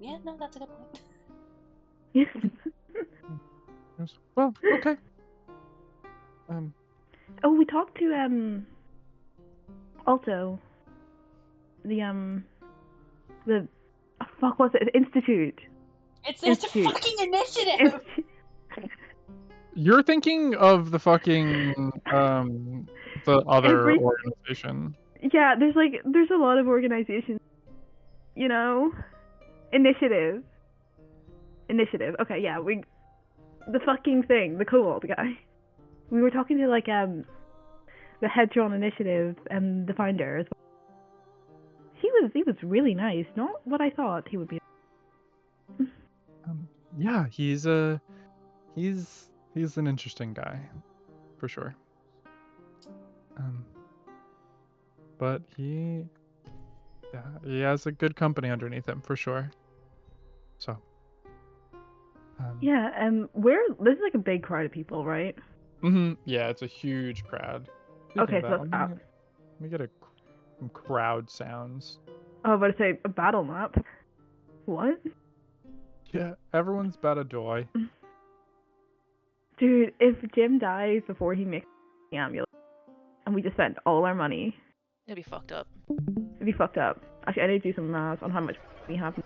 Yeah, no, that's a good point. Yes. Well, okay. Oh, we talked to also the oh, fuck, what's it? Institute. It's a Institute. fucking initiative. You're thinking of the fucking the other Every- organization. Yeah, there's a lot of organizations, you know. Initiative. Okay, yeah, the fucking thing, the Cobalt guy. We were talking to like the Hedron Initiative and the founder as well. He was really nice. Not what I thought he would be. Yeah, he's an interesting guy, for sure. But he has a good company underneath him, for sure. So. Yeah, this is like a big crowd of people, right? Yeah, it's a huge crowd. Okay, Speaking of so that, it's let me get some crowd sounds. Oh, but it's a battle map. What? Yeah, everyone's about to die. Dude, if Jim dies before he makes the amulet, and we just spent all our money, It'd be fucked up. it'd be fucked up. Actually, I need to do some math on how much we have.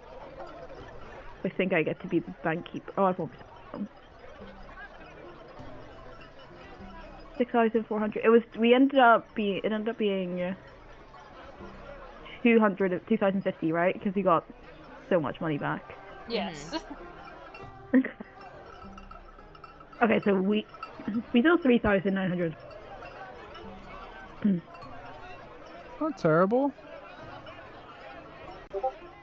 I think I get to be the bank keeper. Oh, I won't be. 6,400. It ended up being 2,050, right? Because we got so much money back. Yes. Okay, so we still 3,900. Not terrible.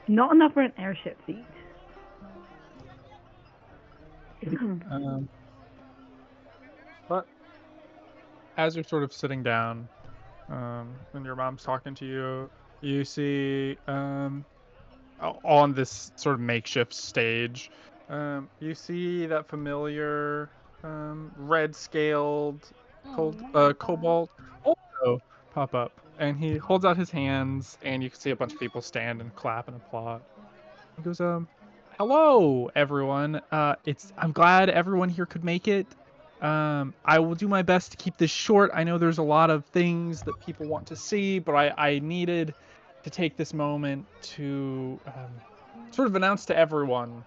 Not enough for an airship seat. But as you're sort of sitting down, and your mom's talking to you, you see on this sort of makeshift stage, you see that familiar red-scaled cobalt also pop up, and he holds out his hands, and you can see a bunch of people stand and clap and applaud. He goes, hello, everyone. I'm glad everyone here could make it. I will do my best to keep this short. I know there's a lot of things that people want to see, but I needed to take this moment to sort of announce to everyone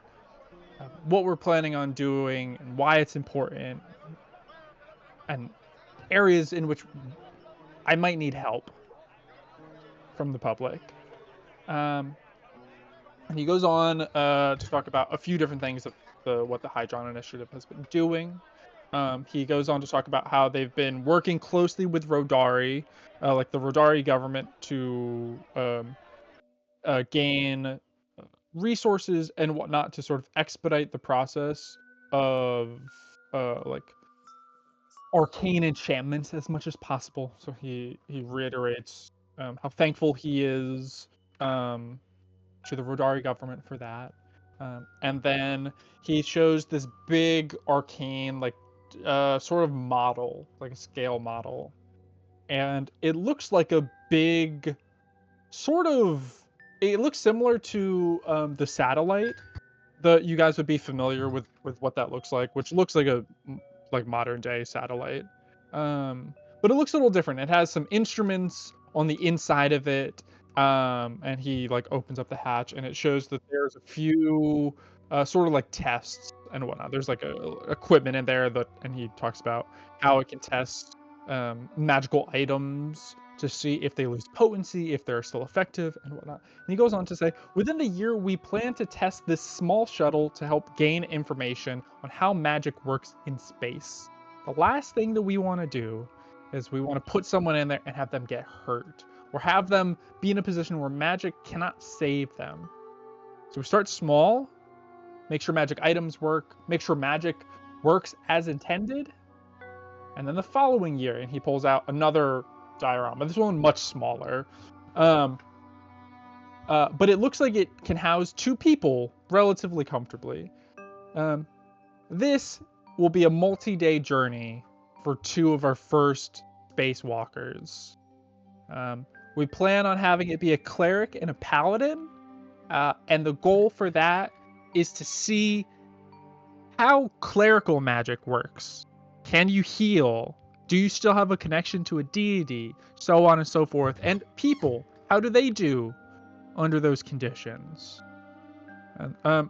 what we're planning on doing and why it's important, and areas in which I might need help from the public. And he goes on to talk about a few different things that what the Hydron Initiative has been doing. He goes on to talk about how they've been working closely with Rodari, like the Rodari government, to gain resources and whatnot to sort of expedite the process of like arcane enchantments as much as possible. So he reiterates how thankful he is to the Rodari government for that. And then he shows this big arcane, like sort of model, like a scale model. And it looks like a big it looks similar to the satellite you guys would be familiar with what that looks like, which looks like a modern day satellite. But it looks a little different. It has some instruments on the inside of it. And he like opens up the hatch, and it shows that there's a few sort of like tests and whatnot. There's like equipment in there and he talks about how it can test magical items to see if they lose potency, if they're still effective, and whatnot. And he goes on to say, within the year, we plan to test this small shuttle to help gain information on how magic works in space. The last thing that we want to do is we want to put someone in there and have them get hurt, or have them be in a position where magic cannot save them. So we start small, make sure magic items work, make sure magic works as intended, and then the following year, and he pulls out another diorama. This one much smaller, but it looks like it can house 2 people relatively comfortably. This will be a multi-day journey for 2 of our first spacewalkers. We plan on having it be a cleric and a paladin, and the goal for that is to see how clerical magic works. Can you heal? Do you still have a connection to a deity? So on and so forth. And people, how do they do under those conditions? And,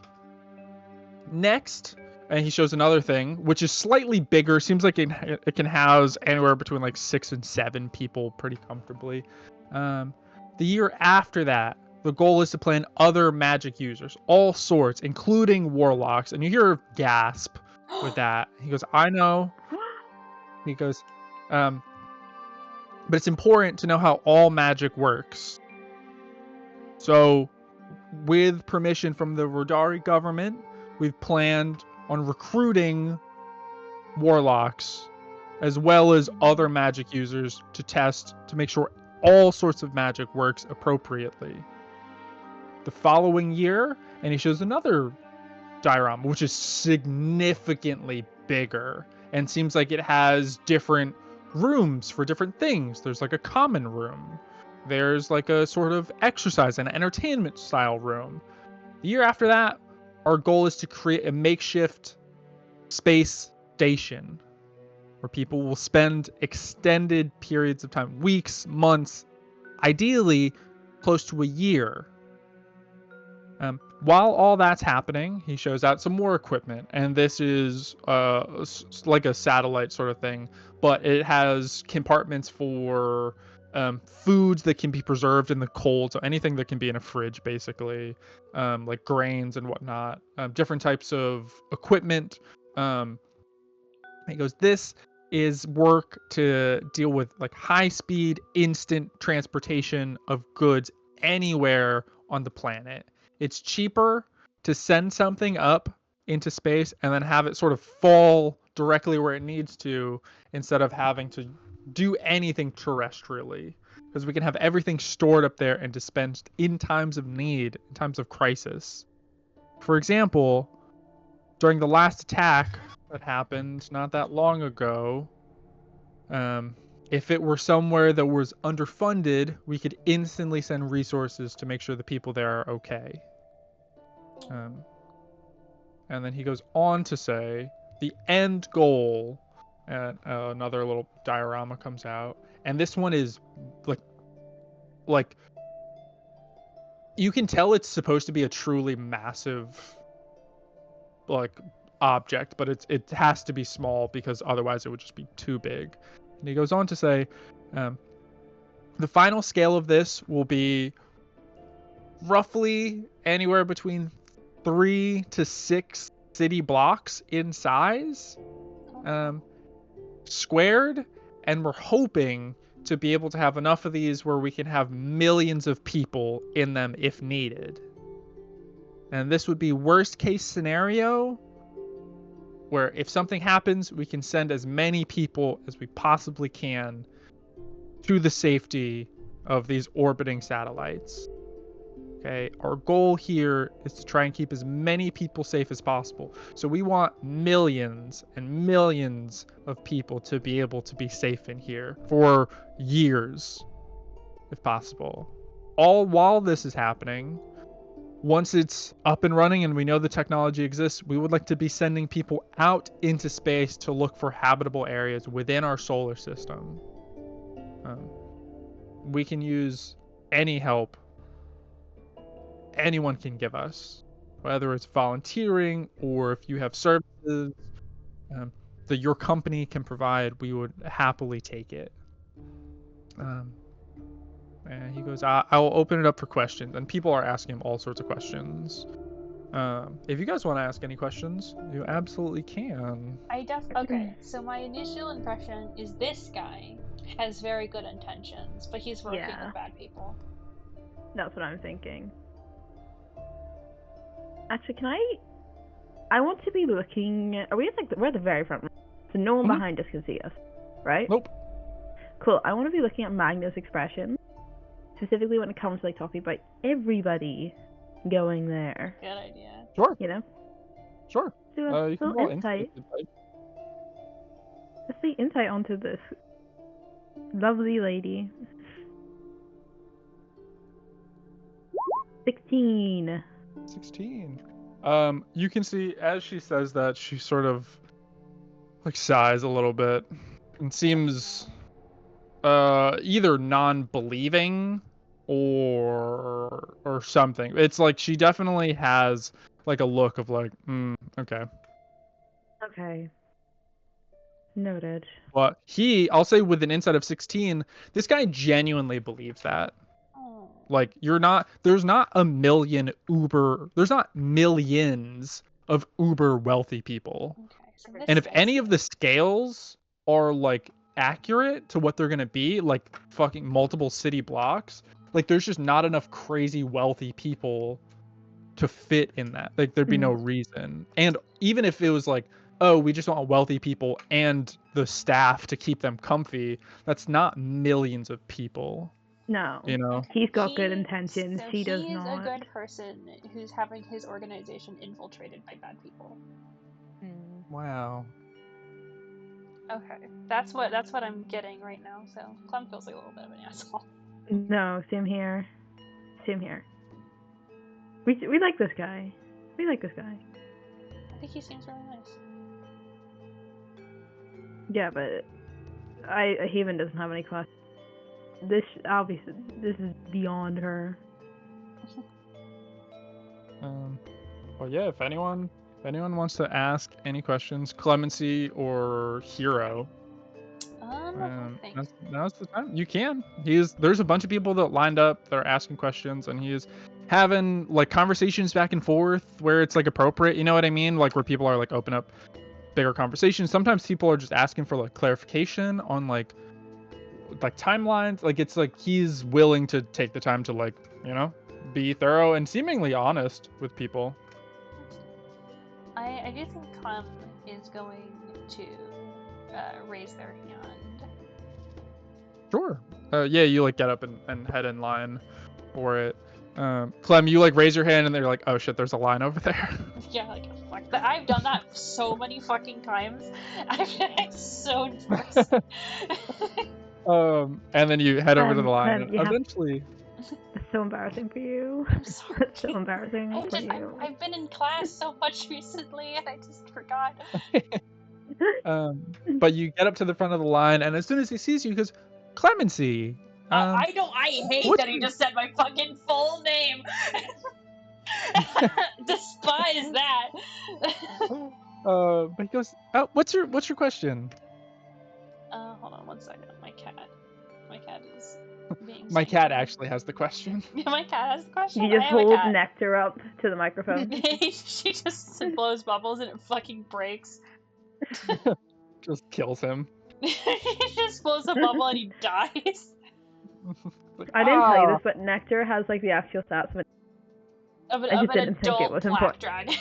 next, and he shows another thing, which is slightly bigger. Seems like it can house anywhere between like 6 and 7 people pretty comfortably. The year after that, the goal is to plan other magic users, all sorts, including warlocks. And you hear a gasp with that. He goes, I know. He goes, but it's important to know how all magic works. So, with permission from the Rodari government, we've planned on recruiting warlocks as well as other magic users to test to make sure all sorts of magic works appropriately. The following year, and he shows another diorama, which is significantly bigger and seems like it has different rooms for different things. There's like a common room. There's like a sort of exercise and entertainment style room. The year after that, our goal is to create a makeshift space station where people will spend extended periods of time, weeks, months, ideally close to a year. While all that's happening, he shows out some more equipment, and this is like a satellite sort of thing, but it has compartments for foods that can be preserved in the cold, so anything that can be in a fridge, basically, like grains and whatnot, different types of equipment. He goes, this is work to deal with like high-speed, instant transportation of goods anywhere on the planet. It's cheaper to send something up into space and then have it sort of fall directly where it needs to, instead of having to do anything terrestrially, because we can have everything stored up there and dispensed in times of need, in times of crisis. For example, during the last attack that happened not that long ago, if it were somewhere that was underfunded, we could instantly send resources to make sure the people there are okay. And then he goes on to say the end goal, and another little diorama comes out, and this one is like you can tell it's supposed to be a truly massive like object, but it has to be small because otherwise it would just be too big. And he goes on to say, the final scale of this will be roughly anywhere between 3 to 6 city blocks in size, squared, and we're hoping to be able to have enough of these where we can have millions of people in them if needed. And this would be worst case scenario, where if something happens, we can send as many people as we possibly can to the safety of these orbiting satellites. Okay, our goal here is to try and keep as many people safe as possible. So we want millions and millions of people to be able to be safe in here for years, if possible. All while this is happening, once it's up and running and we know the technology exists, we would like to be sending people out into space to look for habitable areas within our solar system. We can use any help anyone can give us, whether it's volunteering or if you have services that your company can provide, we would happily take it. And he goes, I'll open it up for questions. And people are asking him all sorts of questions. If you guys want to ask any questions, you absolutely can. Okay, so my initial impression is this guy has very good intentions, but he's working Yeah. with bad people. That's what I'm thinking. Actually, I want to be looking. Are we at we're at the very front, so no one Mhm. behind us can see us, right? Nope. Cool. I want to be looking at Magnus' expression, specifically when it comes to like talking about everybody going there. Good idea. Sure. You know. Sure. Do a You can little roll insight. insight. Let's see insight onto this lovely lady. 16. 16. You can see as she says that, she sort of like sighs a little bit and seems either non-believing or something. It's like she definitely has like a look of like, okay. Okay. Noted. But I'll say with an insight of 16, this guy genuinely believes that. Oh. Like there's not millions of uber wealthy people. Okay, so this And if guy's any of the scales are like accurate to what they're gonna be, like fucking multiple city blocks, like there's just not enough crazy wealthy people to fit in that. Like there'd be no reason. And even if it was like, oh, we just want wealthy people and the staff to keep them comfy, that's not millions of people. No. You know? He's got good intentions. So She does he is not. a good person who's having his organization infiltrated by bad people. Wow. Okay, that's what I'm getting right now. So Clem feels like a little bit of an asshole. No, same here. Same here. We like this guy. We like this guy. I think he seems really nice. Yeah, but Haven doesn't have any class. This obviously this is beyond her. Well, yeah. If anyone wants to ask any questions, Clemency or Hero, now's the time. You can. There's a bunch of people that lined up. They're asking questions, and he is having like conversations back and forth where it's like appropriate. You know what I mean? Like where people are like open up bigger conversations. Sometimes people are just asking for like clarification on like timelines. Like it's like he's willing to take the time to like, you know, be thorough and seemingly honest with people. I do think Clem is going to raise their hand. Sure. Yeah, you like get up and head in line for it. Clem, you like raise your hand and they're like, oh shit, there's a line over there. Yeah, like fuck that. I've done that so many fucking times. I've been so embarrassed. And then you head over to the line. Clem, And eventually, It's so embarrassing for you. I'm sorry. It's so embarrassing for you. I've been in class so much recently and I just forgot. but you get up to the front of the line, and as soon as he sees you, he goes, Clemency. I hate that he just said my fucking full name. Despise that. But he goes, what's your question? Hold on one second. My cat is being My sneaky. cat actually has the question. My cat has the question. You just I have a hold cat. Nectar up to the microphone. She just blows bubbles and it fucking breaks. Just kills him. He just blows a bubble and he dies. Like, I didn't tell you this, but Nectar has like the actual stats of Of I an just didn't think it adult was black important. dragon.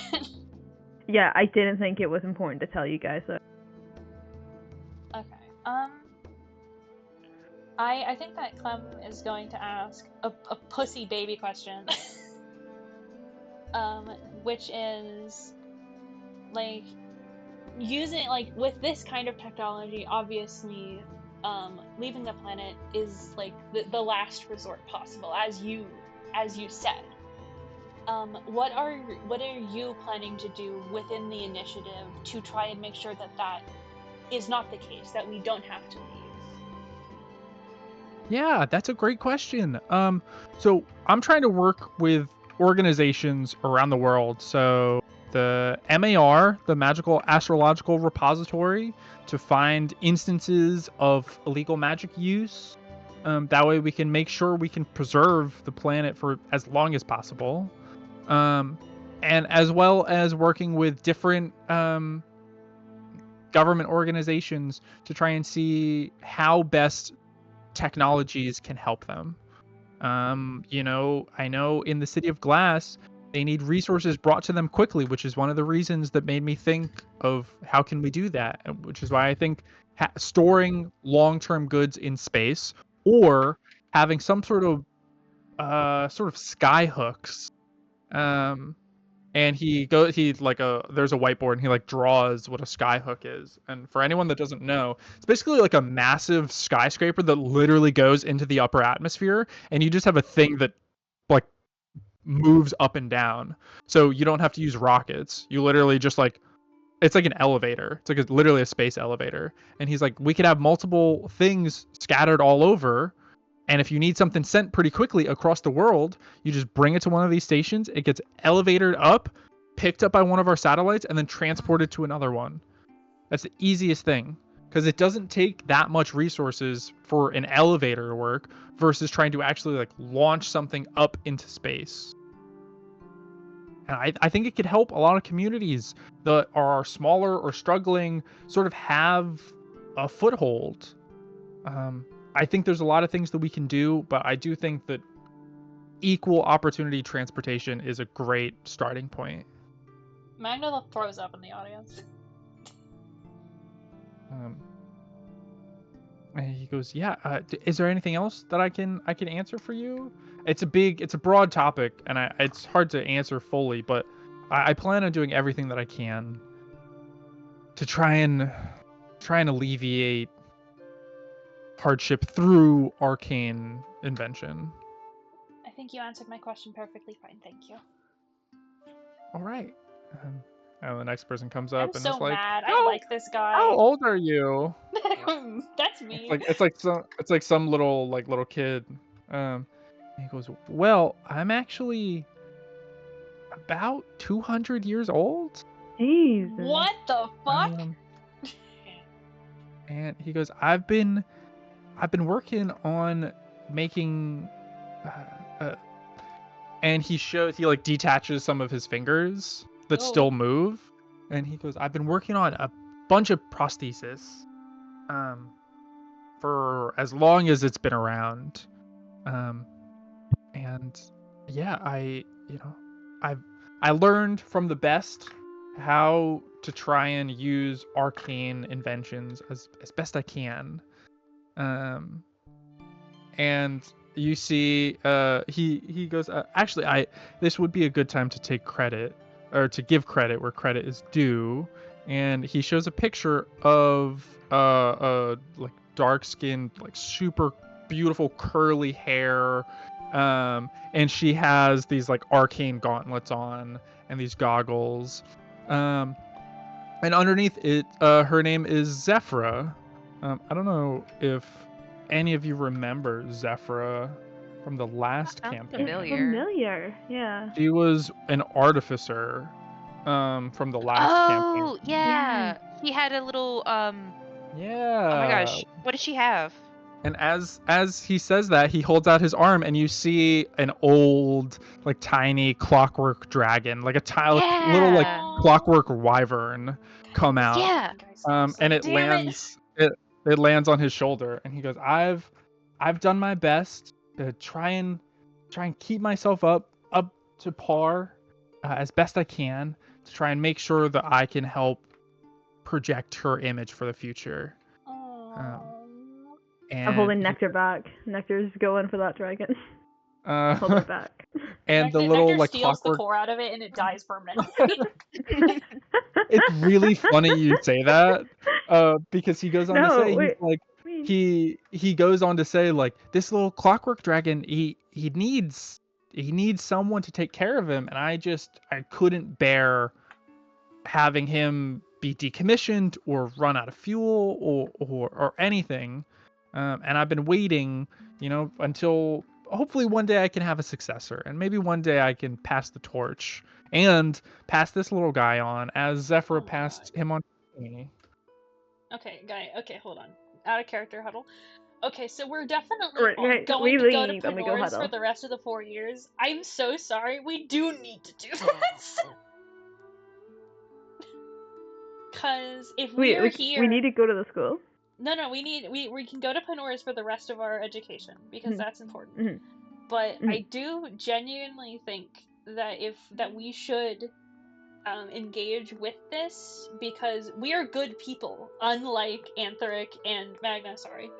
Yeah, I didn't think it was important to tell you guys that. Okay. I think that Clem is going to ask a pussy baby question. Which is like using like with this kind of technology, obviously, leaving the planet is like the last resort possible, as you said. What are you planning to do within the initiative to try and make sure that that is not the case, that we don't have to leave? Yeah, that's a great question. So I'm trying to work with organizations around the world. So the MAR, the Magical Astrological Repository, to find instances of illegal magic use. That way we can make sure we can preserve the planet for as long as possible. And as well as working with different government organizations to try and see how best technologies can help them. I know in the City of Glass, they need resources brought to them quickly, which is one of the reasons that made me think of how can we do that, which is why I think storing long-term goods in space or having some sort of sky hooks. And there's a whiteboard and he like draws what a sky hook is. And for anyone that doesn't know, it's basically like a massive skyscraper that literally goes into the upper atmosphere, and you just have a thing that like moves up and down. So you don't have to use rockets. You literally just it's like an elevator. It's like literally a space elevator. And he's like, we could have multiple things scattered all over. And if you need something sent pretty quickly across the world, you just bring it to one of these stations. It gets elevated up, picked up by one of our satellites, and then transported to another one. That's the easiest thing, because it doesn't take that much resources for an elevator to work versus trying to actually launch something up into space. And I think it could help a lot of communities that are smaller or struggling sort of have a foothold. I think there's a lot of things that we can do, but I do think that equal opportunity transportation is a great starting point. Magna throws up in the audience. And he goes, "Yeah. Is there anything else that I can answer for you? It's a broad topic, and it's hard to answer fully, but I plan on doing everything that I can to try and alleviate hardship through arcane invention." I think you answered my question perfectly fine, thank you. All right. And the next person comes I'm up and so is like, mad. I like this guy. "How old are you?" That's me. It's like some little kid. And he goes, "Well, I'm actually about 200 years old." Jesus. What the fuck? And he goes, I've been working on making and he detaches some of his fingers that still move, and he goes, I've been working on a bunch of prosthesis for as long as it's been around. And yeah, I learned from the best how to try and use arcane inventions as best I can. And you see, he goes, actually, this would be a good time to take credit, or to give credit where credit is due. And he shows a picture of a dark-skinned, super beautiful curly hair, and she has these arcane gauntlets on and these goggles, and underneath it, her name is Zephyra. I don't know if any of you remember Zephyra from the last campaign. Familiar, yeah. She was an artificer from the last campaign. Oh, yeah. He had a little Yeah. Oh my gosh. What does she have? And as he says that, he holds out his arm, and you see an old, tiny clockwork dragon, little clockwork wyvern come out. Yeah. And it lands. It lands on his shoulder, and he goes, I've done my best to try and keep myself up to par as best I can, to try and make sure that I can help project her image for the future. I'm holding Nectar back. Nectar's going for that dragon. Hold it back. And Nectar, the little Nectar steals clockwork the core out of it, and it dies permanently. It's really funny you say that, because he goes on to say, he goes on to say, this little clockwork dragon, he needs he needs someone to take care of him, and I couldn't bear having him be decommissioned or run out of fuel or anything. And I've been waiting, until hopefully one day I can have a successor, and maybe one day I can pass the torch and pass this little guy on as Zephyr Oh my passed him on to me. Okay, guy. Okay, hold on. Out of character huddle. Okay, so we're definitely Right, going we to go to leave and we go Pandora's for huddle. the rest of the 4 years. I'm so sorry. We do need to do this. Because if we're here... We need to go to the school? No, we can go to Pandora's for the rest of our education, because Mhm. that's important. Mhm. But Mhm. I do genuinely think that we should engage with this, because we are good people, unlike Anthoric and Magna, sorry.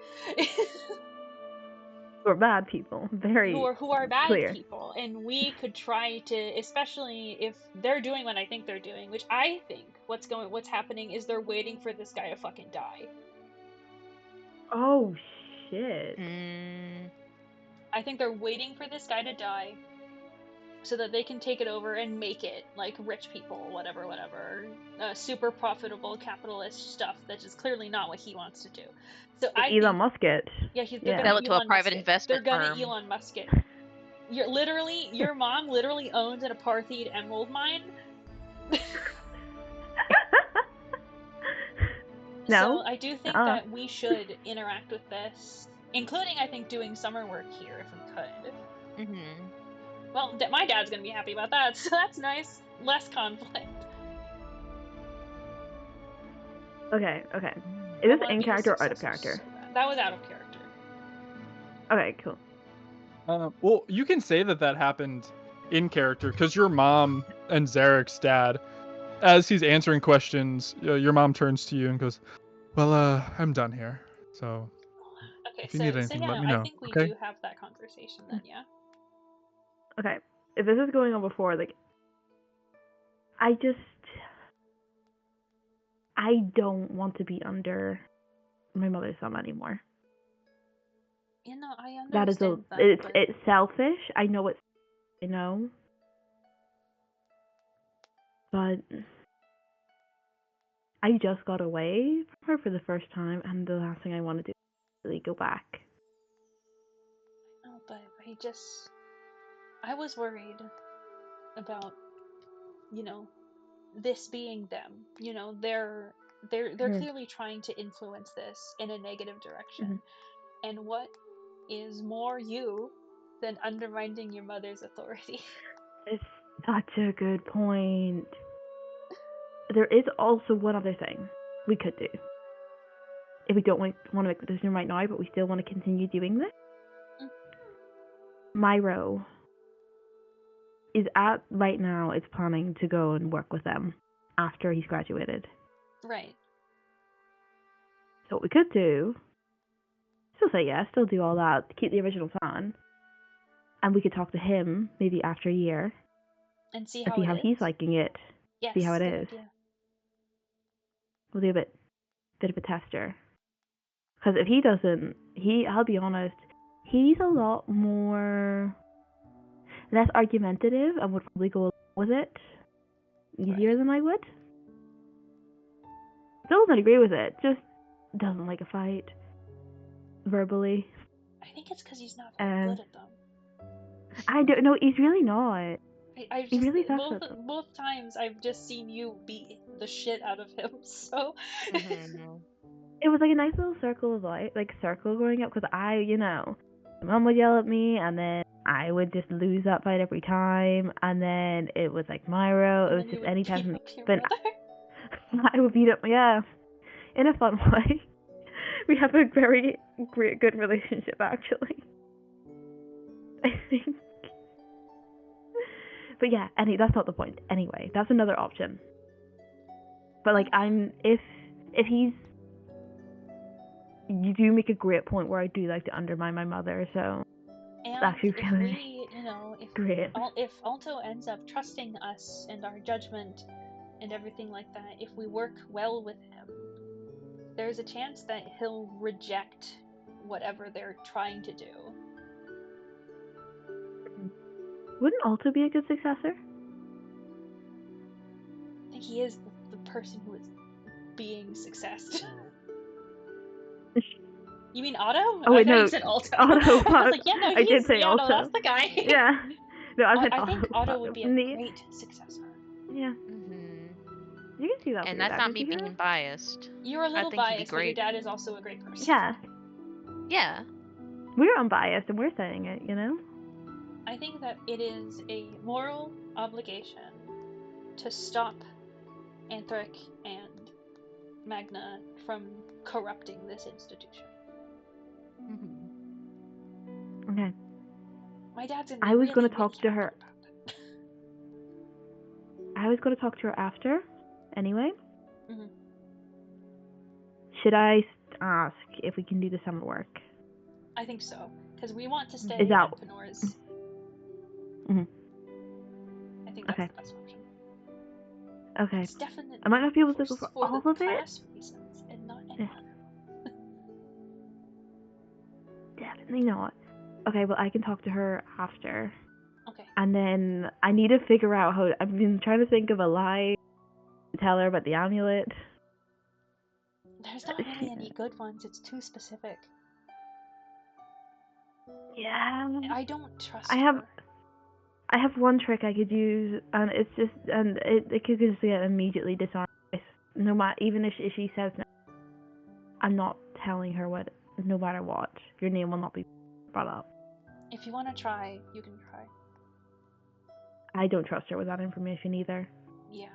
Who are bad people. Very who are bad clear. people, and we could try to, especially if they're doing what I think they're doing, which I think what's happening is they're waiting for this guy to fucking die. Oh, shit. I think they're waiting for this guy to die so that they can take it over and make it like rich people, whatever, super profitable capitalist stuff that is clearly not what he wants to do. So Elon Musk it. Yeah, they're Yeah. gonna Sell it to a Elon private Musk it. investment They're gonna firm. Elon Musk it. Your mom literally owns an apartheid emerald mine. No? So I do think that we should interact with this, including, I think, doing summer work here if we could. Mm-hmm. Well, my dad's gonna be happy about that, so that's nice. Less conflict. Okay. Is this in character or out of Successor character? so bad. That was out of character. Okay, cool. Well, you can say that happened in character, because your mom and Zarek's dad, as he's answering questions, your mom turns to you and goes, "Well, I'm done here. So Okay, if you need anything, let me know." I think we okay? do have that conversation then, yeah. Okay. If this is going on before, like, I don't want to be under my mother's thumb anymore. You know, I That is understand it's selfish. I know. But I just got away from her for the first time, and the last thing I want to do is really go back. No, but I was worried about, this being them. They're clearly trying to influence this in a negative direction. And what is more you than undermining your mother's authority? It's such a good point. There is also one other thing we could do. If we don't want to make the decision right now, but we still want to continue doing this. Myro is right now is planning to go and work with them after he's graduated. Right. So what we could do, still say yes, still do all that, keep the original plan, and we could talk to him maybe after a year and see how he's liking it. Yes, see how it good is. idea. We'll do a bit of a tester. Because if he doesn't, I'll be honest, he's a lot more less argumentative and would probably go along with it easier than I would. Still doesn't agree with it, just doesn't like a fight verbally. I think it's because he's not very good at them. I don't know, he's really not. He really both times I've just seen you beat the shit out of him, so... It was like a nice little circle of life, circle growing up, because my mom would yell at me, and then I would just lose that fight every time, and then it was like Myro, it was just any time, but I would beat up, in a fun way. We have a very good relationship, actually. I think. But yeah, that's not the point. Anyway, that's another option. But if you do make a great point where I do like to undermine my mother, so and actually really great. If Alto ends up trusting us and our judgment and everything like that, if we work well with him, there's a chance that he'll reject whatever they're trying to do. Wouldn't Alto be a good successor? I think he is the person who is being successed. You mean Otto? Oh I wait, thought no. you said Alto. Otto. I was Fuck. like, yeah, no, I did say no, Alto. that's the guy. Yeah. No, I said I Otto. think Otto Fuck. would be a Ne- great successor. Yeah. Hmm. You can see that. for And your that's dad, not can't me you, being Hero? biased. You're a little think he'd be biased, but your great. dad is also a great person. Yeah. Yeah. We're unbiased and we're saying it, you know? I think that it is a moral obligation to stop Anthric and Magna from corrupting this institution. Hmm. Okay. My dad's gonna I be was really, gonna really talk to her. happy about it. I was going to talk to her after, anyway. Mhm. Should I ask if we can do the summer work? I think so, because we want to stay Is that- at Panor's. Mhm. I think that's Okay. the best option. Okay. It's definitely I might not be able to go for all the of it. class reasons and not any Yeah. other. Definitely not. Okay, well, I can talk to her after. Okay. And then I need to figure out how. I've been trying to think of a lie to tell her about the amulet. There's not really any good ones. It's too specific. Yeah. I don't trust I have- her. I have one trick I could use, and it's just, and it could just get immediately disarmed. No matter, even if she says no, I'm not telling her what. No matter what, your name will not be brought up. If you want to try, you can try. I don't trust her with that information either. Yeah.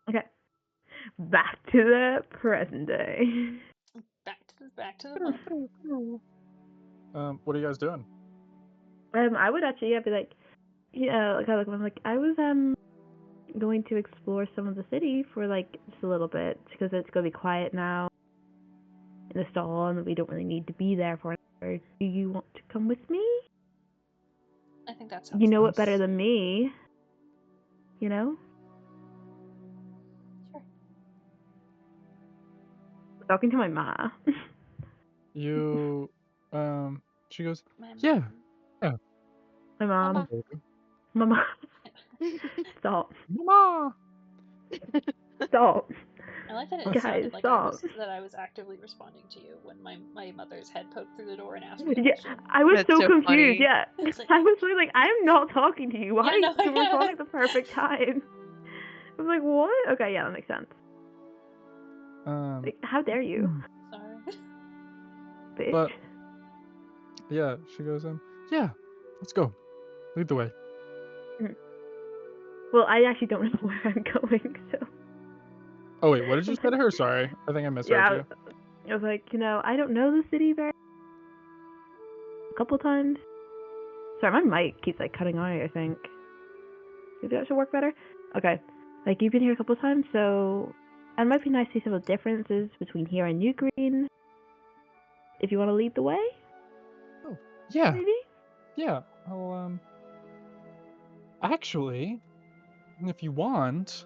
Okay. Back to the present day. Back to the moment. What are you guys doing? I would actually, be like, yeah, like I'm like, I was going to explore some of the city for like just a little bit because it's gonna be quiet now in the stall and we don't really need to be there for an hour. Do you want to come with me? I think that sounds You know nice. it better than me. You know? Sure. Talking to my ma. You, she goes, My Yeah. mom. My mom. Mama. My mom. Stop. Mama! Stop. I like that it Guys, sounded like stop. I was actively responding to you when my mother's head poked through the door and asked me a Yeah, question. I was That's so so confused. funny. Yeah, It's like- I was really like, I'm not talking to you. Why? Yeah, no, So we're responding at the perfect time. I was like, what? Okay, yeah, that makes sense. Like, how dare you, Sorry. bitch? But- Yeah, she goes, yeah, let's go. Lead the way. Well, I actually don't know where I'm going, so Oh, wait, what did you say to her? Sorry, I think I misheard yeah. you. I was like, I don't know the city very. A couple times. Sorry, my mic keeps like cutting out. I think. Maybe that should work better. Okay, like you've been here a couple times, so it might be nice to see some of the differences between here and New Green. If you want to lead the way, Yeah, maybe. yeah. I'll, actually, if you want,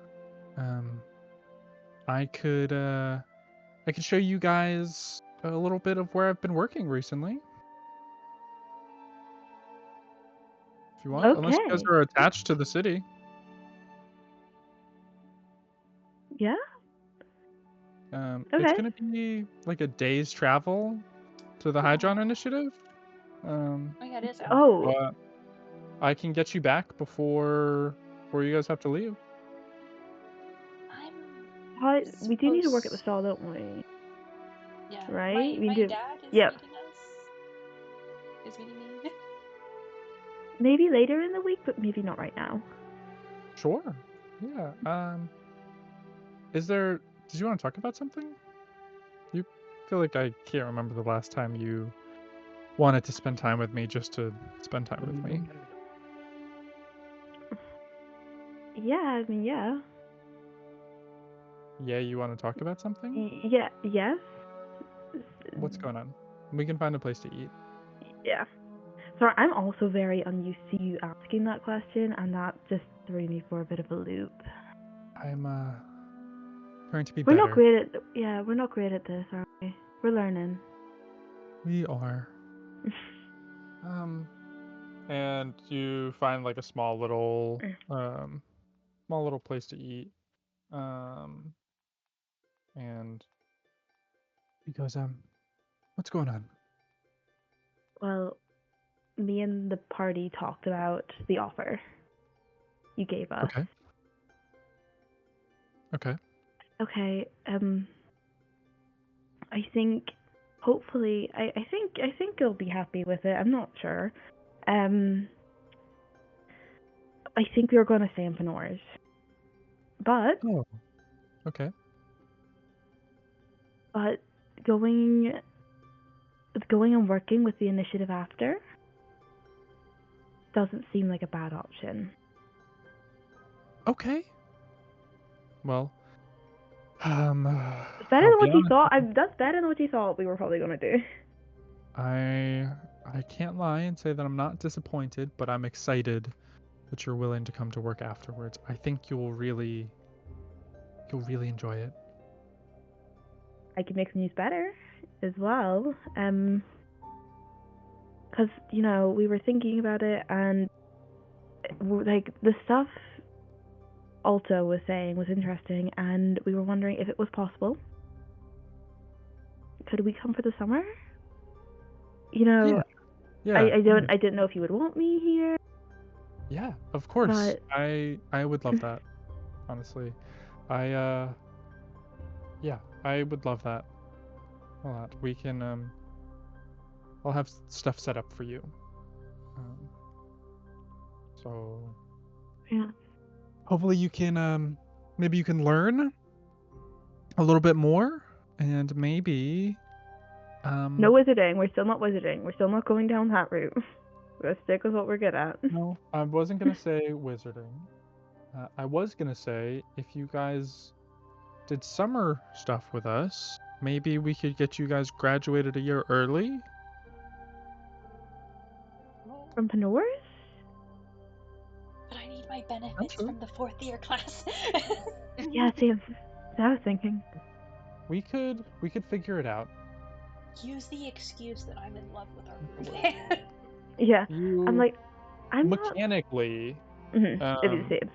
I could show you guys a little bit of where I've been working recently. If you want, unless you guys Okay. are attached to the city. Yeah. It's Okay. gonna be like a day's travel to the Hydron Initiative. Oh yeah, it is out. Oh, But I can get you back before you guys have to leave. we do need to work at the Suppose- stall, don't we? Yeah. Right? We My do- dad is yeah. meeting us. Is meeting me. Maybe later in the week, but maybe not right now. Sure. Yeah. Did you want to talk about something? You feel like I can't remember the last time you wanted to spend time with me just to spend time with me. Yeah, I mean, yeah. Yeah, you want to talk about something? Yeah, yes. What's going on? We can find a place to eat. Yeah. Sorry, I'm also very unused to you asking that question, and that just threw me for a bit of a loop. I'm trying to be We're better. not great at we're not great at this, are we? We're learning. We are. And you find like a small little place to eat. And he goes, what's going on? Well, me and the party talked about the offer you gave us. Okay. Okay. I think, hopefully, I think you'll be happy with it. I'm not sure. I think we were going to stay in Penors, but Oh, okay. going and working with the initiative after doesn't seem like a bad option. Okay. Well, It's better I'll than be what you honest thought. with you. That's better than what you thought we were probably going to do. I can't lie and say that I'm not disappointed, but I'm excited that you're willing to come to work afterwards. I think you'll really enjoy it. I can make some news better as well. Because, we were thinking about it, and like the stuff Alta was saying was interesting, and we were wondering if it was possible. Could we come for the summer? Yeah. I didn't know if you would want me here. Yeah, of course. But I would love that. Honestly. I would love that a lot. We can I'll have stuff set up for you. So yeah. hopefully you can maybe you can learn a little bit more, and maybe No wizarding. We're still not wizarding. We're still not going down that route. We're gonna stick with what we're good at. No, I wasn't gonna say wizarding. I was gonna say if you guys did summer stuff with us, maybe we could get you guys graduated a year early. From Penors? But I need my benefits Potentially. from the 4th year class. Yeah, see, that's what I was thinking. We could figure it out. Use the excuse that I'm in love with our group. Yeah, You I'm like, I'm mechanically not. It'd be the same.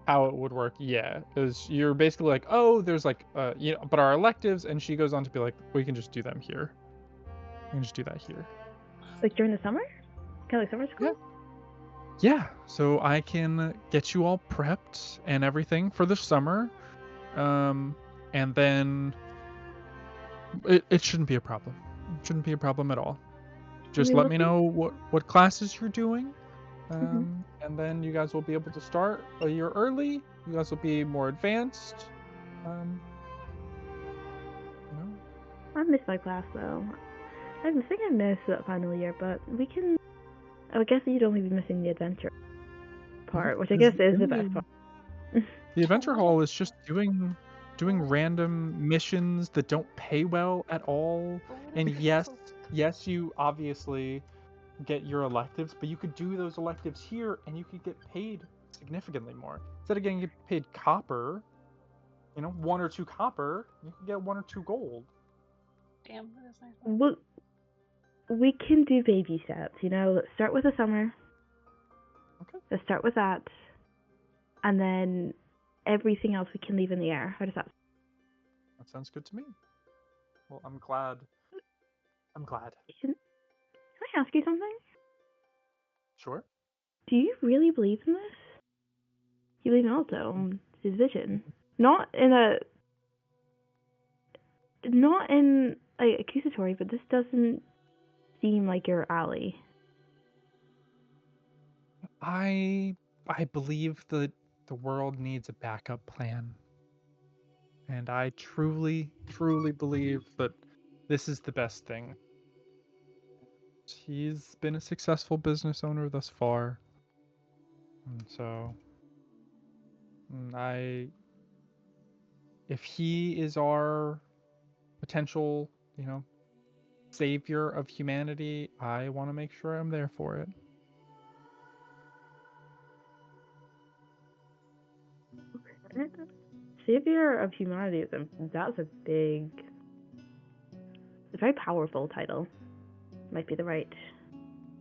how it would work, yeah, is you're basically like, oh, there's like but our electives, and she goes on to be like, we can just do them here. We can just do that here. Like during the summer? Kind of like summer school? Yeah, so I can get you all prepped and everything for the summer. And then it shouldn't be a problem. It shouldn't be a problem at all. Just let me know what classes you're doing. And then you guys will be able to start a year early. You guys will be more advanced. I miss my class though. I think I missed that final year, but we can. I guess you'd only be missing the adventure part, which I guess is the best part. The adventure hall is just doing random missions that don't pay well at all. And yes, you obviously get your electives, but you could do those electives here and you could get paid significantly more. Instead of getting paid copper, 1 or 2 copper, you could get 1 or 2 gold. Damn, that is nice. Well, we can do baby steps, Let's start with the summer. Okay. Let's start with that. And then everything else we can leave in the air. How does that sound? That sounds good to me. Well, I'm glad. Can I ask you something? Sure. Do you really believe in this? You believe in Alto, his vision? Not in accusatory, but this doesn't seem like your alley. I believe that the world needs a backup plan. And I truly believe that this is the best thing. He's been a successful business owner thus far. And so if he is our potential, savior of humanity, I want to make sure I'm there for it. Savior of humanity, that's a very powerful title. Might be the right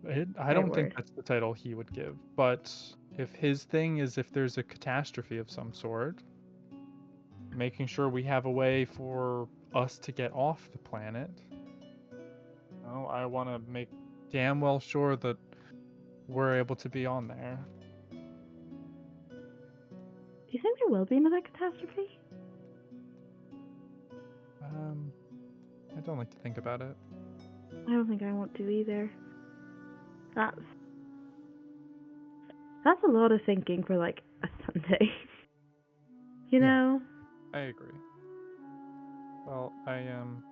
I don't think word. that's the title he would give. But if his thing is if there's a catastrophe of some sort, making sure we have a way for us to get off the planet. No, I want to make damn well sure that we're able to be on there. Do you think there will be another catastrophe? I don't like to think about it. I don't think I want to either. That's a lot of thinking for like a Sunday. You Yeah. know? I agree. Well, I'm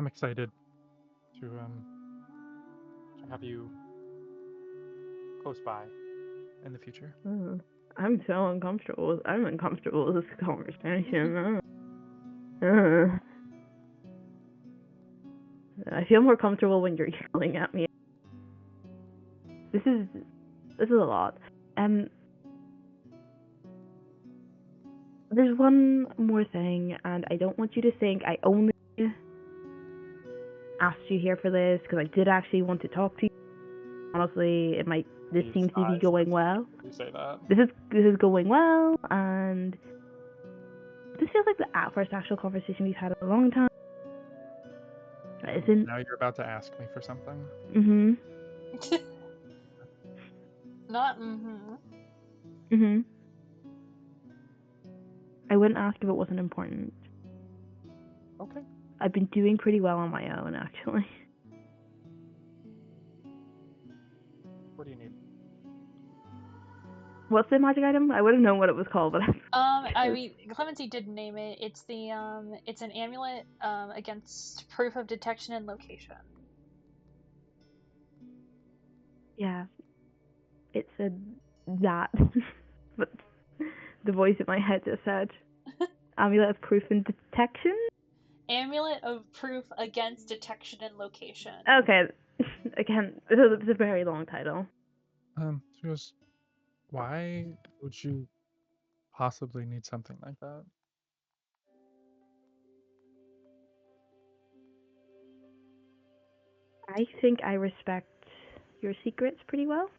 excited to have you close by in the future. I'm so uncomfortable. I'm uncomfortable with this conversation. I feel more comfortable when you're yelling at me. This is a lot. There's one more thing, and I don't want you to think I only asked you here for this because I did actually want to talk to you. Honestly, this Please, seems to be going well. You say that. This is going well, and this feels like the first actual conversation we've had in a long time. Isn't? Now you're about to ask me for something. Mhm. Not mm-hmm. Mhm. I wouldn't ask if it wasn't important. Okay. I've been doing pretty well on my own, actually. What do you need? What's the magic item? I would have known what it was called, but I mean, Clemency did name it. It's it's an amulet, against proof of detection and location. yeah, it said that, but the voice in my head just said amulet of proof and detection. Amulet of proof against detection and location. Okay, again, it's a very long title. Just why would you possibly need something like that? I think I respect your secrets pretty well,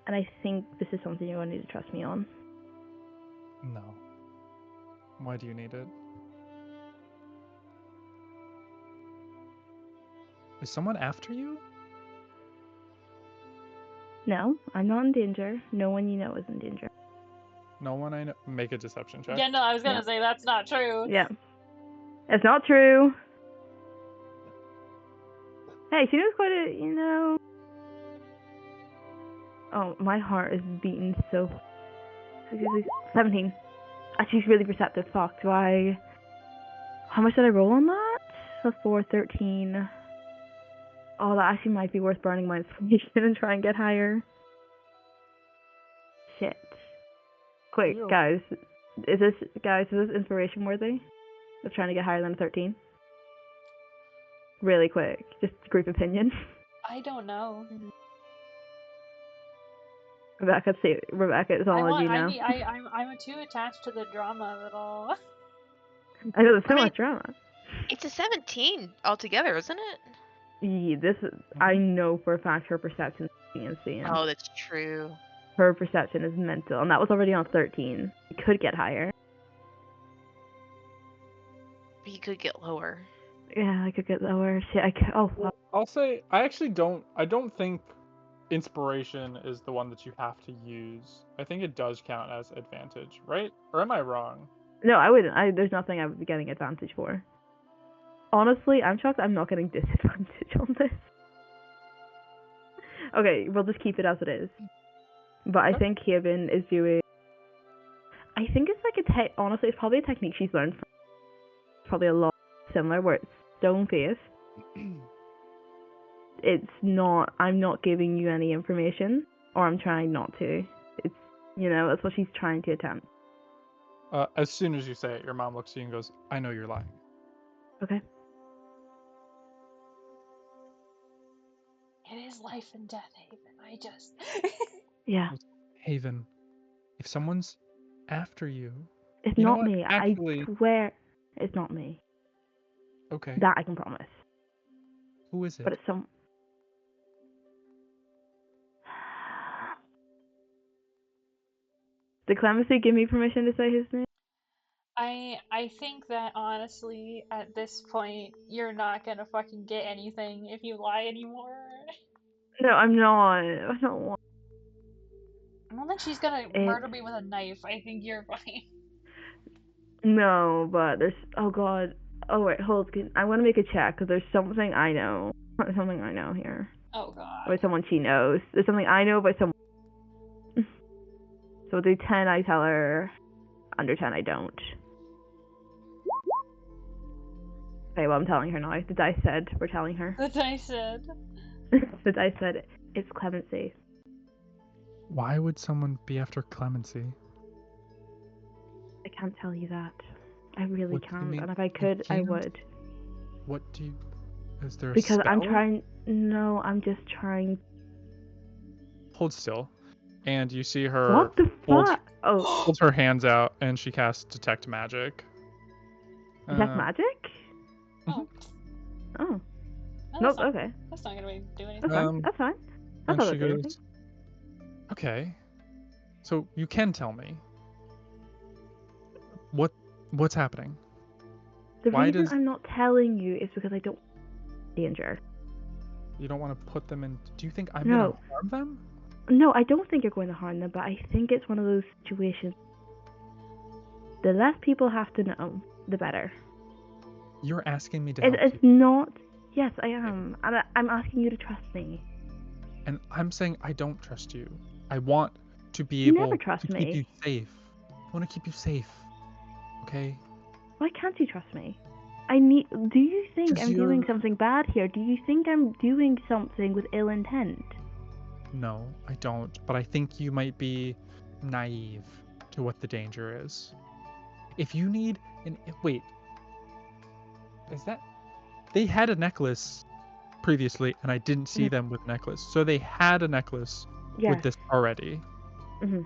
and I think this is something you're going to need to trust me on. No. Why do you need it? Is someone after you? No, I'm not in danger. No one you know is in danger. No one I know. Make a deception check. Yeah, no, I was gonna Yeah. say that's not true. Yeah. It's not true. Hey, she was quite a, you know. Oh, my heart is beating so. 17. She's really perceptive. Fuck. Do I. How much did I roll on that? A 4, 13. Oh, that actually might be worth burning my inspiration and try and get higher. Shit. Quick, Ew. guys. Is this inspiration worthy? Of trying to get higher than a 13? Really quick. Just group opinion. I don't know. Rebecca, it's all on you now. I'm too attached to the drama of it all. I know there's so I mean- much drama. It's a 17 altogether, isn't it? Yeah, I know for a fact her perception is insane. Oh, that's true. Her perception is mental, and that was already on 13. It could get higher. But you could get lower. Yeah, I could get lower. Shit, fuck. I'll say I don't think inspiration is the one that you have to use. I think it does count as advantage, right? Or am I wrong? No, I wouldn't. There's nothing I would be getting advantage for. Honestly, I'm shocked I'm not getting disadvantage on this. Okay, we'll just keep it as it is. But I Okay. think Haven is doing. I think it's like honestly, it's probably a technique she's learned from. It's probably a lot similar, where it's stone faced. It's not. I'm not giving you any information, or I'm trying not to. It's that's what she's trying to attempt. As soon as you say it, your mom looks at you and goes, "I know you're lying." Okay. It is life and death, Haven. I just. Yeah. Haven, if someone's after you, It's You know not what? me. Actually- I swear, it's not me. okay. That I can promise. Who is it? but it's some. Did Clemency give me permission to say his name? I think that honestly, at this point, you're not gonna fucking get anything if you lie anymore. No, I'm not. I don't want. I don't think she's gonna It- murder me with a knife. I think you're fine. No, but there's. Oh god. Oh wait, hold. I want to make a check because there's something I know. Something I know here. Oh god. Or someone she knows. There's something I know about someone. So we'll do 10. I tell her. Under 10, I don't. Okay, well I'm telling her now. The dice said we're telling her. That's what I said. The dice said it's Clemency. Why would someone be after Clemency? I can't tell you that. I really What do you can't. mean And if I you could, I can't? would. What do you... Is there a Because I'm spell? trying. No, I'm just trying. Hold still. And you see her What the hold- fuck? Oh, holds her hands out and she casts Detect Magic. is that Uh, magic? Oh. Oh. No, Nope, that's not, okay. that's not gonna do anything. That's fine. Um, That's fine. I And thought she that did goes, anything. okay. So you can tell me. What's happening? The why reason does- I'm not telling you is because I don't danger. You don't want to put them in... Do you think I'm No. going to harm them? No, I don't think you're going to harm them, but I think it's one of those situations. The less people have to know, the better. You're asking me to It's, help it's you. not. Yes, I am. And I'm asking you to trust me. And I'm saying I don't trust you. I want to be You able never trust to me. keep you safe. I want to keep you safe. Okay? Why can't you trust me? Do you think 'Cause I'm doing you're- something bad here? Do you think I'm doing something with ill intent? No, I don't. But I think you might be naive to what the danger is. If you need wait. Is that... They had a necklace previously, and I didn't see Mhm. them with necklace. So they had a necklace Yes. with this already, Mhm.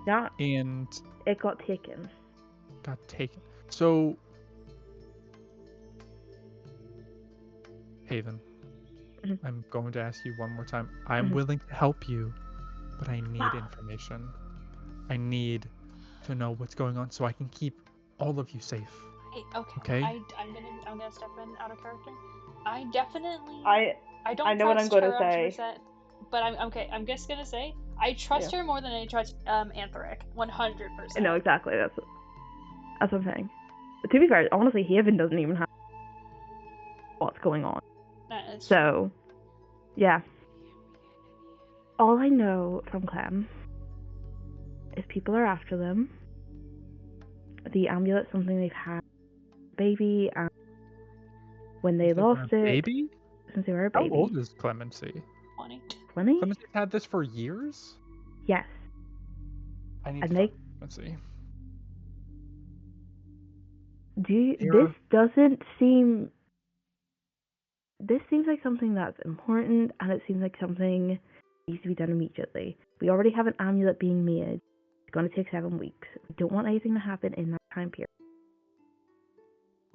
Yeah, and it got taken. got taken. So, Haven, Mhm. I'm going to ask you one more time. I'm Mhm. willing to help you, but I need information. I need to know what's going on so I can keep all of you safe. Hey, okay. Okay. I'm gonna step in out of character. I definitely. I don't know what trust I'm gonna her say. 100%, but I'm okay. I'm just gonna say I trust her more than I trust Anthoric. 100%. No, exactly. That's what I'm saying. But to be fair, honestly, Haven doesn't even have what's going on. It's So, yeah. All I know from Clem is people are after them. The amulet's something they've had baby, and when they Since were lost a it, baby? since they were a How baby. old is Clemency? funny. 20? Clemency's had this for years? Yes. I need And to they talk to Clemency. this doesn't seem. This seems like something that's important, and it seems like something needs to be done immediately. We already have an amulet being made. It's going to take 7 weeks. We don't want anything to happen in that time period.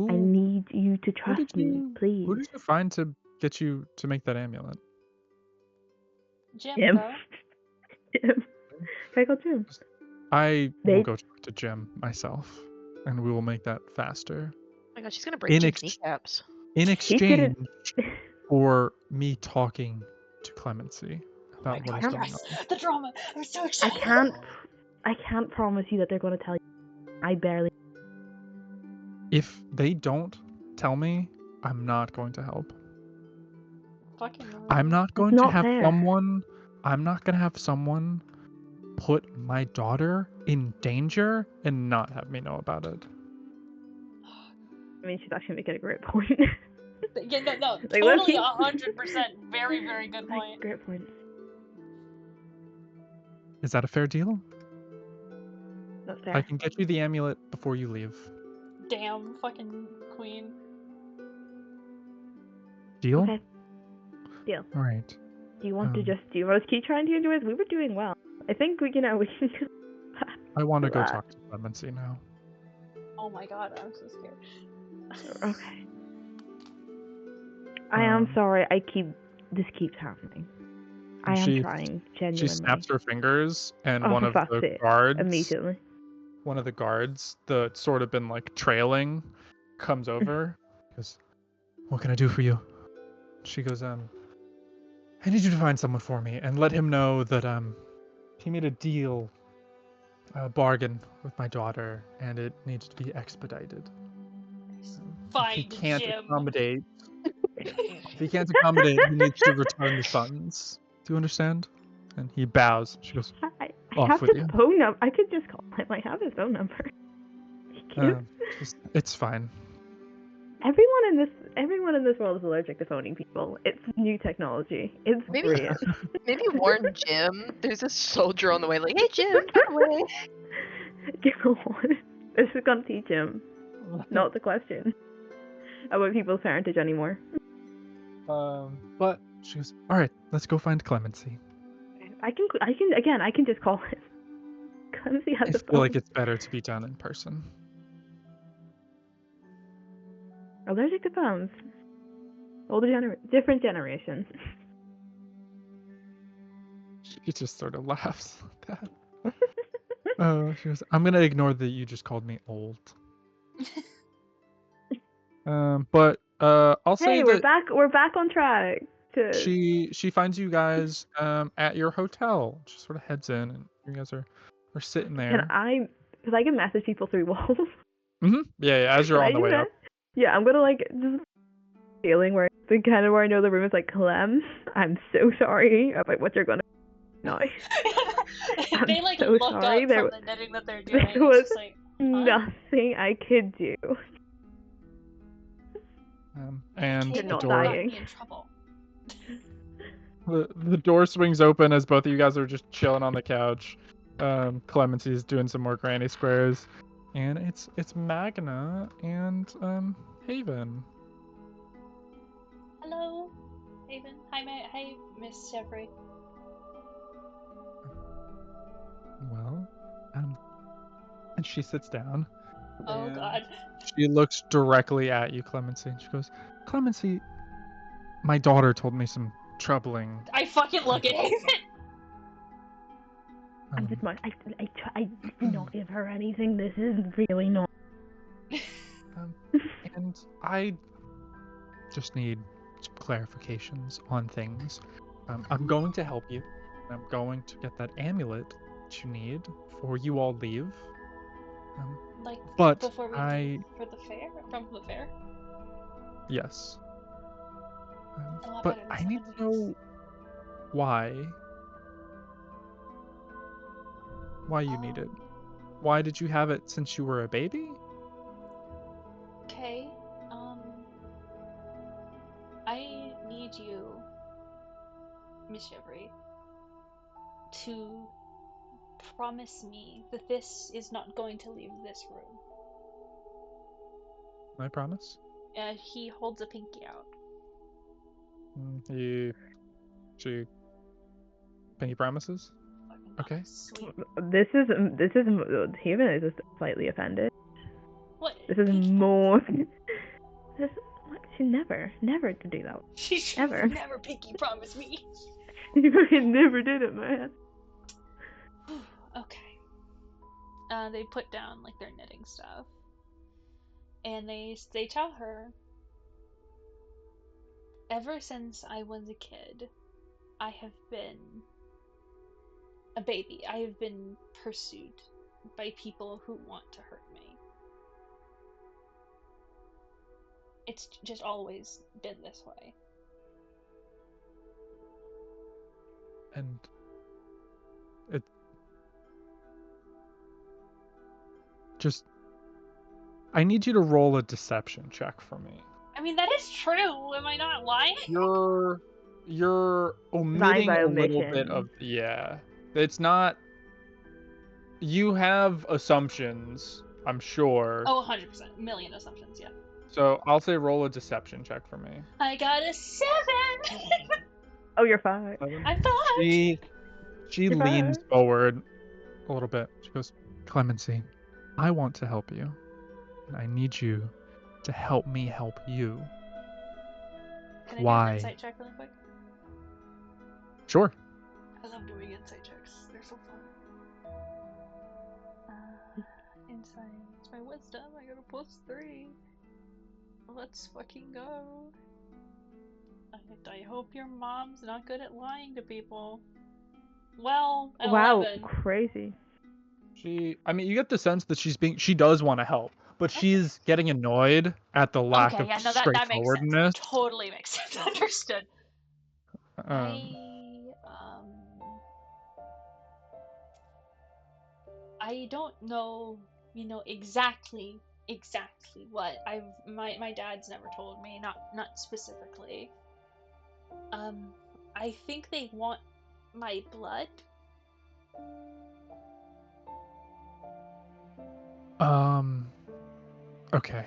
I need you to trust me, please. Who did you find to get you to make that amulet? Jim, Jim. though. Jim. Can I call Jim? I will They- go talk to Jim myself, and we will make that faster. Oh my god, she's gonna break In Jim's ex- kneecaps. In He exchange didn't. for me talking to Clemency about what is God, going Yes, on. the drama. I'm so I excited. can't promise you that they're going to tell you. I barely. If they don't tell me, I'm not going to help. Fucking. I'm not going to not have fair. someone. I'm not going to have someone put my daughter in danger and not have me know about it. I mean, she's actually making a great point. Yeah, no, Like, totally low-key. 100%. Very, very good point. Great point. Is that a fair deal? That's fair. I can get you the amulet before you leave. Damn, fucking queen. Deal? Okay. Deal. All right. Do you want to Um, do you want to keep trying to enjoy this? We were doing well. I think we can. I want to go Relax. talk to Clemency now. Oh my god, I'm so scared. Okay. I am Um, sorry. This keeps happening. I am she trying, she genuinely. snaps her fingers, and Oh, one for of fuck's the sake. guards, Immediately. that's sort of been like trailing, comes over. Goes, "What can I do for you?" She goes, "I need you to find someone for me, and let him know that he made a deal, a bargain with my daughter, and it needs to be expedited. If he Find can't Jim. accommodate, he needs to return the funds. Do you understand?" And he bows. She goes, I "Off have with his you." phone number. I could just call him. I have his phone number. It's fine. Everyone in this world is allergic to phoning people. It's new technology. It's Maybe- brilliant. Maybe warn Jim. There's a soldier on the way, like, hey Jim, get away. Go on. This is gonna teach him not to question about people's parentage anymore. But she goes, "All right, let's go find Clemency." I can just call him. Clemency has I a feel phone. like it's better to be done in person. Allergic to phones. Different generations. She just sort of laughs at that. She goes, "I'm gonna ignore that you just called me old." But I'll say Hey, that we're back on track. she finds you guys at your hotel. She sort of heads in, and you guys are sitting there. Because I can message people through walls. Yeah, as you're Can I on the do way that? up. Yeah, I'm gonna just feeling where I know the room is like, Clem, I'm so sorry about what you're gonna now. They like so look sorry, up there from the knitting that they're doing. there was It's just like, nothing I could do. And You're Caleb the not door got dying. me in trouble. the door swings open as both of you guys are just chilling on the couch. Clemency's doing some more granny squares, and it's Magna and Haven. Hello, Haven. Hi, Miss Jeffrey. Well, and she sits down. Oh and God. She looks directly at you, Clemency, and she goes, "Clemency, my daughter told me some troubling." I fucking look at Haven. I'm just I did not give her anything. This is really not. And I just need some clarifications on things. I'm going to help you. I'm going to get that amulet that you need before you all leave. Like But before we leave for the fair, from the fair. Yes. A lot But better than I need 7 to know why. Why you need it. Why did you have it since you were a baby? Okay. I need you, Miss Jeffrey, to promise me that this is not going to leave this room. I promise. He holds a pinky out. She pinky promises? Okay. Sweet. This is Haven is just slightly offended. What? This is pinky more. She never to do that. She should Ever. never pinky promise me. You fucking never did it, man. Okay. They put down like their knitting stuff, and they tell her, ever since I was a kid, I have been a baby. I have been pursued by people who want to hurt me. It's just always been this way. And it just I need you to roll a deception check for me. I mean, that is true. Am I not lying? You're omitting by a little omission. bit of it's not. You have assumptions, I'm sure. Oh, 100%. Million assumptions, yeah. So I'll say roll a deception check for me. I got a 7! Oh, you're fine. I'm fine! She leans forward a little bit. She goes, "Clemency, I want to help you. And I need you to help me help you." Can I do Why? an insight check really quick? Sure. I love doing insight checks. They're so fun. Insight. It's my wisdom. I got a +3. Let's fucking go. I hope your mom's not good at lying to people. Well, an Wow, 11. crazy. I mean, you get the sense that she does want to help, but she's getting annoyed at the lack Okay, of yeah, no, that makes sense. straightforwardness. That totally makes sense. Understood. Um, I don't know, exactly what my dad's never told me, not specifically. I think they want my blood. Okay.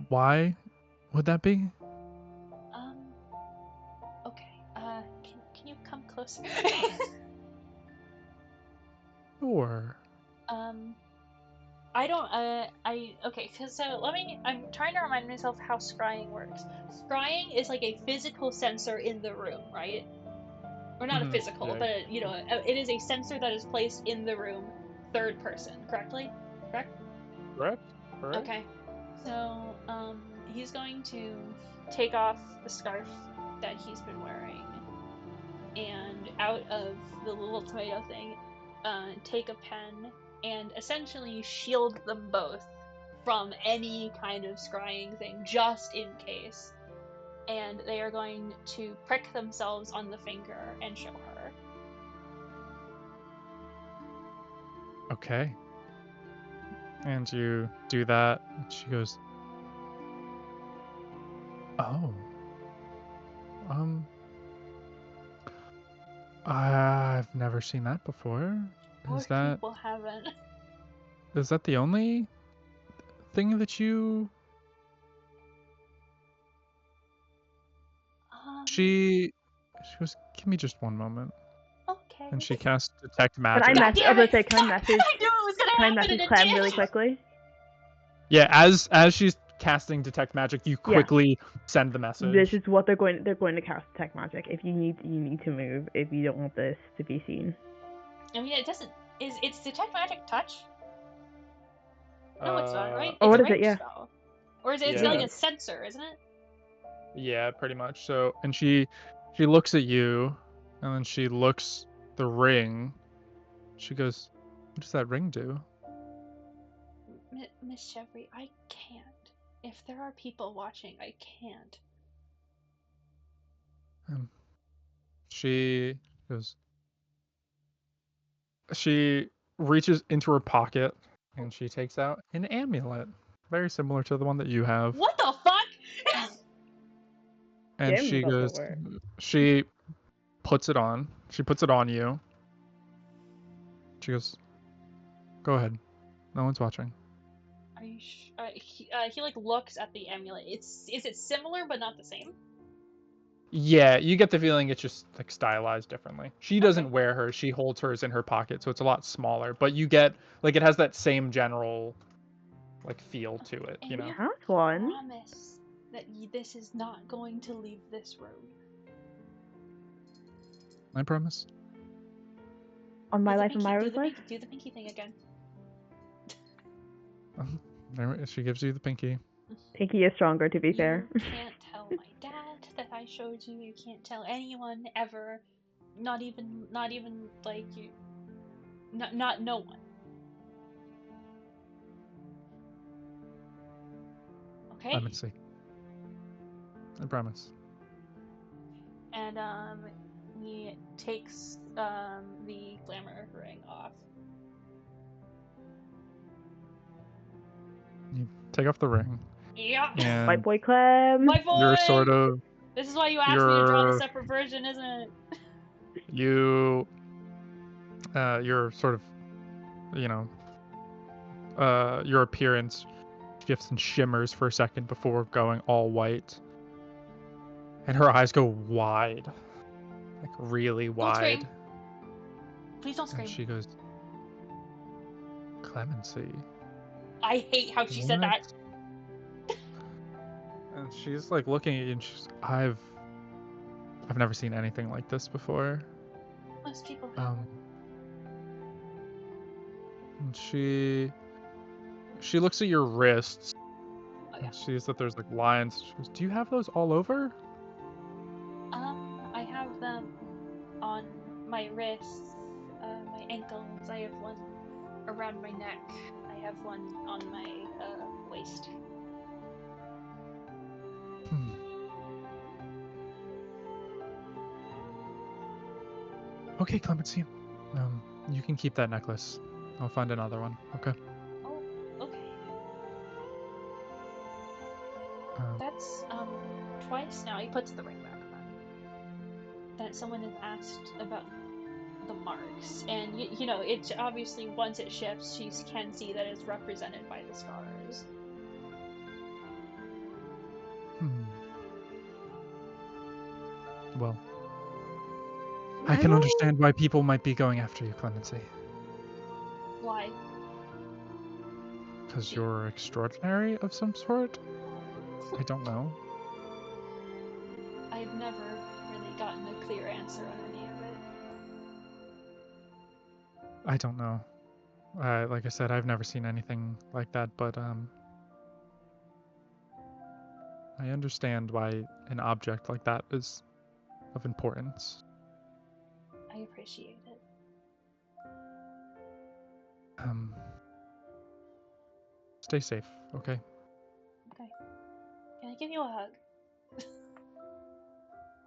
Why would that be? Okay. Can you come closer? Sure. I don't, okay, cause so I'm trying to remind myself how scrying works. Scrying is like a physical sensor in the room, right? Or not a Mhm, physical, yeah. but it is a sensor that is placed in the room, third person, correct? Correct? Okay. So, he's going to take off the scarf that he's been wearing, and out of the little tomato thing, take a pen and essentially shield them both from any kind of scrying thing, just in case. And they are going to prick themselves on the finger and show her. Okay. And you do that, and she goes, "Oh. I've never seen that before. Most Is people haven't. that the only thing that you..." She goes, "Give me just one moment." Okay. And she casts Detect Can I Magic. message? I was gonna say, can I message? I knew it was gonna Can I happen, message and it Clem did. really quickly? Yeah, as she's casting Detect Magic, you quickly send the message. This is what they're going to cast Detect Magic. If you need to move if you don't want this to be seen. I mean, it doesn't. It's Detect Magic touch? No, it's not, right? Oh, It's what a is it? range Yeah. spell. Or is it? It's Yeah. like a sensor, isn't it? Yeah, pretty much. So, and she looks at you, and then she looks the ring. She goes, "What does that ring do?" Miss Jeffrey, I can't. If there are people watching, I can't. She goes. She reaches into her pocket, and she takes out an amulet, very similar to the one that you have. What the fuck? And Jim she does the goes, work. she puts it on. She puts it on you. She goes, "Go ahead. No one's watching." Are you he like looks at the amulet. Is it similar but not the same? Yeah, you get the feeling it's just like stylized differently. She doesn't wear hers. She holds hers in her pocket, so it's a lot smaller. But you get like it has that same general like feel to it, you know. Has one. Promise that this is not going to leave this room. I promise. On my life and my life. Do the pinky thing again. She gives you the pinky. Pinky is stronger, to be fair. You can't tell my dad that I showed you. You can't tell anyone ever. Not even like you. Not no one. Okay. Let me see. I promise. And he takes the glamour ring off. You take off the ring. Yeah. And White boy Clem. My boy. you're sort of This is why you asked me to draw the separate version, isn't it? you're sort of, your appearance shifts and shimmers for a second before going all white. And her eyes go wide. Like really Don't wide. scream. Please don't scream. And she goes, "Clemency." I hate how she said that. And she's like looking at you, and I've never seen anything like this before. Most people have. And she looks at your wrists. Oh, yeah. And sees that there's like lines. She goes, "Do you have those all over?" I have them on my wrists, my ankles. I have one around my neck. I have one on my waist. Okay, Clemency. You can keep that necklace. I'll find another one. Okay. Oh, okay. That's twice now. He puts the ring back on. That someone has asked about the marks, and you know, it obviously once it shifts, she can see that it's represented by the scars. Well, I can understand why people might be going after you, Clemency. Why? Because you're extraordinary of some sort? I don't know. I've never really gotten a clear answer on any of it. I don't know. Like I said, I've never seen anything like that, but I understand why an object like that is of importance. I appreciate it. Stay safe, okay? Okay. Can I give you a hug?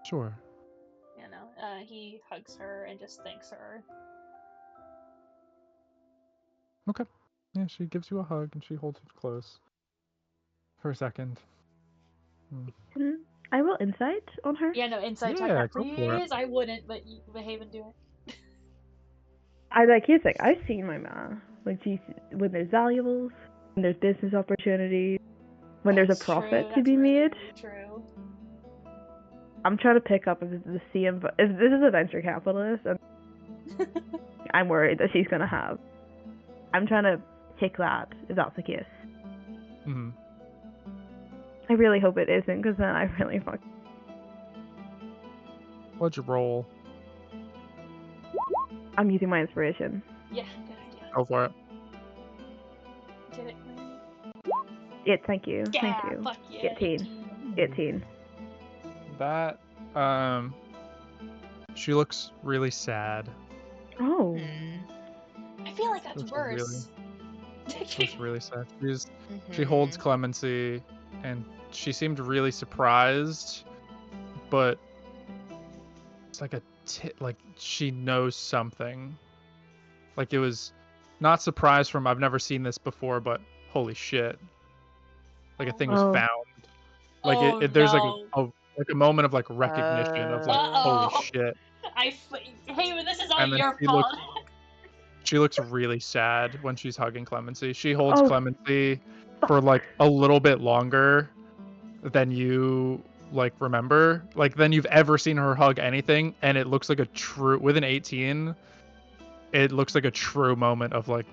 Sure. You know, he hugs her and just thanks her. Okay. Yeah, she gives you a hug and she holds you close for a second. I will insight on her. Yeah, no, inside check Yeah, that go for it. please. I wouldn't, but Haven do it. He's like, I've seen my ma. When there's valuables, when there's business opportunities, when there's a That's profit true, to be that's really, made. really true. I'm trying to pick up if the CM. If this is a venture capitalist, and I'm worried that she's gonna have. I'm trying to pick that if that's the case. Mm-hmm. I really hope it isn't, because then I really fuck. What'd you roll? I'm using my inspiration. Yeah, good idea. Go for it. Get it, Clary? Yeah, thank you. Yeah, Thank you. fuck yeah. 18. That, she looks really sad. Oh. I feel like that's Looks worse. Looks really sad. She holds Clemency, and she seemed really surprised, but it's like like she knows something. Like it was not surprised from I've never seen this before, but holy shit. Like a thing was found. Like there's like a moment of like recognition of like holy shit. Haven, this is all And then your fault. She looks really sad when she's hugging Clemency. She holds Clemency for like a little bit longer than you like remember. Like than you've ever seen her hug anything, and it looks like a true with an 18. It looks like a true moment of like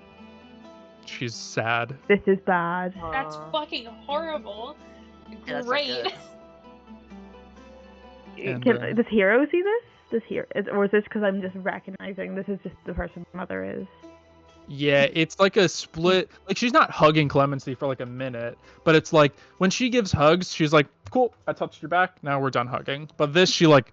she's sad. This is bad. That's fucking horrible. Yeah, Great. Does Hero see this? Or is this because I'm just recognizing this is just the person my mother is? Yeah, it's like a split. Like she's not hugging Clemency for like a minute, but it's like when she gives hugs, she's like, "Cool, I touched your back. Now we're done hugging." But this, she like,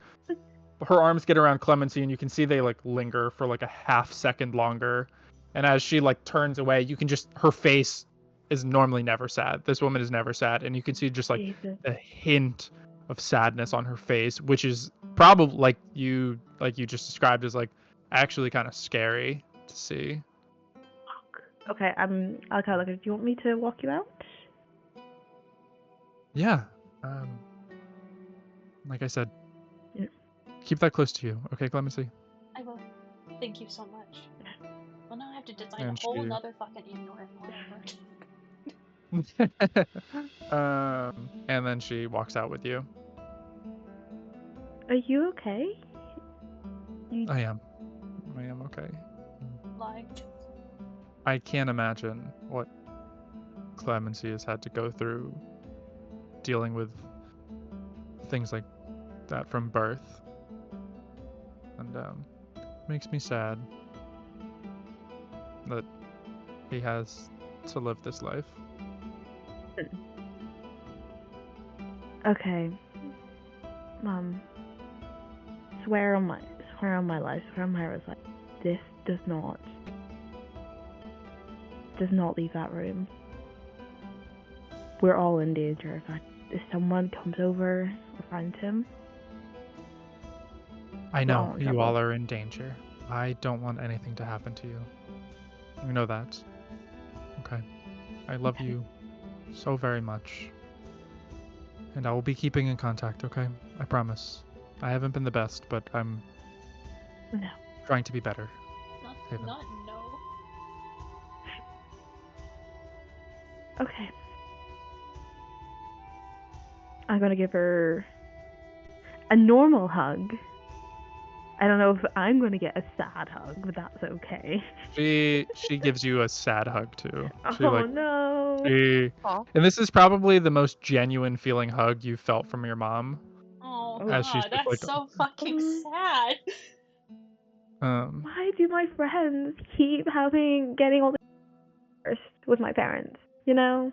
her arms get around Clemency, and you can see they like linger for like a half second longer. And as she like turns away, you can just her face is normally never sad. This woman is never sad, and you can see just like a hint of sadness on her face, which is probably like you just described as like actually kind of scary to see. Okay, I'll kind of look at it. Do you want me to walk you out? Yeah. Like I said, keep that close to you, okay, Clemency? I will. Thank you so much. Well, now I have to design And a whole nother fucking indoor environment. And then she walks out with you. Are you okay? I am okay. Like, I can't imagine what Clemency has had to go through dealing with things like that from birth. And makes me sad that he has to live this life. Okay. Mom, swear on my life, swear on Myra's life. This does not leave that room. We're all in danger. If someone comes over or finds him, I we're all know in you trouble. all are in danger. I don't want anything to happen to you. You know that. Okay. I love Okay. you so very much. And I will be keeping in contact, okay? I promise. I haven't been the best, but I'm No. trying to be better. Haven. Not no. Okay. I'm gonna give her a normal hug. I don't know if I'm gonna get a sad hug, but that's okay. She gives you a sad hug too. She Oh no. Aw. and this is probably the most genuine feeling hug you felt from your mom. Oh Oh. As she's god, just that's like, so fucking sad. Why do my friends keep getting all the first with my parents? You know?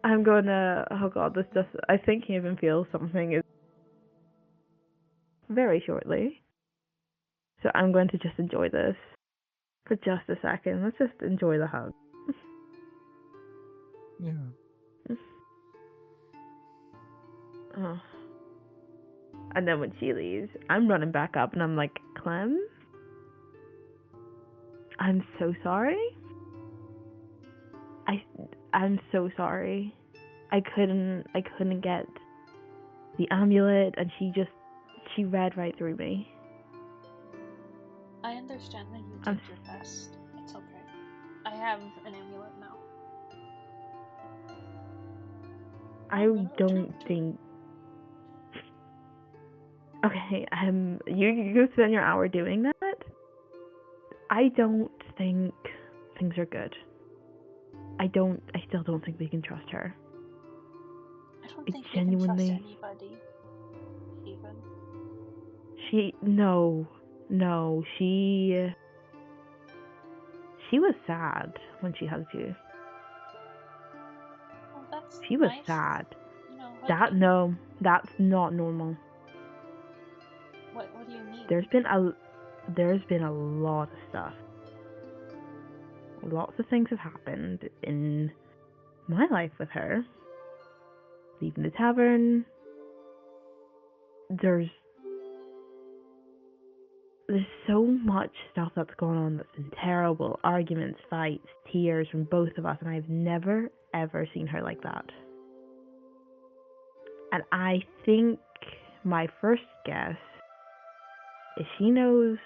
I'm gonna. Oh god, this just. I think he even feels something is very shortly. So I'm going to just enjoy this for just a second. Let's just enjoy the hug. Yeah. Oh. And then when she leaves, I'm running back up and I'm like, Clem, I'm so sorry. I'm so sorry. I couldn't get the amulet, and she read right through me. I understand that you I'm did your best. It's okay. I have an amulet now. I I'm gonna don't return to think. Okay, you spend your hour doing that. I don't think things are good. I still don't think we can trust her. I don't I think you can trust genuinely. anybody. Even. She was sad when she hugged you. Well, that's She was nice. sad. You know, hugging. No, that's not normal. What do you mean? There's been a lot of stuff. Lots of things have happened in my life with her. Leaving the tavern. There's so much stuff that's going on that's been terrible. Arguments, fights, tears from both of us, and I've never ever seen her like that. And I think my first guess is she knows.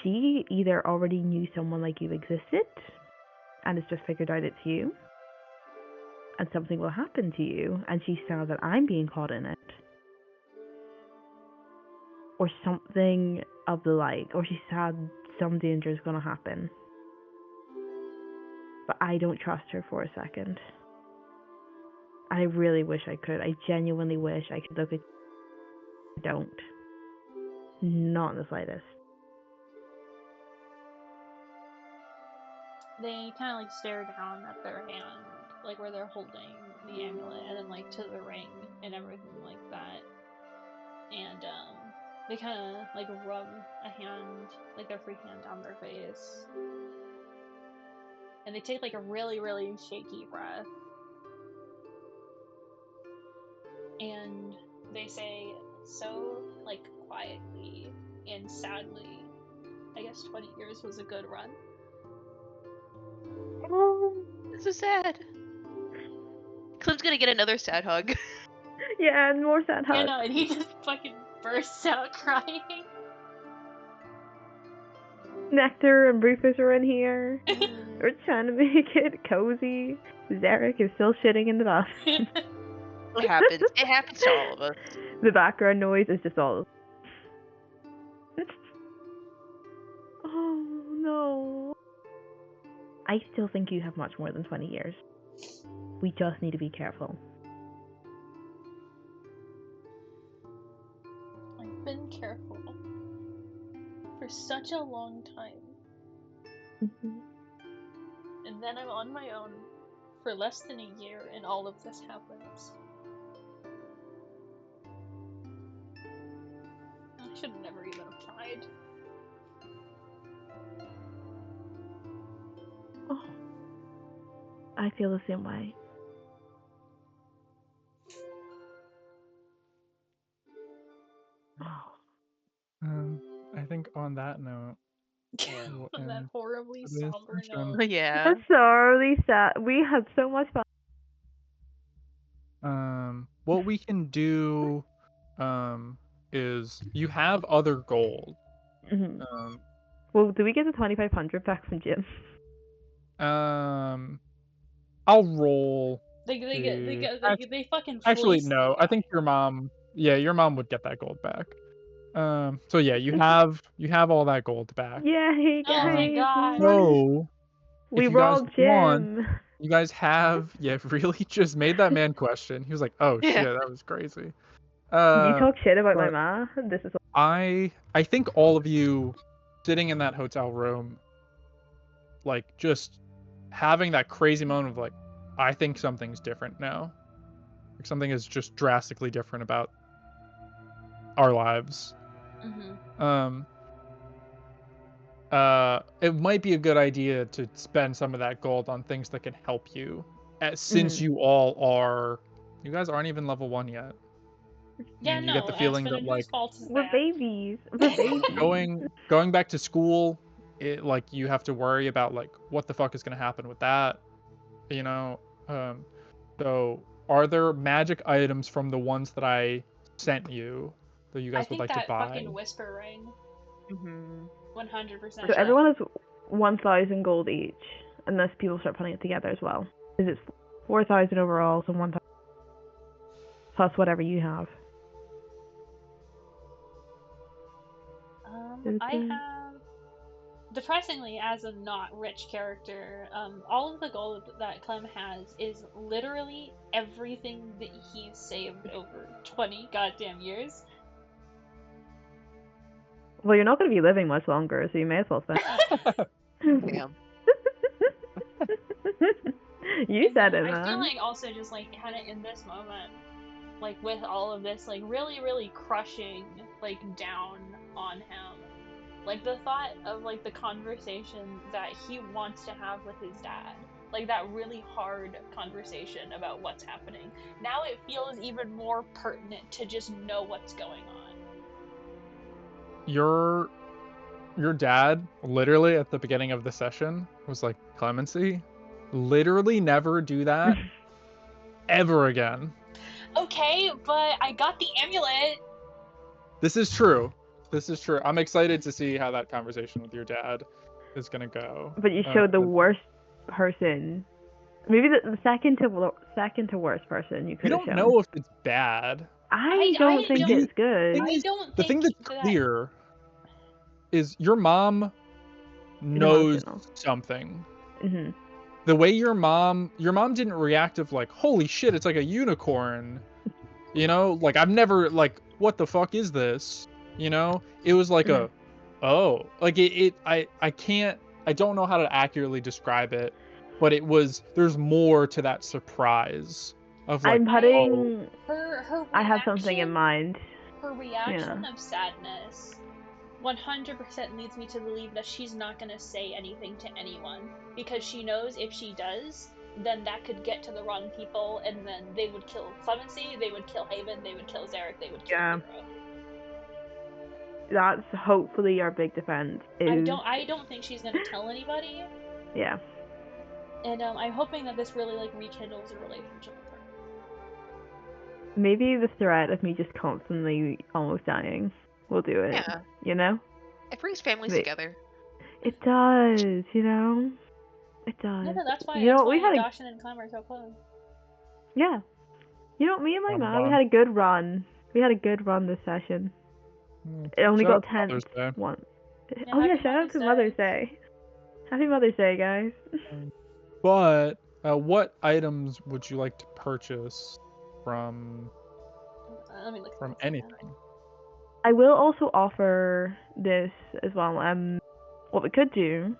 She either already knew someone like you existed and has just figured out it's you, and something will happen to you, and she's sad that I'm being caught in it, or something of the like, or she's sad some danger is going to happen. But I don't trust her for a second. I really wish I could. I genuinely wish I could look at you. I don't. Not in the slightest. They kind of like stare down at their hand, like where they're holding the amulet, and then like to the ring and everything like that. And they kind of like rub a hand, like their free hand, down their face, and they take like a really, really shaky breath, and they say so like quietly and sadly, I guess 20 years was a good run. Oh, this is sad. Clem's gonna get another sad hug. Yeah, and more sad hugs. Yeah, no, and he just fucking bursts out crying. Nectar and Rufus are in here. We're trying to make it cozy. Zarek is still shitting in the bathroom. It happens. It happens to all of us. The background noise is just all. Oh no. I still think you have much more than 20 years. We just need to be careful. I've been careful for such a long time, Mhm. and then I'm on my own for less than a year, and all of this happens. I should have never even applied. Oh, I feel the same way. Oh, I think on that note, we'll On that end horribly today's somber session. note. Yeah. that's so really sad. We had so much fun. What we can do, is you have other gold. Mhm. Um, Well, do we get the 2,500 back from Jim? I'll roll. They the- they fucking Actually, fleeced no. me I think out. your mom would get that gold back. So yeah, you have all that gold back. Yay, Oh my guys! god. So We if you guys rolled want, Jim. you guys have really just made that man question. He was like, "Oh Yeah. shit, that was crazy." You talk shit about my but ma. This is I think all of you sitting in that hotel room, like just having that crazy moment of like, I think something's different now. Like something is just drastically different about our lives. Mhm. It might be a good idea to spend some of that gold on things that can help you, since you guys aren't even level 1 yet. Yeah, And no. you get the feeling that Aspen, like whose fault is we're that? babies. We're babies. going back to school, like you have to worry about like what the fuck is gonna happen with that, you know. So are there magic items from the ones that I sent you that you I guys would think like to that buy? fucking whisper ring. Mhm. 100%. So sure. everyone has 1,000 gold each, unless people start putting it together as well. Because it's 4,000 overall, so 1,000 plus whatever you have. I have, depressingly, as a not rich character, all of the gold that Clem has is literally everything that he's saved over 20 goddamn years. Well, you're not going to be living much longer, so you may as well spend. Damn. You And said it, I man. feel like also just like kind of in this moment, like with all of this, like really, really crushing like down on him. Like the thought of like the conversation that he wants to have with his dad, like that really hard conversation about what's happening. Now it feels even more pertinent to just know what's going on. Your dad literally at the beginning of the session was like, Clemency, literally never do that ever again. Okay, but I got the amulet. This is true. I'm excited to see how that conversation with your dad is gonna go. But you showed the worst person. Maybe the second to worst person you We could have don't shown. know if it's bad. I don't think it's good. I don't The think thing that's that- clear is your mom knows Emotional. something. Hmm. The way your mom didn't react of like, holy shit, it's like a unicorn. You know, like I've never like, what the fuck is this? You know, it was like a, oh, like I don't know how to accurately describe it, but it was, there's more to that surprise of like, I'm putting. her I have something in reaction- mind. Her reaction of sadness 100% leads me to believe that she's not going to say anything to anyone, because she knows if she does, then that could get to the wrong people, and then they would kill Clemency, they would kill Haven, they would kill Zarek, they would kill Yeah. Hero. That's hopefully our big defense. I don't think she's going to tell anybody, Yeah. and I'm hoping that this really like rekindles a relationship with her. Maybe the threat of me just constantly almost dying will do it. Yeah. You know? It brings families Wait. together. It does, you know? It does. Yeah, no, that's why, You know, that's we why had a- Dashin and Clem are so close. Yeah. You know, me and my mom, we Bum. had a good run. We had a good run this session. It only Shout got out to Mother's 10th Day. once. Yeah, Oh yeah, happy shout out to Mother's Mother's Day. Day. Happy Mother's Day, guys. But What items would you like to purchase from Let me look at from this again. anything? I will also offer this as well. What we could do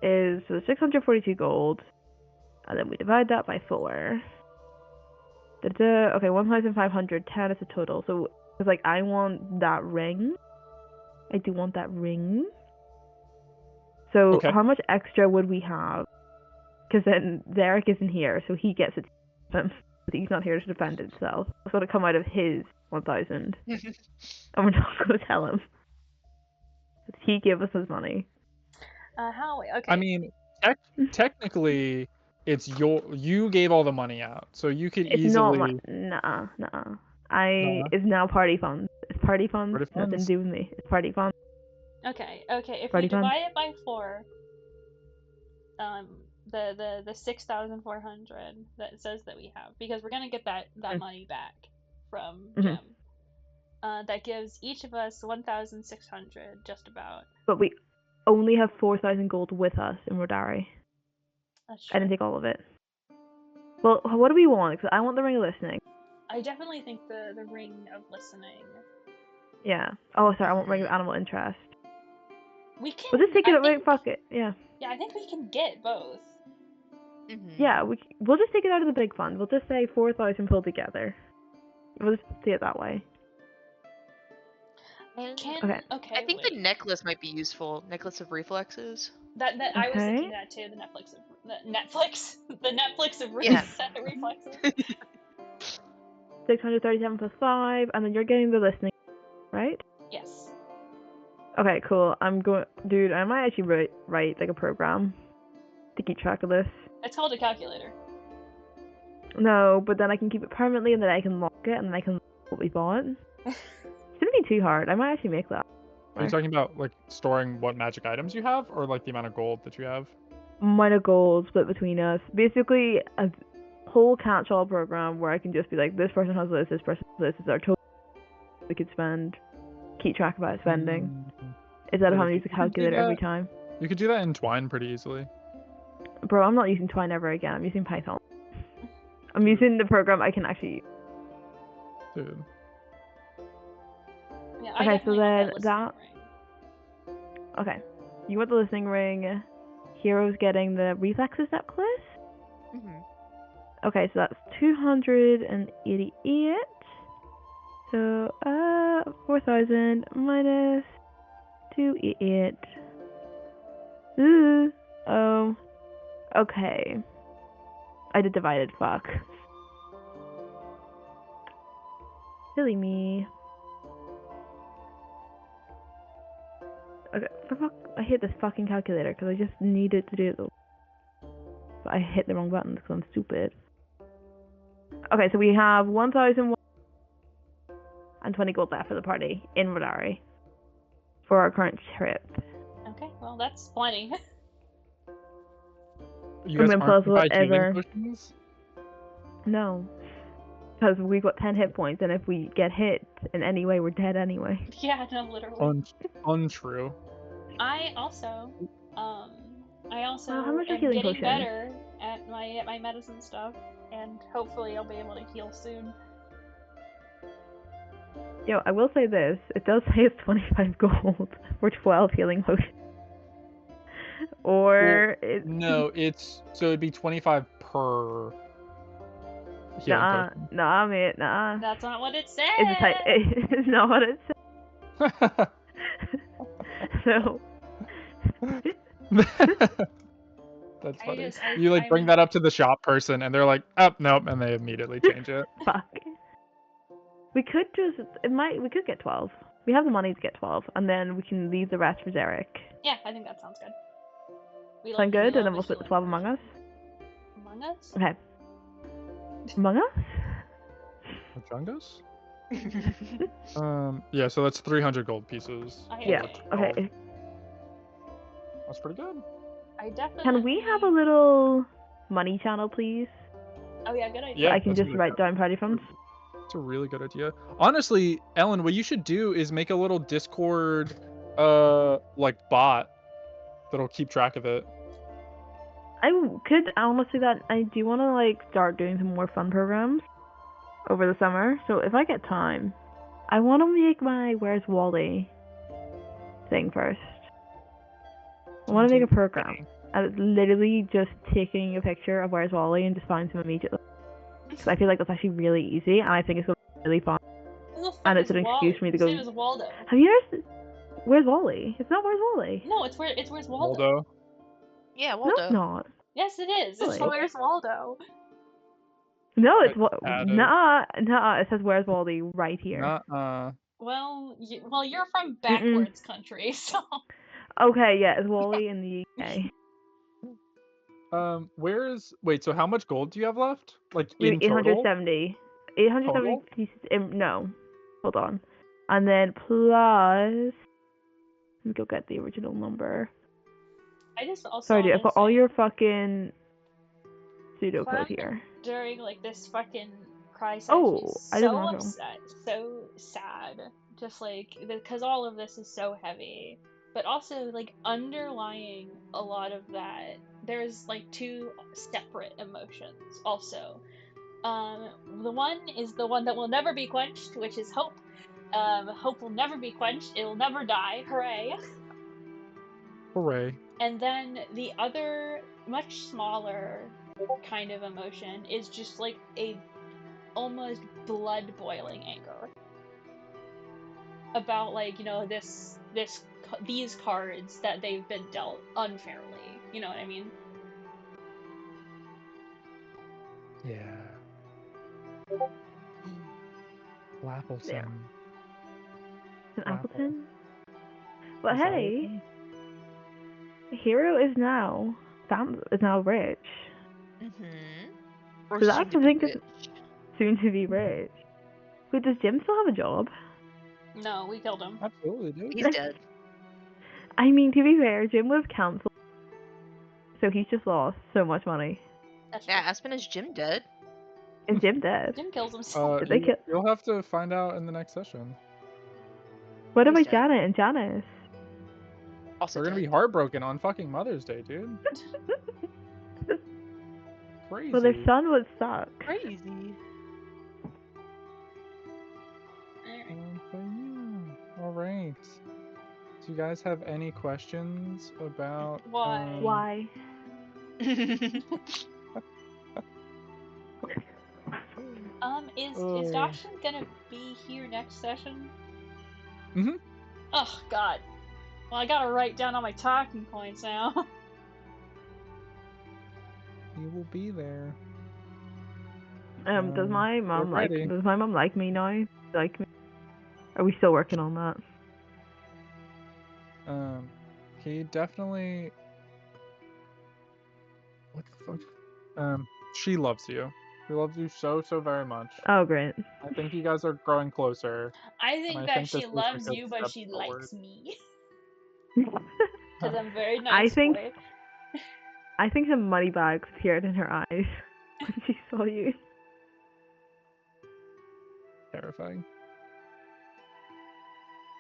is so 642 gold, and then we divide that by 4. Okay, 1,510 is the total. So it's like I want that ring. I do want that ring. So Okay. how much extra would we have? Because then Zarek isn't here, so he gets it. But he's not here to defend himself. It's got to come out of his 1,000, and we're not going to tell him. He gave us his money. How? Okay. I mean, technically, you gave all the money out, so you could It's not easily. Nah. Nah. It's now party funds. It's party funds. Party Nothing funds. to do with me. It's party funds. Okay. If Party we fun. divide it by 4, the 6,400 that it says that we have, because we're gonna get that money back from Mhm. Jim. That gives each of us 1,600, just about. But we only have 4,000 gold with us in Rodari. That's I didn't true. take all of it. Well, what do we want? Because I want the ring of listening. I definitely think the ring of listening. Yeah. Oh, sorry. I want ring of animal interest. We can. We'll just take it I away. think- Fuck it. Yeah. Yeah, I think we can get both. Yeah. We'll just take it out of the big fund. We'll just say 4,000 pulled together. We'll just see it that way. Okay. I think wait. the necklace might be useful. Necklace of reflexes. That I was Okay. thinking that too. The Netflix of Yeah. reflexes. 637 plus 5, and then you're getting the listening, right? Yes. Okay, cool. Dude, I might actually write like a program to keep track of this. It's called a calculator. No, but then I can keep it permanently, and then I can lock it, and then I can lock what we bought. Shouldn't be too hard. I might actually make that. Are you talking about like storing what magic items you have, or like the amount of gold that you have? Minor goals split between us. Basically, a whole catch-all program where I can just be like, this person has this person has this is our total we could spend. Keep track of our spending. Instead of having to use a You could do calculator every that. time. You could do that in Twine pretty easily. Bro, I'm not using Twine ever again. I'm using Python. I'm using the program I can actually. Dude. Yeah, Okay, I so definitely want then that listening ring. Okay. You want the listening ring. Hero's getting the reflexes necklace. Okay, so that's 288. So, 4,000 minus 288. Ooh. Oh. Okay. I did divided, fuck. Silly me. Okay, for fuck, I hit this fucking calculator because I just needed to do it. But I hit the wrong button because I'm stupid. Okay, so we have 1,020 gold left for the party in Rodari for our current trip. Okay, well that's plenty. You I'm guys gonna aren't puzzle gonna buy healing ever. potions? No. Because we've got 10 hit points, and if we get hit in any way, we're dead anyway. Yeah, no, literally. Untrue. I also Wow, how much are am healing getting potions? better at my medicine stuff, and hopefully I'll be able to heal soon. Yo, I will say this. It does say it's 25 gold for 12 healing potions. Or it's... No, so it'd be 25 per healing potion. Nah, mate, nah. That's not what it said. It's not what it says. So... That's I funny. just- You like I bring mean- that up to the shop person, and they're like, "Oh, nope," and they immediately change it. Fuck. We could we could get 12. We have the money to get 12, and then we can leave the rest for Zarek. Yeah, I think that sounds good. We Sound love- we good? And love then a we'll split the healing 12 among us? potion. Among us? Okay. Among us? Chungus? Yeah, so that's 300 gold pieces. Yeah, okay. That's pretty good. I definitely. Can we have a little money channel, please? Oh yeah, good idea. Yeah, I can that's just really write good. down party funds. It's a really good idea. Honestly, Ellen, what you should do is make a little Discord, like bot that'll keep track of it. could honestly that I do want to like start doing some more fun programs over the summer. So if I get time, I want to make my Where's Wally thing first. I want to make a program. And it's literally just taking a picture of Where's Wally and just finding him immediately. Because I feel like that's actually really easy, and I think it's going to be really fun. Who the fuck And is it's an Wally? excuse for me to His go. name is Waldo. Have you ever? Where's Wally? It's not Where's Wally. No, it's where's Waldo. Waldo. Yeah, No, Waldo. it's not. Yes, it is. It's Really? where's Waldo. No, it's But add it. nah. It says Where's Wally right here. Well, you're from backwards country, so. Okay, yeah, it's Wally in the UK. Wait, so how much gold do you have left? Like We in have total? 870. 870 Total? pieces. No, hold on. And then plus. Let me go get the original number. I just also. Sorry, dude, I've got all wanna say, your fucking pseudocode Clem here. during like this fucking crisis. Oh, I didn't so know. upset, so sad. Just like because all of this is so heavy, but also like underlying a lot of that, there's like two separate emotions. Also, the one is the one that will never be quenched, which is hope. Hope will never be quenched. It will never die. Hooray! Hooray. And then the other, much smaller kind of emotion is just like a almost blood boiling anger about like these cards that they've been dealt unfairly. You know what I mean? Yeah. Appleton. Yeah. An Appleton? But Is that hey, Hero is now rich. Or So that's soon to the be thing rich. Soon to be rich. Wait, does Jim still have a job? No, we killed him. Absolutely, dude. He's dead. I mean, to be fair, Jim was cancelled, so he's just lost so much money. That's Yeah, true. Aspen is Jim dead. Is Jim dead? Jim kills himself. Did they kill? You'll have to find out in the next session. What He's about dead. Janet and Janice? Also They're gonna dead. be heartbroken on fucking Mother's Day, dude. Crazy. Well, their son was stuck. Crazy. But yeah. All right. Do you guys have any questions about Why? Why? Is Dawson gonna be here next session? Mhm. Oh God. Well, I gotta write down all my talking points now. He will be there. Does my mom we're ready. Does my mom like me now? Like me? Are we still working on that? He definitely. What the fuck? She loves you. She loves you so very much. Oh, great. I think you guys are growing closer. I think I that think she this is like loves a you, but step she forward. likes me. Because I'm very nice think- boy. I think some money bags appeared in her eyes when she saw you. Terrifying.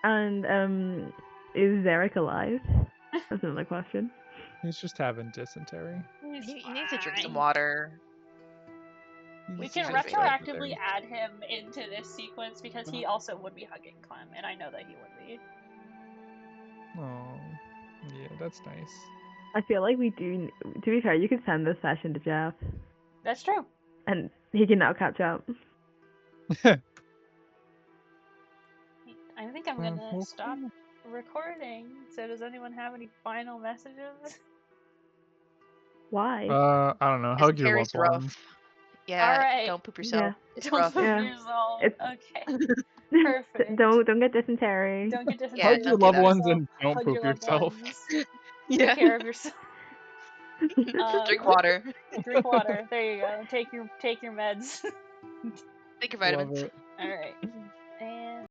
And is Zarek alive? That's another question. He's just having dysentery. He needs to drink some Fine. water. We He's can just retroactively dysentery. add him into this sequence because he also would be hugging Clem, and I know that he would be. Oh, yeah, that's nice. I feel like we do. To be fair, you could send this session to Jeff, That's true. and he can now catch up. I think I'm gonna well, stop recording. So does anyone have any final messages? Why? I don't know. Hug your loved Dysentery's rough. ones. Yeah, Alright. don't poop yourself. It's Don't rough. poop Yeah. yourself. It's- Okay. Perfect. don't get dysentery. Don't get dysentery. Yeah, Hug your don't do loved that. ones and don't Hug poop your loved yourself. ones. Yeah. Take care of yourself. Drink water. Drink water. There you go. Take your meds. Take your Love vitamins. it. All right.